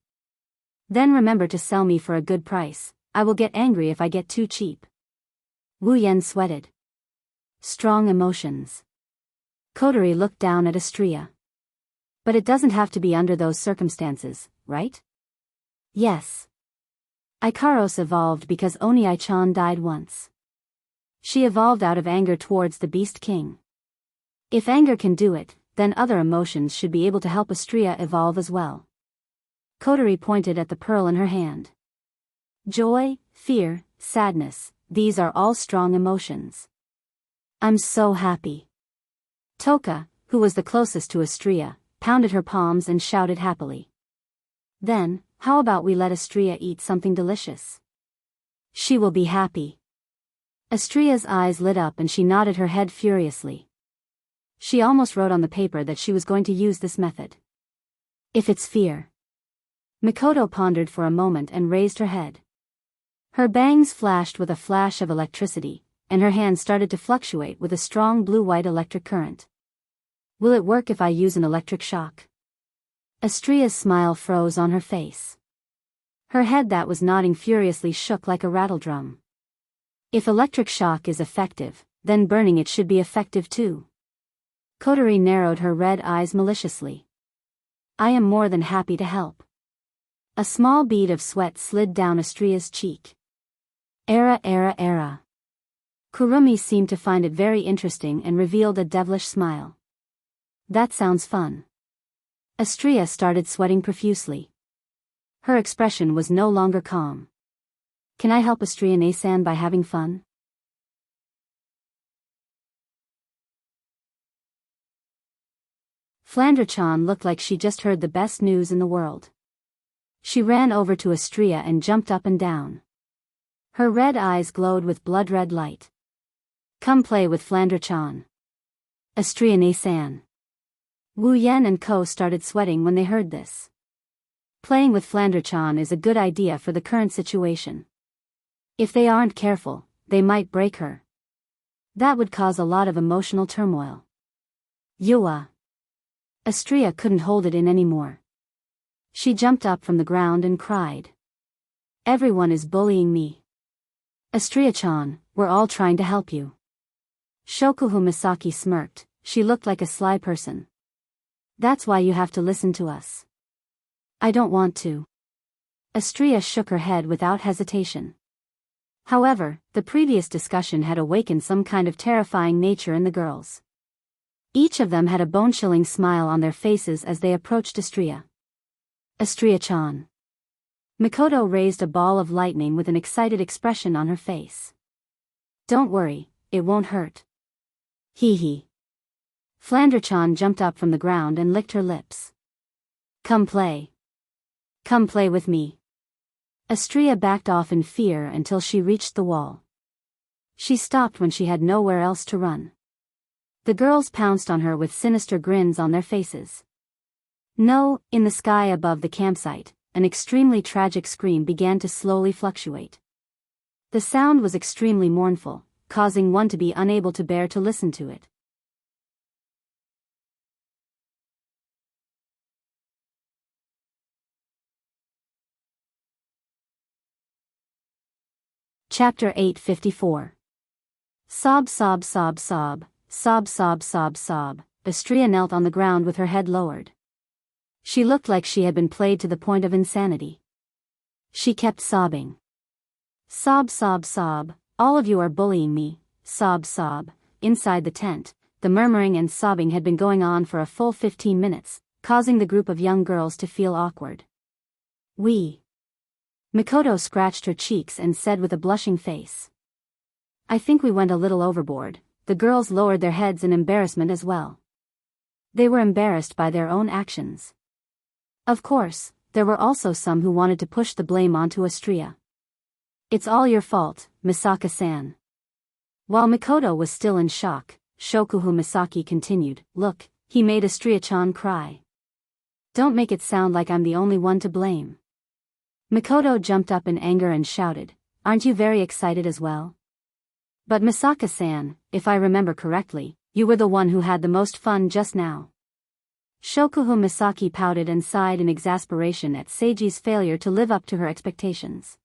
Then remember to sell me for a good price. I will get angry if I get too cheap. Wu Yan sweated. Strong emotions. Kotori looked down at Astria. But it doesn't have to be under those circumstances, right? Yes. Ikaros evolved because Oniai-chan died once. She evolved out of anger towards the Beast King. If anger can do it, then other emotions should be able to help Astria evolve as well. Kotori pointed at the pearl in her hand. Joy, fear, sadness, these are all strong emotions. I'm so happy. Toka, who was the closest to Astria, pounded her palms and shouted happily. Then, how about we let Astria eat something delicious? She will be happy. Astria's eyes lit up and she nodded her head furiously. She almost wrote on the paper that she was going to use this method. If it's fear. Mikoto pondered for a moment and raised her head. Her bangs flashed with a flash of electricity, and her hand started to fluctuate with a strong blue-white electric current. Will it work if I use an electric shock? Astria's smile froze on her face. Her head that was nodding furiously shook like a rattledrum. If electric shock is effective, then burning it should be effective too. Kotori narrowed her red eyes maliciously. I am more than happy to help. A small bead of sweat slid down Astria's cheek. Era. Kurumi seemed to find it very interesting and revealed a devilish smile. That sounds fun. Astria started sweating profusely. Her expression was no longer calm. Can I help Astria Nasan by having fun? Flandre-chan looked like she just heard the best news in the world. She ran over to Astria and jumped up and down. Her red eyes glowed with blood-red light. Come play with Flandre-chan. Astria Nasan. Wu Yan and Ko started sweating when they heard this. Playing with Flandre-chan is a good idea for the current situation. If they aren't careful, they might break her. That would cause a lot of emotional turmoil. Yua. Astria couldn't hold it in anymore. She jumped up from the ground and cried. Everyone is bullying me. Astria-chan, we're all trying to help you. Shokuhu Misaki smirked. She looked like a sly person. That's why you have to listen to us. I don't want to. Astria shook her head without hesitation. However, the previous discussion had awakened some kind of terrifying nature in the girls. Each of them had a bone-chilling smile on their faces as they approached Astria. Astria-chan. Mikoto raised a ball of lightning with an excited expression on her face. Don't worry, it won't hurt. Hee hee. Flandre-chan jumped up from the ground and licked her lips. Come play. Come play with me. Astria backed off in fear until she reached the wall. She stopped when she had nowhere else to run. The girls pounced on her with sinister grins on their faces. No, in the sky above the campsite, an extremely tragic scream began to slowly fluctuate. The sound was extremely mournful, causing one to be unable to bear to listen to it. Chapter 854. Sob. Astria knelt on the ground with her head lowered. She looked like she had been played to the point of insanity. She kept sobbing. Sob. All of you are bullying me. Sob. Inside the tent, the murmuring and sobbing had been going on for a full 15 minutes, causing the group of young girls to feel awkward. Mikoto scratched her cheeks and said with a blushing face. I think we went a little overboard, the girls lowered their heads in embarrassment as well. They were embarrassed by their own actions. Of course, there were also some who wanted to push the blame onto Astria. "It's all your fault, Misaka-san." While Mikoto was still in shock, Shokuhu Misaki continued, "Look, he made Astria-chan cry. Don't make it sound like I'm the only one to blame." Mikoto jumped up in anger and shouted, "Aren't you very excited as well? But Misaka-san, if I remember correctly, you were the one who had the most fun just now." Shokuhu Misaki pouted and sighed in exasperation at Seiji's failure to live up to her expectations.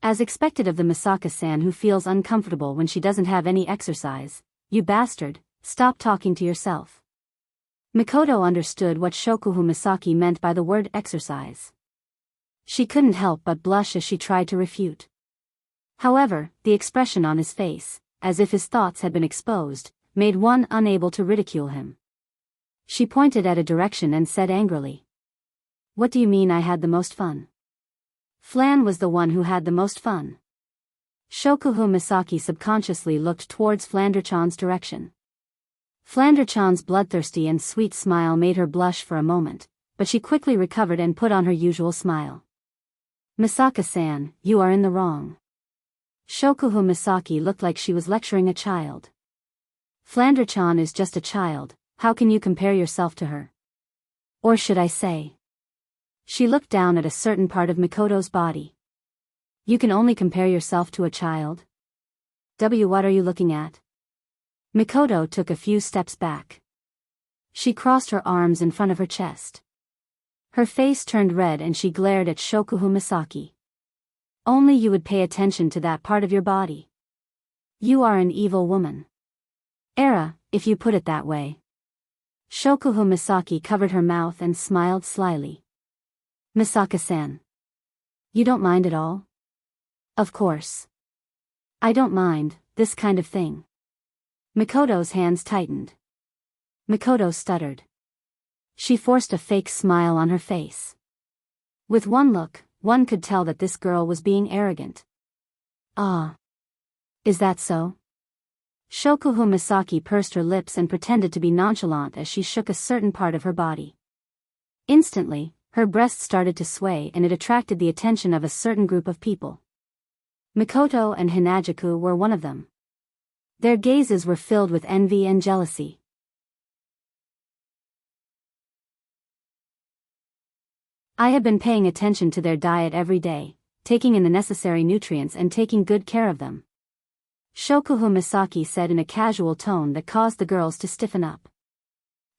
As expected of the Misaka-san who feels uncomfortable when she doesn't have any exercise, "You bastard, stop talking to yourself." Mikoto understood what Shokuhu Misaki meant by the word exercise. She couldn't help but blush as she tried to refute. However, the expression on his face, as if his thoughts had been exposed, made one unable to ridicule him. She pointed at a direction and said angrily, "What do you mean I had the most fun?" Flan was the one who had the most fun. Shokuhu Misaki subconsciously looked towards Flanderchan's direction. Flanderchan's bloodthirsty and sweet smile made her blush for a moment, but she quickly recovered and put on her usual smile. "Misaka-san, you are in the wrong." Shokuhu Misaki looked like she was lecturing a child. "Flanderchan is just a child, how can you compare yourself to her? Or should I say?" She looked down at a certain part of Mikoto's body. "You can only compare yourself to a child? What are you looking at?" Mikoto took a few steps back. She crossed her arms in front of her chest. Her face turned red and she glared at Shokuhu Misaki. "Only you would pay attention to that part of your body. You are an evil woman. Era, if you put it that way." Shokuhu Misaki covered her mouth and smiled slyly. "Misaka-san. You don't mind at all?" "Of course. I don't mind, this kind of thing." Mikoto's hands tightened. Mikoto stuttered. She forced a fake smile on her face. With one look, one could tell that this girl was being arrogant. "Ah. Is that so?" Shokuhu Misaki pursed her lips and pretended to be nonchalant as she shook a certain part of her body. Instantly, her breast started to sway and it attracted the attention of a certain group of people. Mikoto and Hinajuku were one of them. Their gazes were filled with envy and jealousy. I have been paying attention to their diet every day, taking in the necessary nutrients and taking good care of them. Shokuhu Misaki said in a casual tone that caused the girls to stiffen up.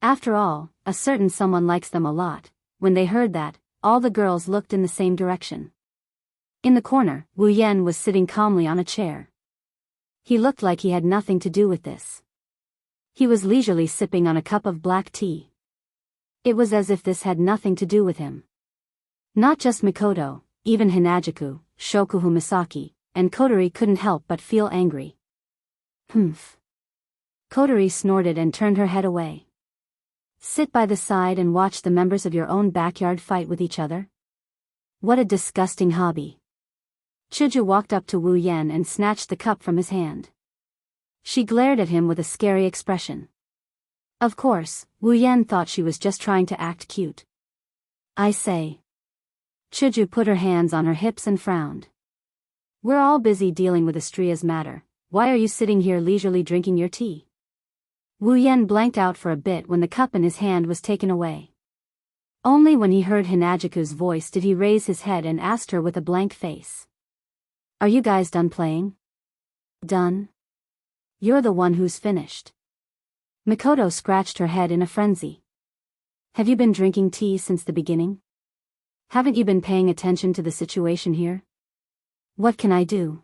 After all, a certain someone likes them a lot. When they heard that, all the girls looked in the same direction. In the corner, Wu Yen was sitting calmly on a chair. He looked like he had nothing to do with this. He was leisurely sipping on a cup of black tea. It was as if this had nothing to do with him. Not just Mikoto, even Hinajuku, Shokuhu Misaki, and Kotori couldn't help but feel angry. "Humph." Kotori snorted and turned her head away. "Sit by the side and watch the members of your own backyard fight with each other? What a disgusting hobby." Chuju walked up to Wu Yen and snatched the cup from his hand. She glared at him with a scary expression. Of course, Wu Yen thought she was just trying to act cute. "I say." Chuju put her hands on her hips and frowned. "We're all busy dealing with Astria's matter, why are you sitting here leisurely drinking your tea?" Wu Yen blanked out for a bit when the cup in his hand was taken away. Only when he heard Hinajuku's voice did he raise his head and asked her with a blank face. "Are you guys done playing?" "Done? You're the one who's finished." Mikoto scratched her head in a frenzy. "Have you been drinking tea since the beginning? Haven't you been paying attention to the situation here? What can I do?"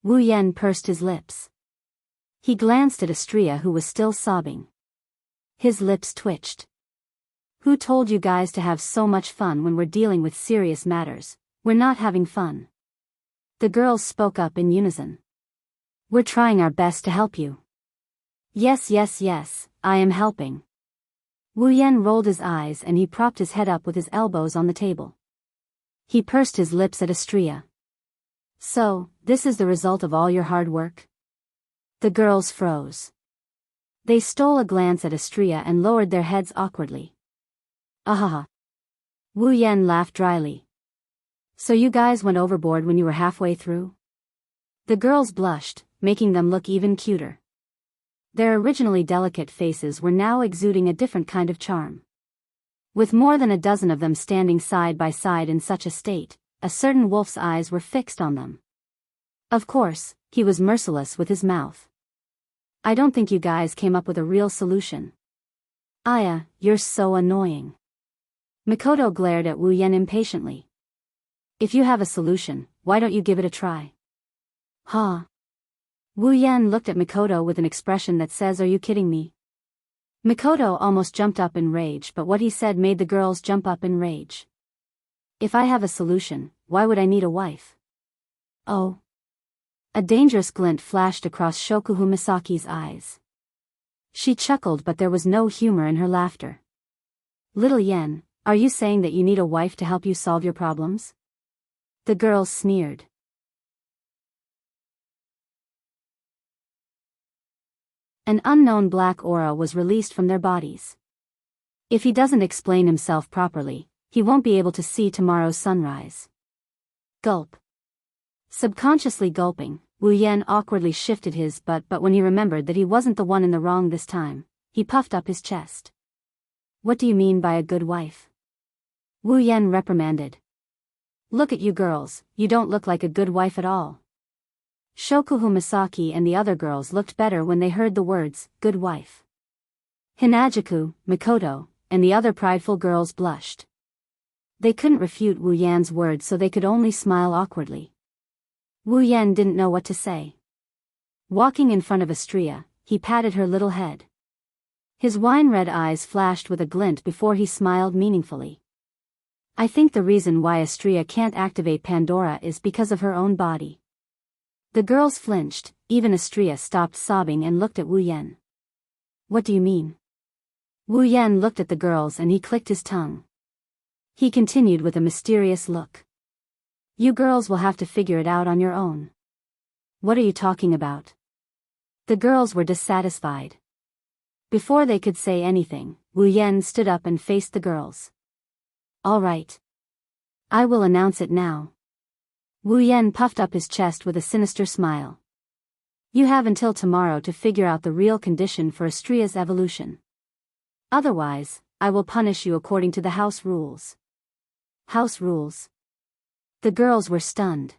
Wu Yen pursed his lips. He glanced at Astria who was still sobbing. His lips twitched. "Who told you guys to have so much fun when we're dealing with serious matters? We're not having fun." The girls spoke up in unison. "We're trying our best to help you." Yes, I am helping." Wu Yen rolled his eyes and he propped his head up with his elbows on the table. He pursed his lips at Astria. "So, this is the result of all your hard work? The girls froze. They stole a glance at Astria and lowered their heads awkwardly. Ahaha. Wu Yan laughed dryly. So you guys went overboard when you were halfway through? The girls blushed, making them look even cuter. Their originally delicate faces were now exuding a different kind of charm. With more than a dozen of them standing side by side in such a state, a certain wolf's eyes were fixed on them. Of course, he was merciless with his mouth. I don't think you guys came up with a real solution. Aya, you're so annoying. Mikoto glared at Wu Yan impatiently. If you have a solution, why don't you give it a try? Huh? Wu Yan looked at Mikoto with an expression that says, are you kidding me? Mikoto almost jumped up in rage, but what he said made the girls jump up in rage. If I have a solution, why would I need a wife? Oh. A dangerous glint flashed across Shokuhu Misaki's eyes. She chuckled, but there was no humor in her laughter. Little Yen, are you saying that you need a wife to help you solve your problems? The girls sneered. An unknown black aura was released from their bodies. If he doesn't explain himself properly, he won't be able to see tomorrow's sunrise. Gulp. Subconsciously gulping, Wu Yan awkwardly shifted his butt, but when he remembered that he wasn't the one in the wrong this time, he puffed up his chest. What do you mean by a good wife? Wu Yan reprimanded. Look at you girls, you don't look like a good wife at all. Shokuhu Misaki and the other girls looked better when they heard the words, good wife. Hinajuku, Mikoto, and the other prideful girls blushed. They couldn't refute Wu Yan's words, so they could only smile awkwardly. Wu Yan didn't know what to say. Walking in front of Astria, he patted her little head. His wine-red eyes flashed with a glint before he smiled meaningfully. I think the reason why Astria can't activate Pandora is because of her own body. The girls flinched, even Astria stopped sobbing and looked at Wu Yan. What do you mean? Wu Yan looked at the girls and he clicked his tongue. He continued with a mysterious look. You girls will have to figure it out on your own. What are you talking about? The girls were dissatisfied. Before they could say anything, Wu Yan stood up and faced the girls. All right. I will announce it now. Wu Yan puffed up his chest with a sinister smile. You have until tomorrow to figure out the real condition for Astria's evolution. Otherwise, I will punish you according to the house rules. House rules? The girls were stunned.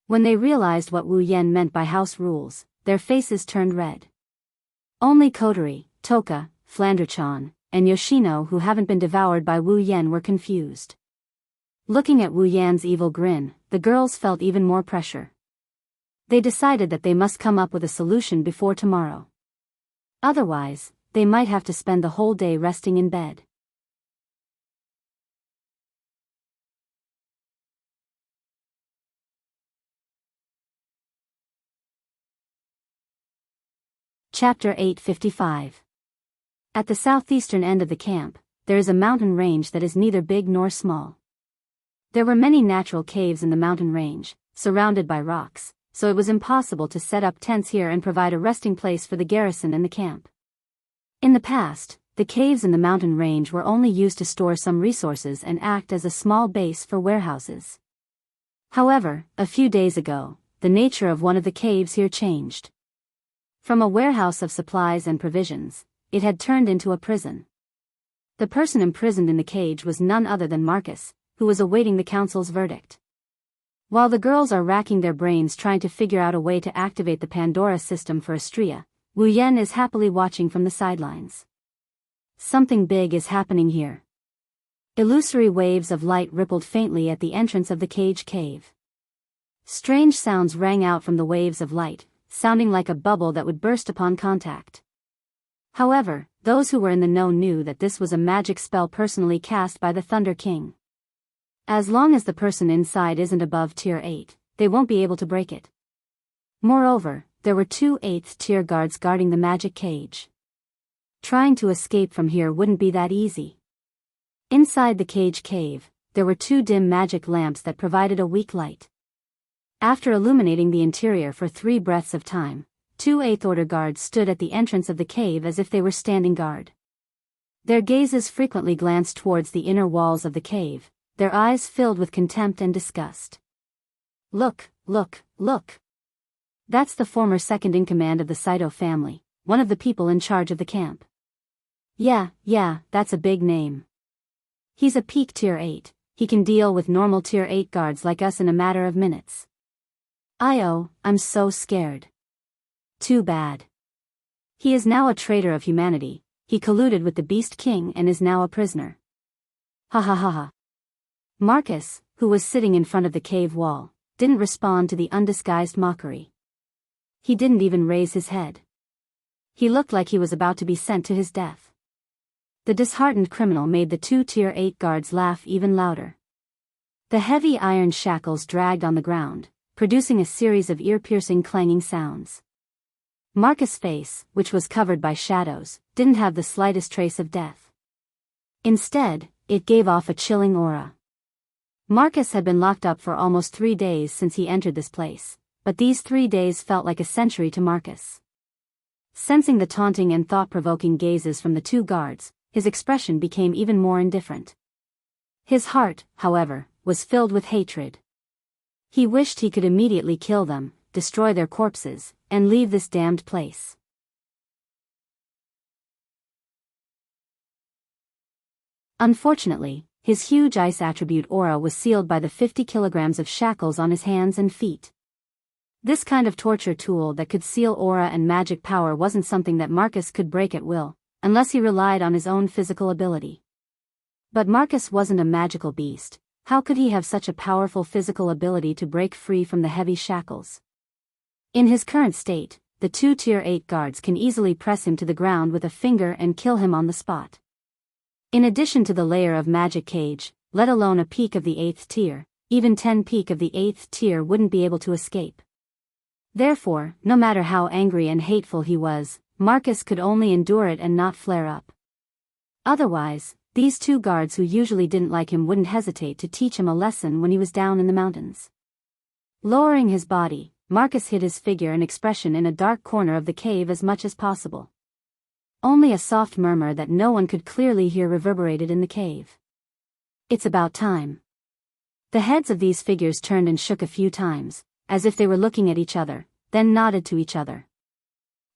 When they realized what Wu Yan meant by house rules, their faces turned red. Only Kotori, Toka, Flanderchan, and Yoshino, who haven't been devoured by Wu Yan, were confused. Looking at Wu Yan's evil grin, the girls felt even more pressure. They decided that they must come up with a solution before tomorrow. Otherwise, they might have to spend the whole day resting in bed. Chapter 855. At the southeastern end of the camp, there is a mountain range that is neither big nor small. There were many natural caves in the mountain range, surrounded by rocks, so it was impossible to set up tents here and provide a resting place for the garrison and the camp. In the past, the caves in the mountain range were only used to store some resources and act as a small base for warehouses. However, a few days ago, the nature of one of the caves here changed. From a warehouse of supplies and provisions, it had turned into a prison. The person imprisoned in the cage was none other than Marcus, who was awaiting the council's verdict. While the girls are racking their brains trying to figure out a way to activate the Pandora system for Astria, Wu Yan is happily watching from the sidelines. Something big is happening here. Illusory waves of light rippled faintly at the entrance of the cage cave. Strange sounds rang out from the waves of light, sounding like a bubble that would burst upon contact. However, those who were in the know knew that this was a magic spell personally cast by the Thunder King. As long as the person inside isn't above Tier 8, they won't be able to break it. Moreover, there were 2 8th tier guards guarding the magic cage. Trying to escape from here wouldn't be that easy. Inside the cage cave, there were 2 dim magic lamps that provided a weak light. After illuminating the interior for 3 breaths of time, 2 Eighth Order guards stood at the entrance of the cave as if they were standing guard. Their gazes frequently glanced towards the inner walls of the cave, their eyes filled with contempt and disgust. Look, look, look! That's the former second-in-command of the Saito family, one of the people in charge of the camp. Yeah, that's a big name. He's a peak Tier 8, he can deal with normal Tier 8 guards like us in a matter of minutes. I'm so scared. Too bad. He is now a traitor of humanity, he colluded with the Beast King and is now a prisoner. Ha ha ha ha. Marcus, who was sitting in front of the cave wall, didn't respond to the undisguised mockery. He didn't even raise his head. He looked like he was about to be sent to his death. The disheartened criminal made the 2 Tier 8 guards laugh even louder. The heavy iron shackles dragged on the ground, producing a series of ear-piercing clanging sounds. Marcus' face, which was covered by shadows, didn't have the slightest trace of death. Instead, it gave off a chilling aura. Marcus had been locked up for almost 3 days since he entered this place, but these 3 days felt like a century to Marcus. Sensing the taunting and thought-provoking gazes from the 2 guards, his expression became even more indifferent. His heart, however, was filled with hatred. He wished he could immediately kill them, destroy their corpses, and leave this damned place. Unfortunately, his huge ice attribute aura was sealed by the 50 kilograms of shackles on his hands and feet. This kind of torture tool that could seal aura and magic power wasn't something that Marcus could break at will, unless he relied on his own physical ability. But Marcus wasn't a magical beast. How could he have such a powerful physical ability to break free from the heavy shackles? In his current state, the 2 Tier 8 guards can easily press him to the ground with a finger and kill him on the spot. In addition to the layer of magic cage, let alone a peak of the 8th tier, even 10 peak of the 8th tier wouldn't be able to escape. Therefore, no matter how angry and hateful he was, Marcus could only endure it and not flare up. Otherwise, these 2 guards who usually didn't like him wouldn't hesitate to teach him a lesson when he was down in the mountains. Lowering his body, Marcus hid his figure and expression in a dark corner of the cave as much as possible. Only a soft murmur that no one could clearly hear reverberated in the cave. It's about time. The heads of these figures turned and shook a few times, as if they were looking at each other, then nodded to each other.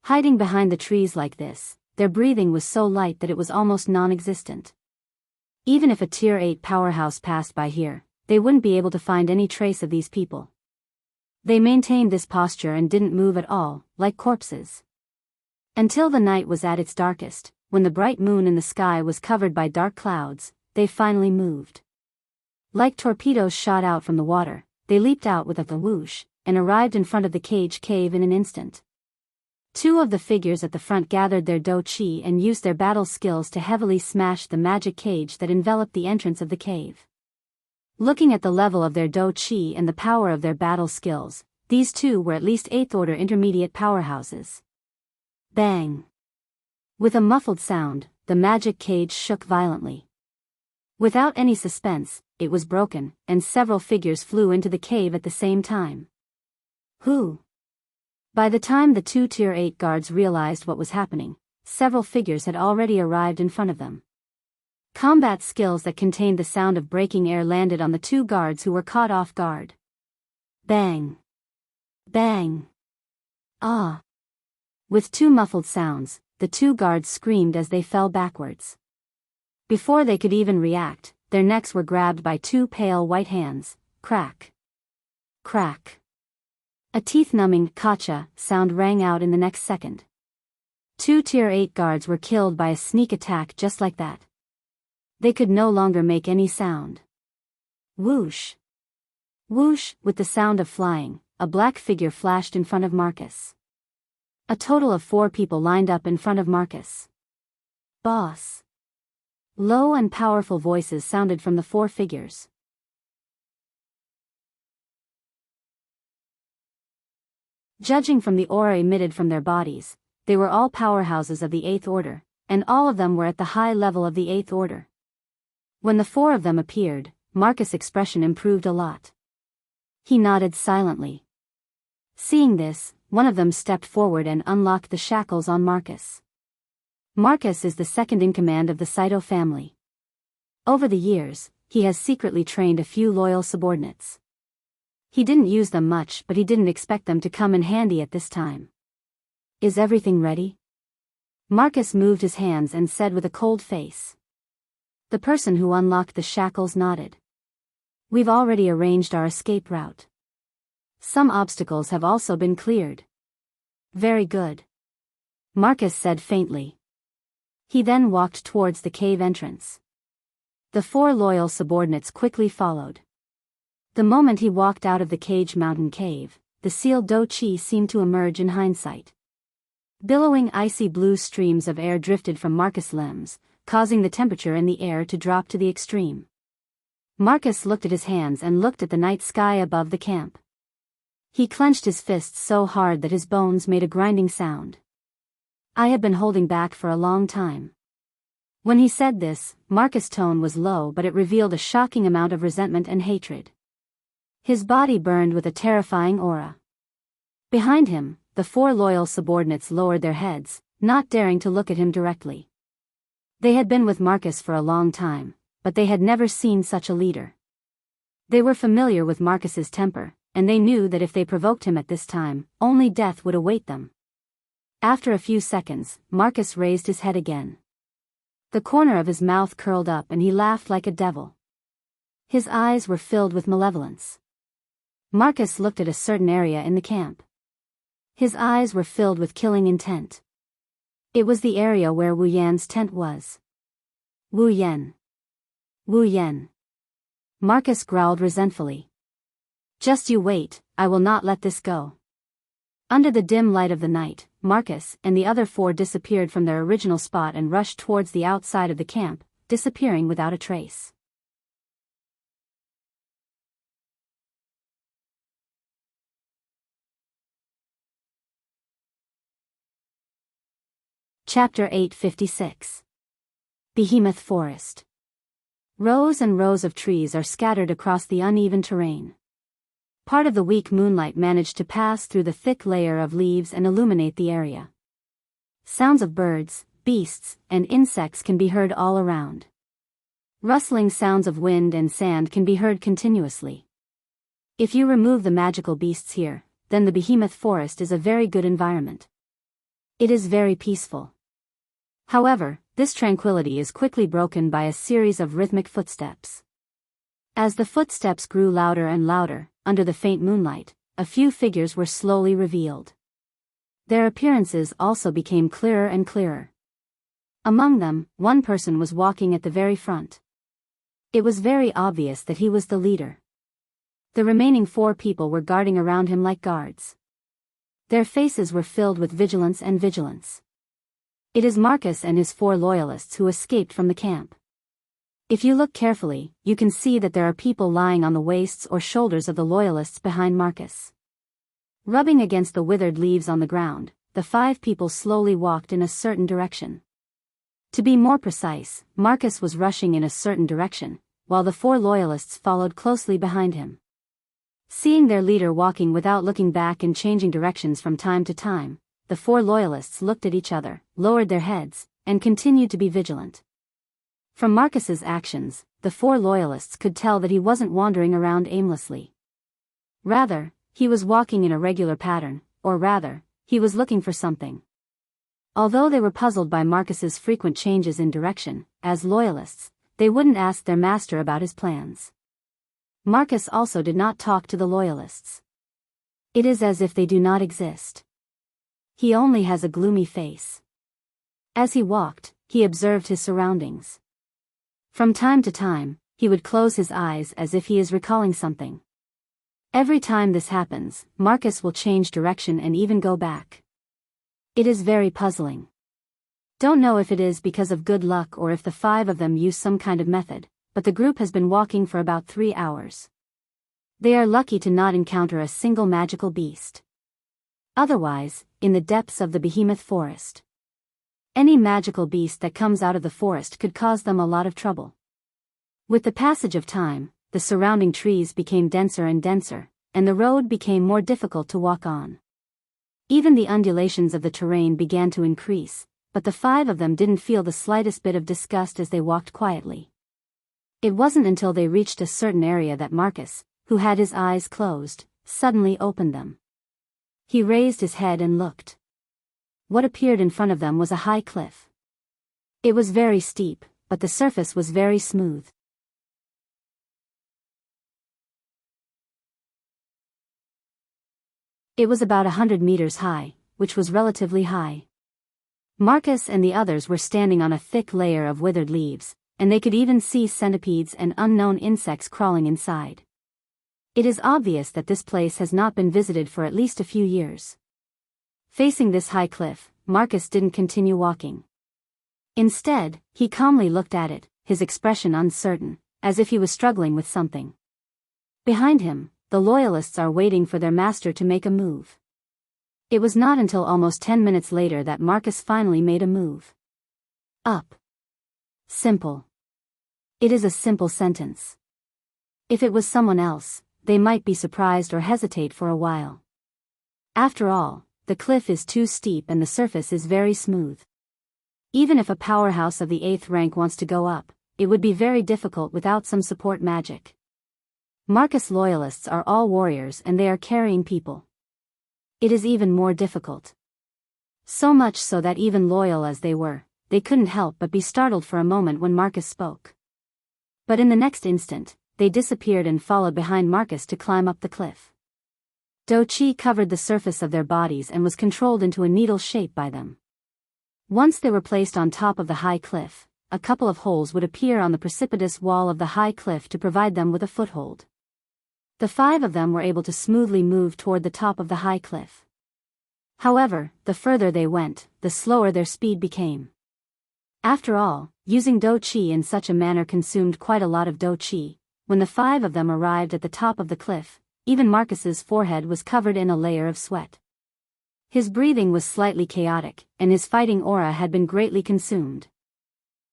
Hiding behind the trees like this, their breathing was so light that it was almost non-existent. Even if a Tier 8 powerhouse passed by here, they wouldn't be able to find any trace of these people. They maintained this posture and didn't move at all, like corpses. Until the night was at its darkest, when the bright moon in the sky was covered by dark clouds, they finally moved. Like torpedoes shot out from the water, they leaped out with a whoosh, and arrived in front of the cage cave in an instant. 2 of the figures at the front gathered their do-chi and used their battle skills to heavily smash the magic cage that enveloped the entrance of the cave. Looking at the level of their do-chi and the power of their battle skills, these 2 were at least 8th order intermediate powerhouses. Bang! With a muffled sound, the magic cage shook violently. Without any suspense, it was broken, and several figures flew into the cave at the same time. Who? By the time the 2 Tier 8 guards realized what was happening, several figures had already arrived in front of them. Combat skills that contained the sound of breaking air landed on the 2 guards who were caught off guard. Bang! Bang! Ah! With 2 muffled sounds, the 2 guards screamed as they fell backwards. Before they could even react, their necks were grabbed by 2 pale white hands. Crack! Crack! A teeth-numbing "kacha" sound rang out in the next second. 2 Tier 8 guards were killed by a sneak attack just like that. They could no longer make any sound. Whoosh! Whoosh! With the sound of flying, a black figure flashed in front of Marcus. A total of 4 people lined up in front of Marcus. Boss! Low and powerful voices sounded from the 4 figures. Judging from the aura emitted from their bodies, they were all powerhouses of the 8th order, and all of them were at the high level of the 8th order. When the 4 of them appeared, Marcus' expression improved a lot. He nodded silently. Seeing this, one of them stepped forward and unlocked the shackles on Marcus. Marcus is the second in command of the Saito family. Over the years, he has secretly trained a few loyal subordinates. He didn't use them much, but he didn't expect them to come in handy at this time. Is everything ready? Marcus moved his hands and said with a cold face. The person who unlocked the shackles nodded. We've already arranged our escape route. Some obstacles have also been cleared. Very good. Marcus said faintly. He then walked towards the cave entrance. The 4 loyal subordinates quickly followed. The moment he walked out of the Cage Mountain cave, the sealed Do-Chi seemed to emerge in hindsight. Billowing icy blue streams of air drifted from Marcus' limbs, causing the temperature in the air to drop to the extreme. Marcus looked at his hands and looked at the night sky above the camp. He clenched his fists so hard that his bones made a grinding sound. I have been holding back for a long time. When he said this, Marcus' tone was low, but it revealed a shocking amount of resentment and hatred. His body burned with a terrifying aura. Behind him, the 4 loyal subordinates lowered their heads, not daring to look at him directly. They had been with Marcus for a long time, but they had never seen such a leader. They were familiar with Marcus's temper, and they knew that if they provoked him at this time, only death would await them. After a few seconds, Marcus raised his head again. The corner of his mouth curled up and he laughed like a devil. His eyes were filled with malevolence. Marcus looked at a certain area in the camp. His eyes were filled with killing intent. It was the area where Wu Yan's tent was. Wu Yan. Wu Yan. Marcus growled resentfully. Just you wait, I will not let this go. Under the dim light of the night, Marcus and the other 4 disappeared from their original spot and rushed towards the outside of the camp, disappearing without a trace. Chapter 856. Behemoth Forest. Rows and rows of trees are scattered across the uneven terrain. Part of the weak moonlight managed to pass through the thick layer of leaves and illuminate the area. Sounds of birds, beasts, and insects can be heard all around. Rustling sounds of wind and sand can be heard continuously. If you remove the magical beasts here, then the Behemoth Forest is a very good environment. It is very peaceful. However, this tranquility is quickly broken by a series of rhythmic footsteps. As the footsteps grew louder and louder, under the faint moonlight, a few figures were slowly revealed. Their appearances also became clearer and clearer. Among them, one person was walking at the very front. It was very obvious that he was the leader. The remaining 4 people were guarding around him like guards. Their faces were filled with vigilance and vigilance. It is Marcus and his 4 loyalists who escaped from the camp. If you look carefully, you can see that there are people lying on the waists or shoulders of the loyalists behind Marcus. Rubbing against the withered leaves on the ground, the 5 people slowly walked in a certain direction. To be more precise, Marcus was rushing in a certain direction, while the 4 loyalists followed closely behind him. Seeing their leader walking without looking back and changing directions from time to time, the 4 loyalists looked at each other, lowered their heads, and continued to be vigilant. From Marcus's actions, the 4 loyalists could tell that he wasn't wandering around aimlessly. Rather, he was walking in a regular pattern, or rather, he was looking for something. Although they were puzzled by Marcus's frequent changes in direction, as loyalists, they wouldn't ask their master about his plans. Marcus also did not talk to the loyalists. It is as if they do not exist. He only has a gloomy face. As he walked, he observed his surroundings. From time to time, he would close his eyes as if he is recalling something. Every time this happens, Marcus will change direction and even go back. It is very puzzling. Don't know if it is because of good luck or if the 5 of them use some kind of method, but the group has been walking for about 3 hours. They are lucky to not encounter a single magical beast. Otherwise, in the depths of the Behemoth Forest, any magical beast that comes out of the forest could cause them a lot of trouble. With the passage of time, the surrounding trees became denser and denser, and the road became more difficult to walk on. Even the undulations of the terrain began to increase, but the 5 of them didn't feel the slightest bit of disgust as they walked quietly. It wasn't until they reached a certain area that Marcus, who had his eyes closed, suddenly opened them. He raised his head and looked. What appeared in front of them was a high cliff. It was very steep, but the surface was very smooth. It was about 100 meters high, which was relatively high. Marcus and the others were standing on a thick layer of withered leaves, and they could even see centipedes and unknown insects crawling inside. It is obvious that this place has not been visited for at least a few years. Facing this high cliff, Marcus didn't continue walking. Instead, he calmly looked at it, his expression uncertain, as if he was struggling with something. Behind him, the loyalists are waiting for their master to make a move. It was not until almost 10 minutes later that Marcus finally made a move. Up. Simple. It is a simple sentence. If it was someone else, they might be surprised or hesitate for a while. After all, the cliff is too steep and the surface is very smooth. Even if a powerhouse of the 8th rank wants to go up, it would be very difficult without some support magic. Marcus loyalists are all warriors and they are carrying people. It is even more difficult. So much so that even loyal as they were, they couldn't help but be startled for a moment when Marcus spoke. But in the next instant, they disappeared and followed behind Marcus to climb up the cliff. Do-chi covered the surface of their bodies and was controlled into a needle shape by them. Once they were placed on top of the high cliff, a couple of holes would appear on the precipitous wall of the high cliff to provide them with a foothold. The 5 of them were able to smoothly move toward the top of the high cliff. However, the further they went, the slower their speed became. After all, using do-chi in such a manner consumed quite a lot of do-chi. When the 5 of them arrived at the top of the cliff, even Marcus's forehead was covered in a layer of sweat. His breathing was slightly chaotic, and his fighting aura had been greatly consumed.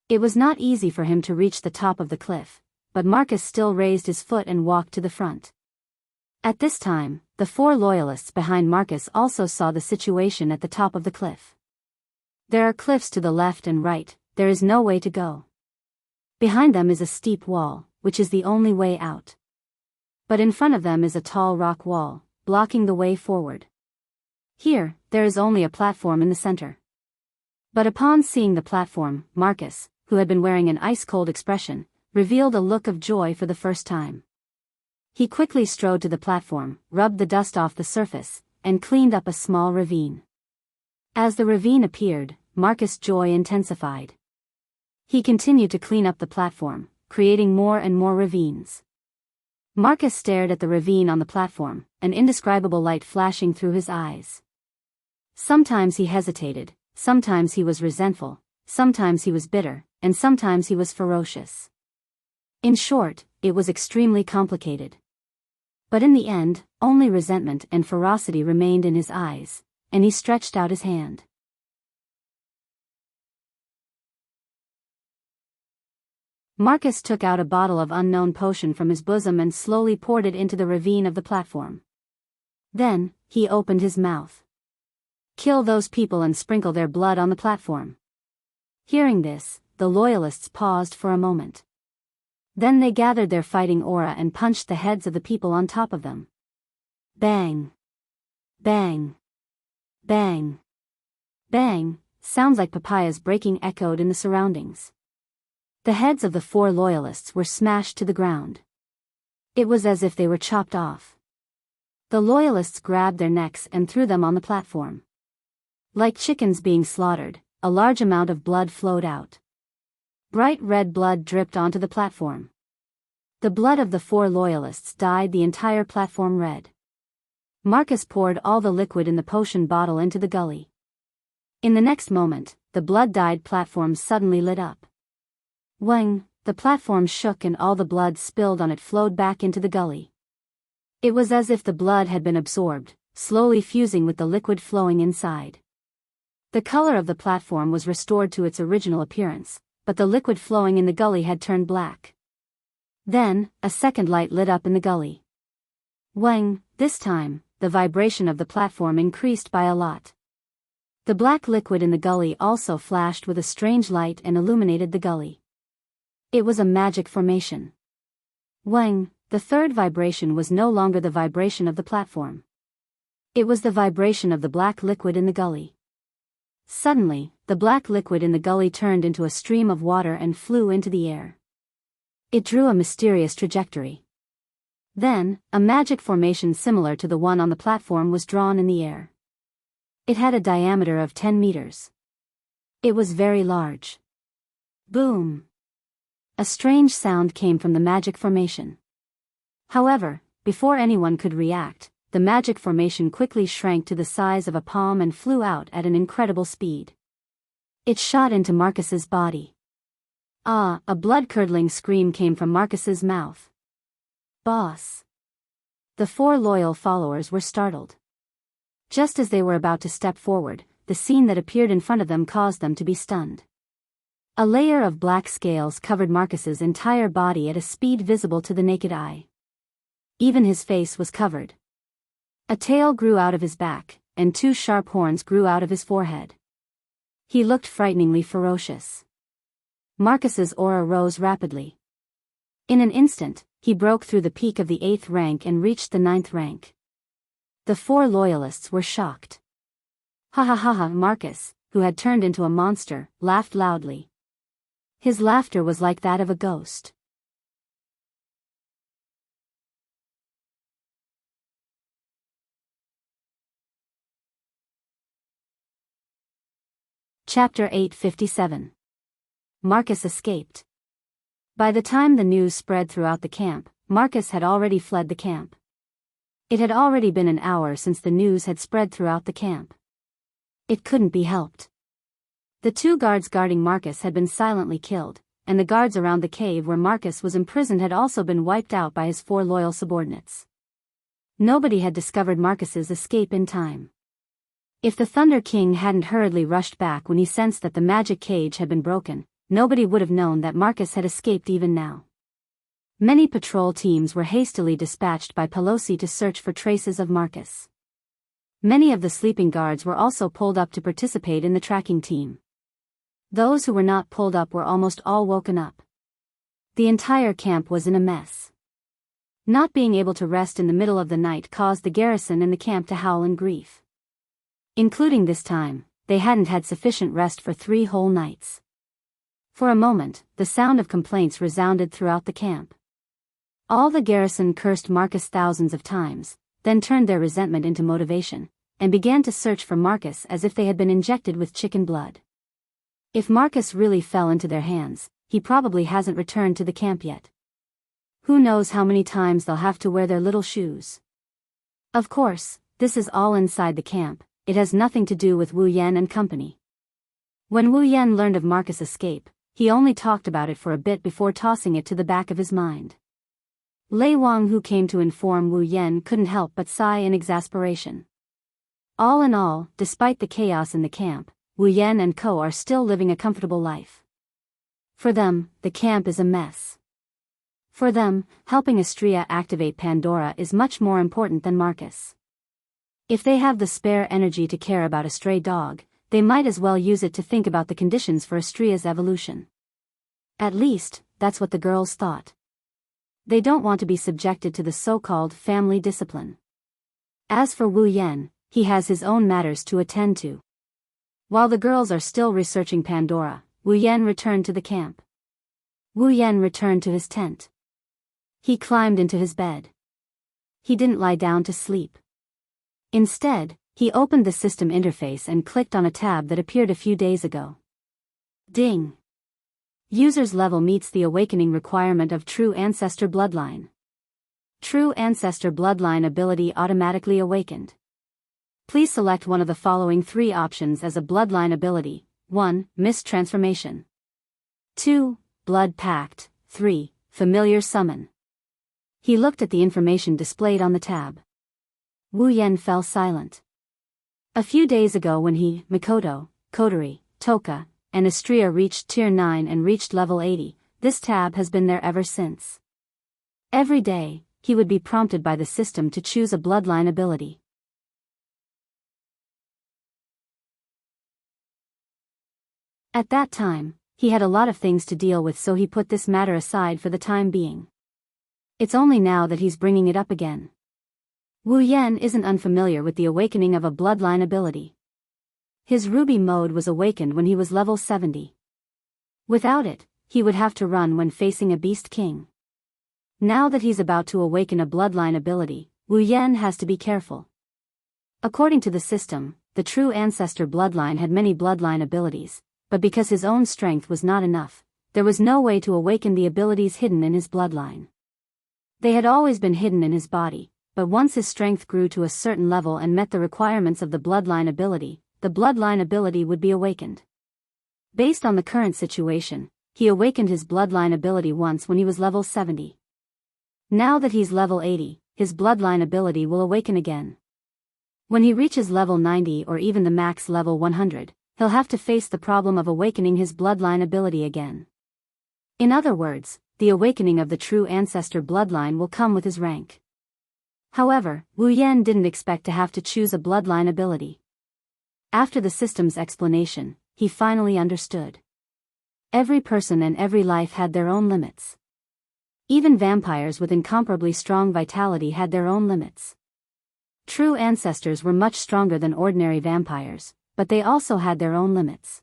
It was not easy for him to reach the top of the cliff, but Marcus still raised his foot and walked to the front. At this time, the 4 loyalists behind Marcus also saw the situation at the top of the cliff. There are cliffs to the left and right, there is no way to go. Behind them is a steep wall, which is the only way out. But in front of them is a tall rock wall, blocking the way forward. Here, there is only a platform in the center. But upon seeing the platform, Marcus, who had been wearing an ice-cold expression, revealed a look of joy for the first time. He quickly strode to the platform, rubbed the dust off the surface, and cleaned up a small ravine. As the ravine appeared, Marcus' joy intensified. He continued to clean up the platform, creating more and more ravines. Marcus stared at the ravine on the platform, an indescribable light flashing through his eyes. Sometimes he hesitated, sometimes he was resentful, sometimes he was bitter, and sometimes he was ferocious. In short, it was extremely complicated. But in the end, only resentment and ferocity remained in his eyes, and he stretched out his hand. Marcus took out a bottle of unknown potion from his bosom and slowly poured it into the ravine of the platform. Then, he opened his mouth. Kill those people and sprinkle their blood on the platform. Hearing this, the loyalists paused for a moment. Then they gathered their fighting aura and punched the heads of the people on top of them. Bang! Bang! Bang! Bang! Sounds like papayas breaking echoed in the surroundings. The heads of the 4 loyalists were smashed to the ground. It was as if they were chopped off. The loyalists grabbed their necks and threw them on the platform. Like chickens being slaughtered, a large amount of blood flowed out. Bright red blood dripped onto the platform. The blood of the 4 loyalists dyed the entire platform red. Marcus poured all the liquid in the potion bottle into the gully. In the next moment, the blood-dyed platform suddenly lit up. Wang, the platform shook and all the blood spilled on it flowed back into the gully. It was as if the blood had been absorbed, slowly fusing with the liquid flowing inside. The color of the platform was restored to its original appearance, but the liquid flowing in the gully had turned black. Then, a second light lit up in the gully. Wang, this time, the vibration of the platform increased by a lot. The black liquid in the gully also flashed with a strange light and illuminated the gully. It was a magic formation. Wang, the third vibration was no longer the vibration of the platform. It was the vibration of the black liquid in the gully. Suddenly, the black liquid in the gully turned into a stream of water and flew into the air. It drew a mysterious trajectory. Then, a magic formation similar to the one on the platform was drawn in the air. It had a diameter of 10 meters. It was very large. Boom! A strange sound came from the magic formation. However, before anyone could react, the magic formation quickly shrank to the size of a palm and flew out at an incredible speed. It shot into Marcus's body. Ah! A blood-curdling scream came from Marcus's mouth. Boss! The 4 loyal followers were startled. Just as they were about to step forward, the scene that appeared in front of them caused them to be stunned. A layer of black scales covered Marcus's entire body at a speed visible to the naked eye. Even his face was covered. A tail grew out of his back, and 2 sharp horns grew out of his forehead. He looked frighteningly ferocious. Marcus's aura rose rapidly. In an instant, he broke through the peak of the 8th rank and reached the 9th rank. The 4 loyalists were shocked. Ha ha ha ha! Marcus, who had turned into a monster, laughed loudly. His laughter was like that of a ghost. Chapter 857. Marcus escaped. By the time the news spread throughout the camp, Marcus had already fled the camp. It had already been an hour since the news had spread throughout the camp. It couldn't be helped. The 2 guards guarding Marcus had been silently killed, and the guards around the cave where Marcus was imprisoned had also been wiped out by his 4 loyal subordinates. Nobody had discovered Marcus's escape in time. If the Thunder King hadn't hurriedly rushed back when he sensed that the magic cage had been broken, nobody would have known that Marcus had escaped even now. Many patrol teams were hastily dispatched by Pelosi to search for traces of Marcus. Many of the sleeping guards were also pulled up to participate in the tracking team. Those who were not pulled up were almost all woken up. The entire camp was in a mess. Not being able to rest in the middle of the night caused the garrison and the camp to howl in grief. Including this time, they hadn't had sufficient rest for 3 whole nights. For a moment, the sound of complaints resounded throughout the camp. All the garrison cursed Marcus thousands of times, then turned their resentment into motivation, and began to search for Marcus as if they had been injected with chicken blood. If Marcus really fell into their hands, he probably hasn't returned to the camp yet. Who knows how many times they'll have to wear their little shoes. Of course, this is all inside the camp, it has nothing to do with Wu Yan and company. When Wu Yan learned of Marcus' escape, he only talked about it for a bit before tossing it to the back of his mind. Lei Wang, who came to inform Wu Yan, couldn't help but sigh in exasperation. All in all, despite the chaos in the camp, Wu Yan and Co. are still living a comfortable life. For them, the camp is a mess. For them, helping Astrea activate Pandora is much more important than Marcus. If they have the spare energy to care about a stray dog, they might as well use it to think about the conditions for Astrea's evolution. At least, that's what the girls thought. They don't want to be subjected to the so-called family discipline. As for Wu Yan, he has his own matters to attend to. While the girls are still researching Pandora, Wu Yan returned to the camp. Wu Yan returned to his tent. He climbed into his bed. He didn't lie down to sleep. Instead, he opened the system interface and clicked on a tab that appeared a few days ago. Ding! User's level meets the awakening requirement of True Ancestor Bloodline. True Ancestor Bloodline ability automatically awakened. Please select one of the following 3 options as a Bloodline ability. 1. Mist Transformation. 2. Blood Pact. 3. Familiar Summon. He looked at the information displayed on the tab. Wu Yan fell silent. A few days ago when he, Mikoto, Kotori, Toka, and Astrea reached Tier 9 and reached level 80, this tab has been there ever since. Every day, he would be prompted by the system to choose a bloodline ability. At that time, he had a lot of things to deal with, so he put this matter aside for the time being. It's only now that he's bringing it up again. Wu Yan isn't unfamiliar with the awakening of a bloodline ability. His ruby mode was awakened when he was level 70. Without it, he would have to run when facing a beast king. Now that he's about to awaken a bloodline ability, Wu Yan has to be careful. According to the system, the true ancestor bloodline had many bloodline abilities, but because his own strength was not enough, there was no way to awaken the abilities hidden in his bloodline. They had always been hidden in his body, but once his strength grew to a certain level and met the requirements of the bloodline ability, the bloodline ability would be awakened. Based on the current situation, he awakened his bloodline ability once when he was level 70. Now that he's level 80, his bloodline ability will awaken again. When he reaches level 90 or even the max level 100, he'll have to face the problem of awakening his bloodline ability again. In other words, the awakening of the true ancestor bloodline will come with his rank. However, Wu Yan didn't expect to have to choose a bloodline ability. After the system's explanation, he finally understood. Every person and every life had their own limits. Even vampires with incomparably strong vitality had their own limits. True ancestors were much stronger than ordinary vampires, but they also had their own limits.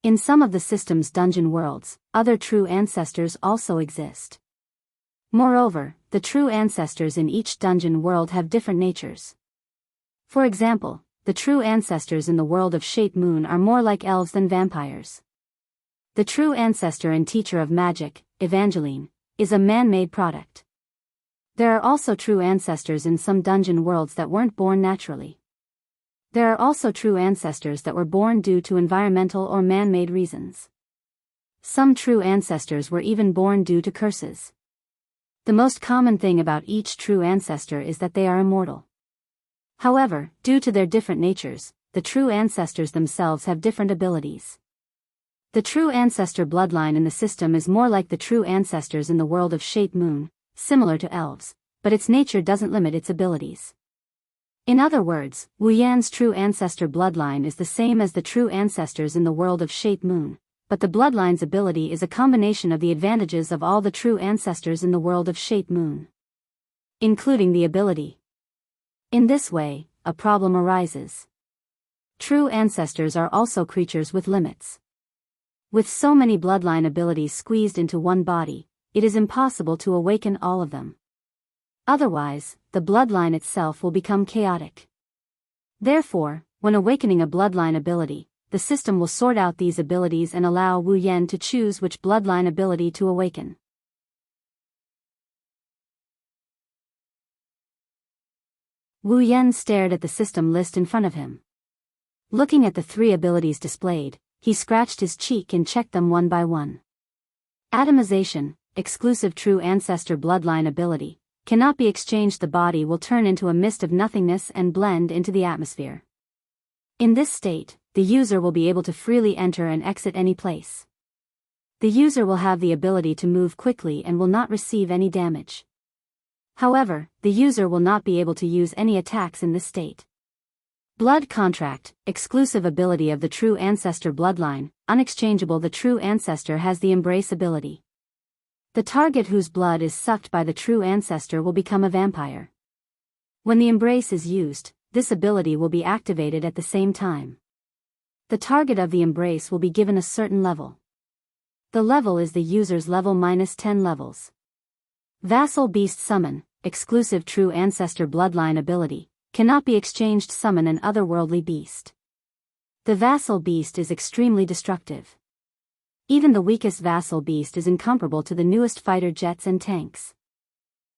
In some of the system's dungeon worlds, other true ancestors also exist. Moreover, the true ancestors in each dungeon world have different natures. For example, the true ancestors in the world of Shape Moon are more like elves than vampires. The true ancestor and teacher of magic, Evangeline, is a man-made product. There are also true ancestors in some dungeon worlds that weren't born naturally. There are also true ancestors that were born due to environmental or man-made reasons. Some true ancestors were even born due to curses. The most common thing about each true ancestor is that they are immortal. However, due to their different natures, the true ancestors themselves have different abilities. The true ancestor bloodline in the system is more like the true ancestors in the world of Shape Moon, similar to elves, but its nature doesn't limit its abilities. In other words, Wu Yan's true ancestor bloodline is the same as the true ancestors in the world of Shape Moon, but the bloodline's ability is a combination of the advantages of all the true ancestors in the world of Shape Moon, including the ability. In this way, a problem arises. True ancestors are also creatures with limits. With so many bloodline abilities squeezed into one body, it is impossible to awaken all of them. Otherwise, the bloodline itself will become chaotic. Therefore, when awakening a bloodline ability, the system will sort out these abilities and allow Wu Yan to choose which bloodline ability to awaken. Wu Yan stared at the system list in front of him. Looking at the 3 abilities displayed, he scratched his cheek and checked them one by one. Atomization, exclusive true ancestor bloodline ability, cannot be exchanged. The body will turn into a mist of nothingness and blend into the atmosphere. In this state, the user will be able to freely enter and exit any place. The user will have the ability to move quickly and will not receive any damage. However, the user will not be able to use any attacks in this state. Blood contract, exclusive ability of the true ancestor bloodline, unexchangeable. The true ancestor has the embrace ability. The target whose blood is sucked by the true ancestor will become a vampire. When the embrace is used, this ability will be activated at the same time. The target of the embrace will be given a certain level. The level is the user's level minus 10 levels. Vassal Beast Summon, exclusive true ancestor bloodline ability, cannot be exchanged. Summon an otherworldly beast. The vassal beast is extremely destructive. Even the weakest vassal beast is incomparable to the newest fighter jets and tanks.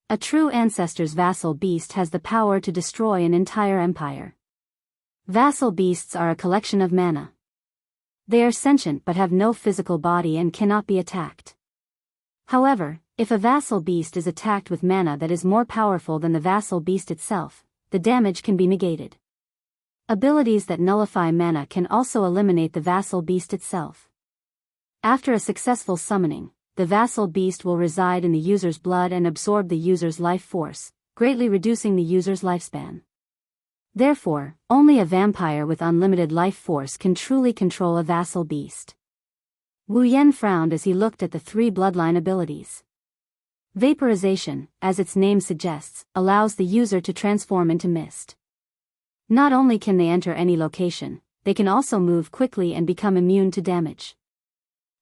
A true ancestor's vassal beast has the power to destroy an entire empire. Vassal beasts are a collection of mana. They are sentient but have no physical body and cannot be attacked. However, if a vassal beast is attacked with mana that is more powerful than the vassal beast itself, the damage can be negated. Abilities that nullify mana can also eliminate the vassal beast itself. After a successful summoning, the vassal beast will reside in the user's blood and absorb the user's life force, greatly reducing the user's lifespan. Therefore, only a vampire with unlimited life force can truly control a vassal beast. Wu Yan frowned as he looked at the 3 bloodline abilities. Vaporization, as its name suggests, allows the user to transform into mist. Not only can they enter any location, they can also move quickly and become immune to damage.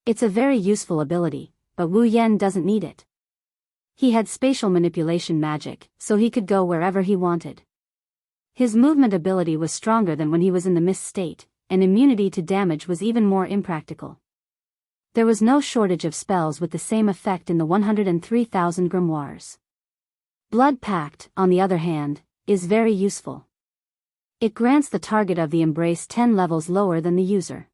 It's a very useful ability, but Wu Yan doesn't need it. He had spatial manipulation magic, so he could go wherever he wanted. His movement ability was stronger than when he was in the mist state, and immunity to damage was even more impractical. There was no shortage of spells with the same effect in the 103,000 grimoires. Blood Pact, on the other hand, is very useful. It grants the target of the embrace 10 levels lower than the user.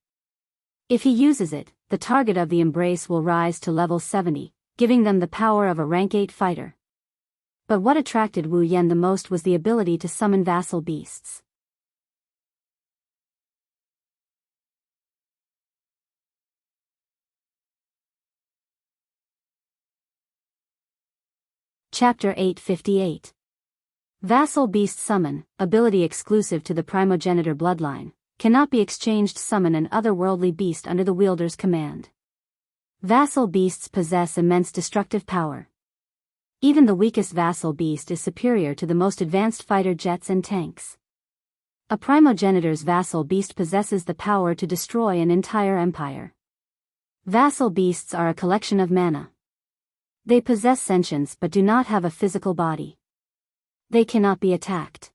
If he uses it, the target of the embrace will rise to level 70, giving them the power of a rank 8 fighter. But what attracted Wu Yan the most was the ability to summon vassal beasts. Chapter 858. Vassal Beast Summon, ability exclusive to the primogenitor bloodline, cannot be exchanged. Summon an otherworldly beast under the wielder's command. Vassal beasts possess immense destructive power. Even the weakest vassal beast is superior to the most advanced fighter jets and tanks. A primogenitor's vassal beast possesses the power to destroy an entire empire. Vassal beasts are a collection of mana. They possess sentience but do not have a physical body. They cannot be attacked.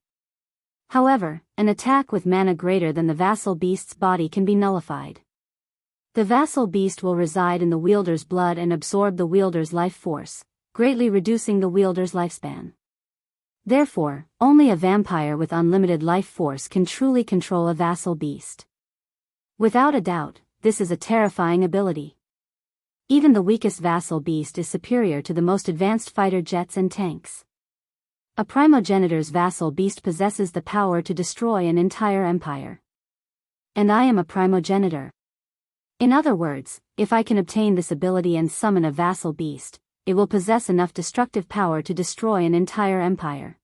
However, an attack with mana greater than the vassal beast's body can be nullified. The vassal beast will reside in the wielder's blood and absorb the wielder's life force, greatly reducing the wielder's lifespan. Therefore, only a vampire with unlimited life force can truly control a vassal beast. Without a doubt, this is a terrifying ability. Even the weakest vassal beast is superior to the most advanced fighter jets and tanks. A primogenitor's vassal beast possesses the power to destroy an entire empire. And I am a primogenitor. In other words, if I can obtain this ability and summon a vassal beast, it will possess enough destructive power to destroy an entire empire.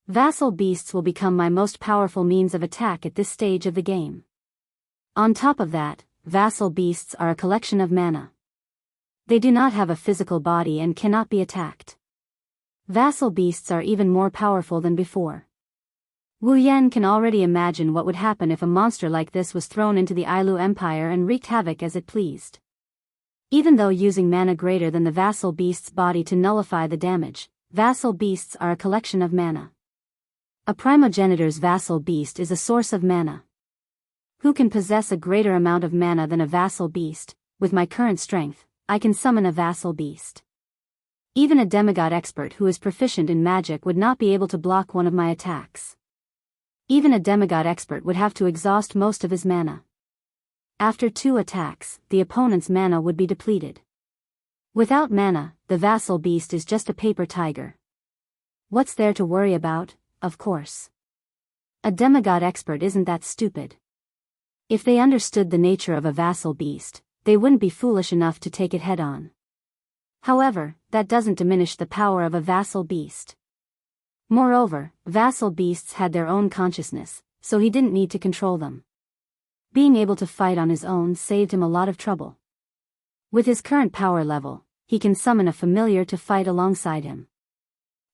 Vassal beasts will become my most powerful means of attack at this stage of the game. On top of that, vassal beasts are a collection of mana. They do not have a physical body and cannot be attacked. Vassal beasts are even more powerful than before. Wu Yan can already imagine what would happen if a monster like this was thrown into the Ailu Empire and wreaked havoc as it pleased. Even though using mana greater than the vassal beast's body to nullify the damage, vassal beasts are a collection of mana. A primogenitor's vassal beast is a source of mana. Who can possess a greater amount of mana than a vassal beast? With my current strength, I can summon a vassal beast. Even a demigod expert who is proficient in magic would not be able to block one of my attacks. Even a demigod expert would have to exhaust most of his mana. After 2 attacks, the opponent's mana would be depleted. Without mana, the vassal beast is just a paper tiger. What's there to worry about? Of course. A demigod expert isn't that stupid. If they understood the nature of a vassal beast, they wouldn't be foolish enough to take it head-on. However, that doesn't diminish the power of a vassal beast. Moreover, vassal beasts had their own consciousness, so he didn't need to control them. Being able to fight on his own saved him a lot of trouble. With his current power level, he can summon a familiar to fight alongside him.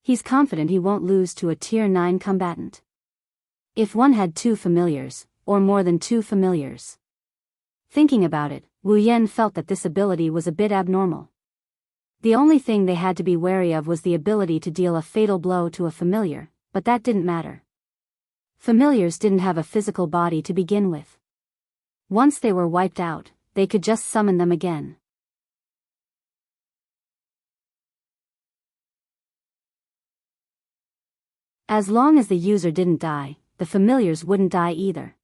He's confident he won't lose to a tier 9 combatant. If one had 2 familiars, or more than 2 familiars. Thinking about it, Wu Yan felt that this ability was a bit abnormal. The only thing they had to be wary of was the ability to deal a fatal blow to a familiar, but that didn't matter. Familiars didn't have a physical body to begin with. Once they were wiped out, they could just summon them again. As long as the user didn't die, the familiars wouldn't die either.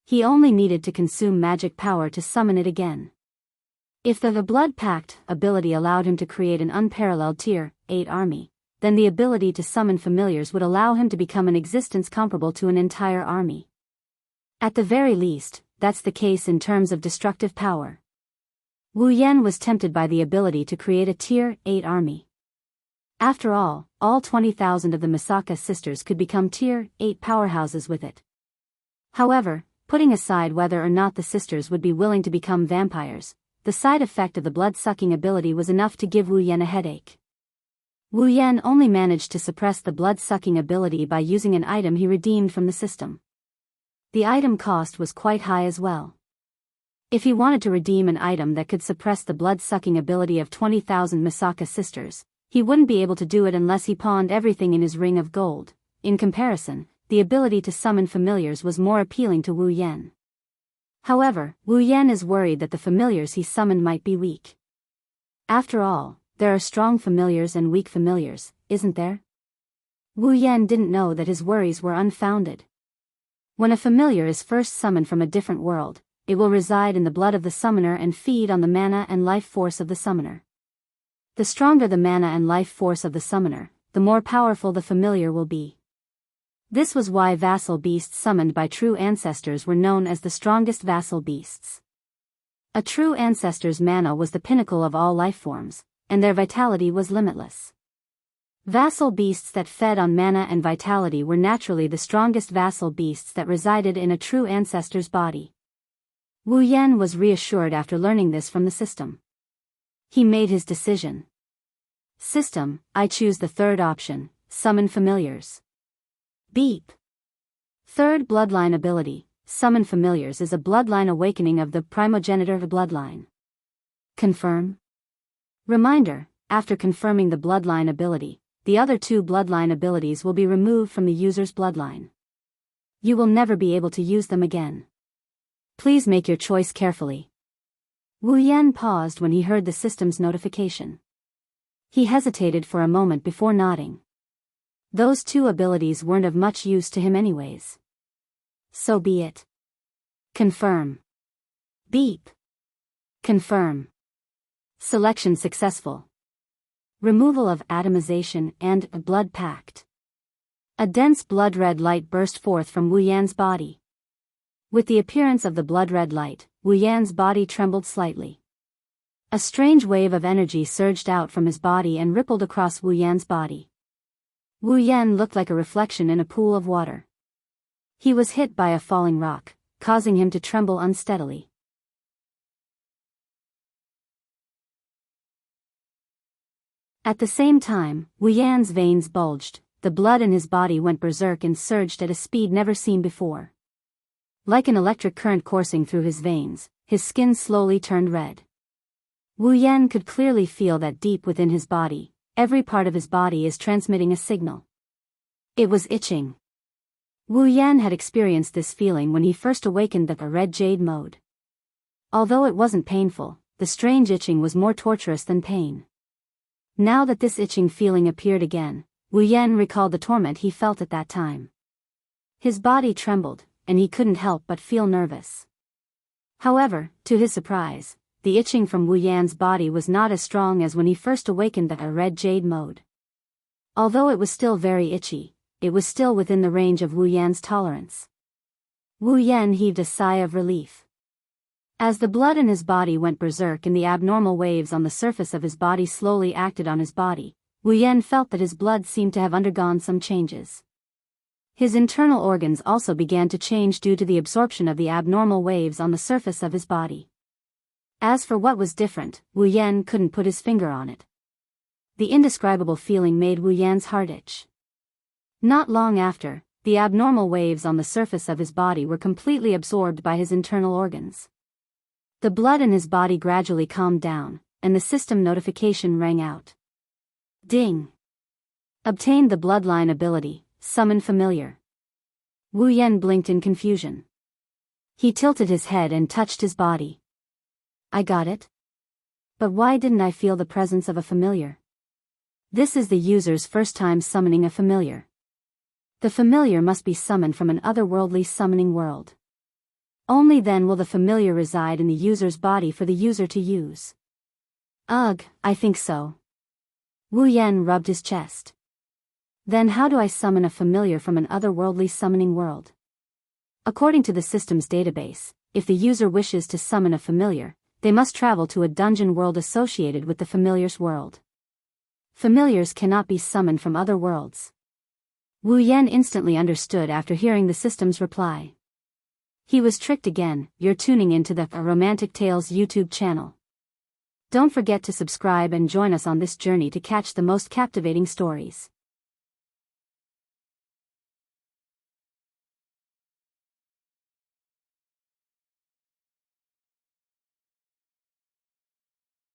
He only needed to consume magic power to summon it again. If the Blood Pact ability allowed him to create an unparalleled tier 8 army, then the ability to summon familiars would allow him to become an existence comparable to an entire army. At the very least, that's the case in terms of destructive power. Wu Yan was tempted by the ability to create a tier 8 army. After all 20,000 of the Misaka sisters could become Tier 8 powerhouses with it. However, putting aside whether or not the sisters would be willing to become vampires, the side effect of the blood-sucking ability was enough to give Wu Yan a headache. Wu Yan only managed to suppress the blood-sucking ability by using an item he redeemed from the system. The item cost was quite high as well. If he wanted to redeem an item that could suppress the blood-sucking ability of 20,000 Misaka sisters, he wouldn't be able to do it unless he pawned everything in his ring of gold. In comparison, the ability to summon familiars was more appealing to Wu Yan. However, Wu Yan is worried that the familiars he summoned might be weak. After all, there are strong familiars and weak familiars, isn't there? Wu Yan didn't know that his worries were unfounded. When a familiar is first summoned from a different world, it will reside in the blood of the summoner and feed on the mana and life force of the summoner. The stronger the mana and life force of the summoner, the more powerful the familiar will be. This was why vassal beasts summoned by true ancestors were known as the strongest vassal beasts. A true ancestor's mana was the pinnacle of all life forms, and their vitality was limitless. Vassal beasts that fed on mana and vitality were naturally the strongest vassal beasts that resided in a true ancestor's body. Wu Yan was reassured after learning this from the system. He made his decision. System, I choose the third option, summon familiars. Beep. Third bloodline ability, summon familiars is a bloodline awakening of the primogenitor bloodline. Confirm. Reminder, after confirming the bloodline ability, the other two bloodline abilities will be removed from the user's bloodline. You will never be able to use them again. Please make your choice carefully. Wu Yan paused when he heard the system's notification. He hesitated for a moment before nodding. Those two abilities weren't of much use to him anyways. So be it. Confirm. Beep. Confirm. Selection successful. Removal of atomization and a blood pact. A dense blood-red light burst forth from Wu Yan's body. With the appearance of the blood-red light, Wu Yan's body trembled slightly. A strange wave of energy surged out from his body and rippled across Wu Yan's body. Wu Yan looked like a reflection in a pool of water. He was hit by a falling rock, causing him to tremble unsteadily. At the same time, Wu Yan's veins bulged, the blood in his body went berserk and surged at a speed never seen before. Like an electric current coursing through his veins, his skin slowly turned red. Wu Yan could clearly feel that deep within his body, every part of his body is transmitting a signal. It was itching. Wu Yan had experienced this feeling when he first awakened the red jade mode. Although it wasn't painful, the strange itching was more torturous than pain. Now that this itching feeling appeared again, Wu Yan recalled the torment he felt at that time. His body trembled, and he couldn't help but feel nervous. However, to his surprise, the itching from Wu Yan's body was not as strong as when he first awakened the red jade mode. Although it was still very itchy, it was still within the range of Wu Yan's tolerance. Wu Yan heaved a sigh of relief. As the blood in his body went berserk and the abnormal waves on the surface of his body slowly acted on his body, Wu Yan felt that his blood seemed to have undergone some changes. His internal organs also began to change due to the absorption of the abnormal waves on the surface of his body. As for what was different, Wu Yan couldn't put his finger on it. The indescribable feeling made Wu Yan's heart itch. Not long after, the abnormal waves on the surface of his body were completely absorbed by his internal organs. The blood in his body gradually calmed down, and the system notification rang out. Ding! Obtained the bloodline ability, summon familiar. Wu Yan blinked in confusion. He tilted his head and touched his body. I got it? But why didn't I feel the presence of a familiar? This is the user's first time summoning a familiar. The familiar must be summoned from an otherworldly summoning world. Only then will the familiar reside in the user's body for the user to use. Ugh, I think so. Wu Yan rubbed his chest. Then how do I summon a familiar from an otherworldly summoning world? According to the system's database, if the user wishes to summon a familiar, they must travel to a dungeon world associated with the familiar's world. Familiars cannot be summoned from other worlds. Wu Yan instantly understood after hearing the system's reply. He was tricked again. You're tuning into the Romantic Tales YouTube channel. Don't forget to subscribe and join us on this journey to catch the most captivating stories.